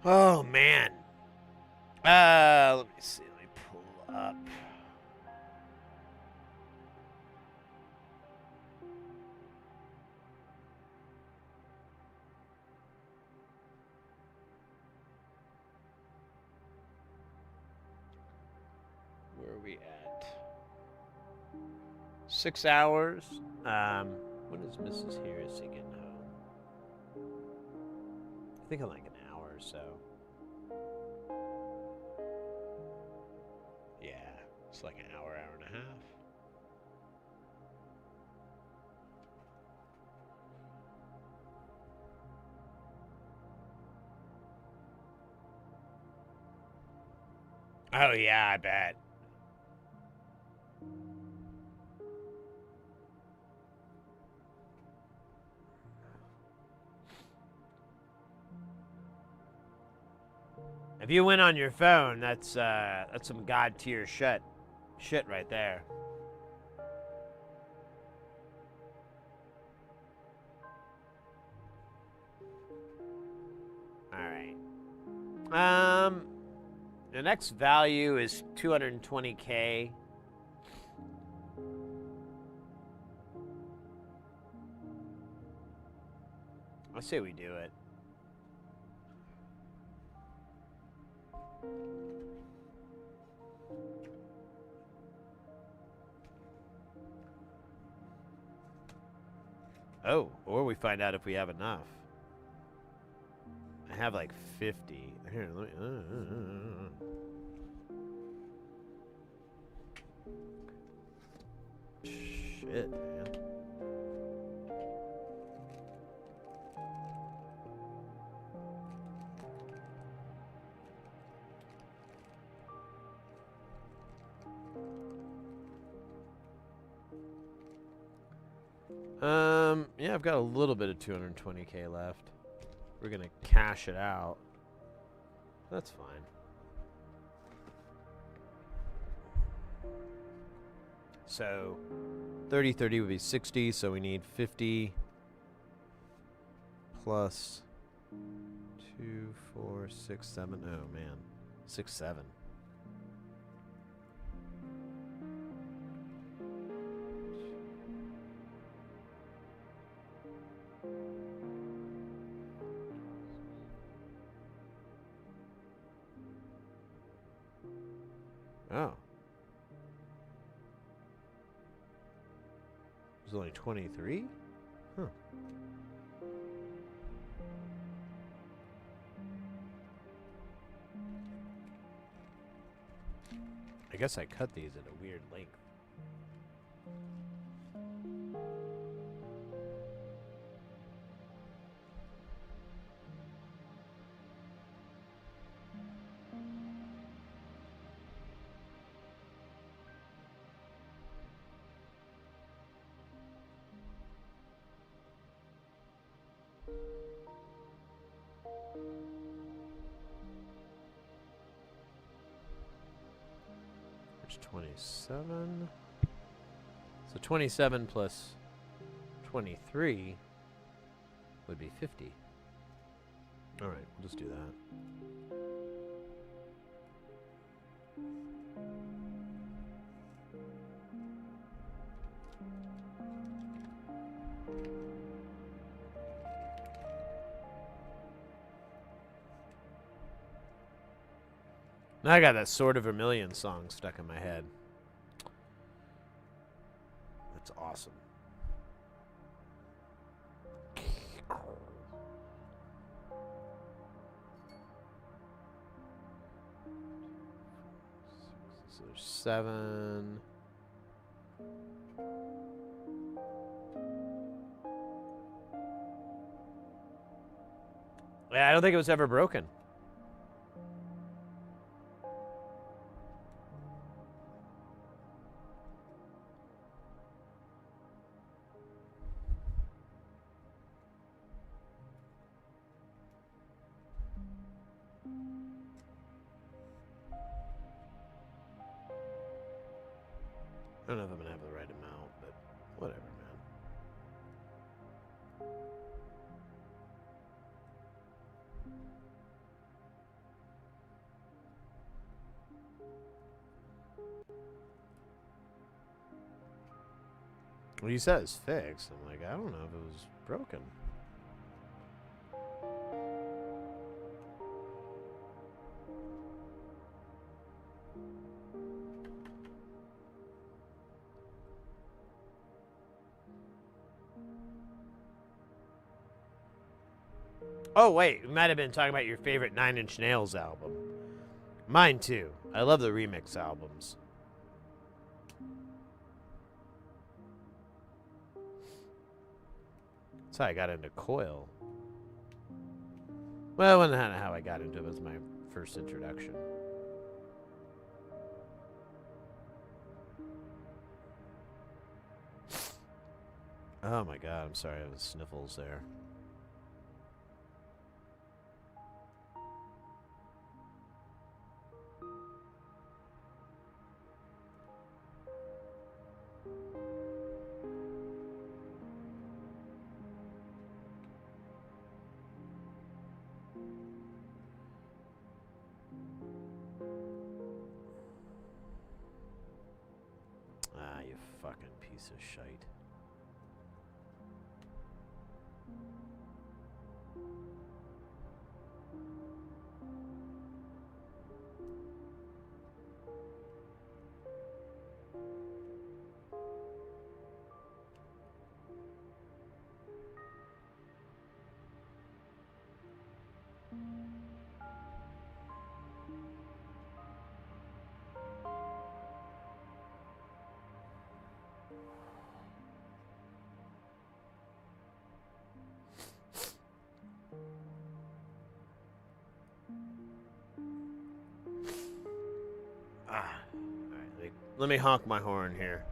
Oh, man. Let me see. Let me pull up. Where are we at? 6 hours. When is Mrs. Harris getting home? I think in like an hour or so. Yeah, it's like an hour, hour and a half. Oh yeah, I bet. If you went on your phone, that's some god tier shit right there. All right. The next value is 220K. I say we do it. Oh, or we find out if we have enough. I have like 50. Here, let me. Shit, man. Yeah, I've got a little bit of 220K left. We're gonna cash it out. That's fine. So 30 would be 60, so we need 50 plus 2, 4, 6, 7. Oh man. 6, 7. Oh. It was only 23? Huh. I guess I cut these at a weird length. There's 27. So 27 plus 23 would be 50. All right, we'll just do that. Now I got that Sword of Vermilion song stuck in my head. It's awesome. So there's 7. Yeah, I don't think it was ever broken. I don't know if I'm gonna have the right amount, but whatever, man. Well, you said it's fixed. I'm like, I don't know if it was broken. Oh, wait. We might have been talking about your favorite Nine Inch Nails album. Mine, too. I love the remix albums. That's how I got into Coil. Well, it wasn't how I got into it. It was my first introduction. Oh, my God. I'm sorry. I have sniffles there. Ah, you fucking piece of shite. Ah, all right. Let me honk my horn here.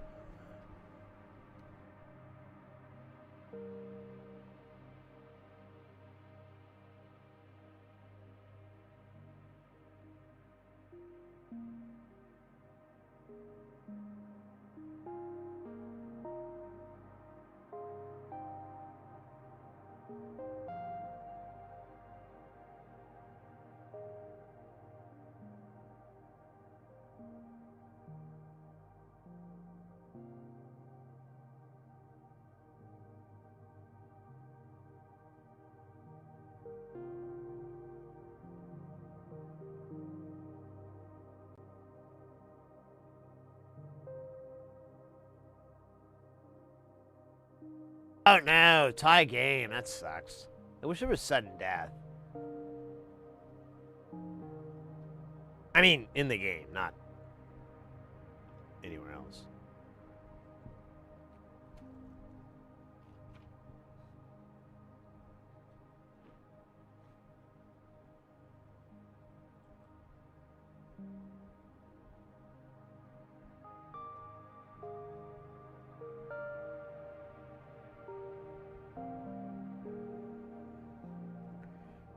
Oh no, tie game. That sucks. I wish there was sudden death. I mean, in the game, not anywhere else.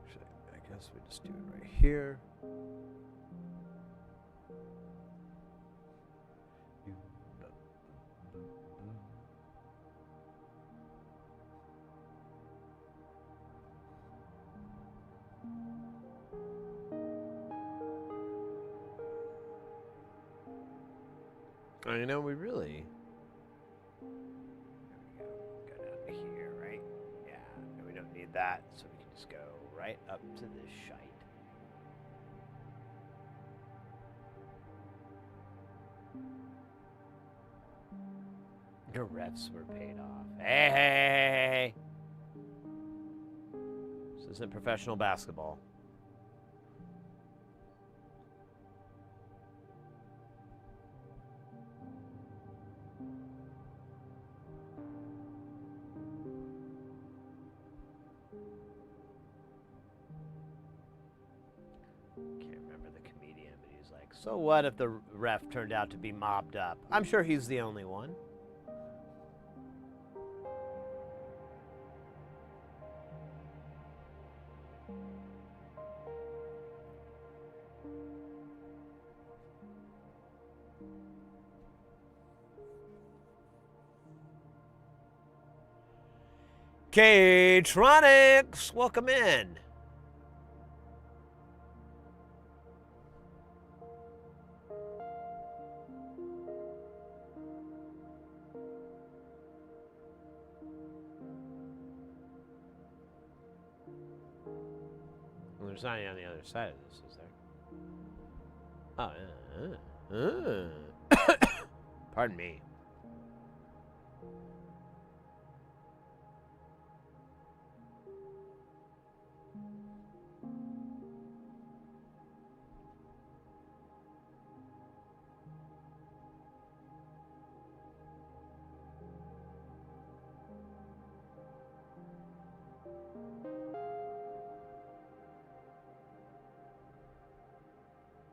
Actually, I guess we just do it right here. You know, we really... There we go. Go down to here, right? Yeah, and we don't need that, so we can just go right up to this shite. The refs were paid off. Hey, hey, hey, hey, hey. This isn't professional basketball. Can't remember the comedian, but he's like, so what if the ref turned out to be mobbed up? I'm sure he's the only one. K-Tronics, welcome in. Well, there's not any on the other side of this, is there? Oh, pardon me.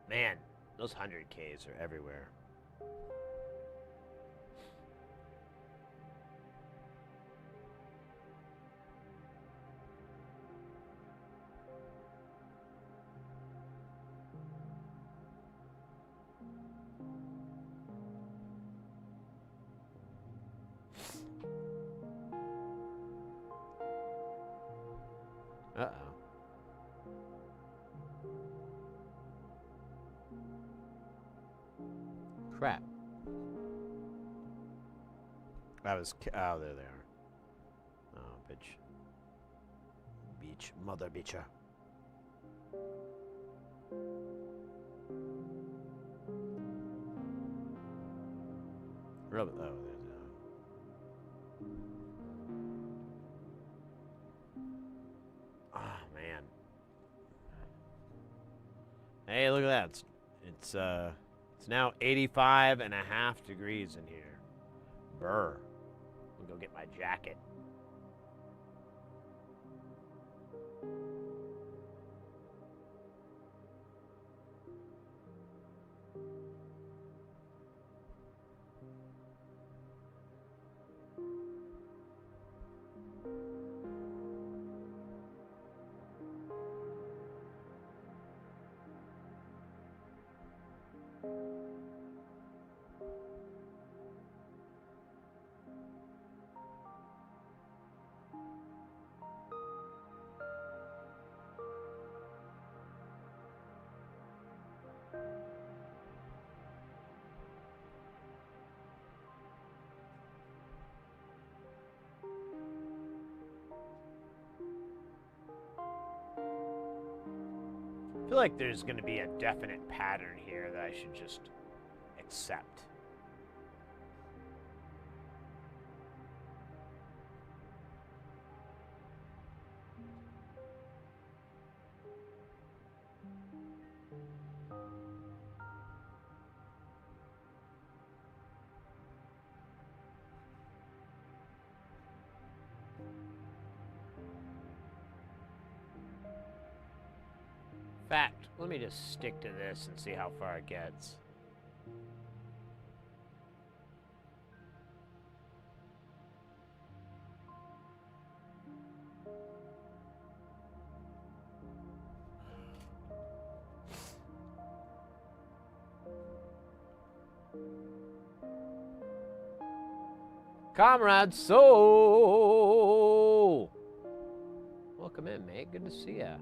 Man, those 100Ks are everywhere. Uh-oh. Crap. I was... Oh, there they are. Oh, bitch. Beach. Mother bitcha. Oh, there's Oh, man. Hey, look at that. It's now 85.5 degrees in here. Brr. I'll go get my jacket. I feel like there's going to be a definite pattern here that I should just accept. Fact, let me just stick to this and see how far it gets. Comrade Soul! Welcome in, mate. Good to see ya.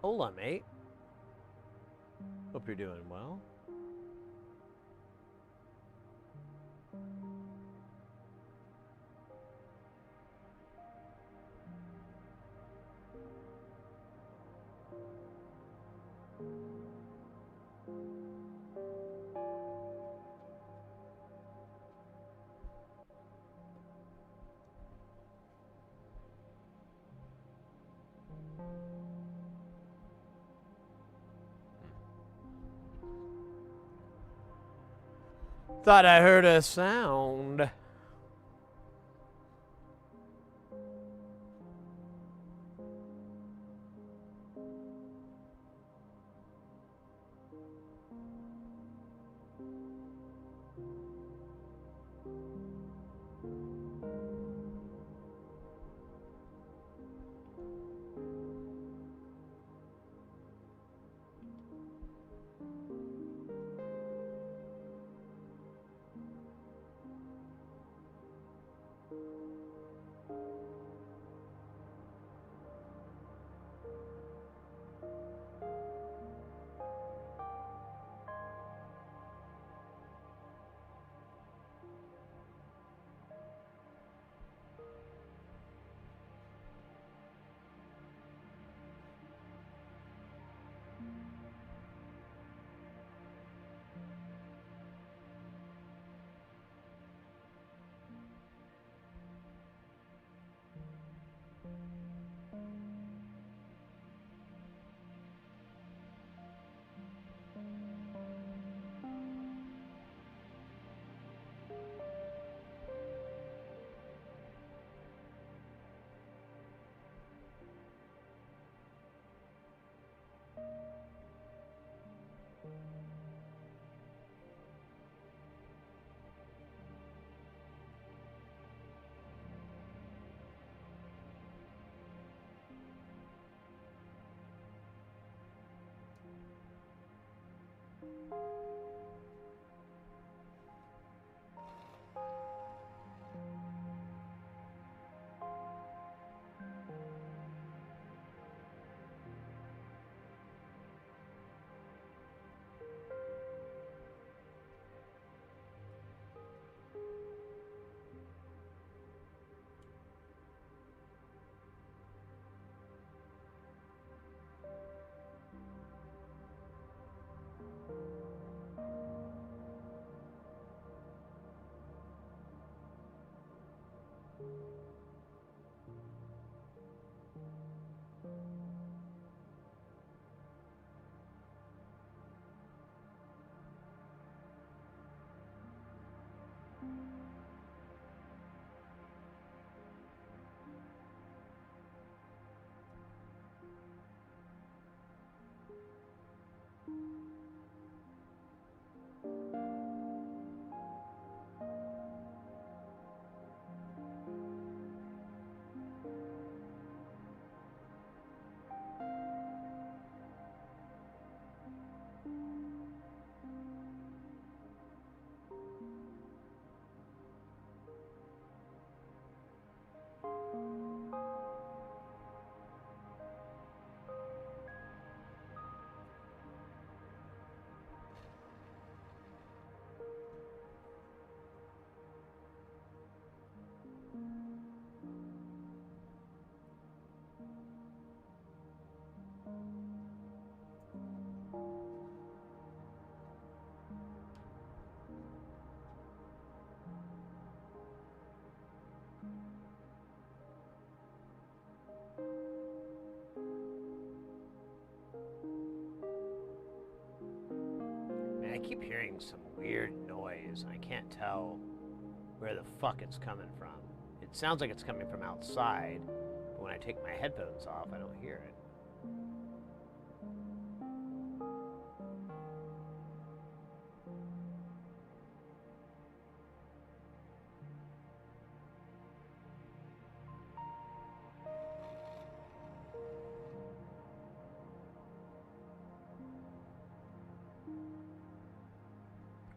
Hola, mate. Hope you're doing well. Thought I heard a sound. Man, I keep hearing some weird noise, and I can't tell where the fuck it's coming from. It sounds like it's coming from outside, but when I take my headphones off, I don't hear it.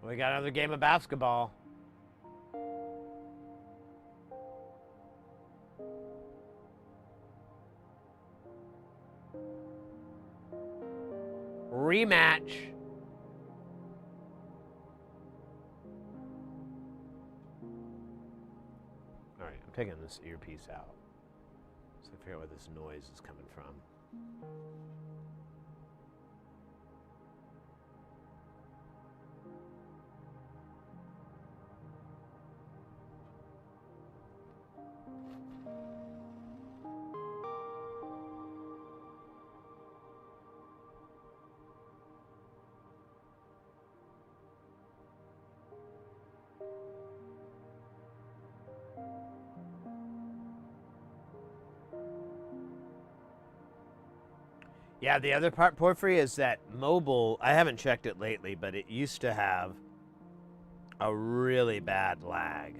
We got another game of basketball. rematch. All right, I'm taking this earpiece out so I figure out where this noise is coming from. Yeah, the other part, Porphyry, is that mobile, I haven't checked it lately, but it used to have a really bad lag.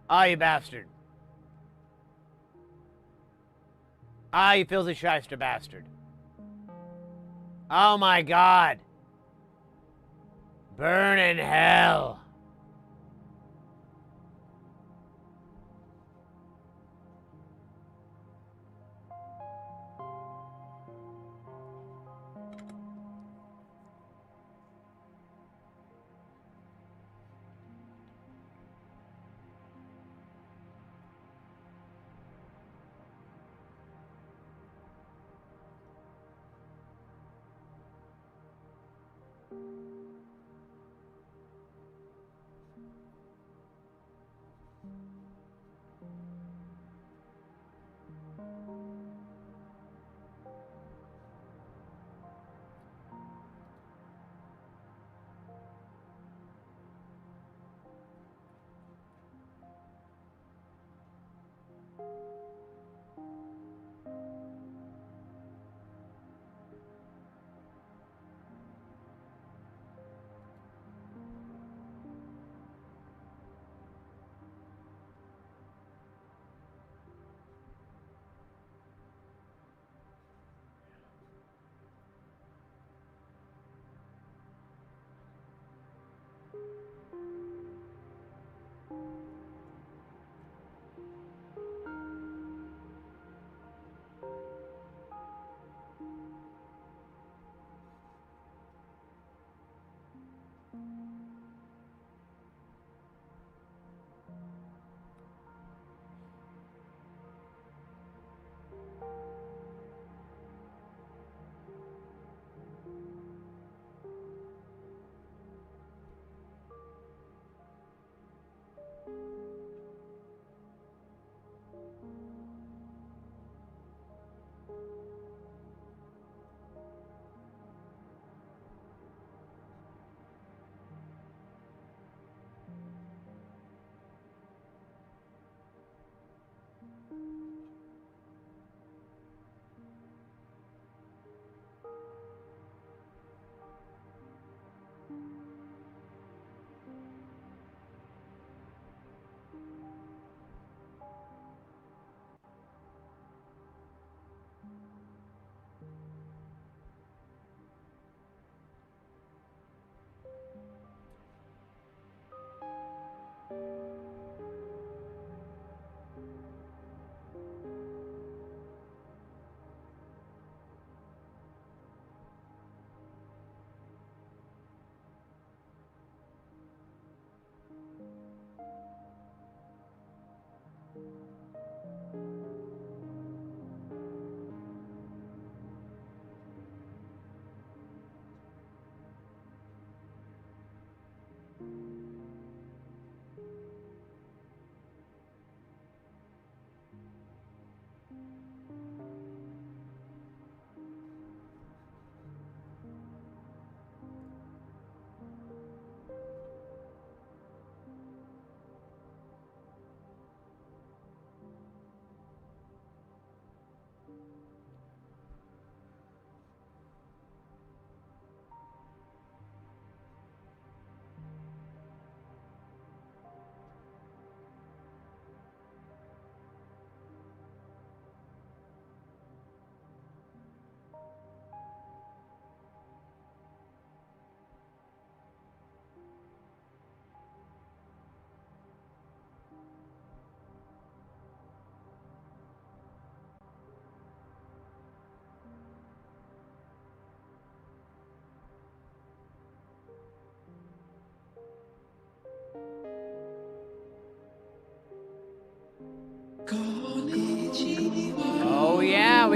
Ah, you bastard. Ah, you filthy shyster bastard. Oh my god. Burn in hell.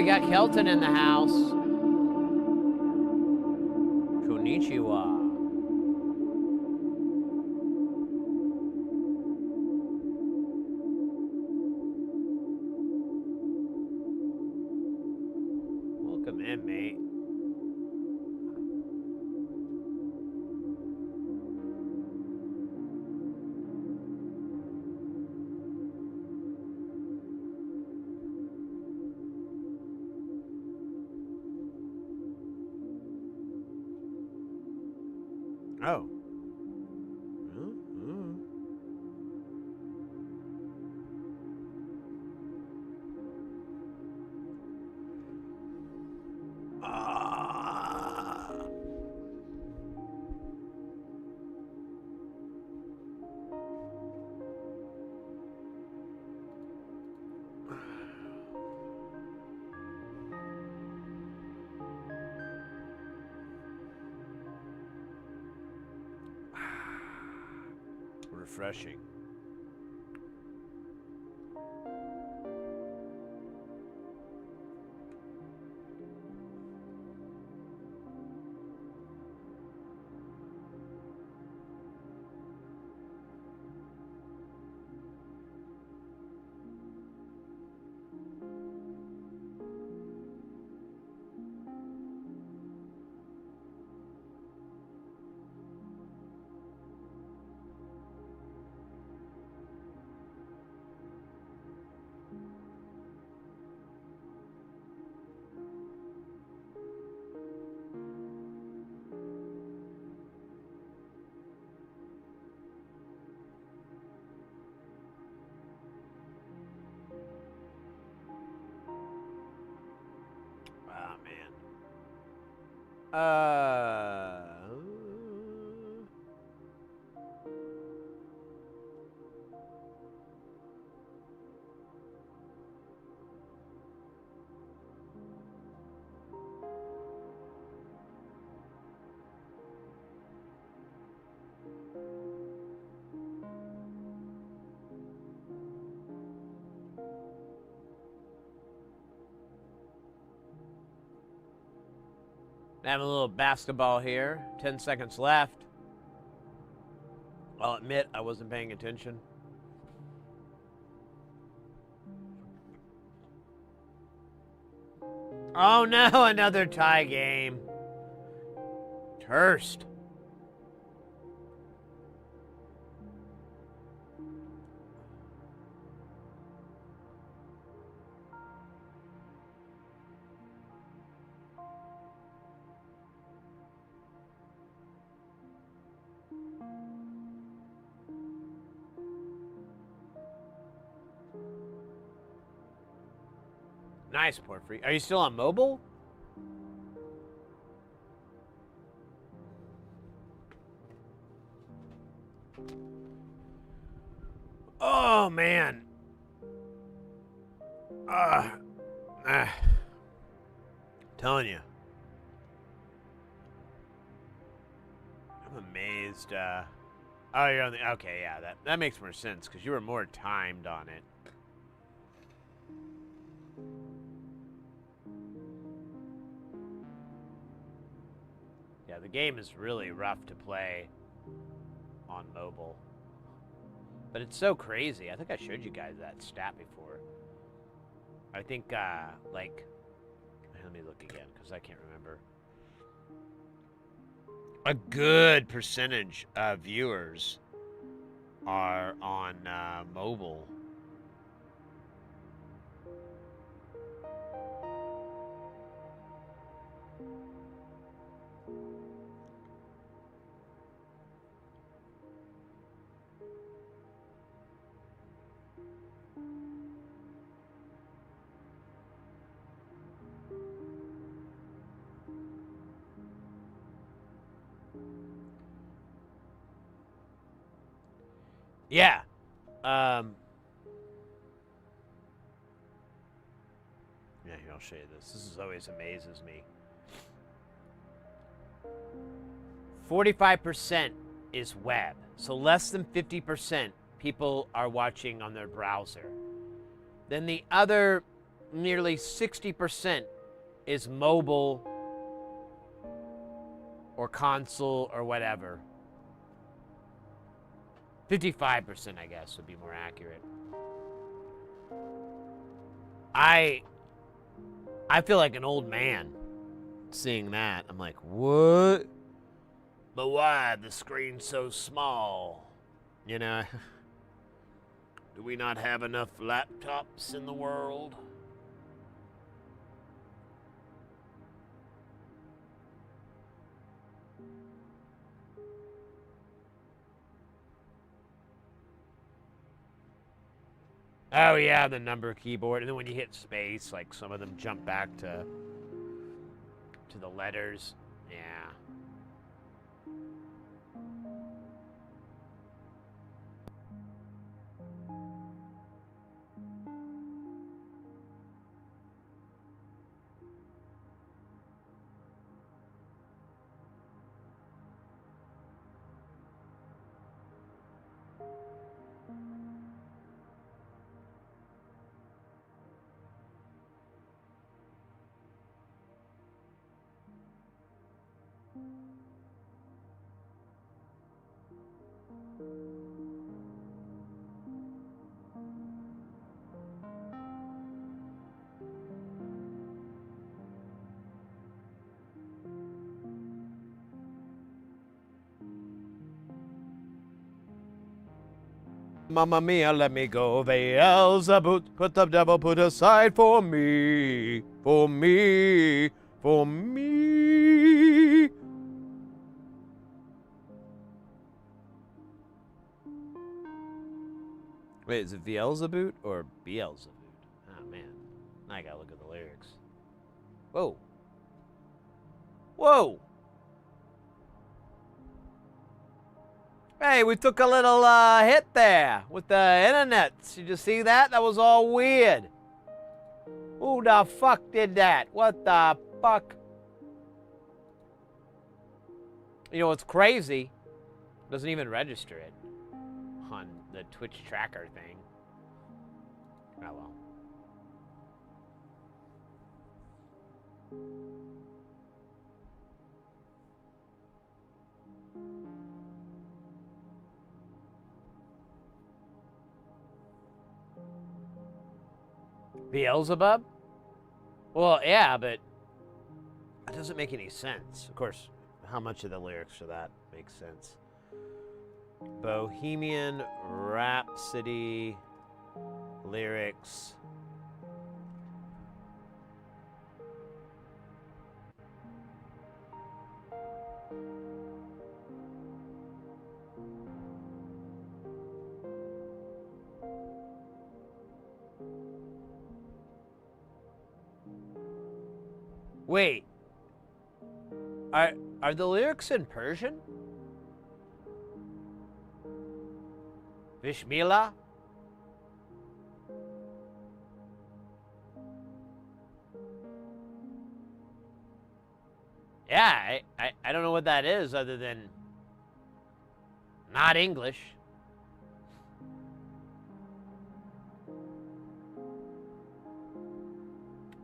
we got Kelton in the house. Konnichiwa. Welcome in, mate. Oh. Refreshing. Oh, man. Having a little basketball here. 10 seconds left. I'll admit I wasn't paying attention. Oh no, another tie game. Turst. Nice, Porphyry. Are you still on mobile? Oh, man. Telling you. I'm amazed. Oh, you're on the... Okay, yeah, that makes more sense, because you were more timed on it. Yeah, the game is really rough to play on mobile. But it's so crazy. I think I showed you guys that stat before. I think, like... Let me look again, because I can't remember. A good percentage of viewers are on mobile. Yeah. Yeah, here, I'll show you this. This always amazes me. 45% is web. So less than 50% people are watching on their browser. Then the other nearly 60% is mobile or console or whatever. 55%, I guess, would be more accurate. I feel like an old man seeing that. I'm like, what? But why the screen's so small? You know, do we not have enough laptops in the world? Oh yeah, the number keyboard, and then when you hit space, like some of them jump back to the letters. Yeah. Mamma mia, let me go. Beelzebub, put the devil put aside for me, for me, for me. Wait, is it Beelzebub or Beelzebub? Oh man, now I gotta look at the lyrics. Whoa. Whoa. Hey, we took a little hit there with the internet. Did you see that? That was all weird. Who the fuck did that? What the fuck? You know what's crazy? Doesn't even register it on the Twitch tracker thing. Oh well. Beelzebub? Well, yeah, but it doesn't make any sense. Of course, how much of the lyrics for that makes sense? Bohemian Rhapsody lyrics. Wait. Are the lyrics in Persian? Vishmila? Yeah, I don't know what that is other than not English.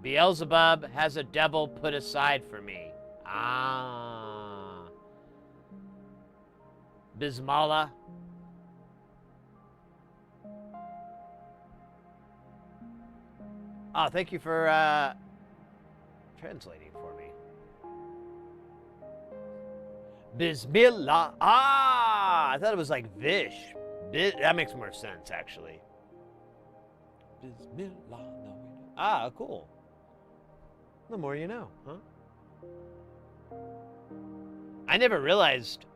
Beelzebub has a devil put aside for me. Ah. Bismillah. Oh, thank you for translating for me. Bismillah. Ah, I thought it was like Vish. That makes more sense, actually. Bismillah. Ah, cool. The more you know, huh? I never realized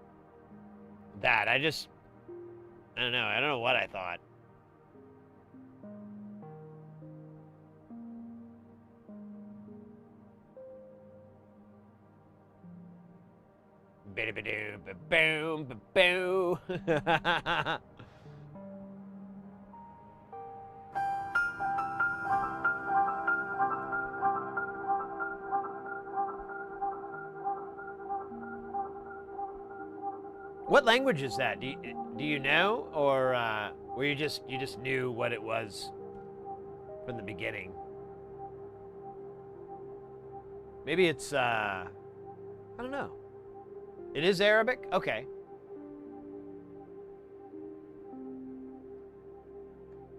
that. I don't know. I don't know what I thought. Boom, boom. What language is that? Do you know, or were you just knew what it was from the beginning? Maybe it's, I don't know. It is Arabic? Okay.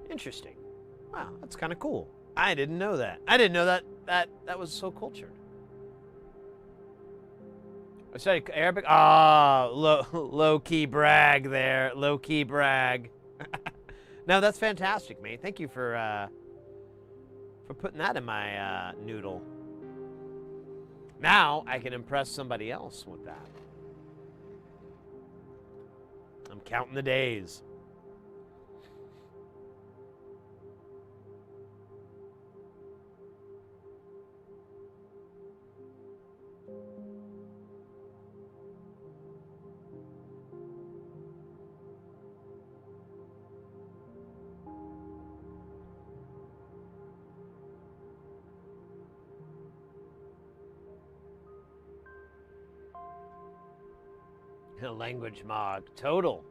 Interesting. Wow, that's kind of cool. I didn't know that. I didn't know that was so cultured. I studied Arabic. Ah, low key brag there. Low key brag. No, that's fantastic, mate. Thank you for putting that in my noodle. Now I can impress somebody else with that. I'm counting the days. Language mod. Total.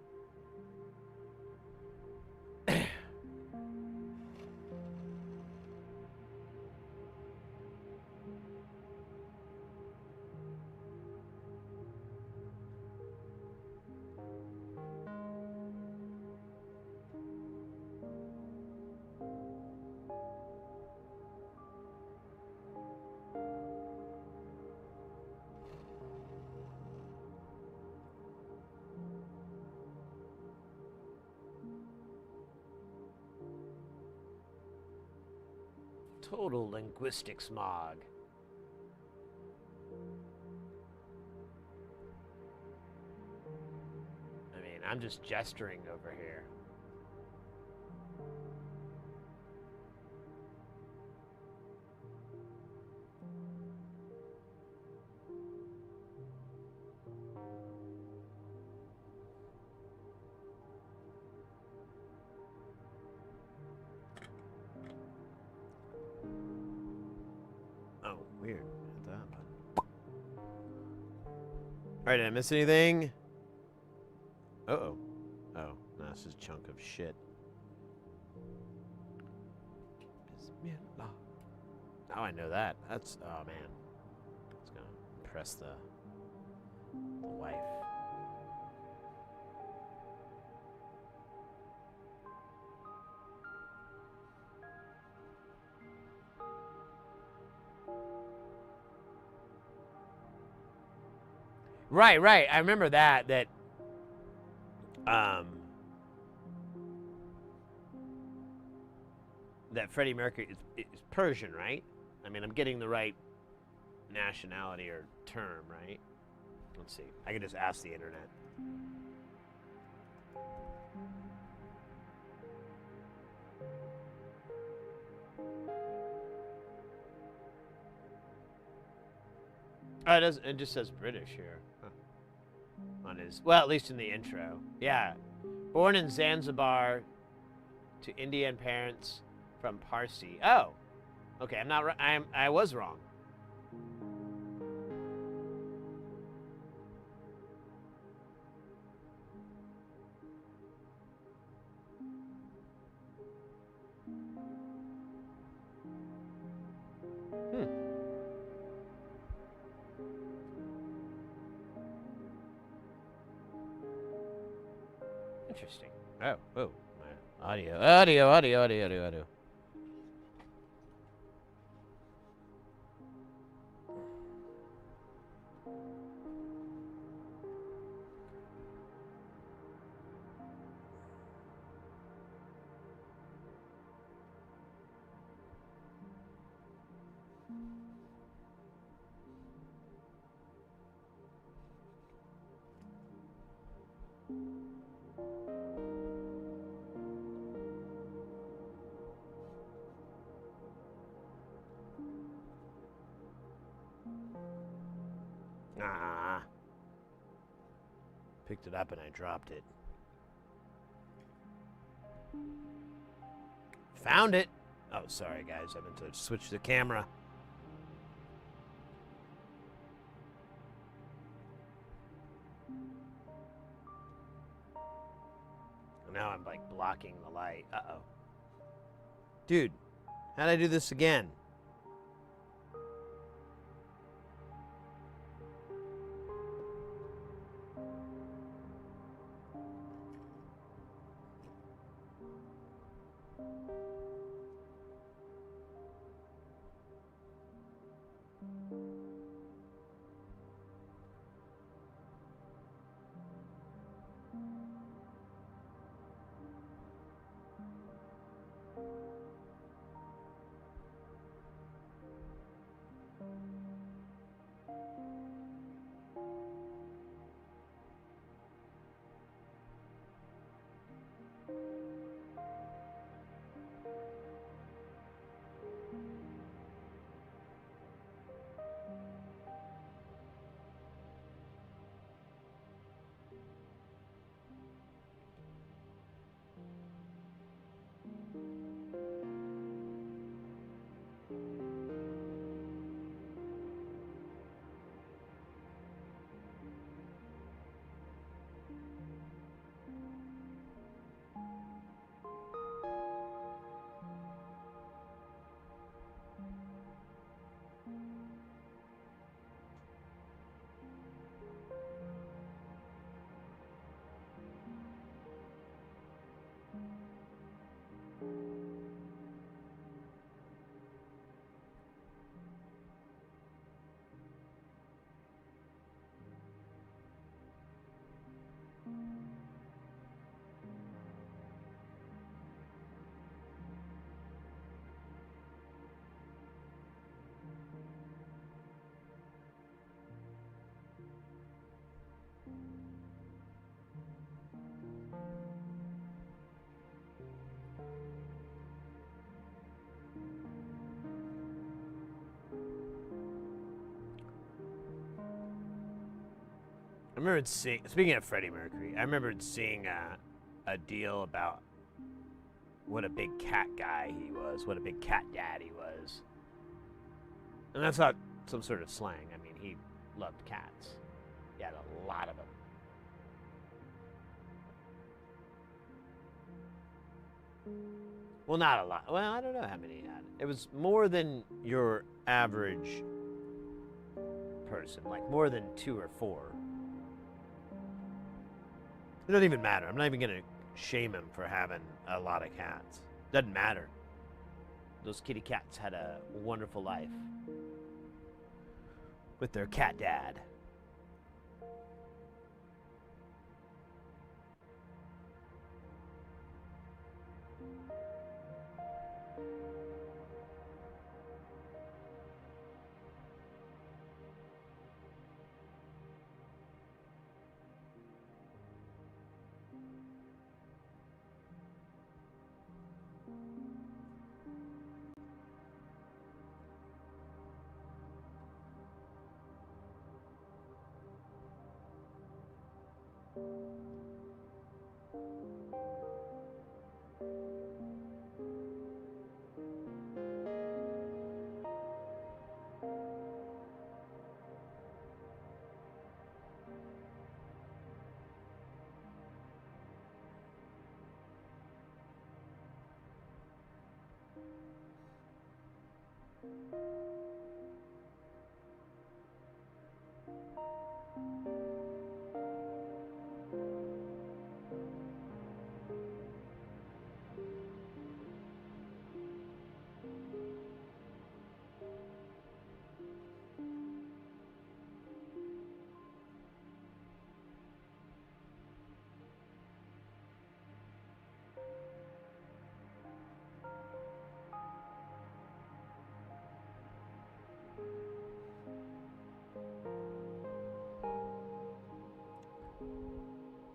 Total linguistic smog. I mean, I'm just gesturing over here. Oh, weird. Hit that button. Alright, did I miss anything? Uh-oh. Oh, no, this is a chunk of shit. Bismillah. Now I know that. That's, oh man. It's gonna impress the wife. Right, right. I remember that that Freddie Mercury is Persian, right? I mean, I'm getting the right nationality or term, right? Let's see. I can just ask the internet. Oh, it just says British here. Huh. On his, well, at least in the intro. Yeah. Born in Zanzibar to Indian parents from Parsi. Oh. Okay, I'm not I was wrong. Interesting. Oh, oh. Audio. Ah. Picked it up and I dropped it. Found it. Oh, sorry guys, I meant to switch the camera. Now I'm like blocking the light. Uh-oh. Dude, how'd I do this again? remember seeing, speaking of Freddie Mercury, I remembered seeing a deal about what a big cat guy he was, what a big cat dad he was. And that's not some sort of slang. I mean, he loved cats. He had a lot of them. Well, not a lot. Well, I don't know how many he had. It was more than your average person, like more than 2 or 4. It doesn't even matter. I'm not even going to shame him for having a lot of cats. Doesn't matter. Those kitty cats had a wonderful life with their cat dad.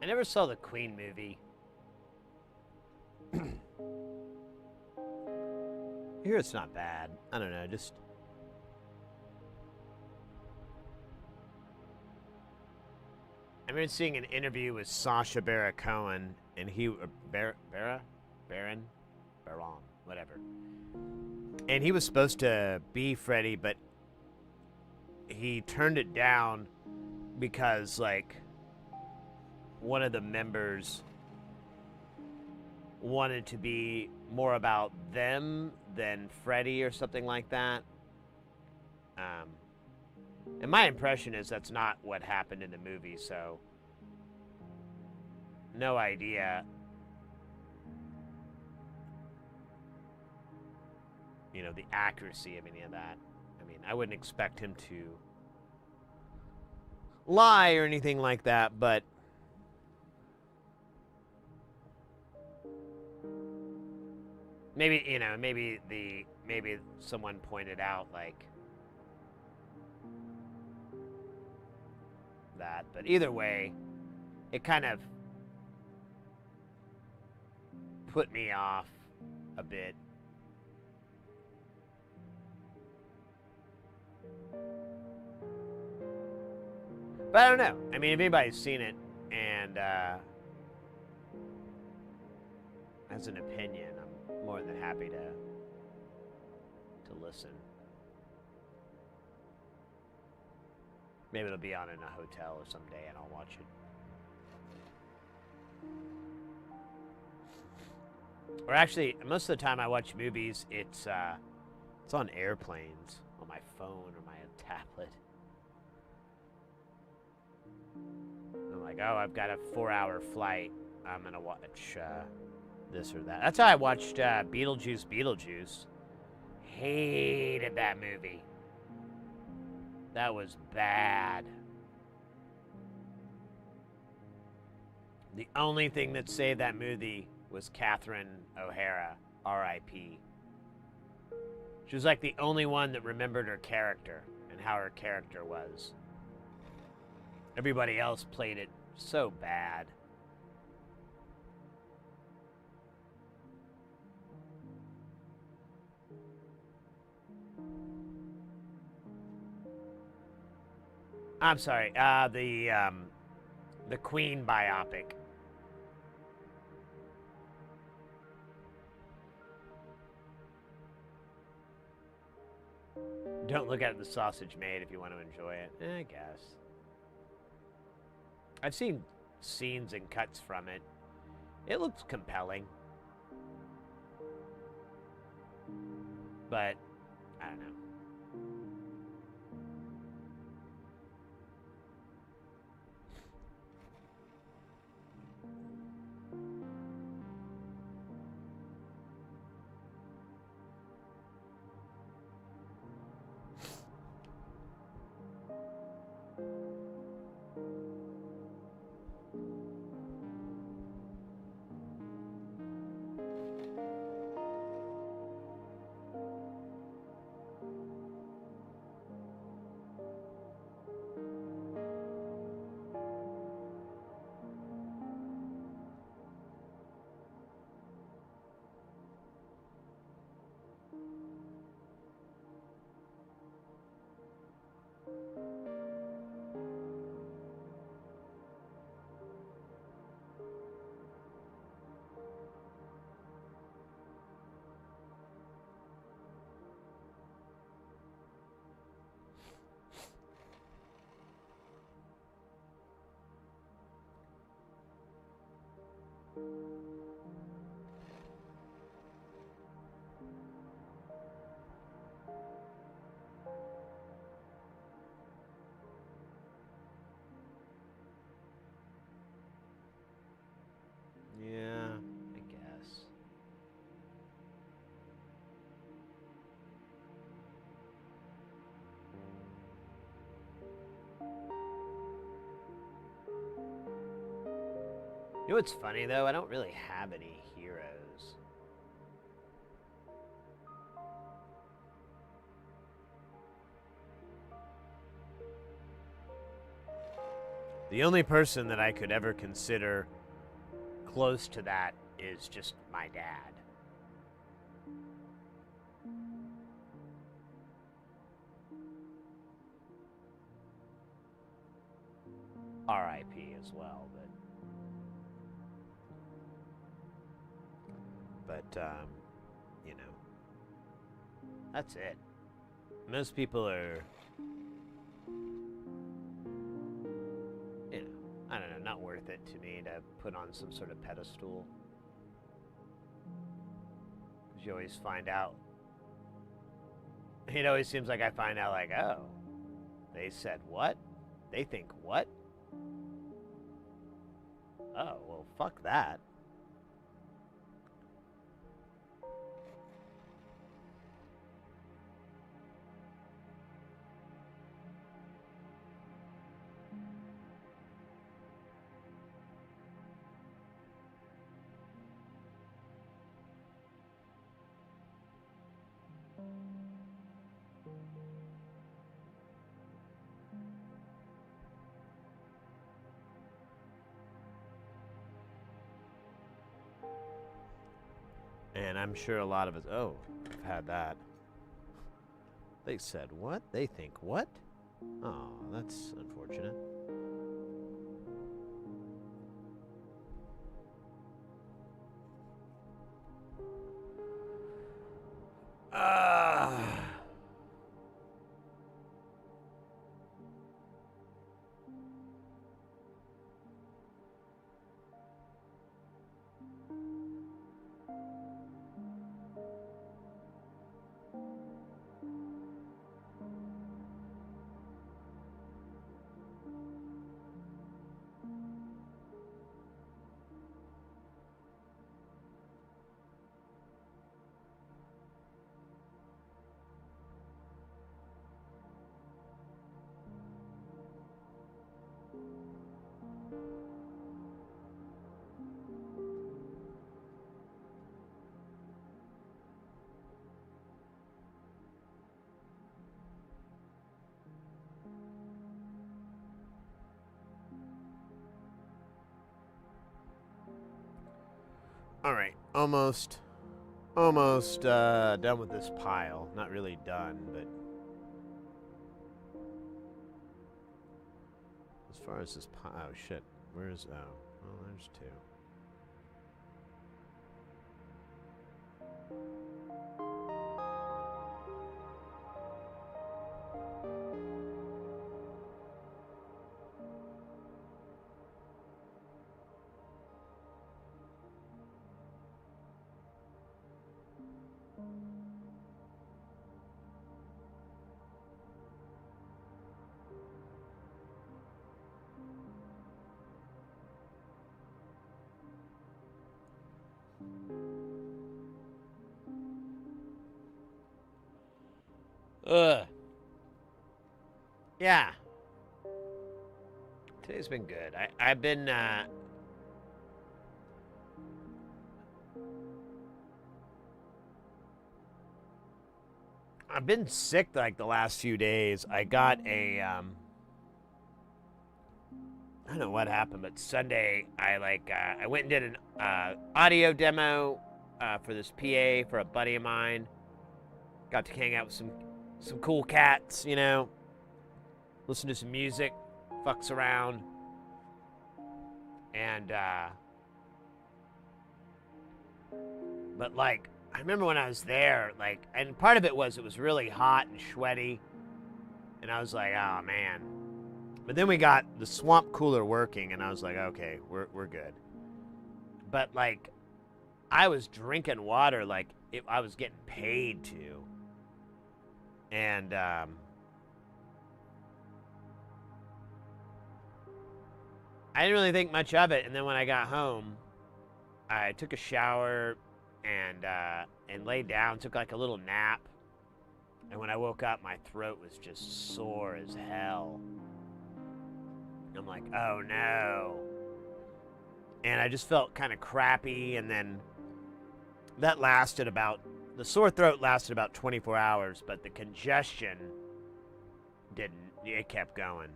I never saw the Queen movie. I hear it's not bad. I don't know, just... I remember seeing an interview with Sacha Baron Cohen, and he... Baron? Whatever. And he was supposed to be Freddy, but he turned it down because, like, one of the members wanted to be more about them than Freddy or something like that. And my impression is that's not what happened in the movie, so no idea. You know, the accuracy of any of that. I mean, I wouldn't expect him to lie or anything like that, but maybe, you know, maybe someone pointed out, like, that. But either way, it kind of put me off a bit. But I don't know. I mean, if anybody's seen it and has an opinion, I'm more than happy to listen. Maybe it'll be on in a hotel or someday and I'll watch it. Or actually, most of the time I watch movies, it's on airplanes, on my phone or my tablet. I'm like, oh, I've got a 4-hour flight. I'm gonna watch this or that. That's how I watched Beetlejuice. Hated that movie. That was bad. The only thing that saved that movie was Catherine O'Hara, R.I.P. She was like the only one that remembered her character and how her character was. Everybody else played it so bad. I'm sorry, the The Queen biopic. Don't look at the sausage made if you want to enjoy it. I guess. I've seen scenes and cuts from it. It looks compelling. But, I don't know. Yeah, I guess. You know what's funny though? I don't really have any heroes. The only person that I could ever consider close to that is just my dad. R.I.P. as well, but you know, that's it. Most people are, you know, I don't know, not worth it to me to put on some sort of pedestal. Because you always find out. It always seems like I find out like, oh, they said what? They think what? Oh, well, fuck that. And I'm sure a lot of us, oh, I've had that. They said what? They think what? Oh, that's unfortunate. Ah. All right, almost done with this pile. Not really done, but as far as this pile, oh shit, Where's, oh, well, there's two. Ugh. Yeah. Today's been good. I've been, I've been sick like the last few days. I got a, I don't know what happened, but Sunday I went and did an audio demo for this PA for a buddy of mine. Got to hang out with some cool cats, you know. Listen to some music, fucks around, and but like I remember when I was there, like, and part of it was really hot and sweaty, and I was like, oh man. But then we got the swamp cooler working, and I was like, okay, we're good. But like, I was drinking water like I was getting paid to, and I didn't really think much of it. And then when I got home, I took a shower and laid down, took like a little nap. And when I woke up, my throat was just sore as hell. I'm like, oh no. And I just felt kind of crappy. And then the sore throat lasted about 24 hours, but the congestion it kept going.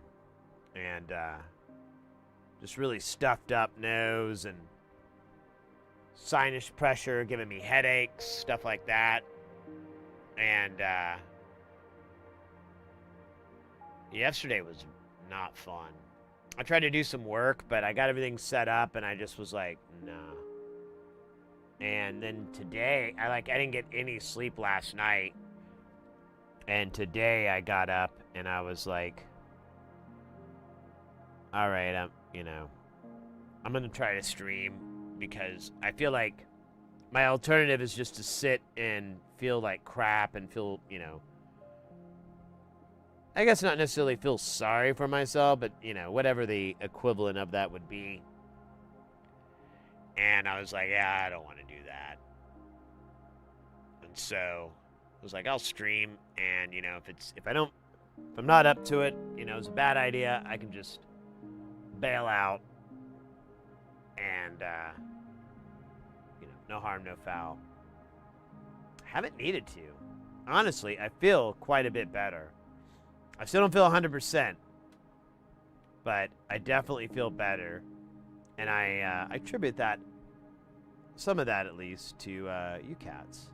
And just really stuffed up nose and sinus pressure, giving me headaches, stuff like that. And yesterday was not fun. I tried to do some work, but I got everything set up, and I just was like, nah. And then today, I didn't get any sleep last night. And today I got up, and I was like, all right, I'm going to try to stream, because I feel like my alternative is just to sit and feel like crap and feel, I guess not necessarily feel sorry for myself, but, whatever the equivalent of that would be. And I was like, yeah, I don't want to do that. And so I was like, I'll stream, and, if I'm not up to it, it's a bad idea, I can just bail out, and, no harm, no foul. Haven't needed to. Honestly, I feel quite a bit better. I still don't feel 100%, but I definitely feel better, and I attribute that, some of that at least, to you cats.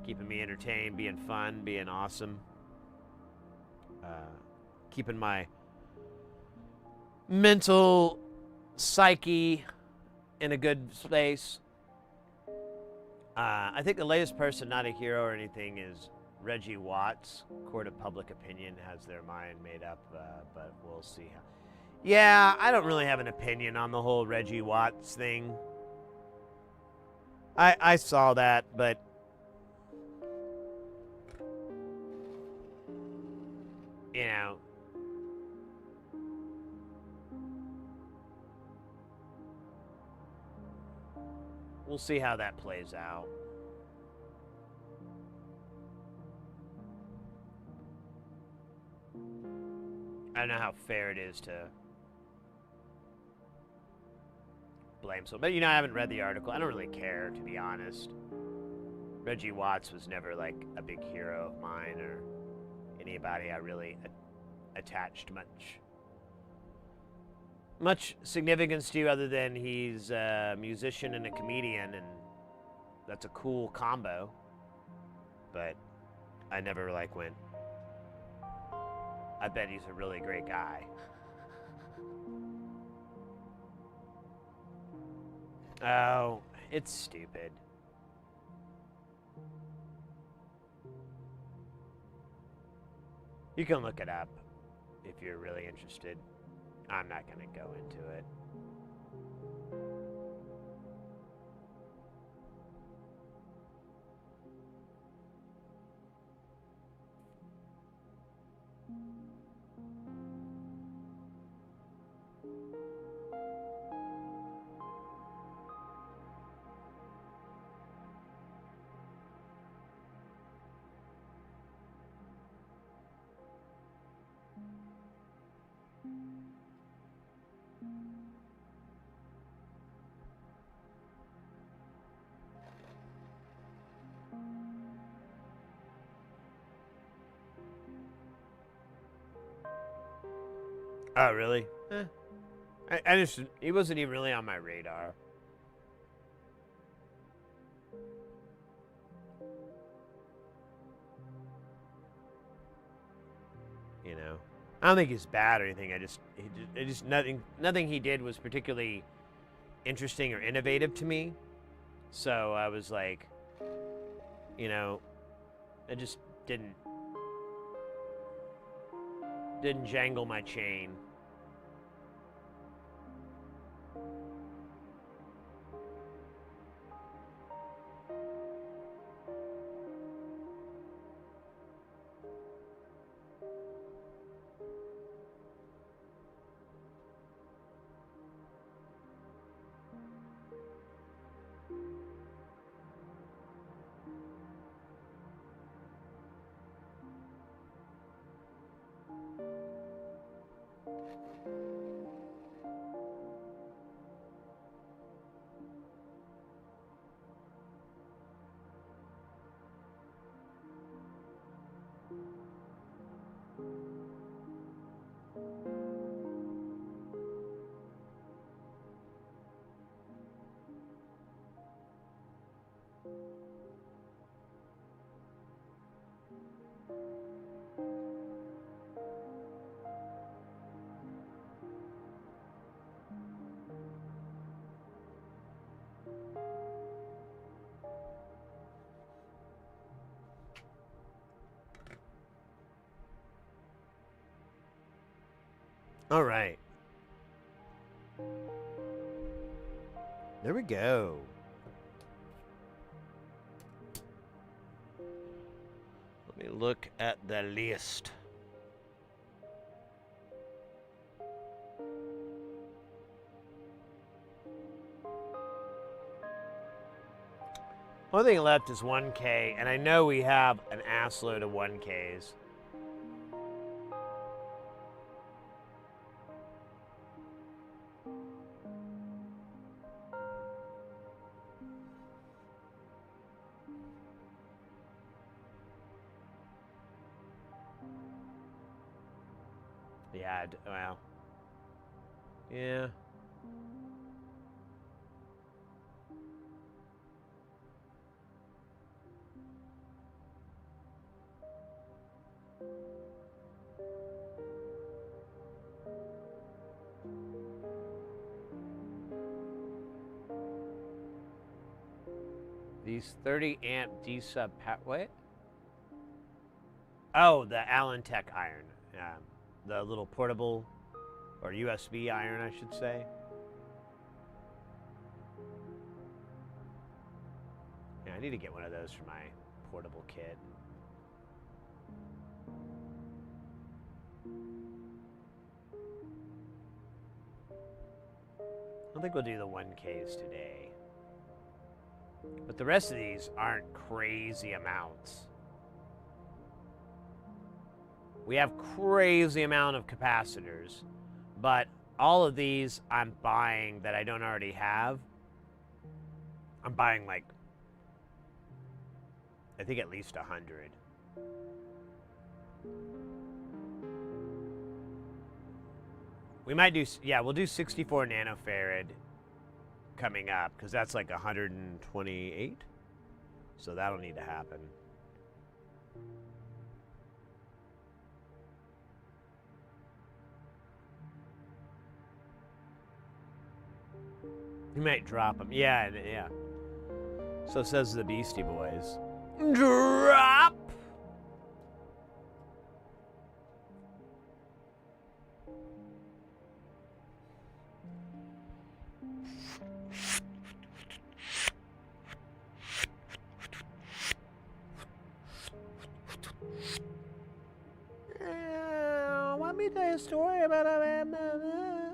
Keeping me entertained, being fun, being awesome. Keeping my mental psyche in a good space. I think the latest person, not a hero or anything, is Reggie Watts. Court of Public Opinion has their mind made up, but we'll see how. Yeah, I don't really have an opinion on the whole Reggie Watts thing. I saw that, but we'll see how that plays out. I don't know how fair it is to blame someone. But, I haven't read the article. I don't really care, to be honest. Reggie Watts was never, like, a big hero of mine or anybody I really attached much significance to, other than he's a musician and a comedian, and that's a cool combo. But I never, went, I bet he's a really great guy. Oh, it's stupid. You can look it up if you're really interested. I'm not going to go into it. Oh, really? I just, he wasn't even really on my radar. You know, I don't think he's bad or anything. Nothing he did was particularly interesting or innovative to me. So I was like, you know, it just didn't jangle my chain. All right. There we go. Let me look at the list. Only thing left is 1K, and I know we have an assload of 1Ks. Yeah, well. Yeah. These 30 amp D sub what? Oh, the Allen Tech iron. The little portable or USB iron, I should say. Yeah, I need to get one of those for my portable kit. I don't think we'll do the 1Ks today. But the rest of these aren't crazy amounts. We have crazy amount of capacitors, but all of these I'm buying that I don't already have. I'm buying like, I think at least 100. We might do, yeah, we'll do 64 nanofarad coming up because that's like 128. So that'll need to happen. You might drop them. Yeah, yeah. So says the Beastie Boys. Drop! Want me to tell you a story about a man?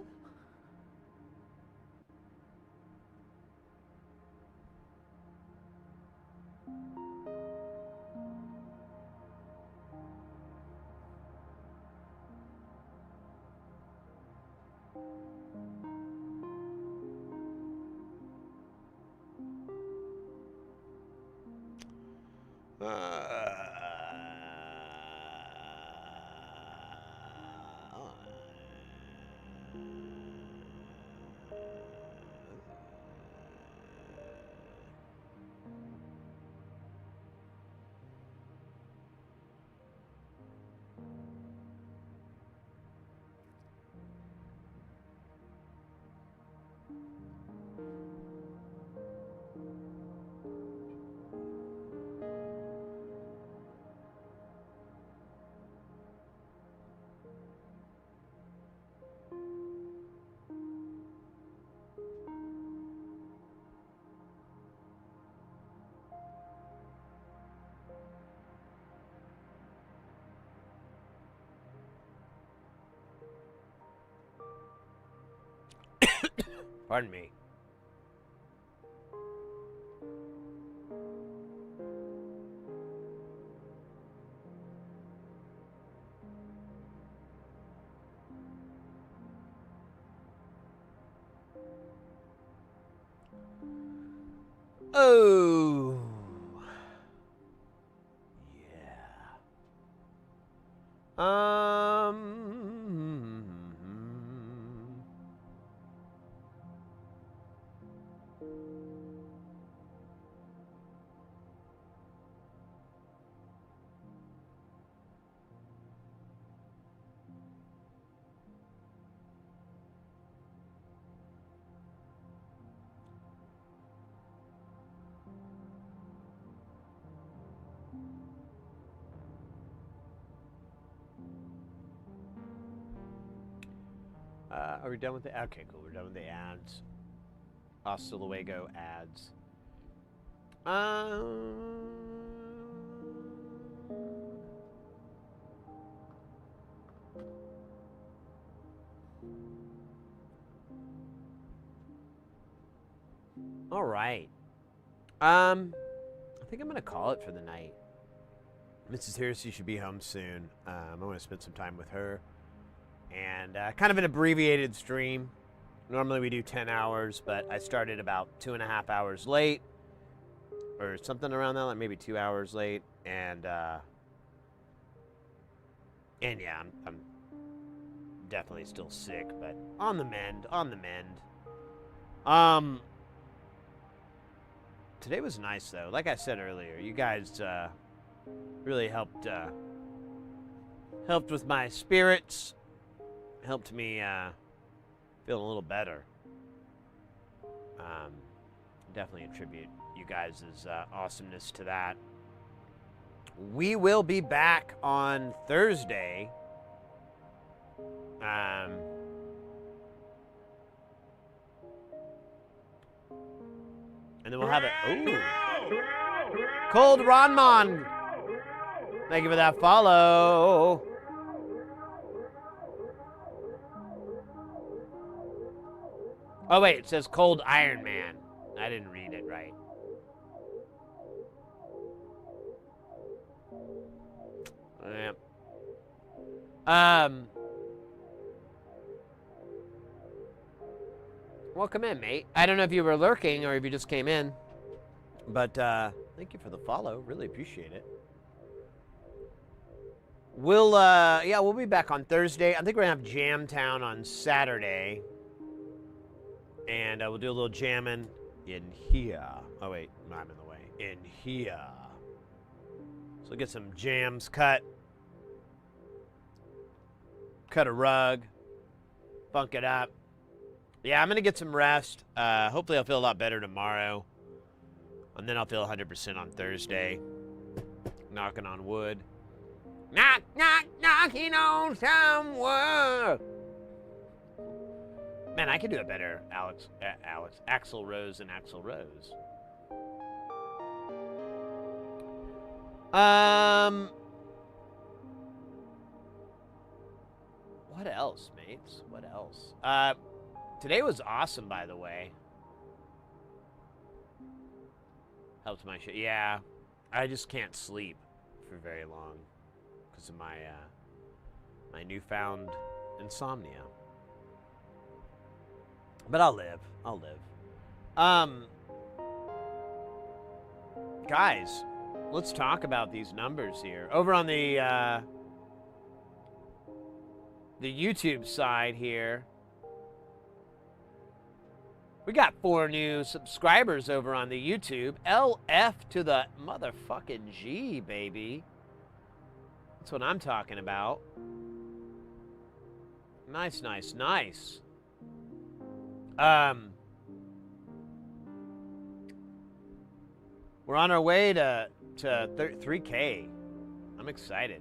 Pardon me. Oh. Yeah. Are we done with the... Okay, cool. We're done with the ads. Hasta luego ads. All right. I think I'm going to call it for the night. Mrs. Hersey should be home soon. I want to spend some time with her. And kind of an abbreviated stream. Normally we do 10 hours, but I started about 2.5 hours late. Or something around that, like maybe 2 hours late. And yeah, I'm definitely still sick, but on the mend, today was nice, though. Like I said earlier, you guys really helped with my spirits. Helped me feel a little better. Definitely attribute you guys' awesomeness to that. We will be back on Thursday. And then we'll have it. Ooh. Cold Ronmon. Thank you for that follow. Oh, wait. It says Cold Iron Man. I didn't read it right. Yep. Welcome in, mate. I don't know if you were lurking or if you just came in. But thank you for the follow. Really appreciate it. We'll be back on Thursday. I think we're gonna have Jam Town on Saturday. And we'll do a little jamming in here. Oh wait, I'm in the way. In here. So we'll get some jams cut. Cut a rug. Funk it up. Yeah, I'm going to get some rest. Hopefully I'll feel a lot better tomorrow. And then I'll feel 100% on Thursday. Knocking on wood. Knock, knock, knocking on some wood. Man, I could do a better Axl Rose and Axl Rose. What else, mates? What else? Today was awesome, by the way. Helped my shit. Yeah, I just can't sleep for very long because of my my newfound insomnia. But I'll live. I'll live. Guys, let's talk about these numbers here. Over on the YouTube side here, we got 4 new subscribers over on the YouTube. LF to the motherfucking G, baby. That's what I'm talking about. Nice, nice, nice. We're on our way to 3K. I'm excited.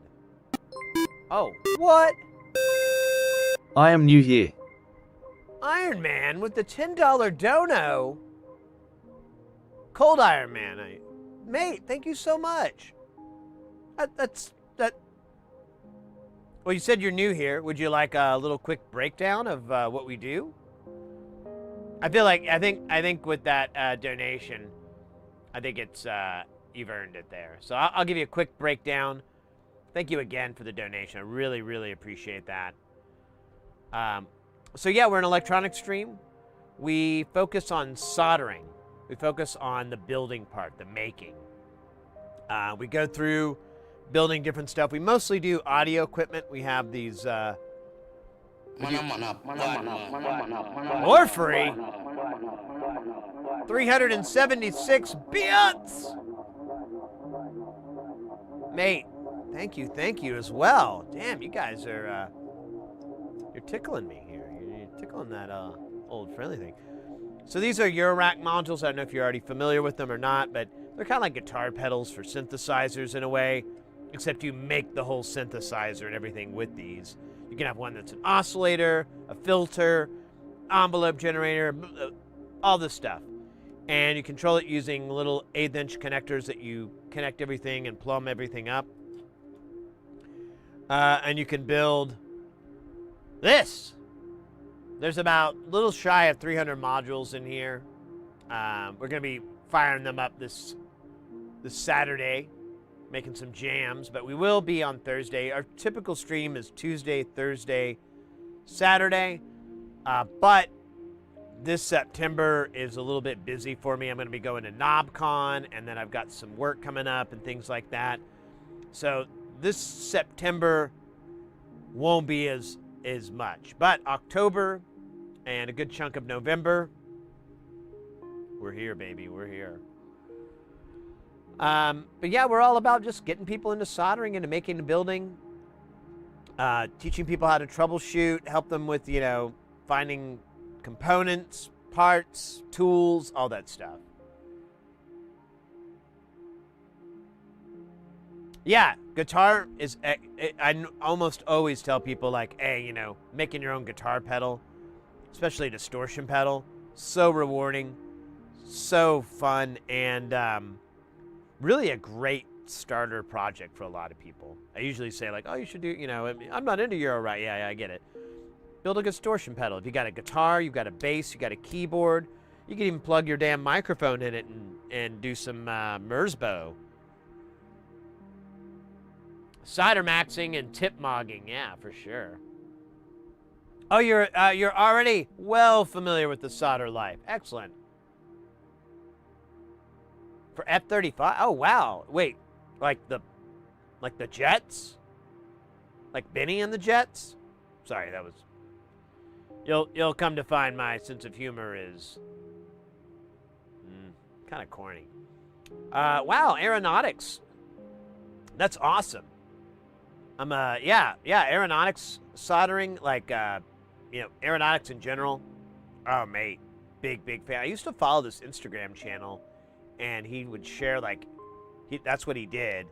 Oh, what? I am new here. Iron Man with the $10 dono. Cold Iron Man. Mate, thank you so much. That's. Well, you said you're new here. Would you like a little quick breakdown of what we do? I think with that donation, I think it's you've earned it there. So I'll give you a quick breakdown. Thank you again for the donation. I really, really appreciate that. So yeah, we're an electronics stream. We focus on soldering. We focus on the building part, the making. We go through building different stuff. We mostly do audio equipment. We have these more free 376 bits. Mate, thank you as well. Damn, you guys are you're tickling me here. You're tickling that old friendly thing. So these are eurorack modules. I don't know if you're already familiar with them or not, but they're kind of like guitar pedals for synthesizers in a way, except you make the whole synthesizer and everything with these. You can have one that's an oscillator, a filter, envelope generator, all this stuff. And you control it using little 1/8" connectors that you connect everything and plumb everything up. And you can build this. There's about a little shy of 300 modules in here. We're going to be firing them up this Saturday, making some jams, but we will be on Thursday. Our typical stream is Tuesday, Thursday, Saturday, but this September is a little bit busy for me. I'm going to be going to KnobCon, and then I've got some work coming up and things like that. So this September won't be as much, but October and a good chunk of November, we're here, baby. We're here. But yeah, we're all about just getting people into soldering, into making the building, teaching people how to troubleshoot, help them with, finding components, parts, tools, all that stuff. Yeah, guitar is, I almost always tell people like, hey, making your own guitar pedal, especially a distortion pedal, so rewarding, so fun, and really a great starter project for a lot of people. I usually say like, oh, you should do, I'm not into eurorack. Yeah, I get it. Build a distortion pedal. If you got a guitar, you've got a bass, you got a keyboard, you can even plug your damn microphone in it and do some Merzbow. Solder maxing and tip mogging, yeah, for sure. Oh, you're already well familiar with the solder life. Excellent. For F-35? Oh, wow. Wait, like the Jets? Like Benny and the Jets? Sorry, that was... You'll come to find my sense of humor is kind of corny. Wow, aeronautics. That's awesome. Yeah, aeronautics soldering, like, aeronautics in general Oh, mate. Big, big fan. I used to follow this Instagram channel, and he would share, like, that's what he did.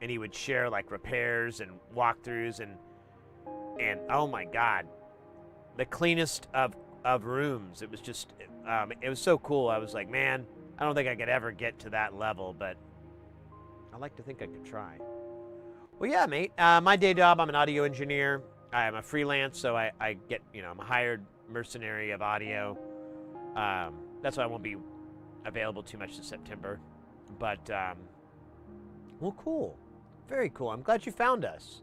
And he would share, like, repairs and walkthroughs, and oh, my God. The cleanest of rooms. It was just, it was so cool. I was like, man, I don't think I could ever get to that level, but I like to think I could try. Well, yeah, mate. My day job, I'm an audio engineer. I'm a freelance, so I get, I'm a hired mercenary of audio. That's why I won't be available too much in September. But, well, cool. Very cool. I'm glad you found us.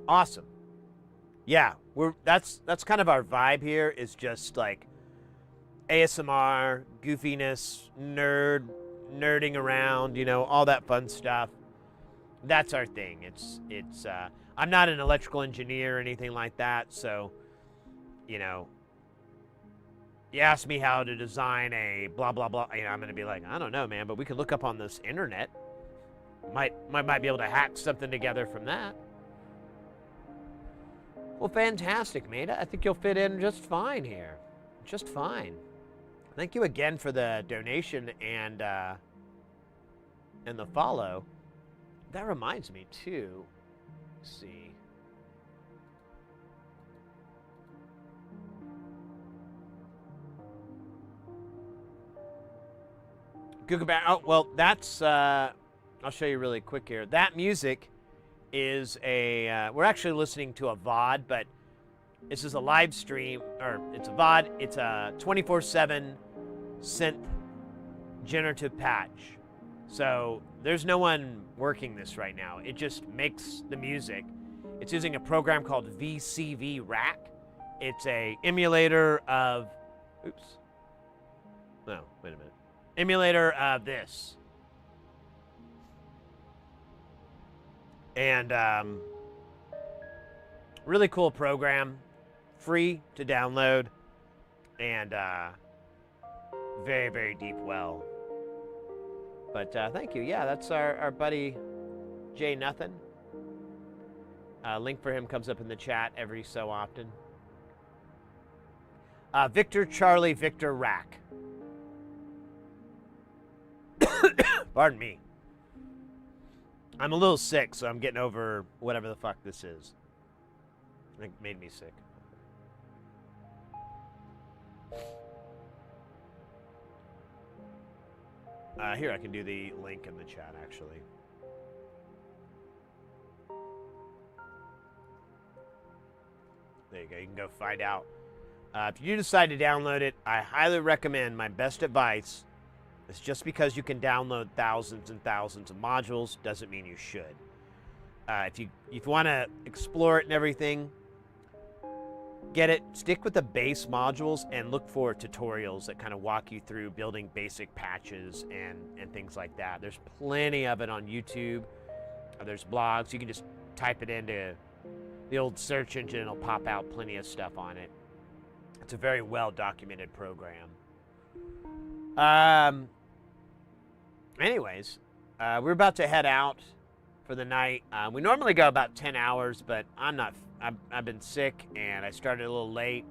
Awesome. Yeah, that's kind of our vibe here, is just like ASMR, goofiness, nerding around, all that fun stuff. That's our thing. It's I'm not an electrical engineer or anything like that, so you ask me how to design a blah blah blah, I'm going to be like, I don't know, man, but we can look up on this internet. Might be able to hack something together from that. Well, fantastic, mate. I think you'll fit in just fine here. Just fine. Thank you again for the donation and the follow. That reminds me, too. Let's see. Google Back. Oh, well, that's... I'll show you really quick here. That music is a... we're actually listening to a VOD, but this is a live stream, or it's a VOD. It's a 24/7 synth generative patch. So there's no one working this right now. It just makes the music. It's using a program called VCV Rack. It's a emulator of... Oops. No, wait a minute. Emulator of this. And really cool program. Free to download. And very, very deep well. But thank you. Yeah, that's our buddy Jay Nothing. Link for him comes up in the chat every so often. Victor Charlie Victor Rack. Pardon me. I'm a little sick, so I'm getting over whatever the fuck this is. It made me sick. Here, I can do the link in the chat, actually. There you go. You can go find out. If you do decide to download it, I highly recommend, my best advice is, just because you can download thousands and thousands of modules doesn't mean you should. If you want to explore it and everything, get it. Stick with the base modules and look for tutorials that kind of walk you through building basic patches and things like that. There's plenty of it on YouTube. There's blogs. You can just type it into the old search engine. It'll pop out plenty of stuff on it. It's a very well-documented program. Anyways, we're about to head out for the night. We normally go about 10 hours, but I've been sick and I started a little late.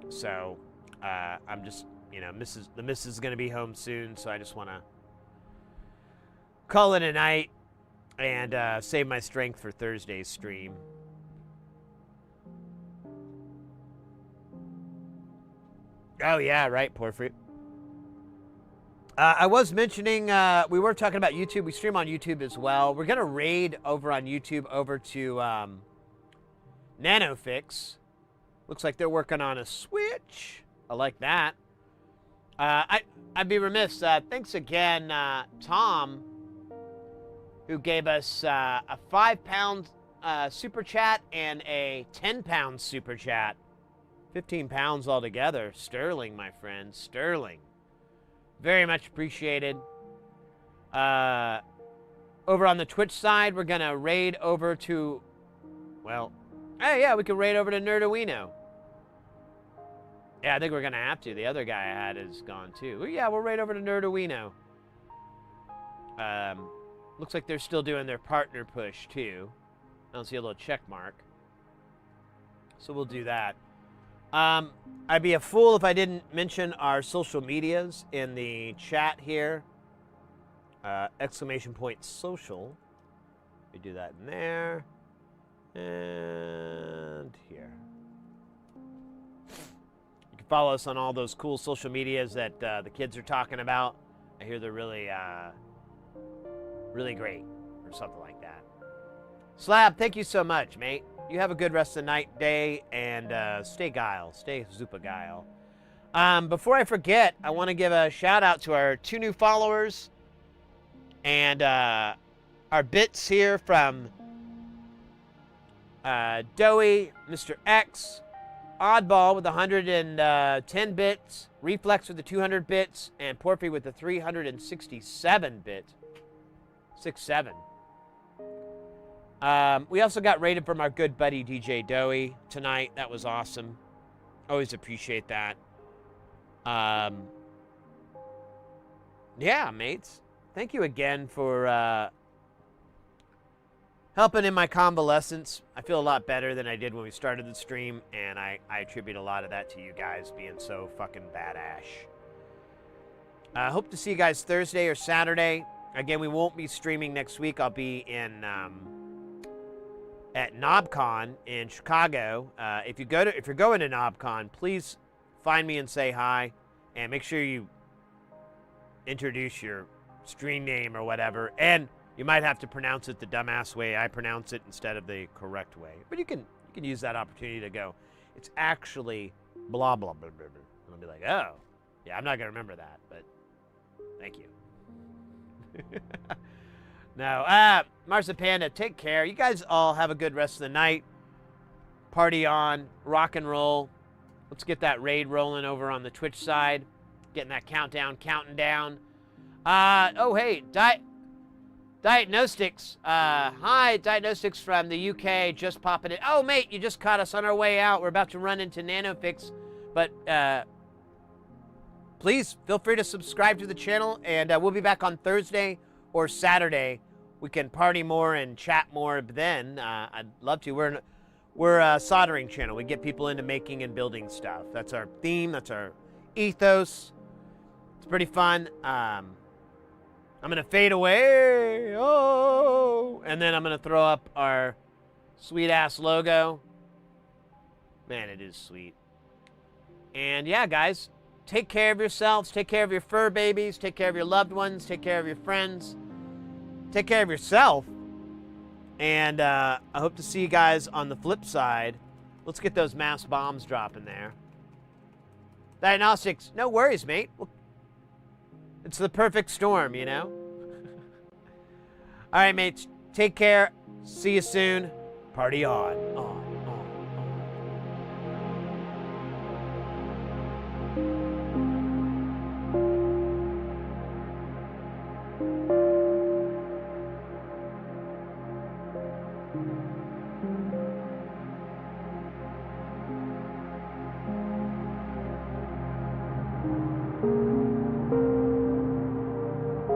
So, I'm just, the missus is going to be home soon. So I just want to call it a night and save my strength for Thursday's stream. Oh, yeah, right, Porphyry. I was mentioning, we were talking about YouTube. We stream on YouTube as well. We're going to raid over on YouTube over to NanoFix. Looks like they're working on a Switch. I like that. I'd be remiss. Thanks again, Tom, who gave us a £5 super chat and a £10 super chat. 15 pounds altogether. Sterling, my friend. Sterling. Very much appreciated. Over on the Twitch side, we're going to raid over to... Well, hey, yeah, we can raid over to Nerdowino. Yeah, I think we're going to have to. The other guy I had is gone, too. Well, yeah, we'll raid over to Nerdowino. Looks like they're still doing their partner push, too. I don't see a little check mark. So we'll do that. I'd be a fool if I didn't mention our social medias in the chat here. Exclamation point social. We do that in there. And here. You can follow us on all those cool social medias that the kids are talking about. I hear they're really, really great or something like that. Slab, thank you so much, mate. You have a good rest of the night, day, and stay guile. Stay super guile. Before I forget, I want to give a shout out to our 2 new followers and our bits here from Doey, Mr. X, Oddball with 110 bits, Reflex with the 200 bits, and Porphy with the 367 bits. 6-7. We also got rated from our good buddy DJ Doey tonight. That was awesome. Always appreciate that. Yeah, mates. Thank you again for helping in my convalescence. I feel a lot better than I did when we started the stream, and I attribute a lot of that to you guys being so fucking badass. I hope to see you guys Thursday or Saturday. Again, we won't be streaming next week. I'll be in at KnobCon in Chicago. If you're going to KnobCon, please find me and say hi, and make sure you introduce your stream name or whatever, and you might have to pronounce it the dumbass way I pronounce it instead of the correct way. But you can use that opportunity to go, it's actually blah, blah, blah, blah, blah. And I'll be like, oh, yeah, I'm not going to remember that, but thank you. No, Marsa Panda, take care. You guys all have a good rest of the night. Party on, rock and roll. Let's get that raid rolling over on the Twitch side. Getting that countdown counting down. Oh, hey, Diagnostics. Hi, Diagnostics from the UK, just popping in. Oh, mate, you just caught us on our way out. We're about to run into NanoFix, but please feel free to subscribe to the channel, and we'll be back on Thursday or Saturday. We can party more and chat more then. I'd love to. We're a soldering channel. We get people into making and building stuff. That's our theme. That's our ethos. It's pretty fun. I'm going to fade away. Oh, and then I'm going to throw up our sweet-ass logo. Man, it is sweet. And yeah, guys, take care of yourselves. Take care of your fur babies. Take care of your loved ones. Take care of your friends. Take care of yourself. And I hope to see you guys on the flip side. Let's get those mass bombs dropping there. Diagnostics, no worries, mate. It's the perfect storm, you know? All right, mates. Take care. See you soon. Party on.